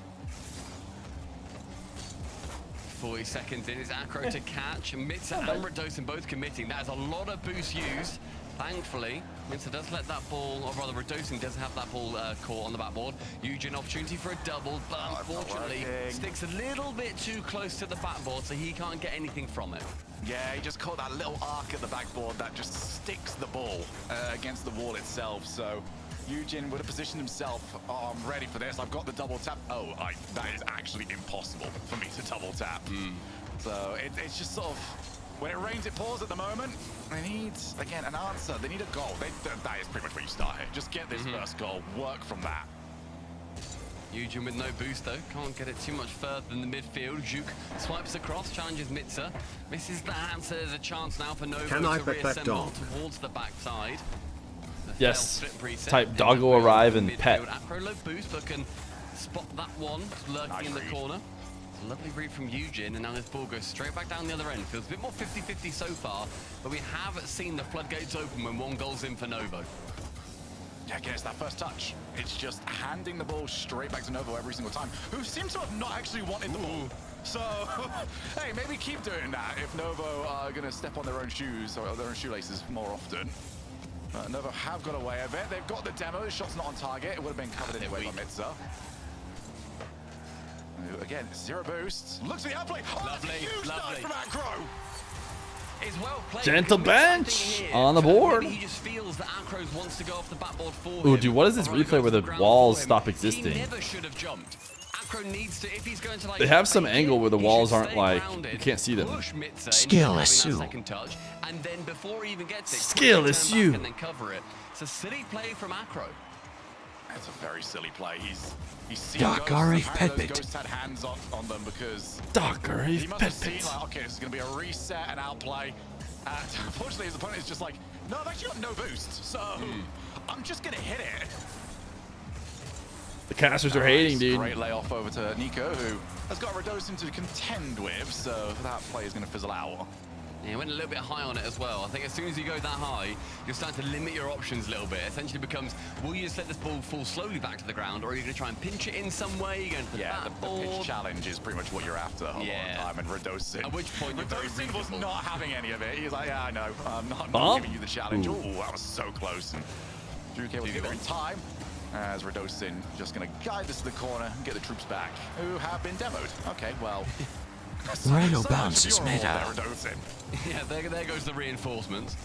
40 seconds in, it's Acro to catch. Mitza and Redosin both committing. That is a lot of boost used. Thankfully, Mitza does let that ball, or rather Redosin does have that ball caught on the backboard. Eugen opportunity for a double, but unfortunately sticks a little bit too close to the backboard, so he can't get anything from it. Yeah, he just caught that little arc at the backboard that just sticks the ball against the wall itself. So Eugen would have positioned himself. Oh, I'm ready for this. I've got the double tap. Oh, that is actually impossible for me to double tap. So it's just sort of, when it rains, it pours at the moment. They need, again, an answer. They need a goal. That is pretty much where you start here. Just get this first goal, work from that. Eugen with no boost though, can't get it too much further than the midfield. Juk swipes across, challenges Mitza, misses that, so there's a chance now for Novo to reassemble towards the backside. Yes, type doggo arrive and pet. Acro low boost, but can spot that one lurking in the corner. It's a lovely read from Eugen, and now this ball goes straight back down the other end. Feels a bit more 50-50 so far, but we have seen the floodgates open when one goal's in for Novo. Yeah, again, it's that first touch. It's just handing the ball straight back to Novo every single time, who seems to have not actually wanted the ball. So, hey, maybe keep doing that if Novo are going to step on their own shoes or their own shoelaces more often. Novo have got away a bit. They've got the demo. The shot's not on target. It would have been covered anyway by Mitza. Again, 0 boosts. Looks at the outplay. Oh, lovely, lovely. From Acro. Is well played. Gentle bench on the board. He just feels that Acros wants to go off the backboard for him. Ooh, dude, what is this replay where the walls stop He existing? never should have jumped. Acro needs to, if he's going to, like, They have some angle where the walls aren't like, you can't see them. Skill issue. And then before he even gets it, Skill issue. And then cover it. It's a silly play from Acro. It's a very silly play. He's seen Doc ghosts. Pet Ghosts had hands on them because Doc he must have seen, like, okay, this is going to be a reset and outplay. Unfortunately, his opponent is just like, no, I've actually got no boost, so I'm just going to hit it. The casters are hating, dude. Great layoff over to Nico, who has got Redosin to contend with, so that play is going to fizzle out. Yeah, he went a little bit high on it as well. I think as soon as you go that high, you're starting to limit your options a little bit. Essentially becomes, will you just let this ball fall slowly back to the ground, or are you going to try and pinch it in some way? You're going to the pitch challenge is pretty much what you're after a lot of time, and Redosin. At which point you're very Redosin was not having any of it. He's like, yeah, I know, I'm not giving you the challenge. Oh, that was so close. And Juk able to get there in time, as Redosin just going to guide this to the corner and get the troops back, who have been demoed. Okay, well... Rhino bounce is made out. Yeah, there goes the reinforcements.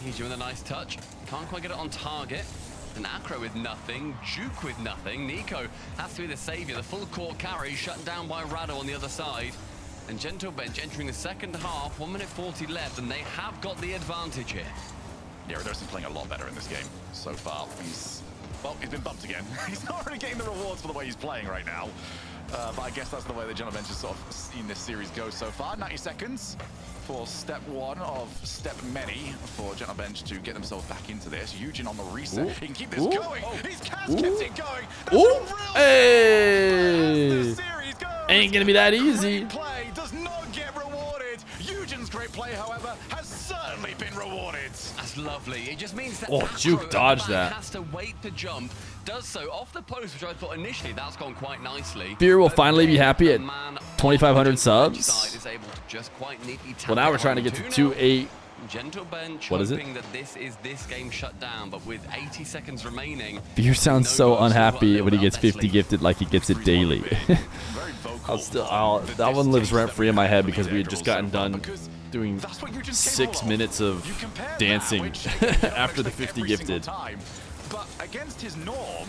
Eugen with a nice touch. Can't quite get it on target. And Acro with nothing. Juk with nothing. Nico has to be the savior. The full court carry shut down by Rado on the other side. And Gentle Bench entering the second half. 1 minute 40 left, and they have got the advantage here. Yeah, Redosin's playing a lot better in this game so far. He's been bumped again. He's not really getting the rewards for the way he's playing right now. But I guess that's the way the Gentle Bench has sort of seen this series go so far. 90 seconds for step 1 of step many for Gentle Bench to get themselves back into this. Eugen on the reset. He can keep this going. He's kept it going. Hey! Ain't gonna be that easy. Play does not get rewarded. Eugen's great play, however, has certainly been rewarded. That's lovely. It just means that Juk dodged that. Has to wait to jump. Does so off the post, which I thought initially that's gone quite nicely. Feer will finally be happy at 2,500 subs. Is able to just quite neatly Well, now we're trying to get to 2.8. Gentle Bench what is it? hoping that this is this game shut down, but with 80 seconds remaining. Feer sounds so unhappy when he gets 50 gifted like he gets it daily. That one lives rent free in my head because we had just gotten done doing 6 minutes of dancing after the 50 gifted. But against his norm,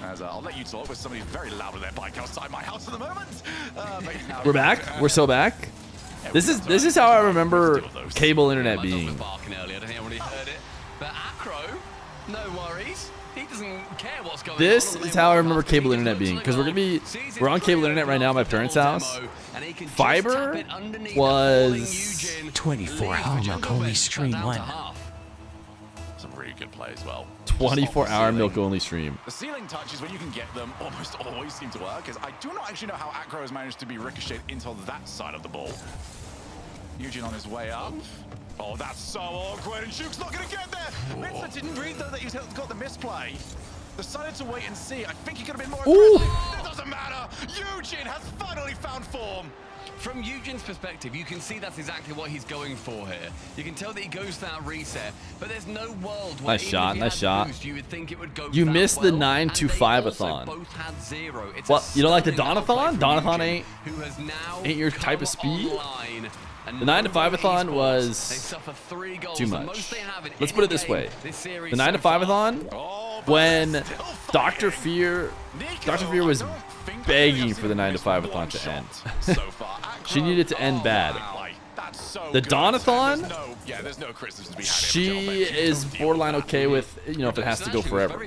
as I'll let you talk with somebody very loud on their bike outside my house at the moment. We're back. We're so back. This is how I remember cable internet being. I don't think I really heard it. But This is how I remember cable internet being, because we're on cable internet right now at my parents' house. Fiber was 24-hour milk only stream one. Some really good play as well. 24-hour milk only stream. The ceiling touches when you can get them almost always seem to work, as I do not actually know how Acro has managed to be ricocheted into that side of the ball. Eugene on his way up. Oh, that's so awkward, and Juke's not going to get there. Mitza didn't read, though, that he's got the misplay. Decided to wait and see. I think he could have been more aggressive. It doesn't matter. Eugene has finally found form. From Eugene's perspective, you can see that's exactly what he's going for here. You can tell that he goes for that reset, but there's no world where nice shot. Boost, you would think it would go You missed the well, 9-5 Athon. Both had 0. It's what? You don't like the Donathon? Donathon ain't your come type of speed? online. The 9-5 Athon was They suffer 3 goals, too the much. most they have in Let's any put it this game way. this series The 9-5 Athon, when Dr. Feer was begging for the 9-5 Athon to end. She needed to end bad. The Donathon, she is borderline okay with, you know, if it has to go forever.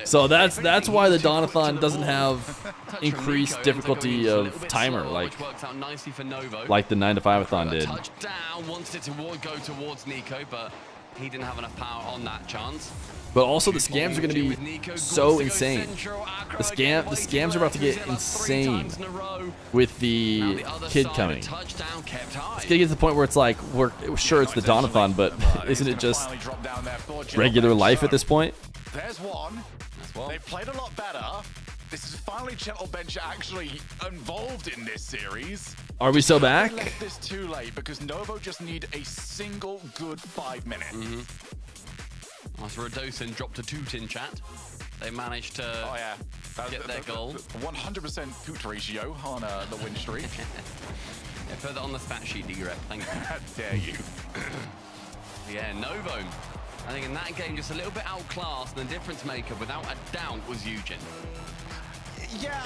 So that's why the Donathon doesn't have increased difficulty of timer like the 9-5 Athon did. Touchdown, wants it to go towards Nico, but he didn't have enough power on that chance. But also the scams are going to be so insane. The scams are about to get insane with the kid coming. It's going to get to the point where it's like, we're sure it's the Donathon, but isn't it just regular life at this point? There's one. They've played a lot better. This is finally Gentle Bench actually involved in this series. Are we so back? I left this too late because Novo just need a single good 5 minutes. Nice Radosin dropped a toot in chat. They managed to get their goal. 100% toot ratio on the win streak. Yeah, put that on the stat sheet, D-Rep. Thank you. How dare you. Yeah, Novo. I think in that game, just a little bit outclassed, and the difference maker, without a doubt, was Eugen. Yeah,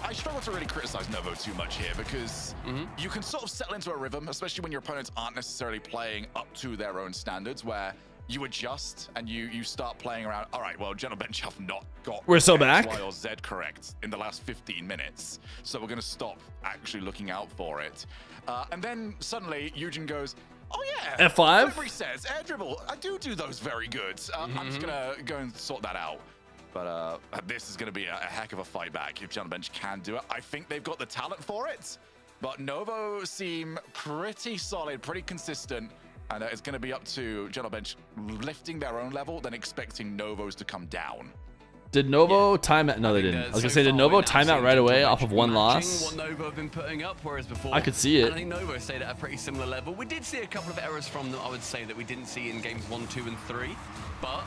I struggle to really criticize Novo too much here because you can sort of settle into a rhythm, especially when your opponents aren't necessarily playing up to their own standards, where you adjust and you start playing around. All right, well, Gentle Bench have not got We're so X, back. Y, or Z correct in the last 15 minutes, so we're going to stop actually looking out for it. And then suddenly Eugen goes, oh yeah, F5? Delivery says air dribble. I do those very good. I'm just gonna go and sort that out. But this is gonna be a heck of a fight back if Gentle Bench can do it. I think they've got the talent for it, but Novo seem pretty solid, pretty consistent, and it's gonna be up to Gentle Bench lifting their own level, then expecting Novos to come down. Did Novo time out? No, they didn't. I was gonna say, did Novo time out right away off of one loss? What Novo have been putting up, whereas before, I could see it. And I think Novo stayed at a pretty similar level. We did see a couple of errors from them, I would say, that we didn't see in games 1, 2, and 3. But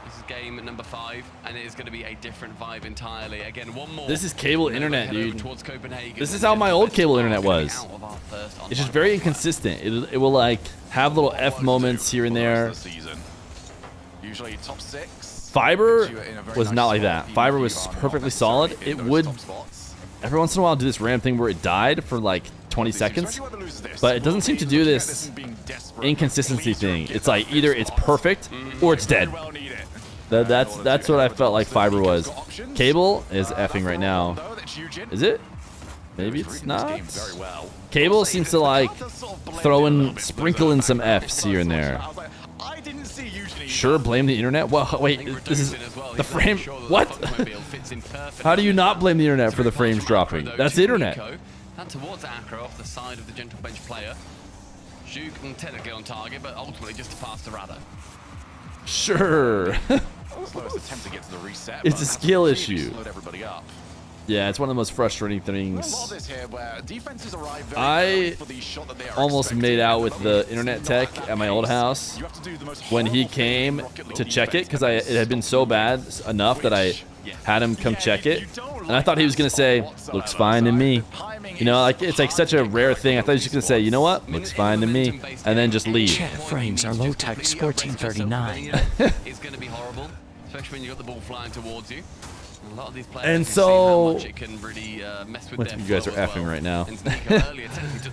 this is game number 5, and it is going to be a different vibe entirely. Again, one more. This is cable internet, dude. Copenhagen. This is how my old cable internet was. It's just very inconsistent. It will like have little F moments here and there. Usually top 6. Fiber was not like that. Fiber was perfectly solid. It would every once in a while do this random thing where it died for like 20 seconds, but it doesn't seem to do this inconsistency thing. It's like either it's perfect or it's dead. That's what I felt like Fiber was. Cable is effing right now. Is it? Maybe it's not. Cable seems to like sprinkle in some Fs here and there. Sure, blame the internet. Well, wait, this is the frame. What? How do you not blame the internet for the frames dropping? That's the internet. And towards Acro off the side of the Gentle Bench player. Juke and technically on target, but ultimately just a pass to Rado. Sure. It's a skill issue. Yeah, it's one of the most frustrating things. I almost made out with the internet tech at my old house when he came to check it because it had been so bad enough that I had him come check it. And I thought he was going to say, looks fine to me. You know, like it's like such a rare thing. I thought he was just going to say, you know what, looks fine to me, and then just leave. Chat frames are low text 1439. It's going to be horrible, especially when you got the ball flying towards you. A lot of these players and so, it can really mess with you guys are effing right now.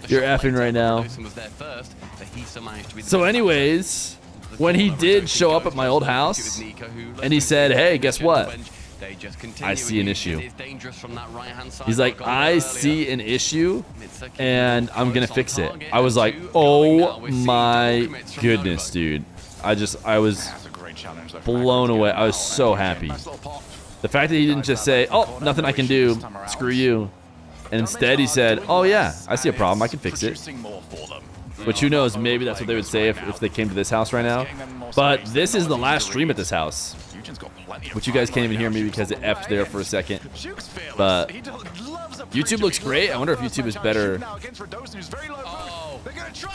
You're effing right now. So anyways, when he did show up at my old house, and he said, "Hey, guess what? I see an issue." He's like, "I see an issue, and I'm gonna fix it." I was like, "Oh my goodness, dude!" I was blown away. I was so happy. The fact that he didn't just say, "Oh, nothing I can do, screw you," and instead he said, "Oh yeah, I see a problem, I can fix it." Which, who knows, maybe that's what they would say if they came to this house right now. But this is the last stream at this house, which you guys can't even hear me because it effed there for a second. But YouTube looks great. I wonder if YouTube is better.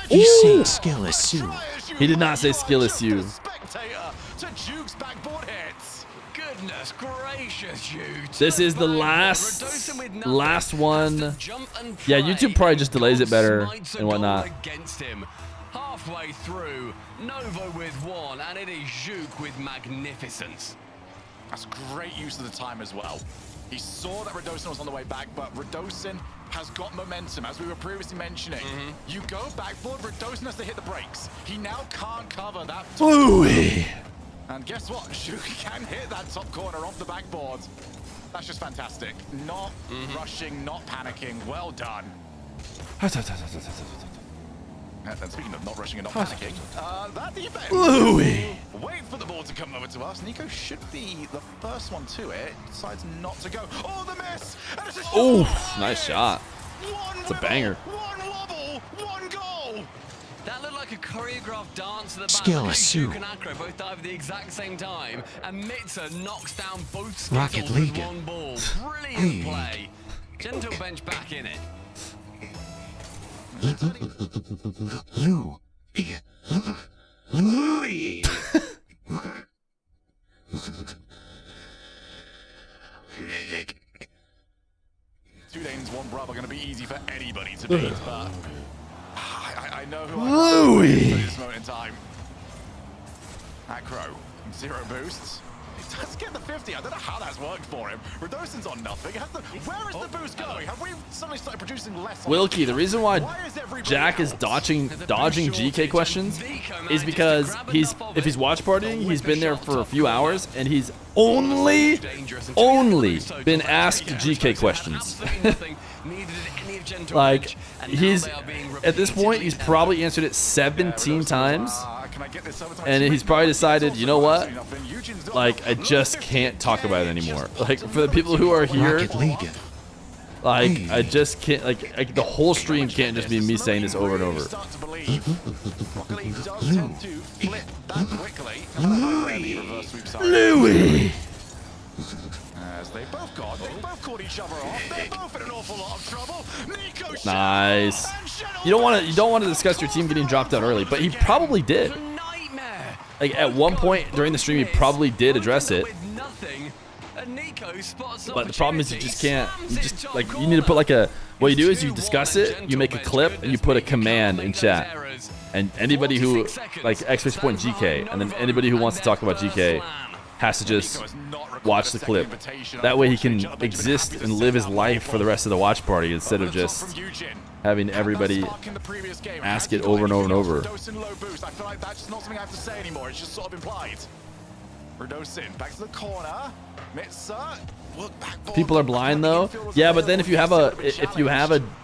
He's saying skill is Sue. He did not say skill is you. Goodness gracious, you. This is the last one. Yeah, YouTube probably just delays it better and whatnot. Against him. Halfway through, Novo with one, and it is Juke with magnificence. That's great use of the time as well. He saw that Radosin was on the way back, but Radosin has got momentum, as we were previously mentioning. You go backboard, Radosin has to hit the brakes. He now can't cover that. Ooh-wee. And guess what? Juke can hit that top corner off the backboard. That's just fantastic. Not rushing, not panicking. Well done. And speaking of not rushing and not panicking, that defense. Wait for the ball to come over to us. Nico should be the first one to it. Decides not to go. Oh, the miss! Oh, nice shot. It's a banger. One wobble, one goal. That looked like a choreographed dance to the back. Skill is Sue. Juke and Acro both dive at the exact same time, and Mitza knocks down both Rocket Skittles with League. one ball. Brilliant play. Gentle bench back in it. Louis. 2 Danes, 1 Bravo are going to be easy for anybody to beat, but I know who Louis. I at this moment in time. Acro, 0 boosts. He does get the 50. I don't know how that's worked for him. Radosin's on nothing. Where is the boost going? Have we suddenly started producing less? Wilkie, the reason why Jack is dodging GK questions is because if he's watch partying, he's been there for a few hours and he's only been asked GK questions. Like, he's at this point he's probably answered it 17 times, and he's probably decided, you know what, like, I just can't talk about it anymore. Like, for the people who are here, like, I just can't, like the whole stream can't just be me saying this over and over. Louis. As they both caught each other off. They're both in an awful lot of trouble. Nico Nice. You don't want to discuss your team getting dropped out early, but he probably did. Like, at one point during the stream, he probably did address it. But the problem is you just can't. You need to put like a. What you do is you discuss it, you make a clip, and you put a command in chat. And anybody who like !GK, and then anybody who wants to talk about GK has to just watch the clip. That way he can exist and live his life for the rest of the watch party instead of just having everybody ask it over and over and over. I feel like that's not something I have to say anymore. It's just sort of implied. Radosin back to the corner. Mitza. People are blind though. Yeah, but then if you have a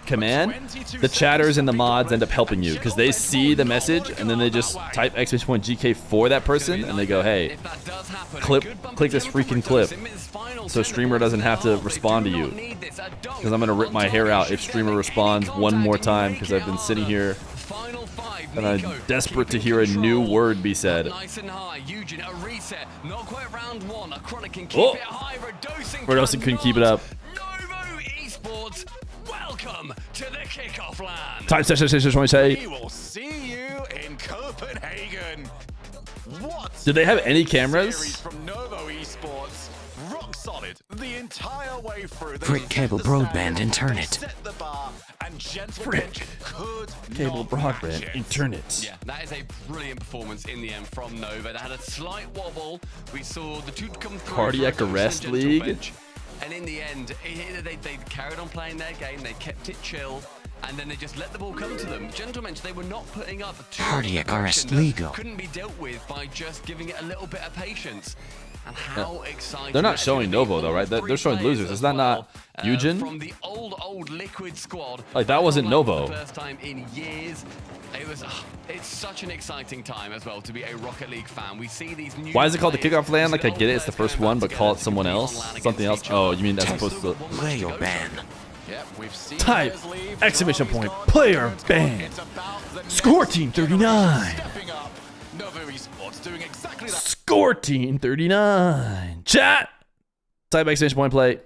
command, the chatters and the mods end up helping you because they see the message and then they just type !GK for that person and they go, hey, click this freaking clip, so streamer doesn't have to respond to you. Because I'm gonna rip my hair out if streamer responds one more time because I've been sitting here and I'm desperate to hear a new word be said. Oh! Radosin couldn't keep it up. Novo Esports, welcome to the kickoff land. Time session. We will see you in Copenhagen. What? Do they have any cameras? From Novo Esports, rock solid the entire way through. Frick Cable Broadband Internet. Frick Cable Broadband Internet. Yeah, that is a brilliant performance in the end from Nova. They had a slight wobble. We saw the two come through. Cardiac Arrest League. And in the end, they carried on playing their game. They kept it chill. and then they just let the ball come to them. Gentlemen, they were not putting up too Cardiac much arrest aggression that legal. couldn't be dealt with by just giving it a little bit of patience. And how exciting. They're not showing Novo though, right? They're showing losers. Is that not Eugen? From the old Liquid squad. Like that wasn't Novo. For the first time in years. It was. It's such an exciting time as well to be a Rocket League fan. We see these new. Why is it called the kickoff land? Like I get it, it's the first one, but call it someone else, something else. Oh, you mean as opposed to Player ban. Type exclamation point player ban. Score team 39. Score team 39. Chat. Type exclamation point play.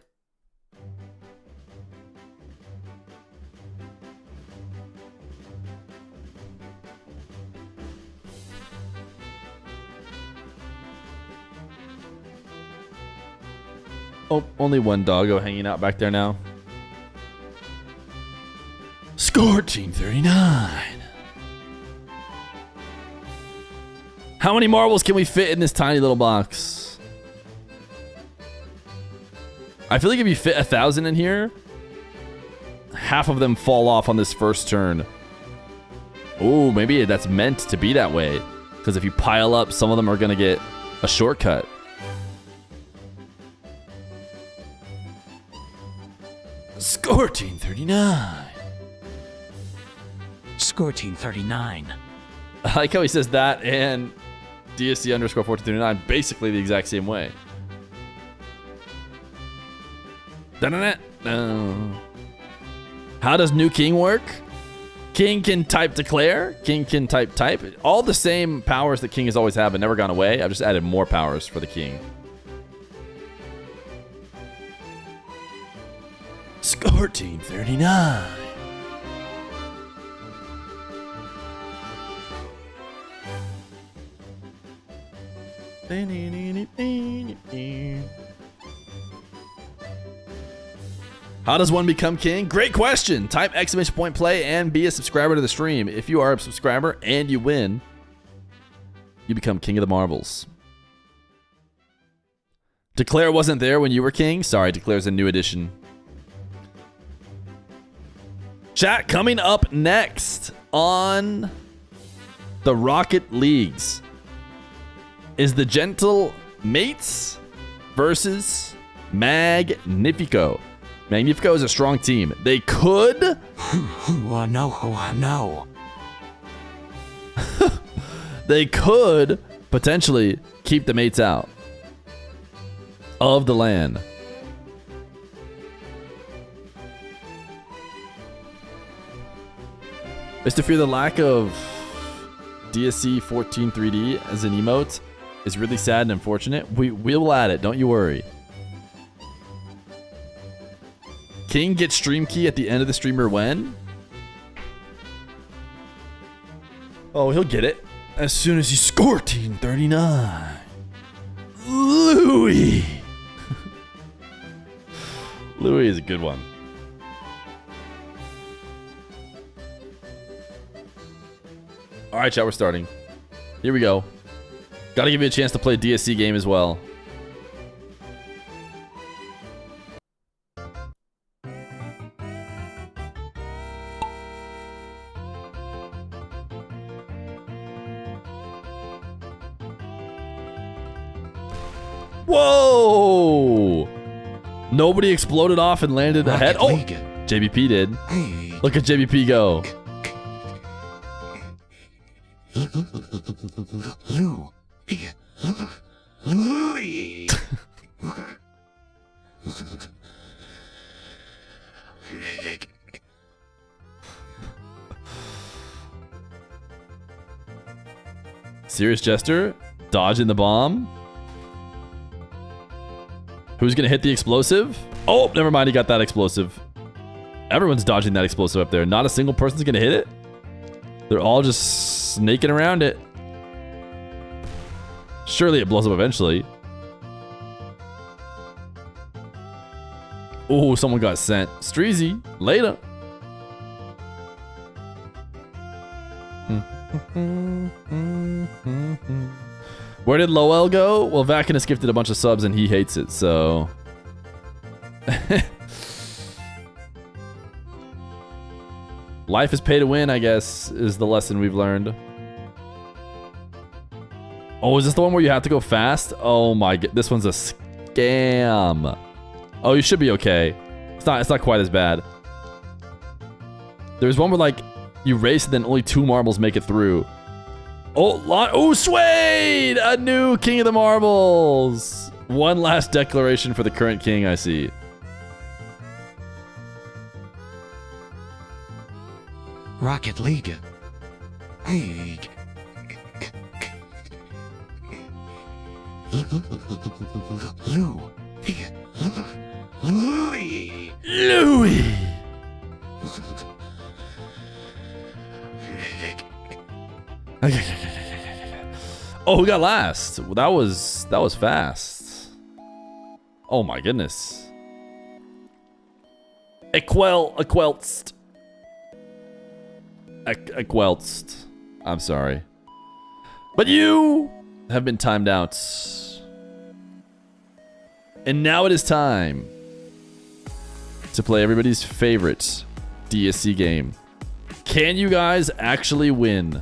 Oh, only one doggo hanging out back there now. Score team 39. How many marbles can we fit in this tiny little box? I feel like if you fit 1,000 in here, half of them fall off on this first turn. Oh, maybe that's meant to be that way. Because if you pile up, some of them are going to get a shortcut. Score team 39. Score team 39. I like how he says that and DSC underscore 1439 basically the exact same way. How does new king work? King can type declare. King can type. All the same powers that king has always had but never gone away. I've just added more powers for the king. Score team 39. How does one become king? Great question. Type exclamation point play and be a subscriber to the stream. If you are a subscriber and you win, you become king of the marbles. Declare wasn't there when you were king. Sorry, Declare's a new addition. Chat, coming up next on the Rocket Leagues is the Gentle Mates versus Magnifico. Magnifico is a strong team. They could... no. They could potentially keep the mates out of the LAN. Mr. Fear, the lack of DSC 14 3D as an emote is really sad and unfortunate. We'll add it, don't you worry. King gets stream key at the end of the streamer when? Oh, he'll get it as soon as he score team 39. Louis. Louis is a good one. All right, chat, we're starting. Here we go. Got to give you a chance to play a DSC game as well. Whoa! Nobody exploded off and landed ahead. Oh, JBP did. Look at JBP go. Louis. Serious Jester dodging the bomb. Who's gonna hit the explosive? Oh, never mind, he got that explosive. Everyone's dodging that explosive up there. Not a single person's gonna hit it. They're all just snaking around it. Surely it blows up eventually. Oh, someone got sent. Streezy, later. Where did Lowell go? Well, Vacanus gifted a bunch of subs and he hates it, so... Life is pay to win, I guess, is the lesson we've learned. Oh, is this the one where you have to go fast? Oh my god, this one's a scam. Oh, you should be okay. It's not quite as bad. There's one where like you race and then only 2 marbles make it through. Oh, Suede! A new King of the Marbles! One last declaration for the current king, I see. Rocket League. Louis! Oh, who got last? That was fast. Oh my goodness. Aquelst. I'm sorry. But you have been timed out. And now it is time to play everybody's favorite DSC game. Can you guys actually win?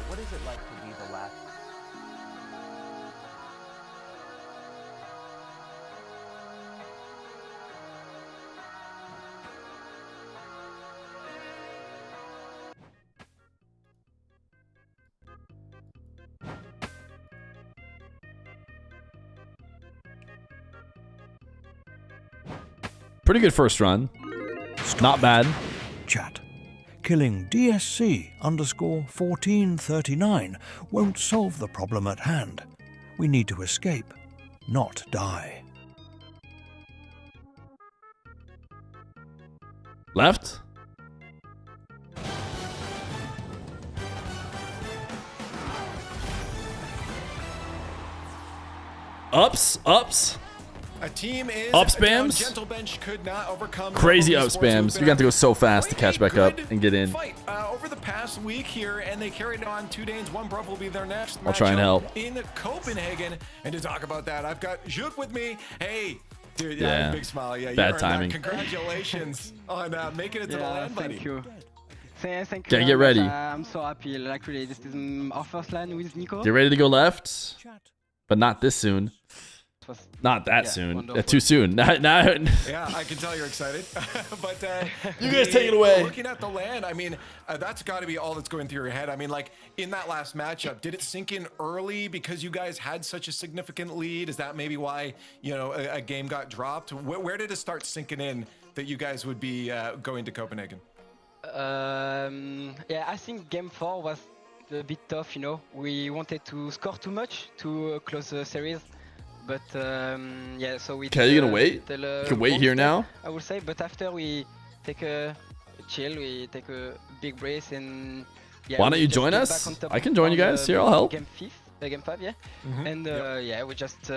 What is it like to be the last? Pretty good first run. Not bad. Chat. Killing DSC_1439 won't solve the problem at hand. We need to escape, not die. Left. Ups. A team is up spams. Gentle Bench could not overcome Crazy up spams. You're gonna have to go so fast to catch back up and get in. Fight over the past week here, and they carried on 2 Danes. 1 Bruv will be their next I'll try and help. in Copenhagen. And to talk about that, I've got Juke with me. Hey, dude, Yeah. big smile. Yeah, Bad you timing. Congratulations on making it to the land, buddy. Thank you. Thank you. Okay, get ready. I'm so happy. Like really, this is our first LAN with Nico. Get ready to go left, but not this soon. Not that soon. Too soon. Yeah, I can tell you're excited. But you guys take it away. Looking at the land, I mean, that's got to be all that's going through your head. I mean, like in that last matchup, did it sink in early because you guys had such a significant lead? Is that maybe why, you know, a game got dropped? Where did it start sinking in that you guys would be going to Copenhagen? Yeah, I think game 4 was a bit tough. You know, we wanted to score too much to close the series. But yeah, so we. Okay, you gonna wait? You can wait here now. I would say, but after we take a chill, we take a big brace, and yeah. Why don't you join us? I can join you guys. Here, I'll help. Game 5, yeah. And yeah, we just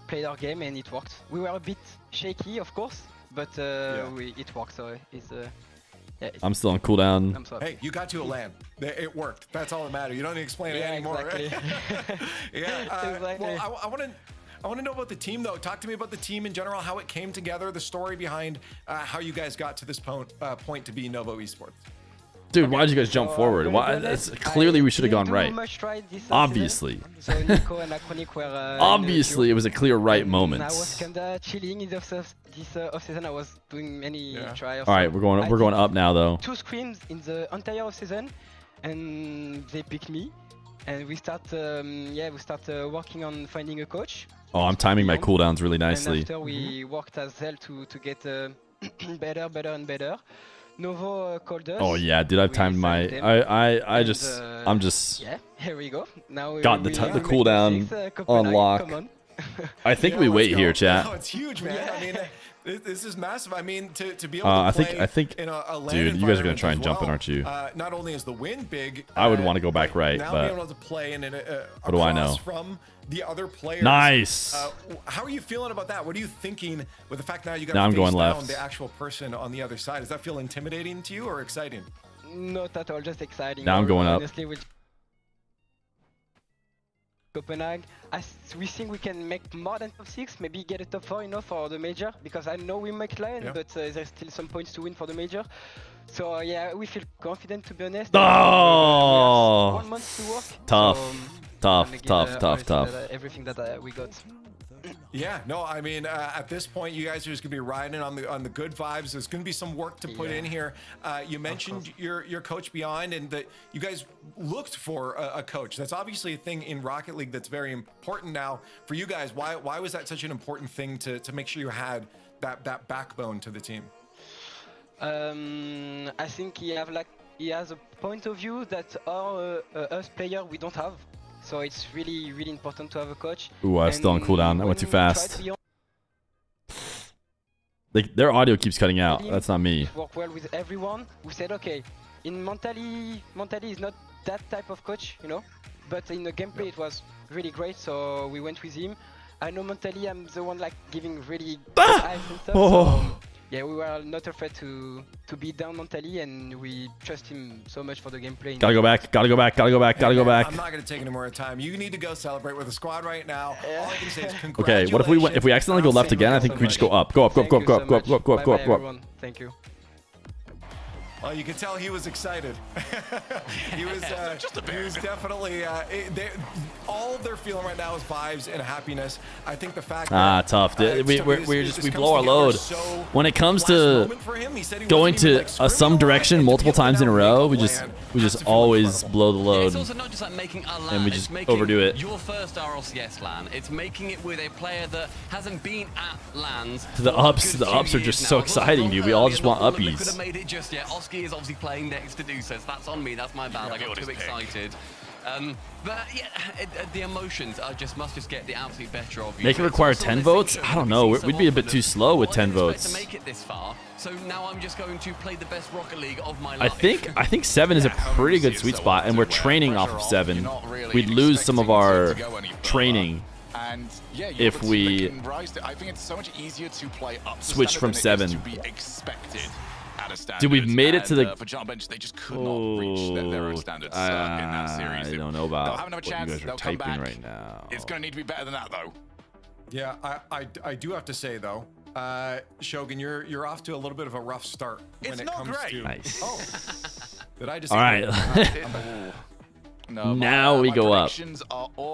played our game and it worked. We were a bit shaky, of course, but it worked. So it's. Yeah, I'm still on cooldown. Hey, you got to a LAN. It worked. That's all that matters. You don't need to explain it anymore. Exactly. Well, I want to know about the team, though. Talk to me about the team in general, how it came together, the story behind how you guys got to this point to be Novo Esports. Dude, why did you guys jump forward? Why? Clearly, we should have gone right. Obviously. So Nico and Acronic were. Obviously, it was a clear right moment. I was kinda chilling in this off-season. I was doing many tries. All right, we're going up now, though. 2 scrims in the entire off-season, and they picked me. and we start working on finding a coach. Oh, I'm timing my cooldowns really nicely. And after we worked as hell to get better and better. Novo called us. Oh yeah, dude, I've timed my. I'm just. Yeah, here we go. Now got the cooldown on lock. I think we wait here, chat. No, it's huge, man. I mean, this is massive. I mean, to be able to play I think, in a LAN dude, you guys are gonna environment try and as jump in, well, aren't you? Not only is the win big, I would want to go back right, now but being able to play in what do I know? From the other players. Nice. How are you feeling about that? What are you thinking with the fact now you got now to I'm going face left. down the actual person on the other side? Does that feel intimidating to you or exciting? Not at all, just exciting. Now I'm going up. Honestly, with Copenhagen, we think we can make more than top 6, maybe get a top 4, you know, for the major, because I know we make line, but there's still some points to win for the major. So yeah, we feel confident, to be honest. Oh, 1 month to work. Tough, So, tough. Everything that we got. Yeah, no, I mean, at this point, you guys are just gonna be riding on the good vibes. There's gonna be some work to put in here. You mentioned your coach behind, and that you guys looked for a coach. That's obviously a thing in Rocket League that's very important now for you guys. Why was that such an important thing to make sure you had that backbone to the team? I think he has a point of view that us player we don't have. So it's really important to have a coach. Ooh, I was still on cooldown. I went too fast. Their audio keeps cutting out. That's not me. Work well with everyone. We said, okay, in Montali is not that type of coach, you know, but in the gameplay it was really great. So we went with him. I know Montali, I'm the one like giving really eyes and stuff. So, yeah, we were not afraid to beat down Montali, and we trust him so much for the gameplay. Gotta go back. I'm not gonna take any more time. You need to go celebrate with the squad right now. All I can say is congratulations. Okay, what if we accidentally go left again? I think we just go up. Go up. Thank you. Well, you can tell he was excited. He was definitely. All they're feeling right now is vibes and happiness. I think the fact that tough. We blow our load. When it comes to going to some direction multiple times in a row, we just always blow the load. It's also not just like making a LAN, and we just overdo it. Your first RLCS LAN. It's making it with a player that hasn't been at LANs. The ups are just so exciting, dude. We all just want uppies. Could have made it just yet. Oski is obviously playing next to Deuces. That's on me. That's my bad. I got too excited. But yeah, the emotions must just get the absolute better of you. Make it require 10 votes? I don't know. We'd be a bit too slow with 10 votes. To make it this far, so now I'm just going to play the best Rocket League of my life. I think 7 is a pretty good sweet spot, and we're training off of 7. We'd lose some of our training if we I think it's so much easier to play up switch from 7. To be expected. Dude, we've made it to the. For John Bench, they just could not reach their own standards in that series. I don't know about have what chance, you guys are typing right now. It's going to need to be better than that, though. Yeah, I do have to say though, Shogun, you're off to a little bit of a rough start when it comes to. Nice. Oh, did I just? All right. No, now we go up.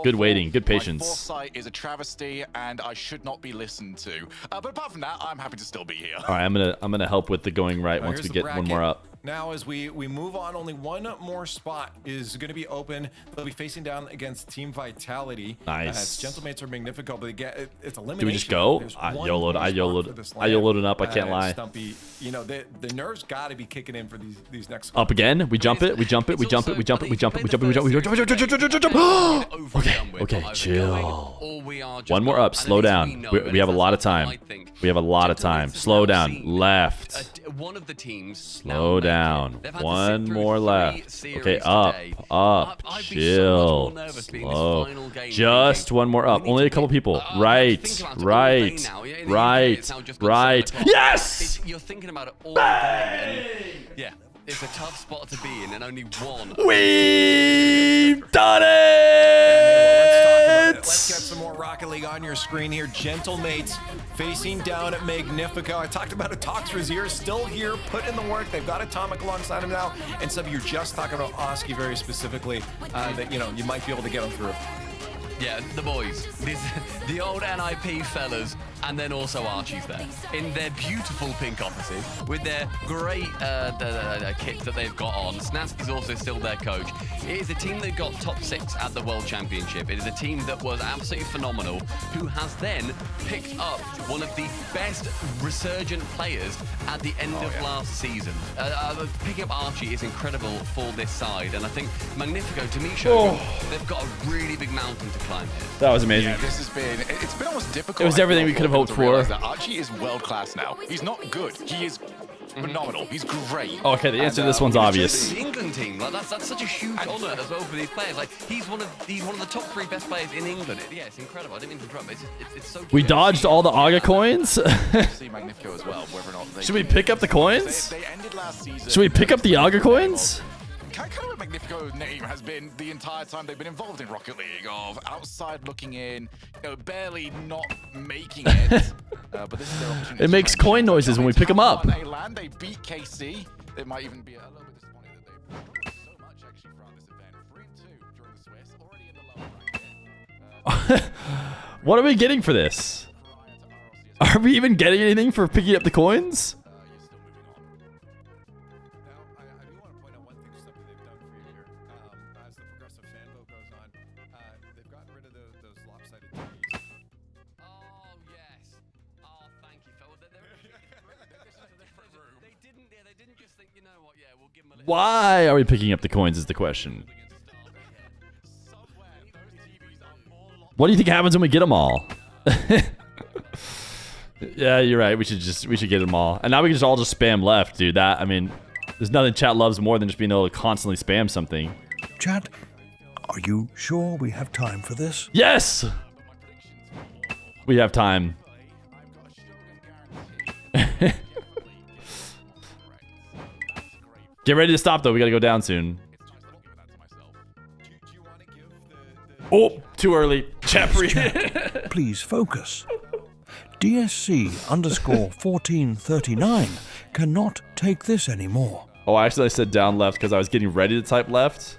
Good waiting, good My patience. foresight is a travesty, and I should not be listened to. But apart from that, I'm happy to still be here. All right, I'm gonna help with the going right once we get one more up. Now, as we move on, only one more spot is going to be open. They'll be facing down against Team Vitality. Nice. Gentlemates are magnificent, but it's elimination. Do we just go? I YOLO'd it up. I can't lie. Stumpy, you know, the nerves got to be kicking in for these next. Up again? We jump it. Okay, chill. One more up. Slow down. We have a lot of time. Slow down. Left. One of the teams. Slow down. One more left. Okay, up. Chill. Slow. Just one more up. Only a couple people. Right. Yes! You're thinking about it all day. Yeah. It's a tough spot to be in, and only one. We've done it! Let's get some more Rocket League on your screen here. Gentlemates facing down at Magnifico. I talked about Atox Razier, still here, put in the work. They've got Atomic alongside him now. And some of you are just talking about Oski very specifically, that, you know, you might be able to get him through. Yeah, the boys. The old NIP fellas and then also Archie's there in their beautiful pink offices with their great kits that they've got on. Snaski's also still their coach. It is a team that got top 6 at the World Championship. It is a team that was absolutely phenomenal, who has then picked up one of the best resurgent players at the end of last season. Picking up Archie is incredible for this side, and I think Magnifico, to me, shows they've got a really big mountain to climb here. That was amazing. Yeah, it's been almost difficult. It was everything we could have hoped for. Archie is world class now. He's not good. He is phenomenal. He's great. Okay, the answer to this one's obvious. The England team, like that's such a huge honour as well for these players. Like he's one of the top 3 best players in England. Yeah, it's incredible. I didn't mean to interrupt, but it's so. We dodged all the Aga coins. See Magnifico as well, whether or not Should we pick up the coins? They ended last season. Should we pick up the Aga coins? Kind of what Magnifico's name has been the entire time they've been involved in Rocket League, of outside looking in, barely not making it. But this is their opportunity. It makes coin noises when we pick them up. They land, they beat KC. They might even be a little bit disappointed that they've so much actually throughout this event. 3-2 during the Swiss, already in the lower bracket. What are we getting for this? Are we even getting anything for picking up the coins? Why are we picking up the coins is the question. What do you think happens when we get them all? Yeah, you're right. We should get them all. And now we can just all spam left, dude. That, I mean, there's nothing chat loves more than just being able to constantly spam something. Chat, are you sure we have time for this? Yes! We have time. Get ready to stop, though. We gotta go down soon. Oh, too early. Chat, please focus. DSC_1439 cannot take this anymore. Oh, actually, I said down left because I was getting ready to type left.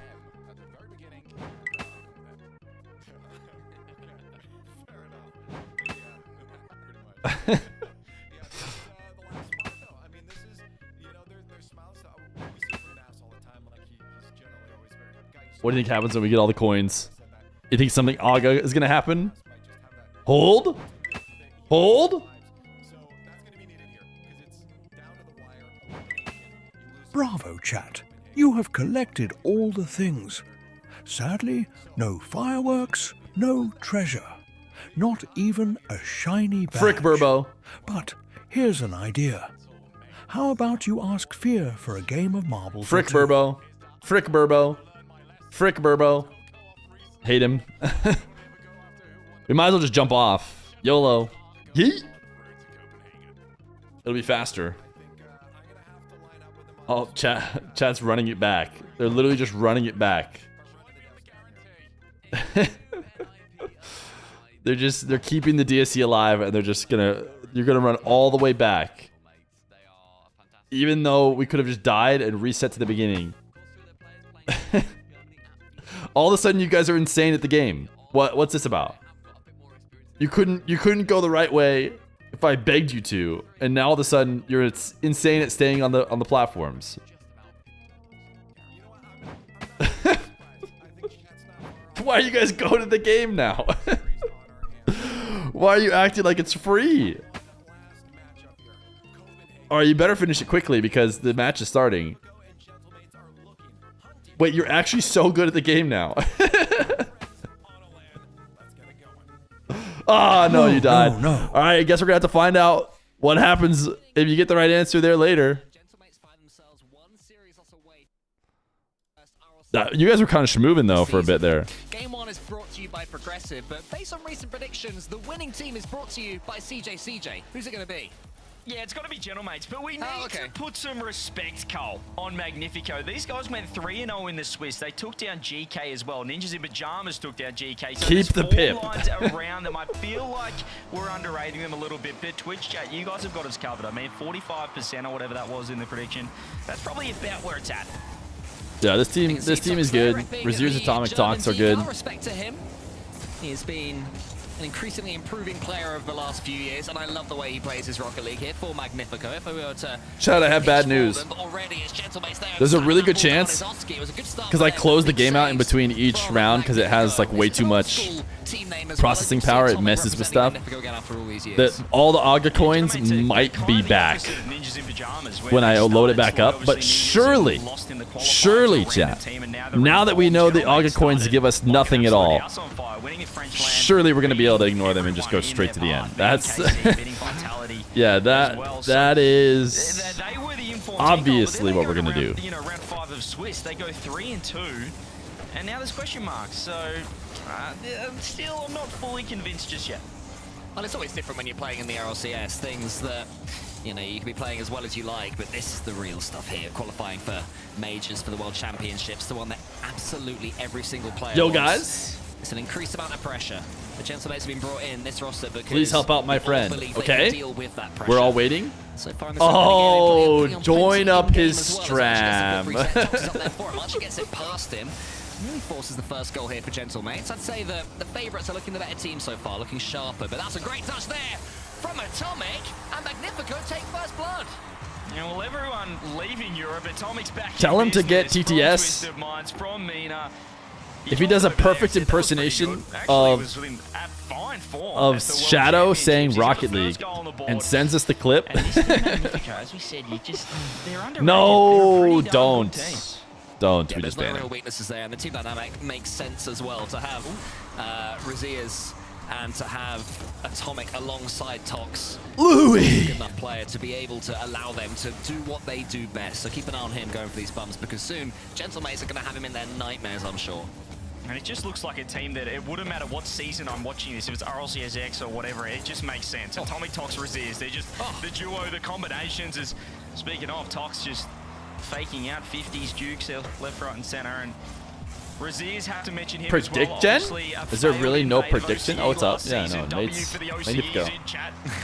What do you think happens when we get all the coins? You think something Aga is going to happen? Hold? Hold? Bravo, chat. You have collected all the things. Sadly, no fireworks, no treasure. Not even a shiny badge. Frick, Burbo. But here's an idea. How about you ask Feer for a game of marbles? Frick, Burbo. Frick, Burbo. Frick, Burbo. Hate him. We might as well just jump off. YOLO. Yeet. It'll be faster. Oh, chat's running it back. They're literally just running it back. They're keeping the DSC alive, and you're gonna run all the way back. Even though we could have just died and reset to the beginning. All of a sudden, you guys are insane at the game. What's this about? You couldn't go the right way if I begged you to, and now all of a sudden you're insane at staying on the platforms. Why are you guys going to the game now? Why are you acting like it's free? Alright, you better finish it quickly because the match is starting. Wait, you're actually so good at the game now. Ah, no, you died. No. All right, I guess we're going to have to find out what happens if you get the right answer there later. You guys were kind of schmoovin' though for a bit there. Game 1 is brought to you by Progressive, but based on recent predictions, the winning team is brought to you by CJ. Who's it going to be? Yeah, it's got to be Gentlemates, but we need to put some respect, Cole, on Magnifico. These guys went 3-0 in the Swiss. They took down GK as well. Ninjas in Pajamas took down GK. So keep the pip. Lines around them. I feel like we're underrating them a little bit, but Twitch chat, you guys have got us covered. I mean, 45% or whatever that was in the prediction. That's probably about where it's at. Yeah, this team is good. Razir's Atomic Talks are good. Respect to him. He has been an increasingly improving player over the last few years, and I love the way he plays his Rocket League here for Magnifico. If we were to Chad, I have bad news. There's a really good chance, because I closed the game out in between each round because it has like way too much processing power. It messes with stuff. That all the Aga coins might be back when I load it back up, but surely, chat, now that we know the Aga coins give us nothing at all, surely we're going to be able to ignore them and just go straight to the end. That's yeah, that is obviously what we're going to do. You know, round 5 of Swiss, they go 3-2, and now there's question marks. So still, I'm not fully convinced just yet. Well, it's always different when you're playing in the Rlcs. Things that, you know, you can be playing as well as you like, but this is the real stuff here. Qualifying for majors, for the World Championships, the one that absolutely every single player Yo, wants. guys. It's an increased amount of pressure. The Gentlemen have been brought in this roster because Please help out my friend, okay? Deal with that pressure. We're all waiting. So far in the Oh, join up his stram. Archie gets it past him. Really forces the first goal here for Gentlemates. I'd say that the favourites are looking the better team so far, looking sharper, but that's a great touch there from Atomic, and Magnifico take first blood. Yeah, well, everyone leaving Europe, Atomic's back. Tell him to get TTS. From Mina. If he does a perfect impersonation of Shadow saying Rocket League and sends us the clip. No, don't. Don't. We just ban real him. weaknesses there, and the team dynamic makes sense as well to have Rlcs and to have Atomic alongside Tox. Louis! Good enough player to be able to allow them to do what they do best. So keep an eye on him going for these bumps, because soon Gentlemates are going to have him in their nightmares, I'm sure. And it just looks like a team that it wouldn't matter what season I'm watching this, if it's Rlcs X or whatever, it just makes sense. Atomic, Tox, Rlcs, they're just the duo, the combinations. Is speaking of, Tox just faking out 50s, Dukes, left, right, and center, and Rlcs have to mention him Predict as well. gen? Is there really no prediction? Oh, it's up. Yeah, no, Nate's go. Do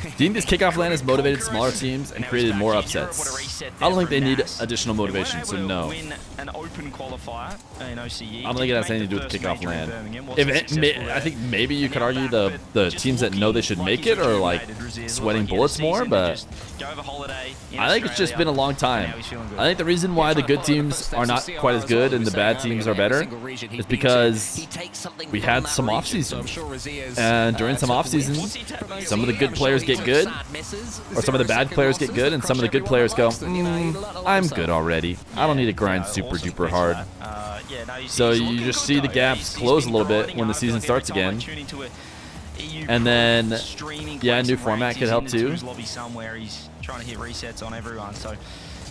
you think this kickoff land has motivated smaller teams and created more upsets? I don't think they need additional motivation, so no. An open qualifier in OCE. I don't think it has anything to do with kickoff land. I think maybe you could argue the teams that know they should make it are like sweating bullets more, but I think it's just been a long time. I think the reason why the good teams are not quite as good and the bad teams are better is because we had some off-season. And during some off-season, some of the good players get good, or some of the bad players get good, and some of the good players go, I'm good already. I don't need to grind super duper hard. So you just see the gaps close a little bit when the season starts again. And then, yeah, new format could help too. He's trying to hit resets on everyone. So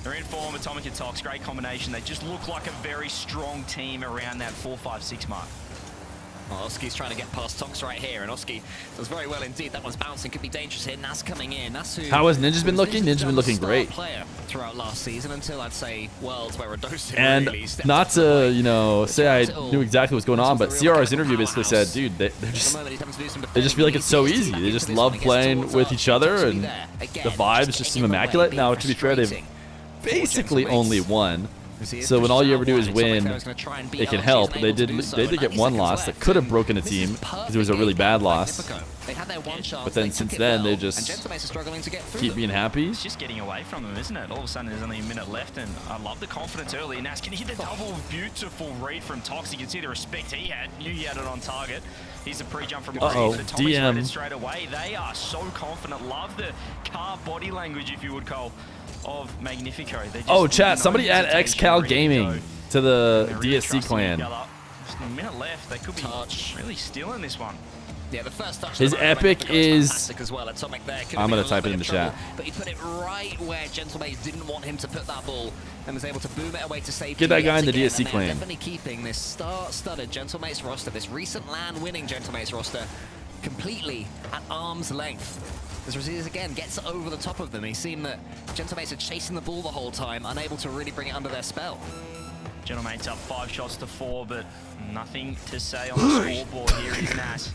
they're in form. Atomic and Tox, great combination. They just look like a very strong team around that 4-5-6 mark. Well, Oski's trying to get past Tox right here, and Oski does very well indeed. That one's bouncing, could be dangerous here. Nas coming in. Nas who How has Ninja's been looking? Ninja's been looking great. Player throughout last season until I'd say Worlds, where Radosin and really not to, you know, say I knew exactly what's going on, but CR's interview basically said, dude, they just feel like it's so easy. They just love playing with each other, and the vibes just seem immaculate. Now, to be fair, they've basically only won. So when all you ever do is win, it can help. They did get one loss that could have broken a team because it was a really bad loss. But then since then, they just keep being happy. It's just getting away from them, isn't it? All of a sudden, there's only a minute left, and I love the confidence early. Nas can hit the double, beautiful read from Tox. You can see the respect he had. Knew he had it on target. Here's the pre-jump from DM. straight away. They are so confident. Love the car body language, if you would call, of Magnifico. Oh, chat, somebody add XCal Gaming to the DSC clan. Just a minute left. They could be really stealing this one. Yeah, the first touch his epic is as well. Atomic there. I'm gonna type it in the chat. But he put it right where Gentlemates didn't want him to put that ball, and was able to boom it away to safety. Get that guy in the DSC clan. Definitely keeping this star-studded Gentlemates roster, this recent LAN-winning Gentlemates roster, completely at arm's length. As Rlcs again gets over the top of them. He's seen that Gentlemates are chasing the ball the whole time, unable to really bring it under their spell. Gentlemates up 5 shots to 4, but nothing to say on the scoreboard. Here is Nas.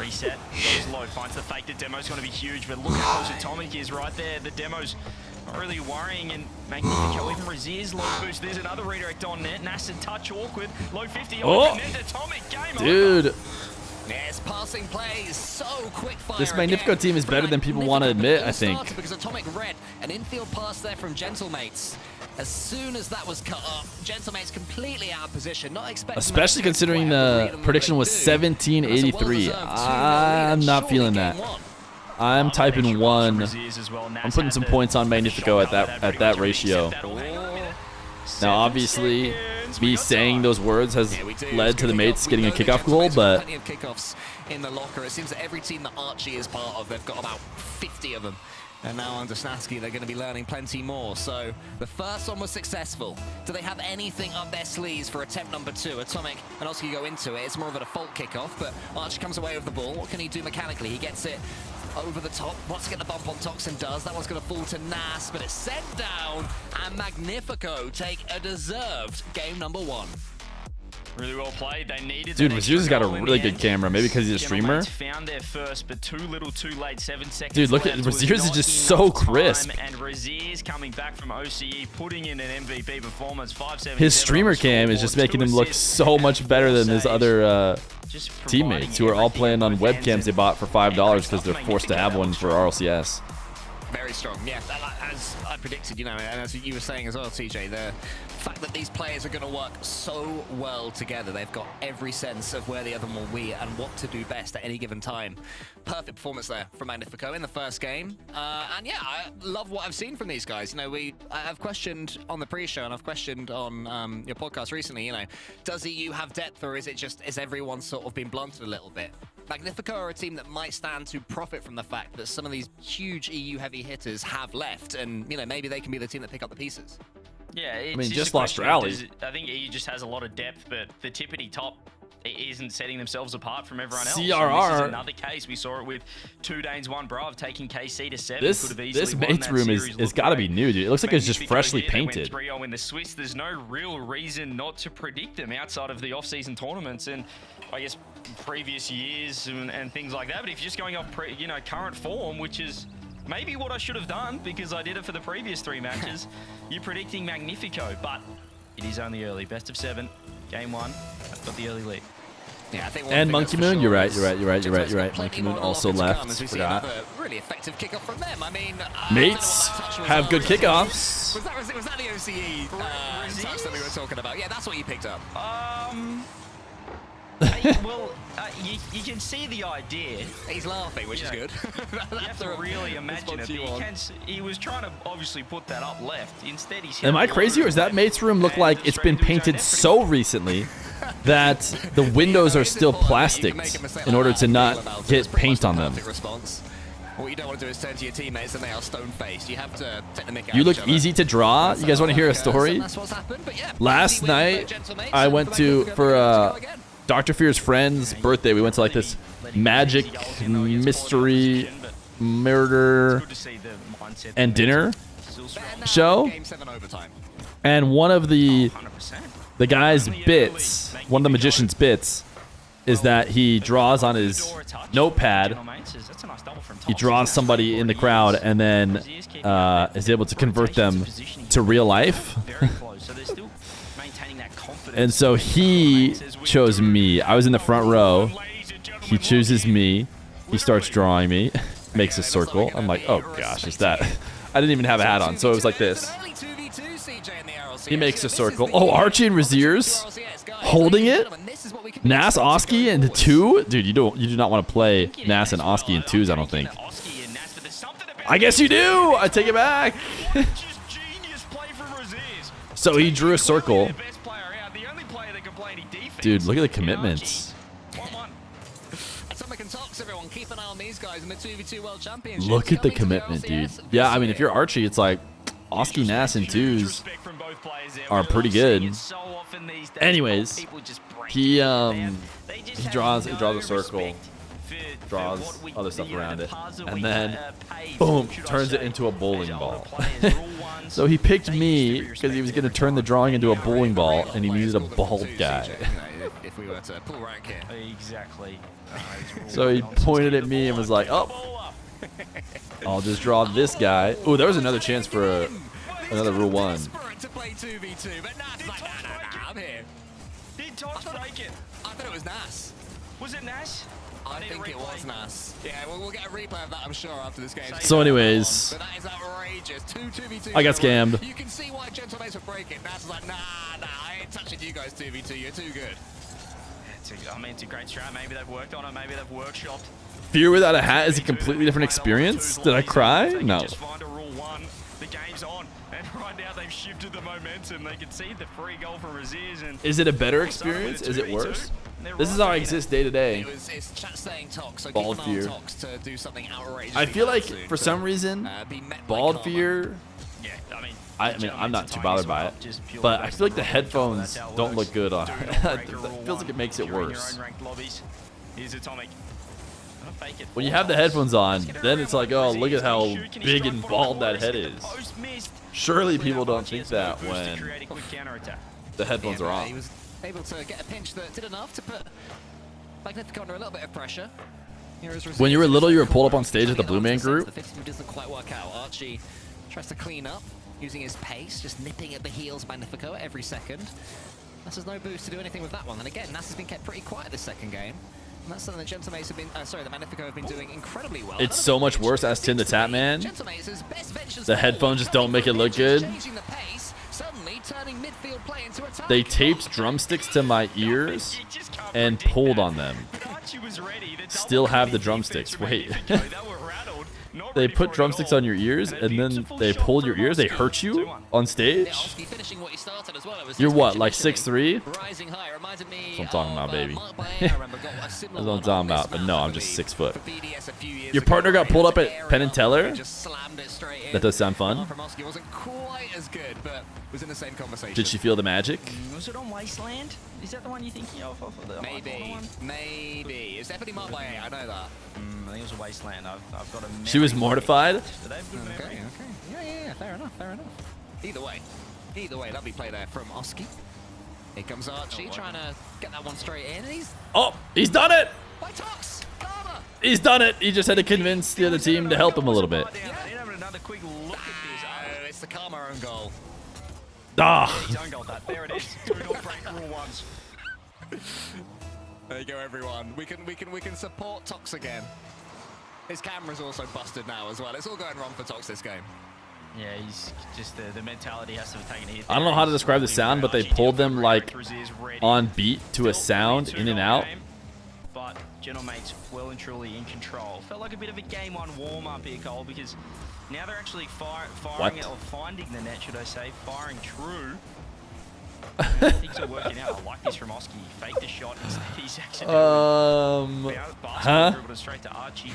Reset, goes low, finds the fake. The demo's going to be huge, but look how close Atomic is right there. The demo's not really worrying, and Magnifico, even Rlcs low boost. There's another redirect on net. Nas and touch awkward. Low 50 on net. Atomic, game over. Dude. Yes, passing plays, so quick fire. This Magnifico team is better than people want to admit, I think. Because Atomic read an infield pass there from Gentlemates. As soon as that was cut up, Gentlemates completely out of position, not expecting. Especially considering the prediction was 1783. I'm not feeling that. I'm typing 1. I'm putting some points on Magnifico at that ratio. Now, obviously, me saying those words has led to the mates getting a kickoff goal, but plenty of kickoffs in the locker. It seems that every team that Archie is part of, they've got about 50 of them. And now under Snasky, they're going to be learning plenty more. So the first one was successful. Do they have anything up their sleeves for attempt number 2? Atomic and Oski go into it. It's more of a default kickoff, but Archie comes away with the ball. What can he do mechanically? He gets it over the top, wants to get the bump on Toxin, does. That one's going to fall to Nas, but it's sent down, and Magnifico take a deserved game number 1. Really well played. They needed. Dude, Wazir's got a really good camera. Maybe because he's a streamer. Found their first, but too little, too late. 7 seconds. Dude, look at Wazir's is just so crisp. And Razir's coming back from OCE, putting in an MVP performance. 5-7. His streamer cam is just making him look so much better than his other teammates who are all playing on webcams they bought for $5 because they're forced to have one for RLCS. Very strong, yeah. As I predicted, you know, and as you were saying as well, TJ, the fact that these players are going to work so well together, they've got every sense of where the other one will be and what to do best at any given time. Perfect performance there from Magnifico in the first game. And yeah, I love what I've seen from these guys. You know, I've questioned on the pre-show and I've questioned on your podcast recently, you know, does EU have depth, or is everyone sort of been blunted a little bit? Magnifico are a team that might stand to profit from the fact that some of these huge EU heavy hitters have left, and you know, maybe they can be the team that pick up the pieces. Yeah, it's I mean, just a lost question of Rally. I think EU just has a lot of depth, but the tippity top isn't setting themselves apart from everyone else. CRR. This is another case. We saw it with 2 Danes, 1 Brav taking KC to 7. This mates room is got to be new, dude. It looks like it's just freshly painted. 3-0 in the Swiss. There's no real reason not to predict them outside of the off-season tournaments and I guess previous years and things like that. But if you're just going off current form, which is maybe what I should have done because I did it for the previous 3 matches, you're predicting Magnifico, but it is only early. Best of 7, game 1. I've got the early lead. Yeah, I think and Monkey Moon, you're right. Monkey Moon also left. Forgot. Really effective kickoff from them. I mean, mates have good kickoffs. Was that the OCE touch that we were talking about? Yeah, that's what you picked up. Well, you can see the idea. He's laughing, which is good. You have to really imagine it. He was trying to obviously put that up left. Instead, he's. Am I crazy, or does that mate's room look like it's been painted so recently that the windows are still plastic in order to not get paint on them? What you don't want to do is turn to your teammates and they are stone-faced. You have to take the mick out You of look each other. easy to draw. You guys want to hear a story? Last night, I went for Dr. Feer's friend's birthday. We went to like this magic mystery murder and dinner show. And one of the guy's bits, one of the magician's bits, is that he draws on his notepad. He draws somebody in the crowd and then is able to convert them to real life. And so he chose me. I was in the front row. He chooses me. He starts drawing me. Makes a circle. I'm like, oh gosh, is that? I didn't even have a hat on, so it was like this. He makes a circle. Oh, Archie and Razir's holding it. Nas, Oski, and 2. Dude, you do not want to play Nas and Oski in 2s, I don't think. I guess you do. I take it back. So he drew a circle. Dude, look at the commitments. Look at the commitment, dude. Yeah, I mean, if you're Archie, it's like Oski, Nas, and 2s are pretty good. Anyways, he draws a circle, draws other stuff around it, and then boom, turns it into a bowling ball. So he picked me because he was going to turn the drawing into a bowling ball, and he needed a bald guy. If we were to pull rank here. Exactly. So he pointed at me and was like, "Oh, I'll just draw this guy." Oh, there was another chance for another Rule 1. To play 2v2, but Nas like, nah, I'm here. Did Tox break it? I thought it was Nas. Was it Nash? I think it was Nas. Yeah, we'll get a replay of that, I'm sure, after this game. So anyways, But that is outrageous. 2v2. I got scammed. You can see why Gentlemates would break it. Nas is like, nah, I ain't touching you guys 2v2. You're too good. I mean, it's a great strat. Maybe they've worked on it. Maybe they've workshopped. Fear without a hat is a completely different experience. Did I cry? No. Just find a rule one. The game's on. And right now they've shifted the momentum. They can see the free goal from Raziz. And Is it a better experience? Is it worse? This is how I exist day to day. It's chat saying Tox, so Bald keep an eye on Fear. Tox to do something outrageous. I feel like for some reason, Bald Fear. yeah, I mean, I'm not too bothered by it, but I feel like the headphones don't look good on. It feels like it makes it worse. Here's Atomic. When you have the headphones on, then it's like, oh, look at how big and bald that head is. Surely people don't think that when the headphones are He on. was able to get a pinch that did enough to put Magnifico under a little bit of pressure. When you were little, you were pulled up on stage at the Blue Man Group. The 50 doesn't quite work out. Archie tries to clean up using his pace, just nipping at the heels of Magnifico every second. Nas has no boost to do anything with that one. And again, Nas has been kept pretty quiet this second game. And that's something that Gentlemates have been, the Magnifico have been doing incredibly well. It's so much worse as Tin the Tap Man. Gentlemates' best ventures The headphones just don't make it look good. changing the pace, suddenly turning midfield play into attack. They taped drumsticks to my ears and pulled on them. Still have the drumsticks. Wait. They put drumsticks on your ears and then they pulled your ears. They hurt you on stage? You're what, like 6'3"? That's what I'm talking about, baby. That's what I'm talking about. But no, I'm just 6 foot. Your partner got pulled up at Penn and Teller? That does sound fun. Wasn't quite as good, but was in the same conversation. Did she feel the magic? Was it on Wasteland? Is that the one you're thinking of? Maybe. It's definitely marked by A, I know that. I think it was a Wasteland. I've got a She was mortified? Okay. Yeah, fair enough. Either way, lovely play there from Oski. Here comes Archie trying to get that one straight in. And He's done it! by Tox! Karma! He's done it! He just had to convince the other team to help him a little bit. Another quick look at this. Oh, it's the Karma own goal. Ah! Own goal that. There it is. Do not break rule ones. There you go, everyone. We can support Tox again. His camera's also busted now as well. It's all going wrong for Tox this game. Yeah, he's just the mentality has to have taken a hit. I don't know how to describe the sound, but they pulled them like on beat to a sound in and out. But Gentlemates well and truly in control. Felt like a bit of a game one warm up here, Cole, because now they're actually firing it, or finding the net, should I say, firing true. Things are working out. I like this from Oski. He faked the shot. He's actually huh? straight to Archie.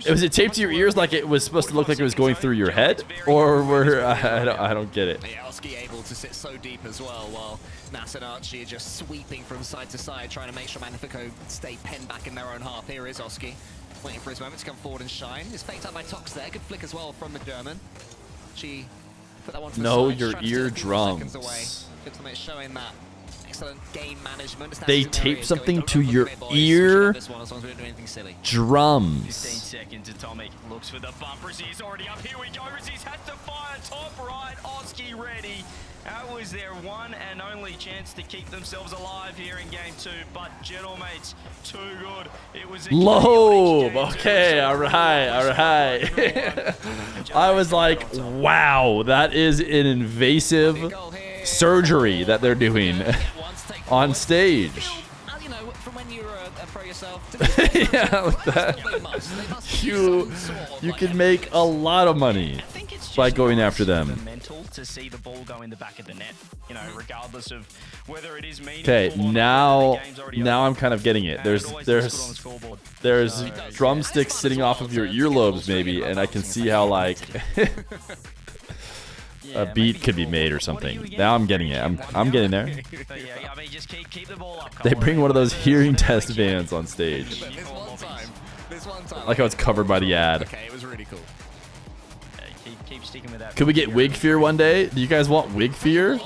Was it taped to your ears like it was supposed to look like it was going through your head? Or were I don't get it. Yeah, Oski able to sit so deep as well, while Nas and Archie are just sweeping from side to side, trying to make sure Magnifico stay penned back in their own half. Here is Oski, waiting for his moment to come forward and shine. He's faked out by Tox there. Good flick as well from the German. She put that one to the No, side, your trying to steal a few seconds eardrums. away. Gentlemates showing that excellent game management. They taped something to your ear drums. 15 seconds. Atomic looks for the bump. Raziz already up. Here we go. Raziz has to fire top right. Oski ready. That was their one and only chance to keep themselves alive here in game 2. But Gentlemates, too good. It was a Lobe. Okay, all right. I was like, wow, that is an invasive surgery that they're doing on stage. You know, from when you were a pro yourself. Yeah, like that. You can make a lot of money by going after them. Mental to see the ball go in the back of the net, you know, regardless of whether it is meaningful. Okay, now I'm kind of getting it. There's drumsticks sitting off of your earlobes maybe, and I can see how like a beat could be made or something. Now I'm getting it. I'm getting there. They bring one of those hearing test vans on stage. This one time. Like how it's covered by the ad. Okay, it was really cool. Keep sticking with that. Could we get Wig Fear one day? Do you guys want Wig Fear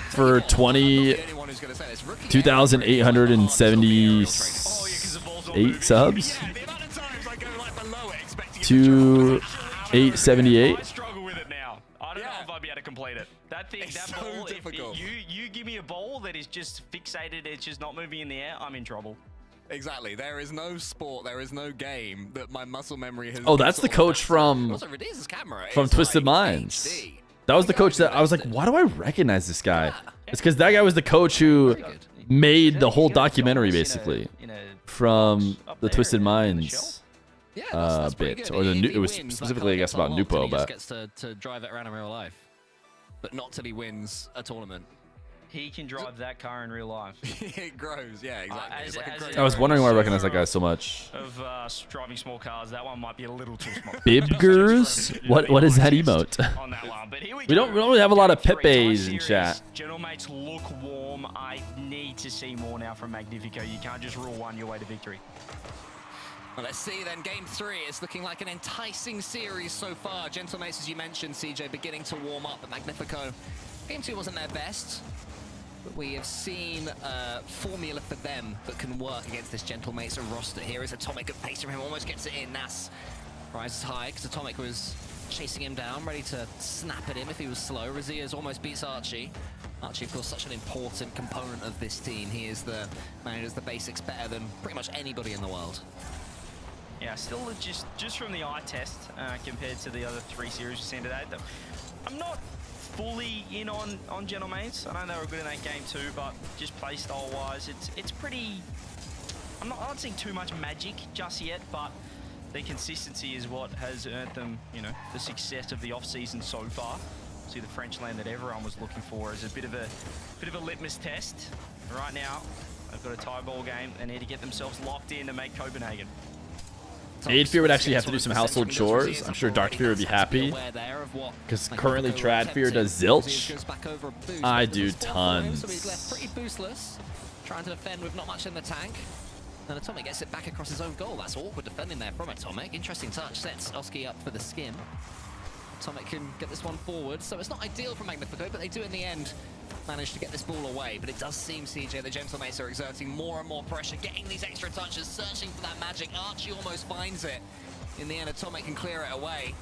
for 2,878 subs? 2,878. I don't know if I'll be able to complete it. That thing, that ball, if you give me a ball that is just fixated, it's just not moving in the air, I'm in trouble. Exactly. There is no sport, there is no game that my muscle memory has. Oh, that's the coach from Twisted Minds. HD. That was the coach that I was like, why do I recognize this guy? It's because that guy was the coach who made the whole documentary, basically, from the Twisted Minds bit, or it was specifically, I guess, about Nupo, but gets to drive it around in real life, but not till he wins a tournament. He can drive that car in real life. It grows, yeah, exactly. I was wondering why I recognize that guy so much. Of driving small cars, that one might be a little too small. Bibgers? What is that emote? On that one, but here We don't really have a lot of Pepes in chat. Gentlemates look warm. I need to see more now from Magnifico. You can't just rule one your way to victory. Well, let's see then. Game 3 is looking like an enticing series so far. Gentlemates, as you mentioned, CJ, beginning to warm up, but Magnifico. Game 2 wasn't their best, but we have seen a formula for them that can work against this Gentlemates roster. Here is Atomic at pace from him, almost gets it in. Nas rises high because Atomic was chasing him down, ready to snap at him if he was slow. Razias almost beats Archie. Archie, of course, such an important component of this team. He is the man who does the basics better than pretty much anybody in the world. Yeah, still just from the eye test compared to the other 3 series we've seen today. I'm not fully in on Gentlemates. I know they were good in that game too, but just playstyle wise, it's pretty. I'm not seeing too much magic just yet, but their consistency is what has earned them, you know, the success of the off season so far. See the French land that everyone was looking for as a bit of a litmus test. Right now, they've got a tie ball game. They need to get themselves locked in to make Copenhagen. Feer would actually have to do some household chores. I'm sure Dark Feer would be happy, because currently Trad Feer does zilch. I do tons. He's left pretty boostless, trying to defend with not much in the tank. And Atomic gets it back across his own goal. That's awkward defending there from Atomic. Interesting touch, sets Oski up for the skim. Atomic can get this one forward, so it's not ideal for Magnifico, but they do in the end manage to get this ball away. But it does seem, CJ, the Gentlemates are exerting more and more pressure, getting these extra touches, searching for that magic. Archie almost finds it. In the end, Atomic can clear it away.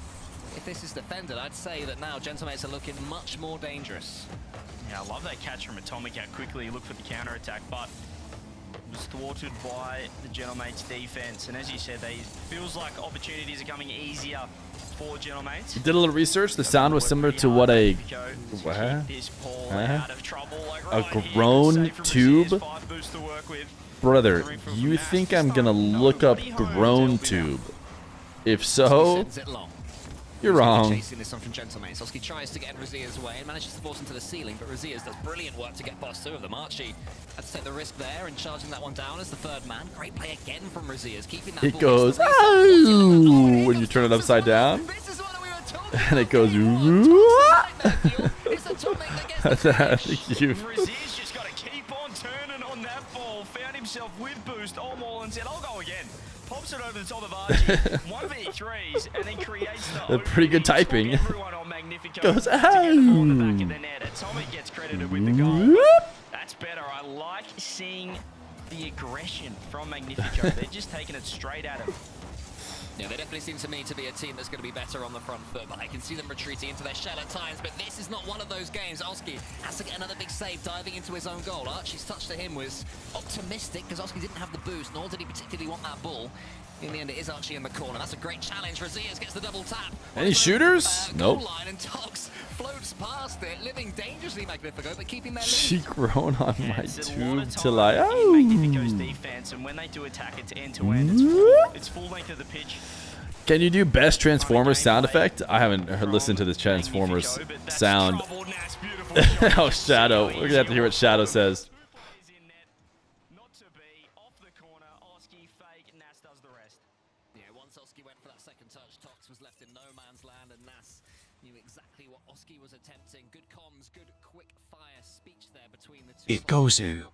If this is defended, I'd say that now Gentlemates are looking much more dangerous. Yeah, I love that catch from Atomic, how quickly he looked for the counter-attack, but was thwarted by the Gentlemates defense. And as you said, feels like opportunities are coming easier for Gentlemates. Did a little research. The sound was similar to what a grown tube. Brother, you think I'm gonna look up grown tube? If so, you're wrong. Chasing this one from Gentlemates. Oski tries to get in Razia's way and manages to force him to the ceiling, but Razia's does brilliant work to get past 2 of them. Archie had to take the risk there and charging that one down as the 3rd man. Great play again from Razia's, keeping that it goes, oh, when you turn it upside down. And it goes, Razia's just got to keep on turning on that ball. Found himself with boost on wall and said, I'll go again. Pops it over the top of Archie, 1v3s, and then creates the pretty good typing. Everyone on Magnifico goes, on the back of the net. Atomic gets credited with the goal. That's better. I like seeing the aggression from Magnifico. They're just taking it straight at him. Yeah, they definitely seem to me to be a team that's going to be better on the front foot, but I can see them retreating into their shell at times, but this is not one of those games. Oski has to get another big save, diving into his own goal. Archie's touch to him was optimistic, because Oski didn't have the boost, nor did he particularly want that ball. In the end, it is Archie in the corner. That's a great challenge. Razias gets the double tap. Any shooters? Nope. Line and Tox floats past it, living dangerously Magnifico, but keeping their lead. She grown on my tube till I Magnifico's defense, and when they do attack, it's end-to-end. It's full length of the pitch. Can you do best Transformers sound effect? I haven't listened to this Transformers sound. Oh, Shadow. We're gonna have to hear what Shadow says. Not to be off the corner. Oski fake, Nas does the rest. Yeah, once Oski went for that second touch, Tox was left in no man's land, and Nas knew exactly what Oski was attempting. Good comms, good quick fire speech there between the two. It goes ooh.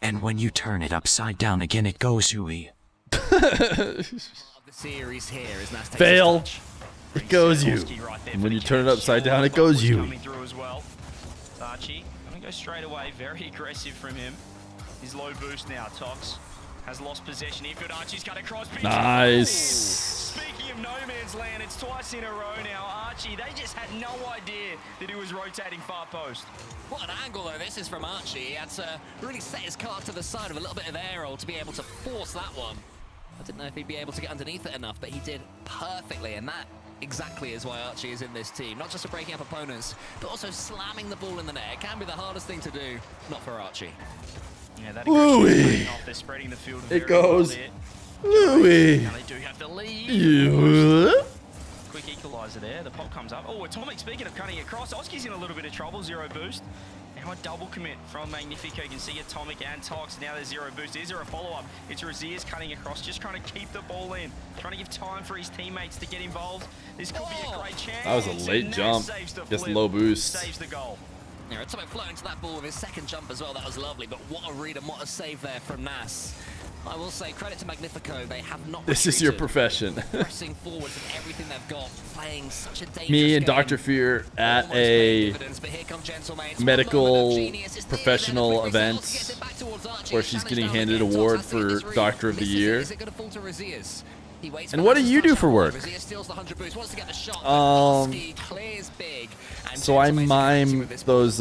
And when you turn it upside down again, it goes ooey. The series here is Nas takes fail. It goes you. And when you turn it upside down, it goes you. Coming through as well. Archie, gonna go straight away. Very aggressive from him. His low boost now. Tox has lost possession. Infield Archie's cut across. Nice. Speaking of no man's land. It's twice in a row now. Archie, they just had no idea that he was rotating far post. What an angle, though, this is from Archie. He had to really set his card to the side with a little bit of air roll to be able to force that one. I didn't know if he'd be able to get underneath it enough, but he did perfectly, and that exactly is why Archie is in this team. Not just for breaking up opponents, but also slamming the ball in the net. It can be the hardest thing to do, not for Archie. Yeah, that Louis. They're spreading the field. It goes. Louis. Now they do have the lead. Quick equalizer there. The pop comes up. Oh, Atomic, speaking of cutting across, Oski's in a little bit of trouble. 0 boost. Now a double commit from Magnifico. You can see Atomic and Tox. Now there's 0 boost. Is there a follow-up? It's Raziers cutting across, just trying to keep the ball in. Trying to give time for his teammates to get involved. This could be a great chance. That was a late jump. Just low boost. Saves the goal. Yeah, Atomic floating to that ball with his second jump as well. That was lovely, but what a read and what a save there from Nas. I will say credit to Magnifico. They have not. This is your profession. Pressing forward with everything they've got, playing such a dangerous Me and game. Dr. Feer at a medical professional event where she's getting handed an award for Doctor of the Year. And what do you do for work? So I mime those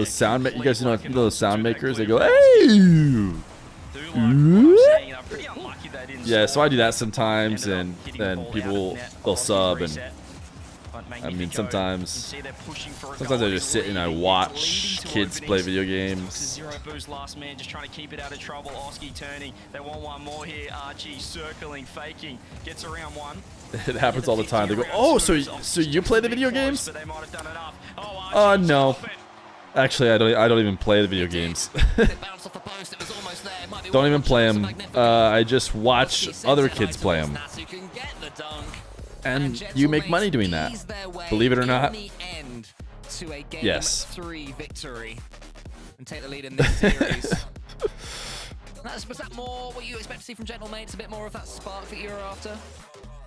sound. You guys know those sound makers? They go, hey. Yeah, so I do that sometimes, and then people they'll sub, and I mean sometimes I just sit and I watch kids play video games. 0 boost, last man just trying to keep it out of trouble. Oski turning, they want one more here. Archie circling, faking, gets around one. It happens all the time. They go, oh, so you play the video games? No. Actually, I don't even play the video games. Don't even play them. I just watch other kids play them. And you make money doing that. Believe it or not. Yes. 3 victory and take the lead in this series. Was that more what you expect to see from Gentlemates? A bit more of that spark that you were after?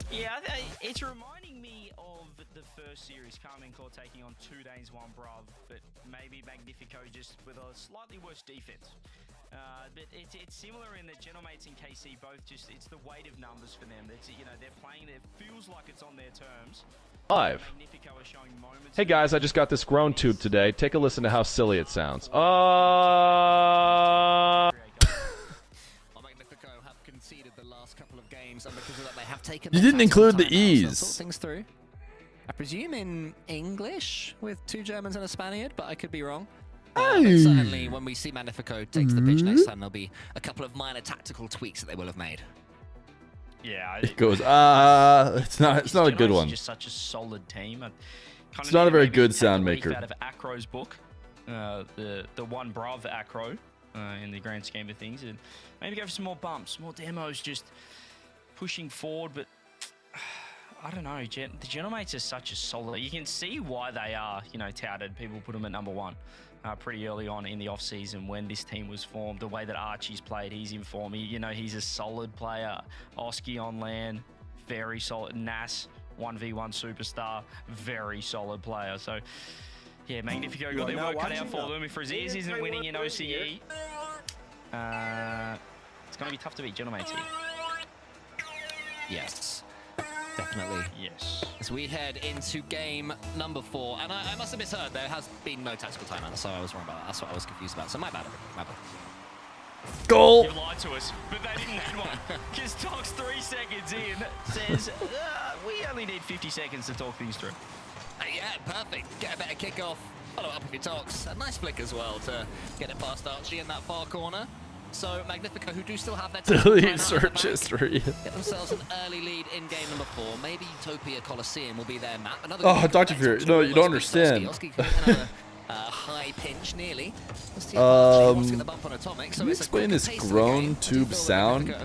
Yeah, it's reminding me of the first series, Carmen Core taking on 2 Danes, 1 Brav, but maybe Magnifico just with a slightly worse defense. But it's similar in the Gentlemates and KC both just, it's the weight of numbers for them. It's, you know, they're playing, it feels like it's on their terms. Live. Hey guys, I just got this grown tube today. Take a listen to how silly it sounds. Magnifico have conceded the last couple of games, and because of that, they have taken. You didn't include the E's. Things through. I presume in English with 2 Germans and a Spaniard, but I could be wrong. But certainly, when we see Magnifico takes the pitch next time, there'll be a couple of minor tactical tweaks that they will have made. Yeah, it goes. It's not a good one. Just such a solid team. It's not a very good sound maker. Out of Acro's book, the 1 Brav Acro, in the grand scheme of things, and maybe go for some more bumps, more demos, just pushing forward. But I don't know. The Gentlemates are such a solid. You can see why they are, you know, touted. People put them at #1. Pretty early on in the off-season when this team was formed. The way that Archie's played, he's in form. You know, he's a solid player. Oski on land, very solid. Nas, 1v1 superstar, very solid player. So, yeah, Magnifico got their work cut out for them. If Raziers isn't winning in OCE, it's going to be tough to beat Gentlemates here. Yes. Definitely. Yes. As we head into game number 4, and I must have misheard, there has been no tactical timeout, so I was wrong about that. That's what I was confused about. So my bad. Goal! You lied to us, but they didn't need one. Because Tox 3 seconds in says, we only need 50 seconds to talk things through. Yeah, perfect. Get a better kickoff. Follow up with your Tox. A nice flick as well to get it past Archie in that far corner. So Magnifico, who do still have their delete search history, get themselves an early lead in game number 4. Maybe Utopia Coliseum will be their map. Oh, Dr. Fear, no, you don't understand. High pinch, nearly. Can you explain this grown tube sound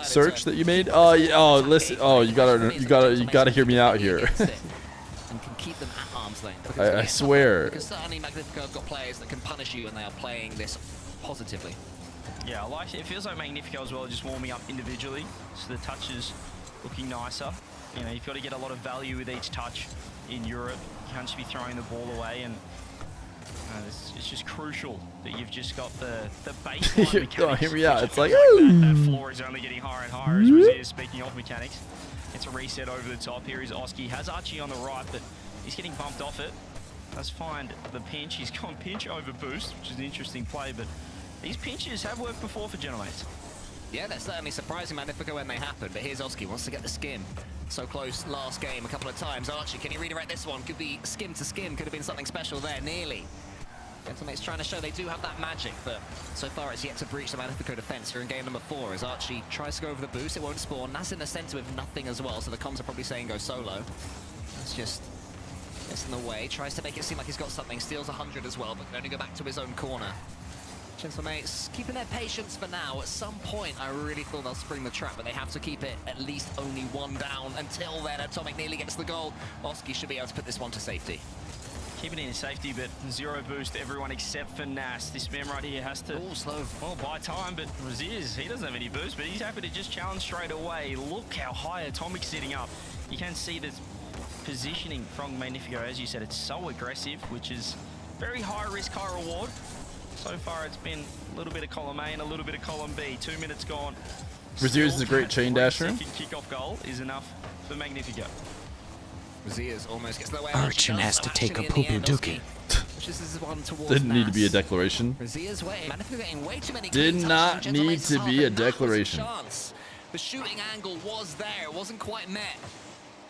search that you made? Oh, listen. Oh, you gotta hear me out here. And can keep them at arm's length. I swear. Because certainly Magnifico have got players that can punish you when they are playing this positively. Yeah, I like it. It feels like Magnifico as well, just warming up individually. So the touch is looking nicer. You know, you've got to get a lot of value with each touch in Europe. You can't just be throwing the ball away, and it's just crucial that you've just got the baseline mechanics. Hear me out. It's like, that floor is only getting higher and higher as Razier is speaking of mechanics. Gets a reset over the top. Here is Oski. Has Archie on the right, but he's getting bumped off it. Does find the pinch. He's gone pinch over boost, which is an interesting play, but these pinches have worked before for Genomates. Yeah, they're certainly surprising Magnifico when they happen, but here's Oski, wants to get the skim. So close last game a couple of times. Archie, can he redirect this one? Could be skim to skim, could have been something special there, nearly. Gentleman's trying to show they do have that magic, but so far it's yet to breach the Magnifico defense here in game number 4 as Archie tries to go over the boost. It won't spawn. Nas in the center with nothing as well, so the comms are probably saying go solo. That's just gets in the way, tries to make it seem like he's got something, steals 100 as well, but can only go back to his own corner. Gentlemates keeping their patience for now. At some point, I really thought they'll spring the trap, but they have to keep it at least only one down. Until then, Atomic nearly gets the goal. Oski should be able to put this one to safety. Keeping it in safety, but 0 boost everyone except for Nas. This man right here has to buy time, but Raziz, he doesn't have any boost, but he's happy to just challenge straight away. Look how high Atomic's sitting up. You can see this positioning from Magnifico. As you said, it's so aggressive, which is very high risk, high reward. So far, it's been a little bit of column A and a little bit of column B. 2 minutes gone. Raziz is a great chain dasher. Second kickoff goal is enough for Magnifico. Raziz almost gets the way. Archon has to take a poo-poo dookie. Didn't need to be a declaration. Did not need to be a declaration. The shooting angle was there. It wasn't quite met.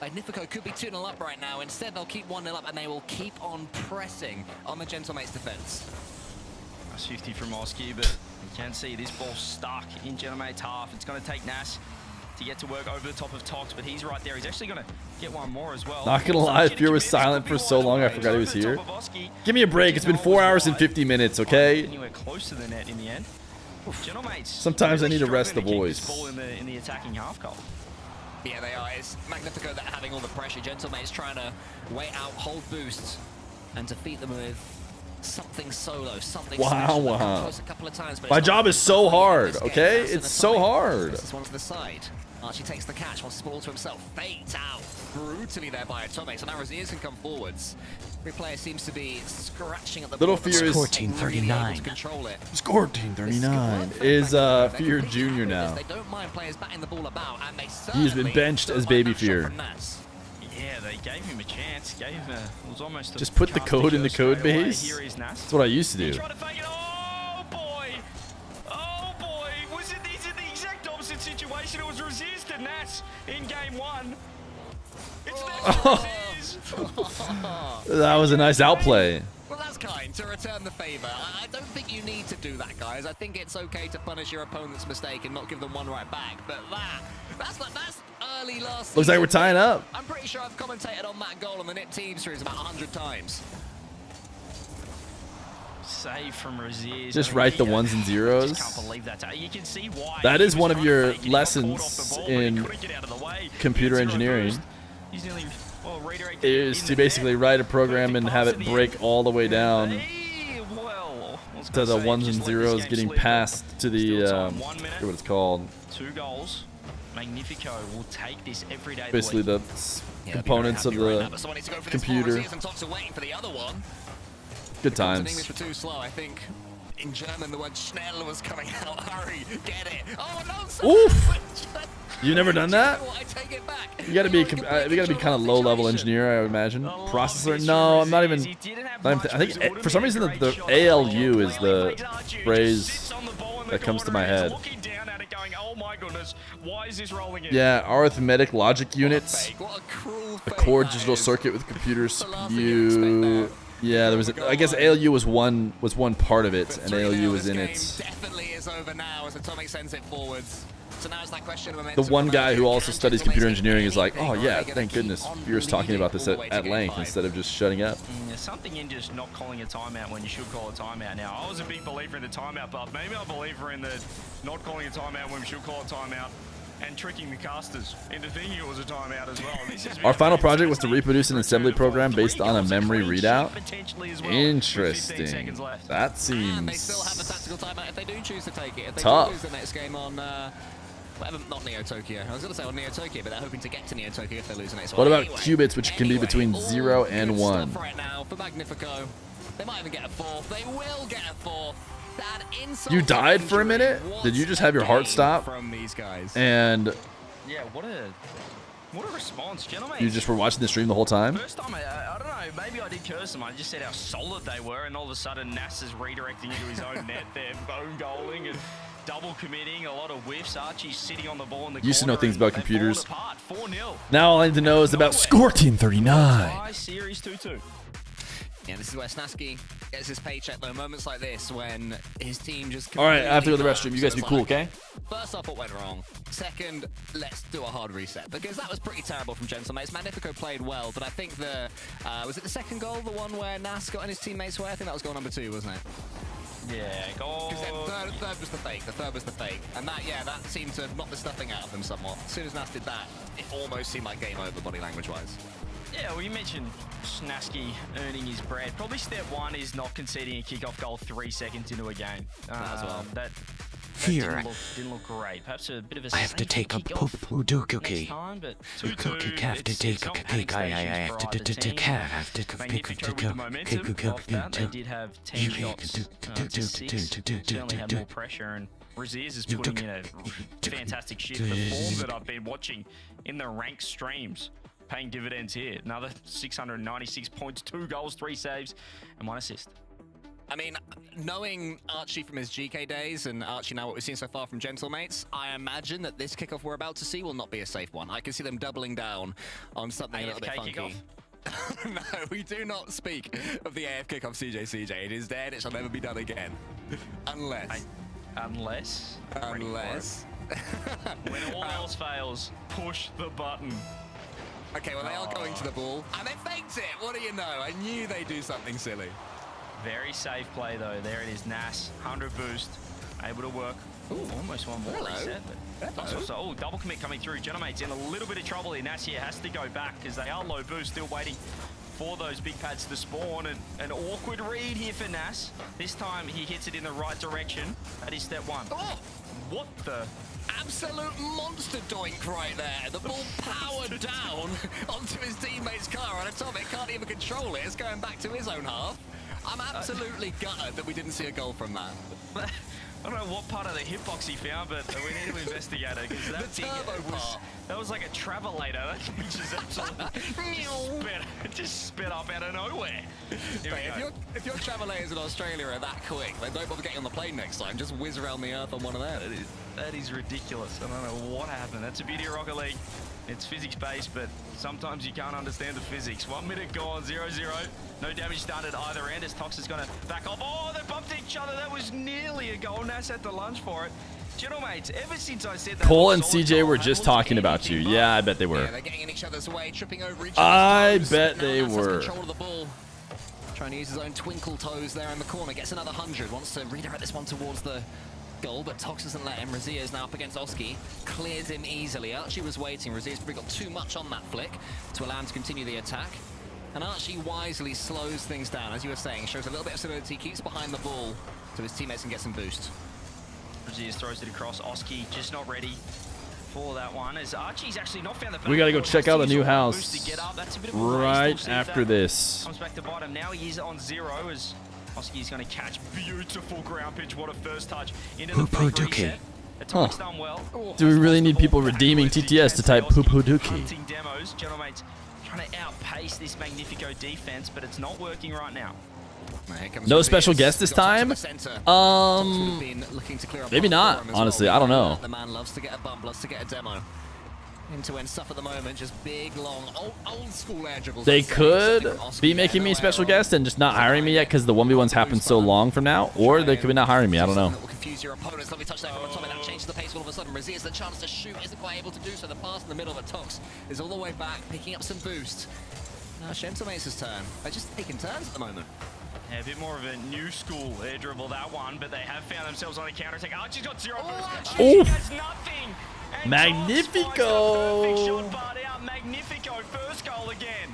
Magnifico could be 2-0 up right now. Instead, they'll keep 1-0 up, and they will keep on pressing on the Gentlemates defense. Nice 50 from Oski, but you can see this ball stuck in Gentlemate's half. It's going to take Nas to get to work over the top of Tox, but he's right there. He's actually going to get one more as well. Not gonna lie, Feer was silent for so long, I forgot he was here. Give me a break. It's been 4 hours and 50 minutes, okay? Anywhere close to the net in the end. Sometimes I need to rest the voice. Ball in the attacking half goal. Yeah, they are. It's Magnifico that are having all the pressure. Gentlemate's trying to wait out, hold boosts, and defeat them with something solo, something special. Wow. Close a couple of times, but My job is so hard, okay? It's so hard. This one to the side. Archie takes the catch, wants to ball to himself. Faked out brutally there by Atomic. So now Raziz can come forwards. Every player seems to be scratching at the Little ball. Feer is Team 39. Score Team 39 is Feer Jr. now. They don't mind players batting the ball about, and they He's been benched as Baby Feer. Yeah, they gave him a chance. Gave him it was almost Just put the code in the code base. That's what I used to do. Oh boy! Oh boy! Was it the exact opposite situation? It was Raziz to Nas in game 1. It's That was a nice outplay. Well, that's kind to return the favor. I don't think you need to do that, guys. I think it's okay to punish your opponent's mistake and not give them one right back. But that's early last Looks like season. we're tying up. I'm pretty sure I've commentated on that goal on the Net Team series about 100 times. Save from Raziz. Just write the ones and zeros. Can't believe that. You can see why. That is one of your lessons in computer engineering. He's nearly, is to basically write a program and have it break all the way down to the ones and zeros getting passed to the what it's called. 2 goals. Magnifico will take this every day. Basically the components of the computer. Good times. In English were too slow. I think in German the word schnell was coming out. Hurry, get it. Oh no! Oof! You've never done that? I take it back. You gotta be kind of low-level engineer, I would imagine. Processor? No, I'm not even. I think for some reason the ALU is the phrase that comes to my head. Yeah, arithmetic logic units. A core digital circuit with computer CPU. Yeah, there was. I guess ALU was one part of it, and ALU was in it. Definitely is over now as Atomic sends it forwards. So now it's that question of momentum. The one guy who also studies computer engineering is like, oh yeah, thank goodness Feer's talking about this at length instead of just shutting up. There's something in just not calling a timeout when you should call a timeout. Now, I was a big believer in the timeout, but maybe I'm a believer in the not calling a timeout when we should call a timeout and tricking the casters into thinking it was a timeout as well. Our final project was to reproduce an assembly program based on a memory readout. Interesting. That seems they still have a tactical timeout if they do choose to take it. If they tough. lose the next game on not Neo Tokyo. I was going to say on Neo Tokyo, but they're hoping to get to Neo Tokyo if they lose the next one. What about qubits, which can be between 0 and 1? Right now for Magnifico. They might even get a 4th. They will get a 4th. You died for a minute? Did you just have your heart stop? From these guys. And yeah, what a What a response, gentlemen. You just were watching the stream the whole time? First time, I don't know, maybe I did curse them. I just said how solid they were, and all of a sudden, Nas is redirecting into his own net there, own goaling and double committing, a lot of whiffs. Archie's sitting on the ball in the Used to know things about computers. 4-0. Now all I need to know is about Score Team 39. Series 2-2. Yeah, this is where Snaski gets his paycheck, though. Moments like this when his team just... All right, I have to go to the restroom. You guys be cool, okay? First off, what went wrong? Second, let's do a hard reset, because that was pretty terrible from Gentlemates. Magnifico played well, but I think the... was it the second goal, the one where Nas got in his teammates' way? I think that was goal number 2, wasn't it? Yeah, goal. Because third was the fake. The third was the fake. And that, yeah, that seemed to knock the stuffing out of them somewhat. As soon as Nas did that, it almost seemed like game over, body language-wise. Yeah, well, you mentioned Snaski earning his bread. Probably step one is not conceding a kickoff goal 3 seconds into a game. As well. That Feer. didn't look great. Perhaps a bit of a I have to take a Poodookookie. Time, but 2-2, have to take a cake. I have to take Magnifico with the momentum off that. They did have 10 shots to 6. Certainly had more pressure, and Raziz is putting in a fantastic shift. The form that I've been watching in the ranked streams paying dividends here. Another 696 points, 2 goals, 3 saves, and 1 assist. I mean, knowing Archie from his GK days and Archie now what we've seen so far from Gentlemates, I imagine that this kickoff we're about to see will not be a safe one. I can see them doubling down on something a little bit funky. No, we do not speak of the AF kickoff CJ. It is dead. It shall never be done again. Unless. When all else fails, push the button. Okay, well, they are going to the ball, and they faked it. What do you know? I knew they'd do something silly. Very safe play, though. There it is, Nas. 100 boost. Able to work. Ooh, almost one more reset. But oh, double commit coming through. Gentlemates in a little bit of trouble here. Nas here has to go back because they are low boost, still waiting for those big pads to spawn. And an awkward read here for Nas. This time, he hits it in the right direction. That is step one. Oh! What the... Absolute monster doink right there. The ball powered down onto his teammate's car, and Atomic can't even control it. It's going back to his own half. I'm absolutely gutted that we didn't see a goal from that. I don't know what part of the hitbox he found, but we need to investigate it because that thing was like a travelator. That thing just absolutely just sped up out of nowhere. If your travelators in Australia are that quick, they don't bother getting on the plane next time. Just whiz around the earth on one of them. That is ridiculous. I don't know what happened. That's the beauty of Rocket League. It's physics-based, but sometimes you can't understand the physics. 1 minute gone, 0-0. No damage done at either end as Tox is going to back off. Oh, they bumped each other. That was nearly a goal. Nas had to lunge for it. Gentlemates, ever since I said that... Cole and CJ were just talking about you. Yeah, I bet they were. Yeah, they're getting in each other's way, tripping over each I bet they were. Control of the ball. Trying to use his own twinkle toes there in the corner. Gets another 100. Wants to redirect this one towards the goal, but Tox doesn't let him. Razia is now up against Oski. Clears him easily. Archie was waiting. Razia's probably got too much on that flick to allow him to continue the attack. And Archie wisely slows things down, as you were saying. Shows a little bit of solidity, keeps behind the ball so his teammates can get some boost. Razia throws it across. Oski just not ready for that one, as Archie's actually not found the... We gotta go check out the new house right after this. Comes back to bottom. Now he is on 0 as Oski's going to catch beautiful ground pitch. What a first touch into the reset. Atomic's done well. Do we really need people redeeming TTS to type Poodookookie? Hunting demos. Gentlemates trying to outpace this Magnifico defense, but it's not working right now. No special guest this time? Maybe not, honestly. I don't know. The man loves to get a bump, loves to get a demo. End-to-end stuff at the moment, just big, long, old school air dribbles. They could be making me special guest and just not hiring me yet because the 1v1s happen so long from now, or they could be not hiring me. I don't know. Confuse your opponents. Lovely touch there from Atomic. That changes the pace all of a sudden. Razia has the chance to shoot, isn't quite able to do so. The pass in the middle of a Tox is all the way back, picking up some boost. Now Gentlemates' turn. They're just taking turns at the moment. Yeah, a bit more of a new school air dribble, that one, but they have found themselves on a counter-attack. Archie's got 0 boost. She has nothing. And Magnifico! Perfect shot bar out. Magnifico, first goal again.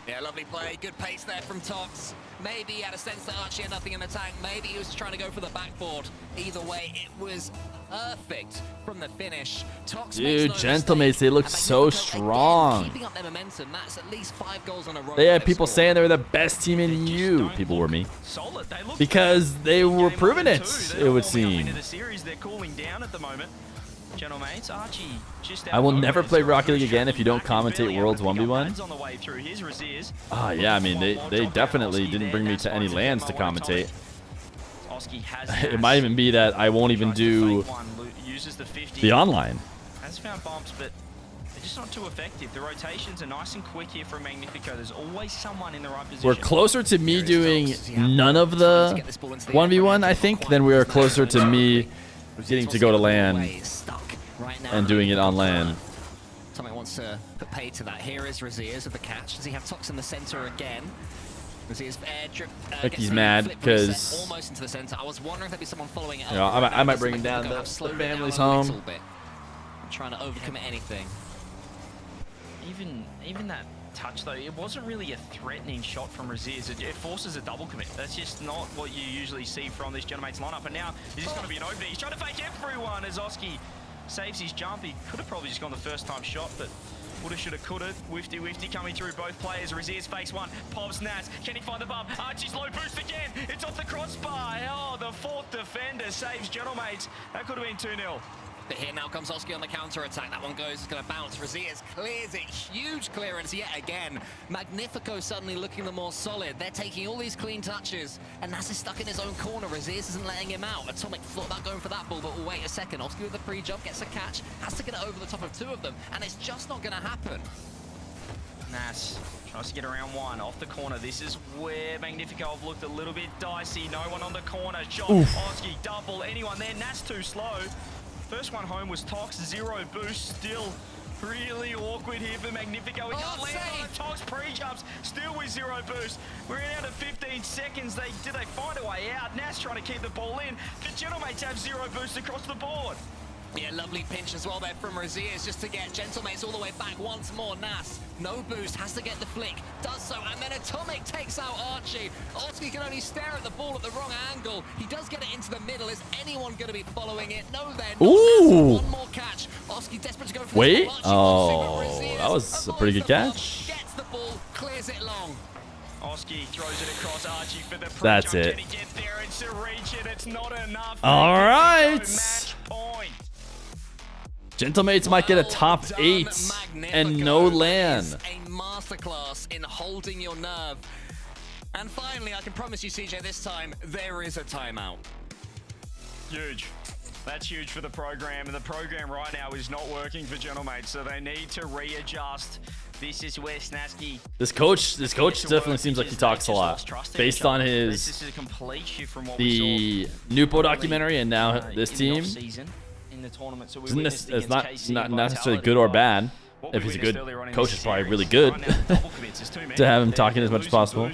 Yeah, lovely play. Good pace there from Tox. Maybe he had a sense that Archie had nothing in the tank. Maybe he was trying to go for the backboard. Either way, it was perfect from the finish. Tox Dude, Gentlemates, they look so strong. Keeping up their momentum. That's at least 5 goals on a row. They had people saying they were the best team in the EU. People were me. Because they were proving it, it would seem. The series, they're cooling down at the moment. Gentlemates, Archie just I will never play Rocket League again if you don't commentate Worlds 1v1. on the way through his Rlcs. Ah, yeah, I mean, they definitely didn't bring me to any lands to commentate. It might even be that I won't even do the online. Has found bumps, but they're just not too effective. The rotations are nice and quick here from Magnifico. There's always someone in the right position. We're closer to me doing none of the 1v1, I think, than we are closer to me getting to go to LAN and doing it on LAN. Tommy wants to put pay to that. Here is Rlcs with the catch. Does he have Tox in the center again? Rlcs air drip. I think he's mad because almost into the center. I was wondering if there'd be someone following it up. I might bring him down. The family's home. I'm trying to overcommit anything. Even that touch though, it wasn't really a threatening shot from Rlcs. It forces a double commit. That's just not what you usually see from this Gentlemates lineup. And now this is going to be an opening. He's trying to fake everyone as Oski saves his jump. He could have probably just gone the first time shot, but woulda, shoulda, coulda. Wifty coming through both players. Rlcs face one. Pops Nas. Can he find the bump? Archie's low boost again. It's off the crossbar. Oh, the fourth defender saves Gentlemates. That could have been 2-0. But here now comes Oski on the counter-attack. That one goes, it's going to bounce. Rlcs clears it. Huge clearance yet again. Magnifico suddenly looking the more solid. They're taking all these clean touches, and Nas is stuck in his own corner. Rlcs isn't letting him out. Atomic thought about going for that ball, but wait a second. Oski with the pre-jump gets a catch, has to get it over the top of two of them, and it's just not going to happen. Nas tries to get around one off the corner. This is where Magnifico have looked a little bit dicey. No one on the corner. Shot. Oski double. Anyone there? Nas too slow. First one home was Tox, 0 boost, still really awkward here for Magnifico. He can't land on it. Tox pre-jumps, still with 0 boost. We're in out of 15 seconds. Did they find a way out? Nas trying to keep the ball in. The Gentlemates have 0 boost across the board. Yeah, lovely pinch as well there from Rlcs just to get Gentlemates all the way back once more. Nas, no boost, has to get the flick, does so, and then Atomic takes out Archie. Oski can only stare at the ball at the wrong angle. He does get it into the middle. Is anyone going to be following it? No, then. Ooh. One more catch. Oski desperate to go for Wait. the Oh, that was a pretty good catch. Gets the ball, clears it long. Oski throws it across Archie for the pre-jump. That's it. Can he get there and to reach it? It's not enough. All right. Match point. Gentlemates might get a top 8 and no LAN. A masterclass in holding your nerve. And finally, I can promise you, CJ, this time, there is a timeout. Huge. That's huge for the program. And the program right now is not working for Gentlemates, so they need to readjust. This is where Snasky... This coach definitely seems like he talks a lot. Based on his... This is a complete shift from what we saw. The Nupo documentary and now this team. In the tournament, so it's not necessarily good or bad. If he's a good coach, it's probably really good to have him talking as much as possible.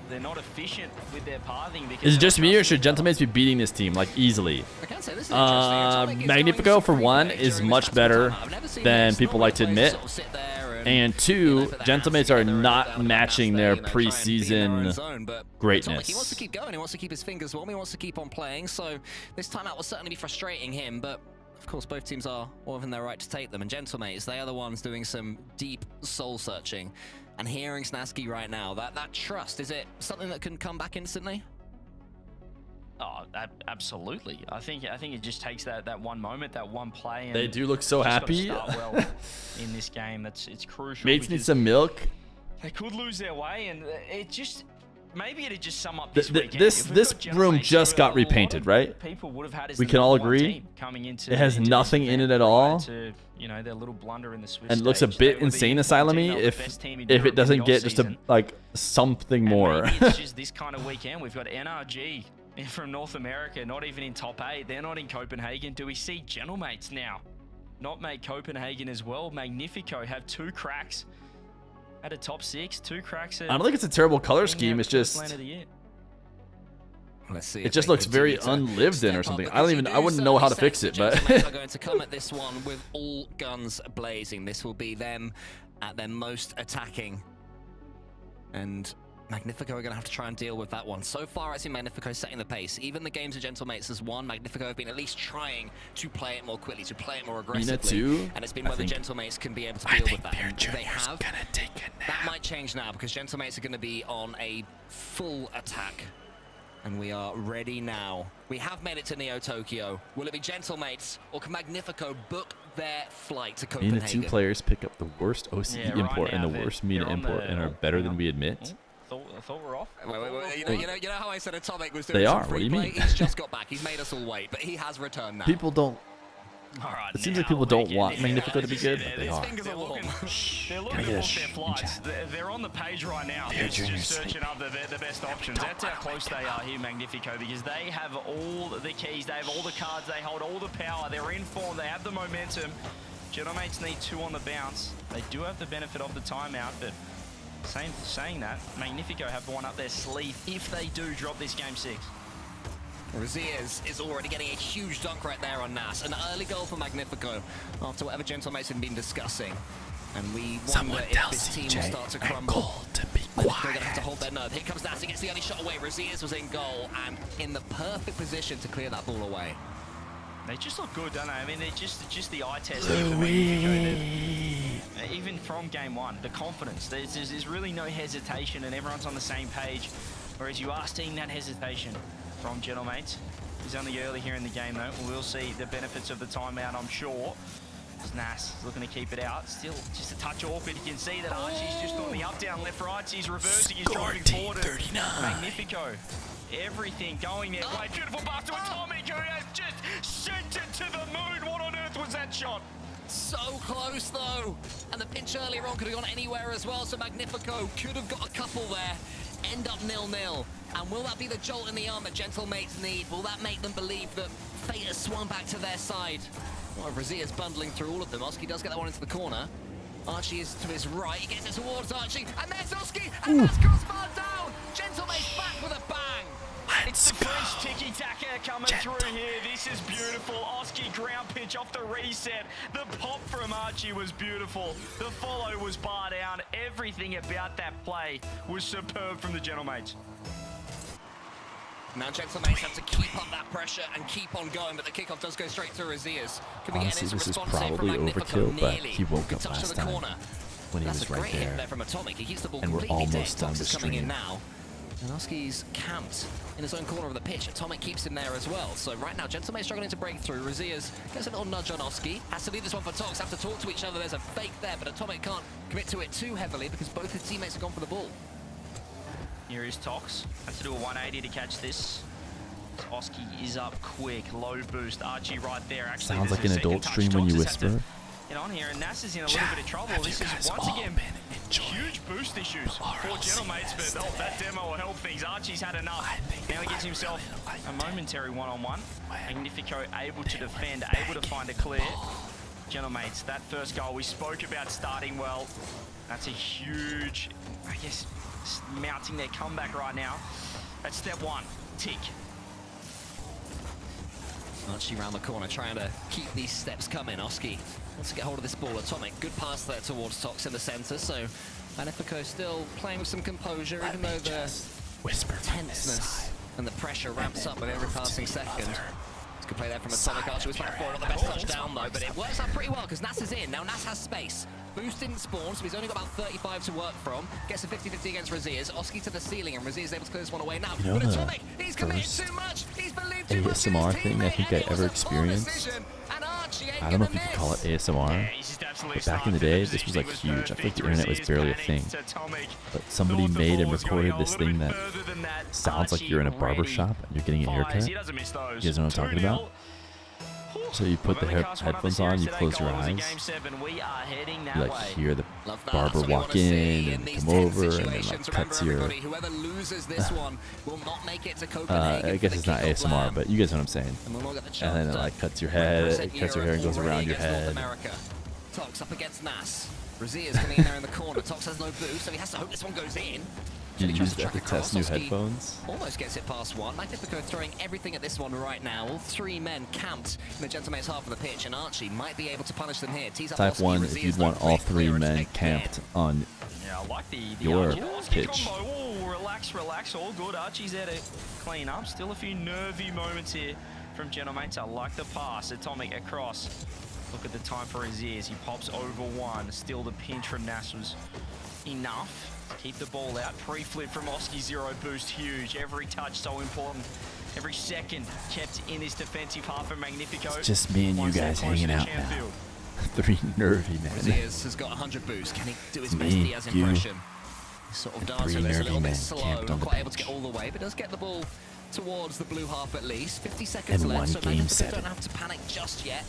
They're not efficient with their pathing. Is it just me, or should Gentlemates be beating this team like easily? Magnifico, for one, is much better than people like to admit. And two, Gentlemates are not matching their preseason greatness. He wants to keep going. He wants to keep his fingers warm. He wants to keep on playing. So this timeout will certainly be frustrating him, but of course, both teams are within their right to take them. And Gentlemates, they are the ones doing some deep soul searching. And hearing Snasky right now, that trust, is it something that can come back instantly? Oh, absolutely. I think it just takes that one moment, that one play. And they do look so happy. Start well in this game. It's crucial. Mates need some milk. They could lose their way, and it just... Maybe it'd just sum up this weekend. This room just got repainted, right? We can all agree. It has nothing in it at all. Their little blunder in the Swiss and it looks a bit insane asylum-y if it doesn't get just something more. It's just this kind of weekend. We've got NRG from North America, not even in top 8. They're not in Copenhagen. Do we see Gentlemates now not make Copenhagen as well? Magnifico have 2 cracks. At a top 6, 2 cracks. I don't think it's a terrible color scheme. It's just let's see. It just looks very unlived in or something. I wouldn't know how to fix it, but are going to come at this one with all guns blazing. This will be them at their most attacking. And Magnifico are going to have to try and deal with that one. So far, I see Magnifico setting the pace. Even the games of Gentlemates has won. Magnifico have been at least trying to play it more quickly, to play it more aggressively. And it's been whether Gentlemates can be able to deal with that. They have. Gonna take it now. That might change now because Gentlemates are going to be on a full attack. And we are ready now. We have made it to Neo Tokyo. Will it be Gentlemates or can Magnifico book their flight to Copenhagen? And the two players pick up the worst OCE import and the worst MENA import and are better than we admit. I thought we're off. Wait. You know how I said Atomic was doing They some are. free What do you play? mean? He's just got back. He's made us all wait, but he has returned now. People don't. It seems like people don't want Magnifico to be good, but they are. They're looking to book their flights. They're on the page right now. They're just searching up the best options. That's how close they are here, Magnifico, because they have all the keys, they have all the cards, they hold all the power, they're in form, they have the momentum. Gentlemates need 2 on the bounce. They do have the benefit of the timeout, but saying that, Magnifico have one up their sleeve if they do drop this game 6. Rlcs is already getting a huge dunk right there on Nas. An early goal for Magnifico after whatever Gentlemates have been discussing. And we wonder if this team will start to crumble. They're going to have to hold their nerve. Here comes Nas, he gets the only shot away. Rlcs was in goal and in the perfect position to clear that ball away. They just look good, don't they? I mean, they're just the eye test here for Magnifico. Even from game 1, the confidence. There's really no hesitation and everyone's on the same page. Whereas you are seeing that hesitation from Gentlemates. He's only early here in the game though. We'll see the benefits of the timeout, I'm sure. Nas is looking to keep it out. Still just a touch awkward. You can see that Archie's just on the up, down, left, right. He's reversing, he's driving forward. Magnifico. Everything going their way. Beautiful pass to Atomic, who has just sent it to the moon. What on earth was that shot? So close though. And the pinch earlier on could have gone anywhere as well. So Magnifico could have got a couple there. End up 0-0. And will that be the jolt in the arm that Gentlemates need? Will that make them believe that fate has swung back to their side? Well, Rlcs bundling through all of them. Oski does get that one into the corner. Archie is to his right. He gets it towards Archie. And there's Oski. And that's crossbar down. Gentlemates back with a bang. It's the French tiki-taka coming through here. This is beautiful. Oski ground pitch off the reset. The pop from Archie was beautiful. The follow was bar down. Everything about that play was superb from the Gentlemates. Now Gentlemates have to keep up that pressure and keep on going, but the kickoff does go straight to Rlcs. Honestly, this is probably overkill, but he woke up last time when he was right there. From Atomic. He keeps the ball And we're completely almost done the coming in stream. now. And Oski's camped in his own corner of the pitch. Atomic keeps him there as well. So right now, Gentlemates struggling to break through. Rlcs gets a little nudge on Oski. Has to leave this one for Tox. Have to talk to each other. There's a fake there, but Atomic can't commit to it too heavily because both his teammates have gone for the ball. Here is Tox. Has to do a 180 to catch this. Oski is up quick. Low boost. Archie right there. Actually, Sounds like an adult stream when you whisper. Get on here, and Nas is in a little bit of trouble. This is once again huge boost issues for Gentlemates, but that demo will help things. Archie's had enough. Now he gets himself a momentary one-on-one. Magnifico able to defend, able to find a clear. Gentlemates, that first goal we spoke about starting well. That's a huge, I guess, mounting their comeback right now. That's step 1. Tick. Archie around the corner trying to keep these steps coming. Oski wants to get hold of this ball. Atomic, good pass there towards Tox in the center. So Magnifico still playing with some composure, even though the tenseness and the pressure ramps up with every passing second. It's a good play there from Atomic. Archie was back for it. Not the best touchdown though, but it works out pretty well because Nas is in. Now Nas has space. Boost didn't spawn, so he's only got about 35 to work from. Gets a 50-50 against Rlcs. Oski to the ceiling, and Rlcs is able to clear this one away now. You know, but Atomic, he's committed too much. He's believed too much. ASMR thing I think I ever experienced. I don't know if you could call it ASMR, but back in the day, this was like huge. I feel like the internet was barely a thing. But somebody made and recorded this thing that sounds like you're in a barber shop and you're getting a haircut. You guys know what I'm talking about? So you put the headphones on, you close your eyes, you like hear the barber walk in and come over and then like cuts your... I guess it's not ASMR, but you guys know what I'm saying. And then it like cuts your head, it cuts your hair and goes around your head. Tox up against Nas. Rlcs coming in there in the corner. Tox has no boost, so he has to hope this one goes in. You use that to test new headphones? Almost gets it past one. Magnifico throwing everything at this one right now. All 3 men camped in the Gentlemates half of the pitch, and Archie might be able to punish them here. Type 1 if you'd want all 3 men camped on your pitch. Ooh, relax, all good. Archie's there to clean up. Still a few nervy moments here from Gentlemates. I like the pass. Atomic across. Look at the time for his ears. He pops over 1. Still the pinch from Nas was enough. Keep the ball out. Pre-flip from Oski, 0 boost, huge. Every touch so important. Every second kept in this defensive half of Magnifico. It's just me and you guys hanging out now. 3 nervy men. Rlcs has got 100 boost. Can he do his best Diaz impression? He sort of does, but it's a little bit slow. Not quite able to get all the way, but does get the ball towards the blue half at least. 50 seconds left, so Magnifico don't have to panic just yet.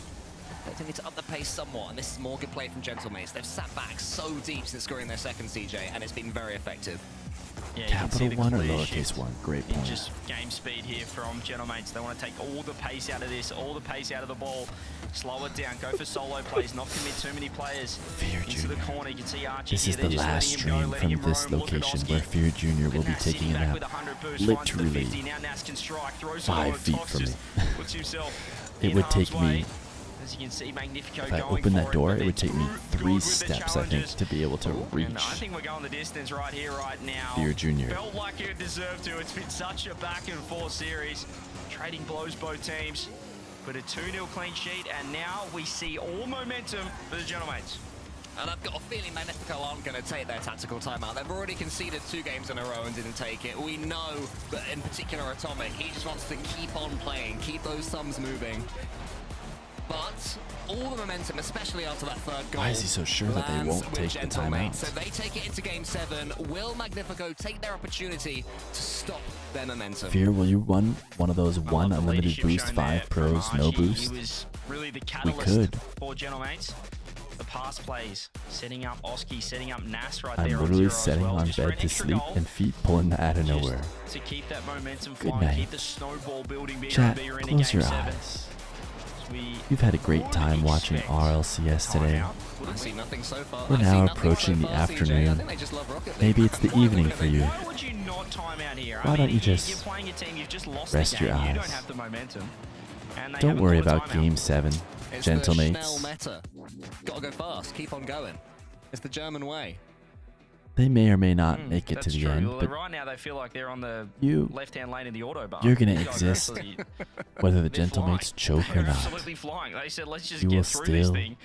They need to up the pace somewhat, and this is more good play from Gentlemates. They've sat back so deep since scoring their second CJ, and it's been very effective. Yeah, Capital 1 or lowercase 1? Great point. Just game speed here from Gentlemates. They want to take all the pace out of this, all the pace out of the ball. Slow it down, go for solo plays, not commit too many players Feer into the corner. You can see Archie This is here. the last stream from this location where Feer Jr. will be taking it out literally 5 feet from me. It would take me, as you can see, Magnifico if I going open that for door, but it would they're take me too 3 good steps, the I think, challenges. to be able to reach And I think we're going the distance right here, right now. Feer Jr. Felt like it deserved to. It's been such a back and forth series. Trading blows both teams. But a 2-0 clean sheet, and now we see all momentum for the Gentlemates. And I've got a feeling Magnifico aren't going to take their tactical timeout. They've already conceded 2 games in a row and didn't take it. We know that, in particular, Atomic, he just wants to keep on playing, keep those thumbs moving. But all the momentum, especially after that third goal, why is he so sure that they won't take the timeout? So they take it into Game 7. Will Magnifico take their opportunity to stop their momentum? Fear, will you run one of those 1 unlimited boost 5 pros no boost? He was really the We catalyst could. for Gentlemates. The pass plays, setting up Oski, setting up Nas right I'm there literally on 0 setting as well, on just for an bed to extra sleep goal. and feet pulling out of Just nowhere. to keep that momentum Good flowing, night. keep the snowball building bigger Chat, and bigger into close Game your 7. eyes. We You've had a great time watching RLCS today. I see nothing so far. We're I see now nothing approaching so the far, CJ. I afternoon. think they just love Rocket League. Maybe it's the evening for you. Why would you not time out here? Why I don't mean, you just you're playing a team, you've just lost rest the game. your You eyes? don't have the momentum. And they Don't haven't worry called a about timeout. Game 7, It's the Gentlemates. Schnell meta. Gotta go fast, keep on going. It's the German way. They may or may not make it to That's the true. end, Well, but right now they feel like they're on the You- left-hand lane in the autobahn. you're going to You guys exist actually- whether the they're Gentlemates flying. choke or They're not. absolutely flying. They said, let's just You get will through this still thing.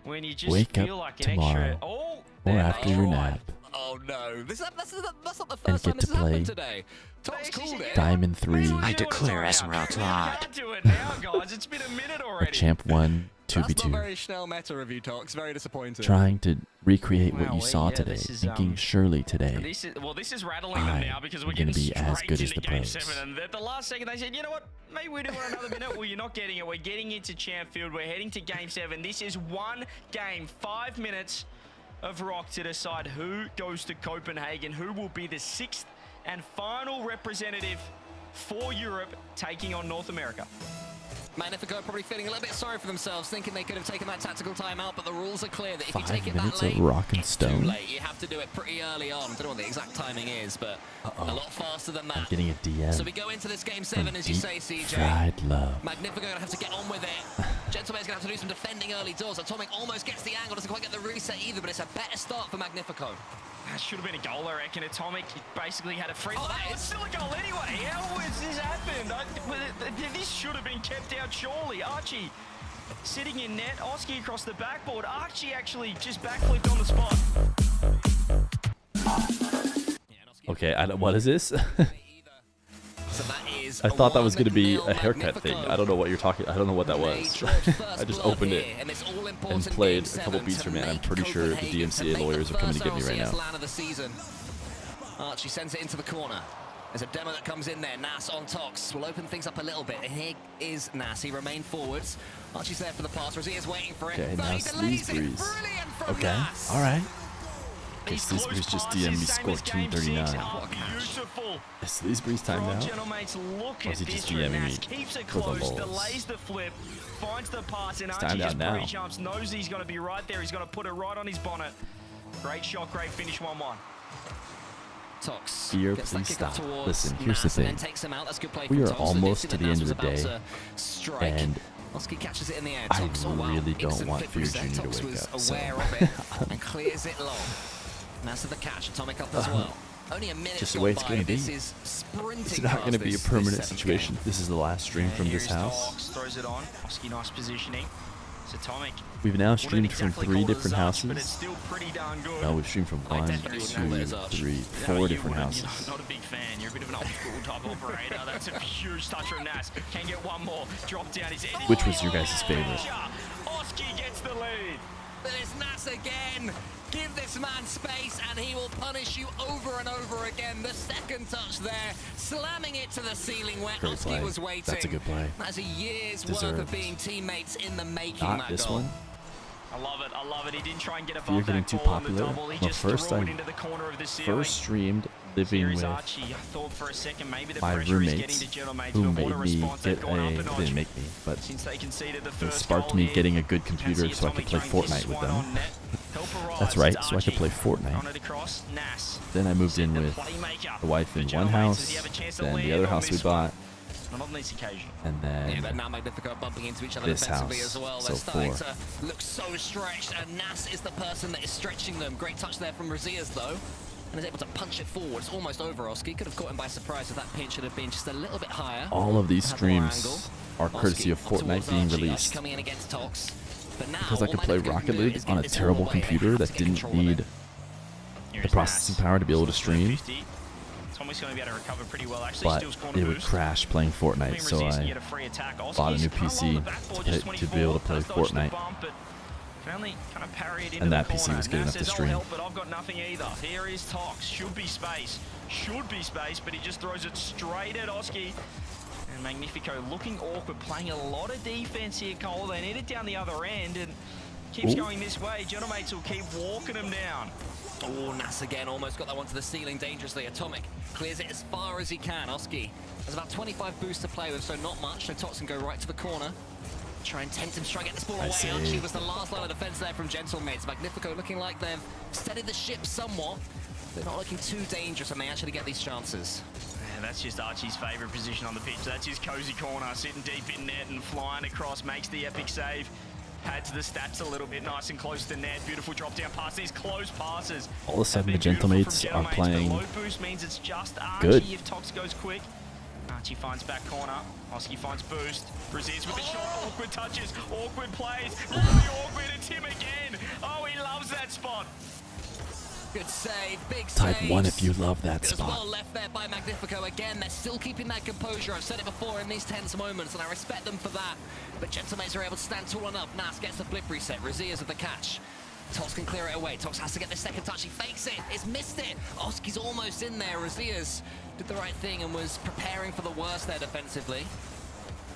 When you just wake feel up like an tomorrow extra... Oh, or they're after your right. nap Oh no, that's not the and first time get this to has play happened today. Top's called it. Diamond 3, I declare Esmeralda Lad. Can't do it now, guys. It's been a minute or already. Champ 1, That's not 2v2. very Schnell meta review, Tox. Very disappointing. Trying to recreate what Wow, you saw yeah, today, this is, thinking surely today. This is rattling them now because we're I'm gonna getting be as straight good as into the Game pros. 7. And at the last second, they said, you know what? Maybe we do want another minute. Well, you're not getting it. We're getting into Champ Field. We're heading to Game 7. This is one game, 5 minutes of rock to decide who goes to Copenhagen, who will be the 6th and final representative for Europe taking on North America. Magnifico probably feeling a little bit sorry for themselves, thinking they could have taken that tactical timeout, but the rules are clear that if you 5 take it that minutes of late, rock and it's too stone. late. You have to do it pretty early on. I don't know what the exact timing is, but a lot faster than that. I'm getting a DM So we go into this Game 7, from as you deep say, CJ. fried love. Magnifico gonna have to get on with it. Gentleman's gonna have to do some defending early doors. Atomic almost gets the angle, doesn't quite get the reset either, but it's a better start for Magnifico. That should have been a goal, I reckon. Atomic basically had a free. Oh, that it's is- still a goal anyway. How has this happened? This should have been kept out, surely. Archie sitting in net. Oski across the backboard. Archie actually just backflipped on the spot. Okay, what is this? So that is I thought that was going to be 1-0 a haircut thing. I don't know what you're talking. I don't know what that was. I just opened it and played a couple beats from it. I'm pretty sure the DMCA lawyers are coming to get me right now. Land of the season. Archie sends it into the corner. There's a demo that comes in there. Nas on Tox will open things up a little bit. And here is Nas. He remained forwards. Archie's there for the pass. Rosie is waiting for it. Okay, but now he delays it. Sleaze Brilliant from Okay, Nas. all right. Okay, These Sleaze close just passes, DM'd me, same scored as Game 6, 239. are beautiful. Is Sleaze's time now? Gentlemates, look Or at is he this just from DMing Nas. me Keeps it for the close, lulz? delays the flip, finds the pass, and It's Archie timed out just now. pre-jumps, knows he's going to be right there. He's going to put it right on his bonnet. Great shot, great finish, 1-1. Tox Fear, gets that please kick up stop. towards Listen, here's the Nas and thing. then takes him out. That's good play We from are Tox. almost They to did the end Nas of the was day, about to strike. and Oski catches it in the air. I Tox, oh wow, really don't instant want flip Fear reset. Jr. to Tox wake was up, so- aware of it and clears it long. Nas to the catch. Atomic up as well. Only a minute Just the gone way it's by. going to be. This is sprinting. It's not going to be a permanent situation. This is the last stream from this house. Tox throws it on. Oski, nice positioning. So Atomic, We've now wouldn't streamed from exactly 3 call it different Zach, but it's houses. still pretty darn good. No, we've streamed from 1, 2, definitely wouldn't call it as us. 3, No, 4 you different wouldn't. houses. You're not a big fan. You're a bit of an old school type operator. That's a huge touch from Nas. Can get one more. Drop down his head. Which was your guys' favorite? Oski gets the lead. But it's Nas again. Give this man space and he will punish you over and over again. The second touch there, slamming it to the ceiling where Great Oski play. was waiting. That's a good play. That's a year's worth Deserved. of being teammates in the making. Not that this goal. one. I love it. I love it. He didn't try and get Feer above getting that too ball on the popular. double. He Well, just first threw I it into the corner of the ceiling. first streamed living Series with Archie. I thought for a second maybe the my pressure is getting roommates to Gentleman's, who but made what a me response. get They've gone up a they notch. didn't make me, but Since they conceded the it first sparked goal me here, getting a good you can computer see so I could play Atomic throwing Fortnite with this one them. on net. Help arrives. That's right, It's so I could play Archie. On Fortnite. it across. Nas. Then I moved in with Playmaker. the wife in For one Gentleman's. house, Does he have a chance to then the land other on house we this one? bought, Not on this occasion. and Yeah, but then now Magnifico bumping into each other this defensively house. as well. So They're starting 4. to look so stretched, and Nas is the person that is stretching them. Great touch there from Rlcs though, and is able to punch it forward. It's almost over. Oski could have caught him by surprise if that pinch should have been just a little bit higher. all of these Had more angle. streams are courtesy of Oski up Fortnite towards being Archie. released. Archie coming in against Tox. But now, Because I could all play Magnifico Rocket can do League is on get a this ball terrible away. They computer have that to get didn't control of need it. the Here's processing Nas. power to be able to stream, 50. Tomic's going to be able to recover pretty well. Actually, but steals corner it would boost. crash playing Fortnite, so Rlcs can I get a free attack. bought a new Oski's kind of PC along the backboard, just to be able to 24, play does dodge the Fortnite. bump, but can only kind of parry it into And the that PC corner. was good Nas enough to says, "I'll stream." help, but I've got nothing either. Here is Tox. Should be space, but he just throws it straight at Oski. And Magnifico looking awkward, playing a lot of defense here, Cole. They need it down the other end, and keeps going this way. Gentlemates will keep walking him down. Oh, Nas again almost got that one to the ceiling dangerously. Atomic clears it as far as he can. Oski has about 25 boosts to play with, so not much. So Tox can go right to the corner. Try and tempt him to try and get this ball away. Archie was the last line of defense there from Gentlemates. Magnifico looking like they've steadied the ship somewhat. They're not looking too dangerous when they actually get these chances. Yeah, that's just Archie's favourite position on the pitch. That's his cozy corner, sitting deep in net and flying across, makes the epic save. Pads the stats a little bit, nice and close to net. Beautiful drop down pass. These close passes. All of a sudden, the Beautiful from Gentlemates are Gentlemates, playing but low boost means it's just Archie good. if Tox goes quick. Archie finds back corner. Oski finds boost. Rlcs with the shot. Awkward touches. Awkward plays. Really awkward. It's him again. Oh, he loves that spot. Good save, big Type save. 1 if you love that As spot. well left there by Magnifico again. They're still keeping that composure. I've said it before in these tense moments, and I respect them for that. But Gentlemates are able to stand tall enough. Nas gets the flip reset. Rlcs with the catch. Tox can clear it away. Tox has to get the second touch. He fakes it. It's missed it. Oski's almost in there. Rlcs did the right thing and was preparing for the worst there defensively.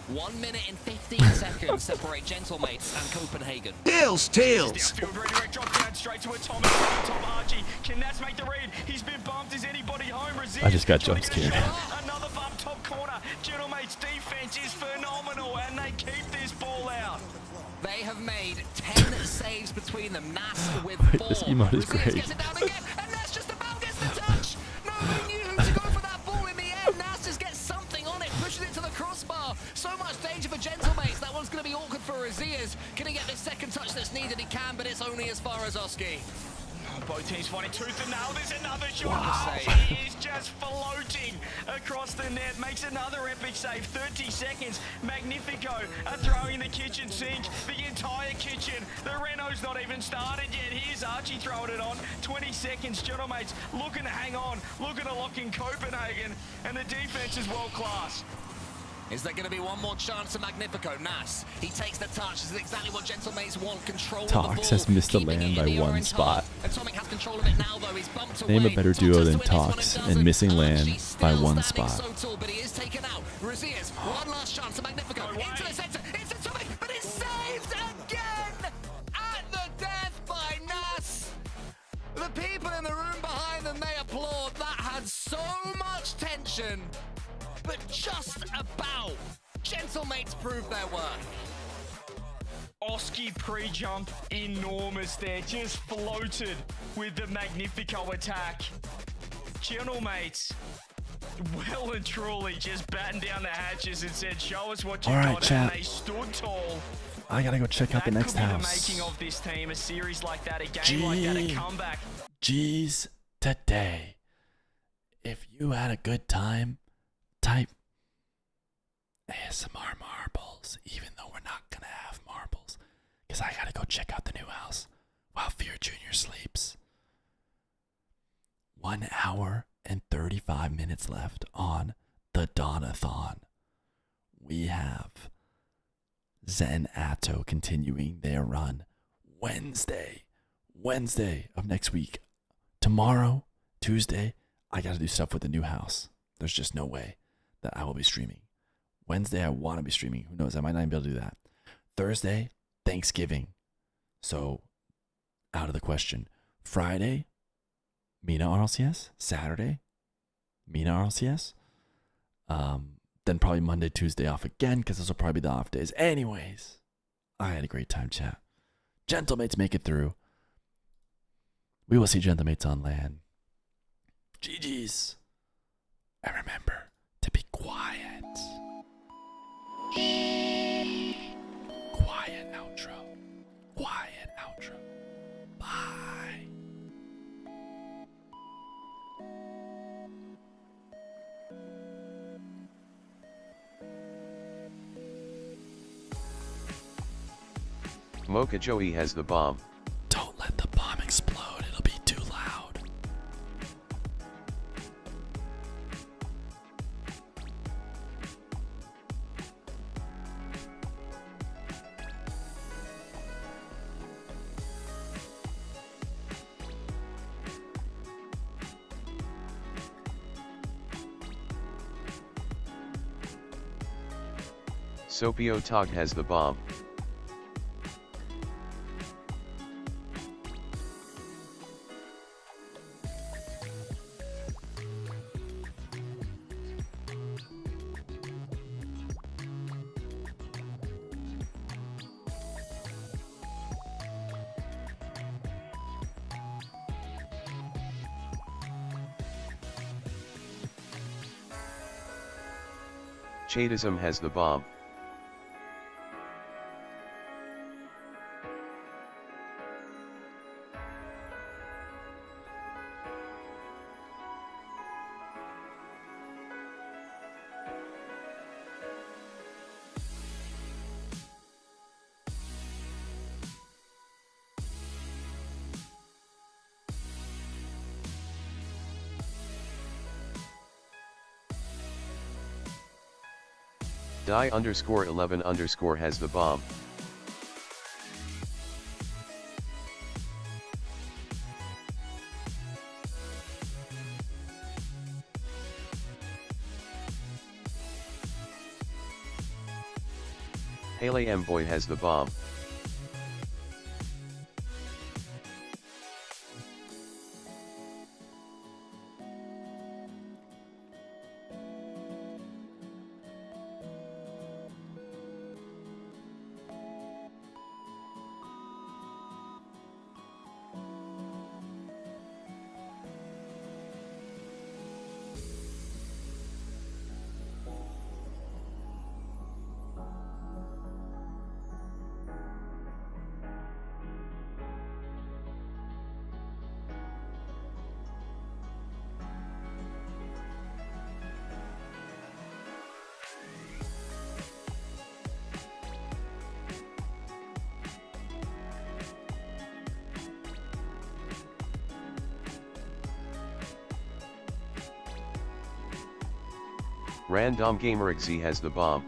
1 minute and 15 seconds separate Gentlemates and Copenhagen. Tails. Downfield, redirect drop down straight to Atomic. Top Archie. Can Nas make the read? He's been bumped. Is anybody home? Rlcs I just got trying to jump get a scared. shot. Another bump, top corner. Gentlemates' defense is phenomenal, and they keep this ball out. They have made 10 saves between them. Nas with 4. This emote is Rlcs great. gets it down again, and Nas just about gets the touch. Nobody knew who to go for that ball in the end. Nas just gets something on it, pushes it to the crossbar. So much danger for Gentlemates. That one's going to be awkward for Rlcs. Can he get the second touch that's needed? He can, but it's only as far as Oski. Both teams fighting tooth and nail. There's another shot. Wow. He is just floating across the net. Makes another epic save. 30 seconds. Magnifico are throwing the kitchen sink. The entire kitchen. The Renault's not even started yet. Here's Archie throwing it on. 20 seconds. Gentlemates looking to hang on. Looking to lock in Copenhagen. And the defense is world class. Is there going to be one more chance to Magnifico? Nas, he takes the touch. This is exactly what Gentlemates want. Control of the ball. Tox has missed the keeping land it in by the 1 orange spot. half. Atomic has control of it now, though. He's bumped away. Name a better Tox duo has to than win this one Tox and and missing doesn't. land Archie's by still 1 standing spot. so tall, but he is taken out. Rlcs, one last chance to Magnifico. Into the center. It's Atomic, but it's saved again at the death by Nas. The people in the room behind them, they applaud. That had so much tension, but just about. Gentlemates proved their worth. Oski pre-jump enormous there, just floated with the Magnifico attack. Gentlemates, well and truly just battened down the hatches and said, show us what you All right, got, chat. and they stood tall. I gotta go check out the next That could be house. the making of this team, a series like that, a game like that, a comeback. G's today. If you had a good time, type ASMR marbles, even though we're not gonna have marbles. because I gotta go check out the new house while Fear Jr. sleeps. 1 hour and 35 minutes left on the D.O.N-a-thon. We have Zen Atto continuing their run Wednesday of next week. Tomorrow, Tuesday, I gotta do stuff with the new house. There's just no way that I will be streaming. Wednesday, I want to be streaming. Who knows? I might not even be able to do that. Thursday, Thanksgiving. So, out of the question. Friday, Mina RLCS. Saturday, Mina RLCS. Then probably Monday, Tuesday off again, because those will probably be the off days. Anyways, I had a great time, chat. Gentlemates make it through. We will see Gentlemates on LAN. GG's. And remember to be quiet. Quiet outro. Quiet outro. Bye. Mocha Joey has the bomb. Don't let the bomb explode. It'll be too loud. Sopio Tog has the bomb. Chadism has the bomb. Die_11_ has the bomb. Haley M Boy has the bomb. Random Gamer XZ has the bomb.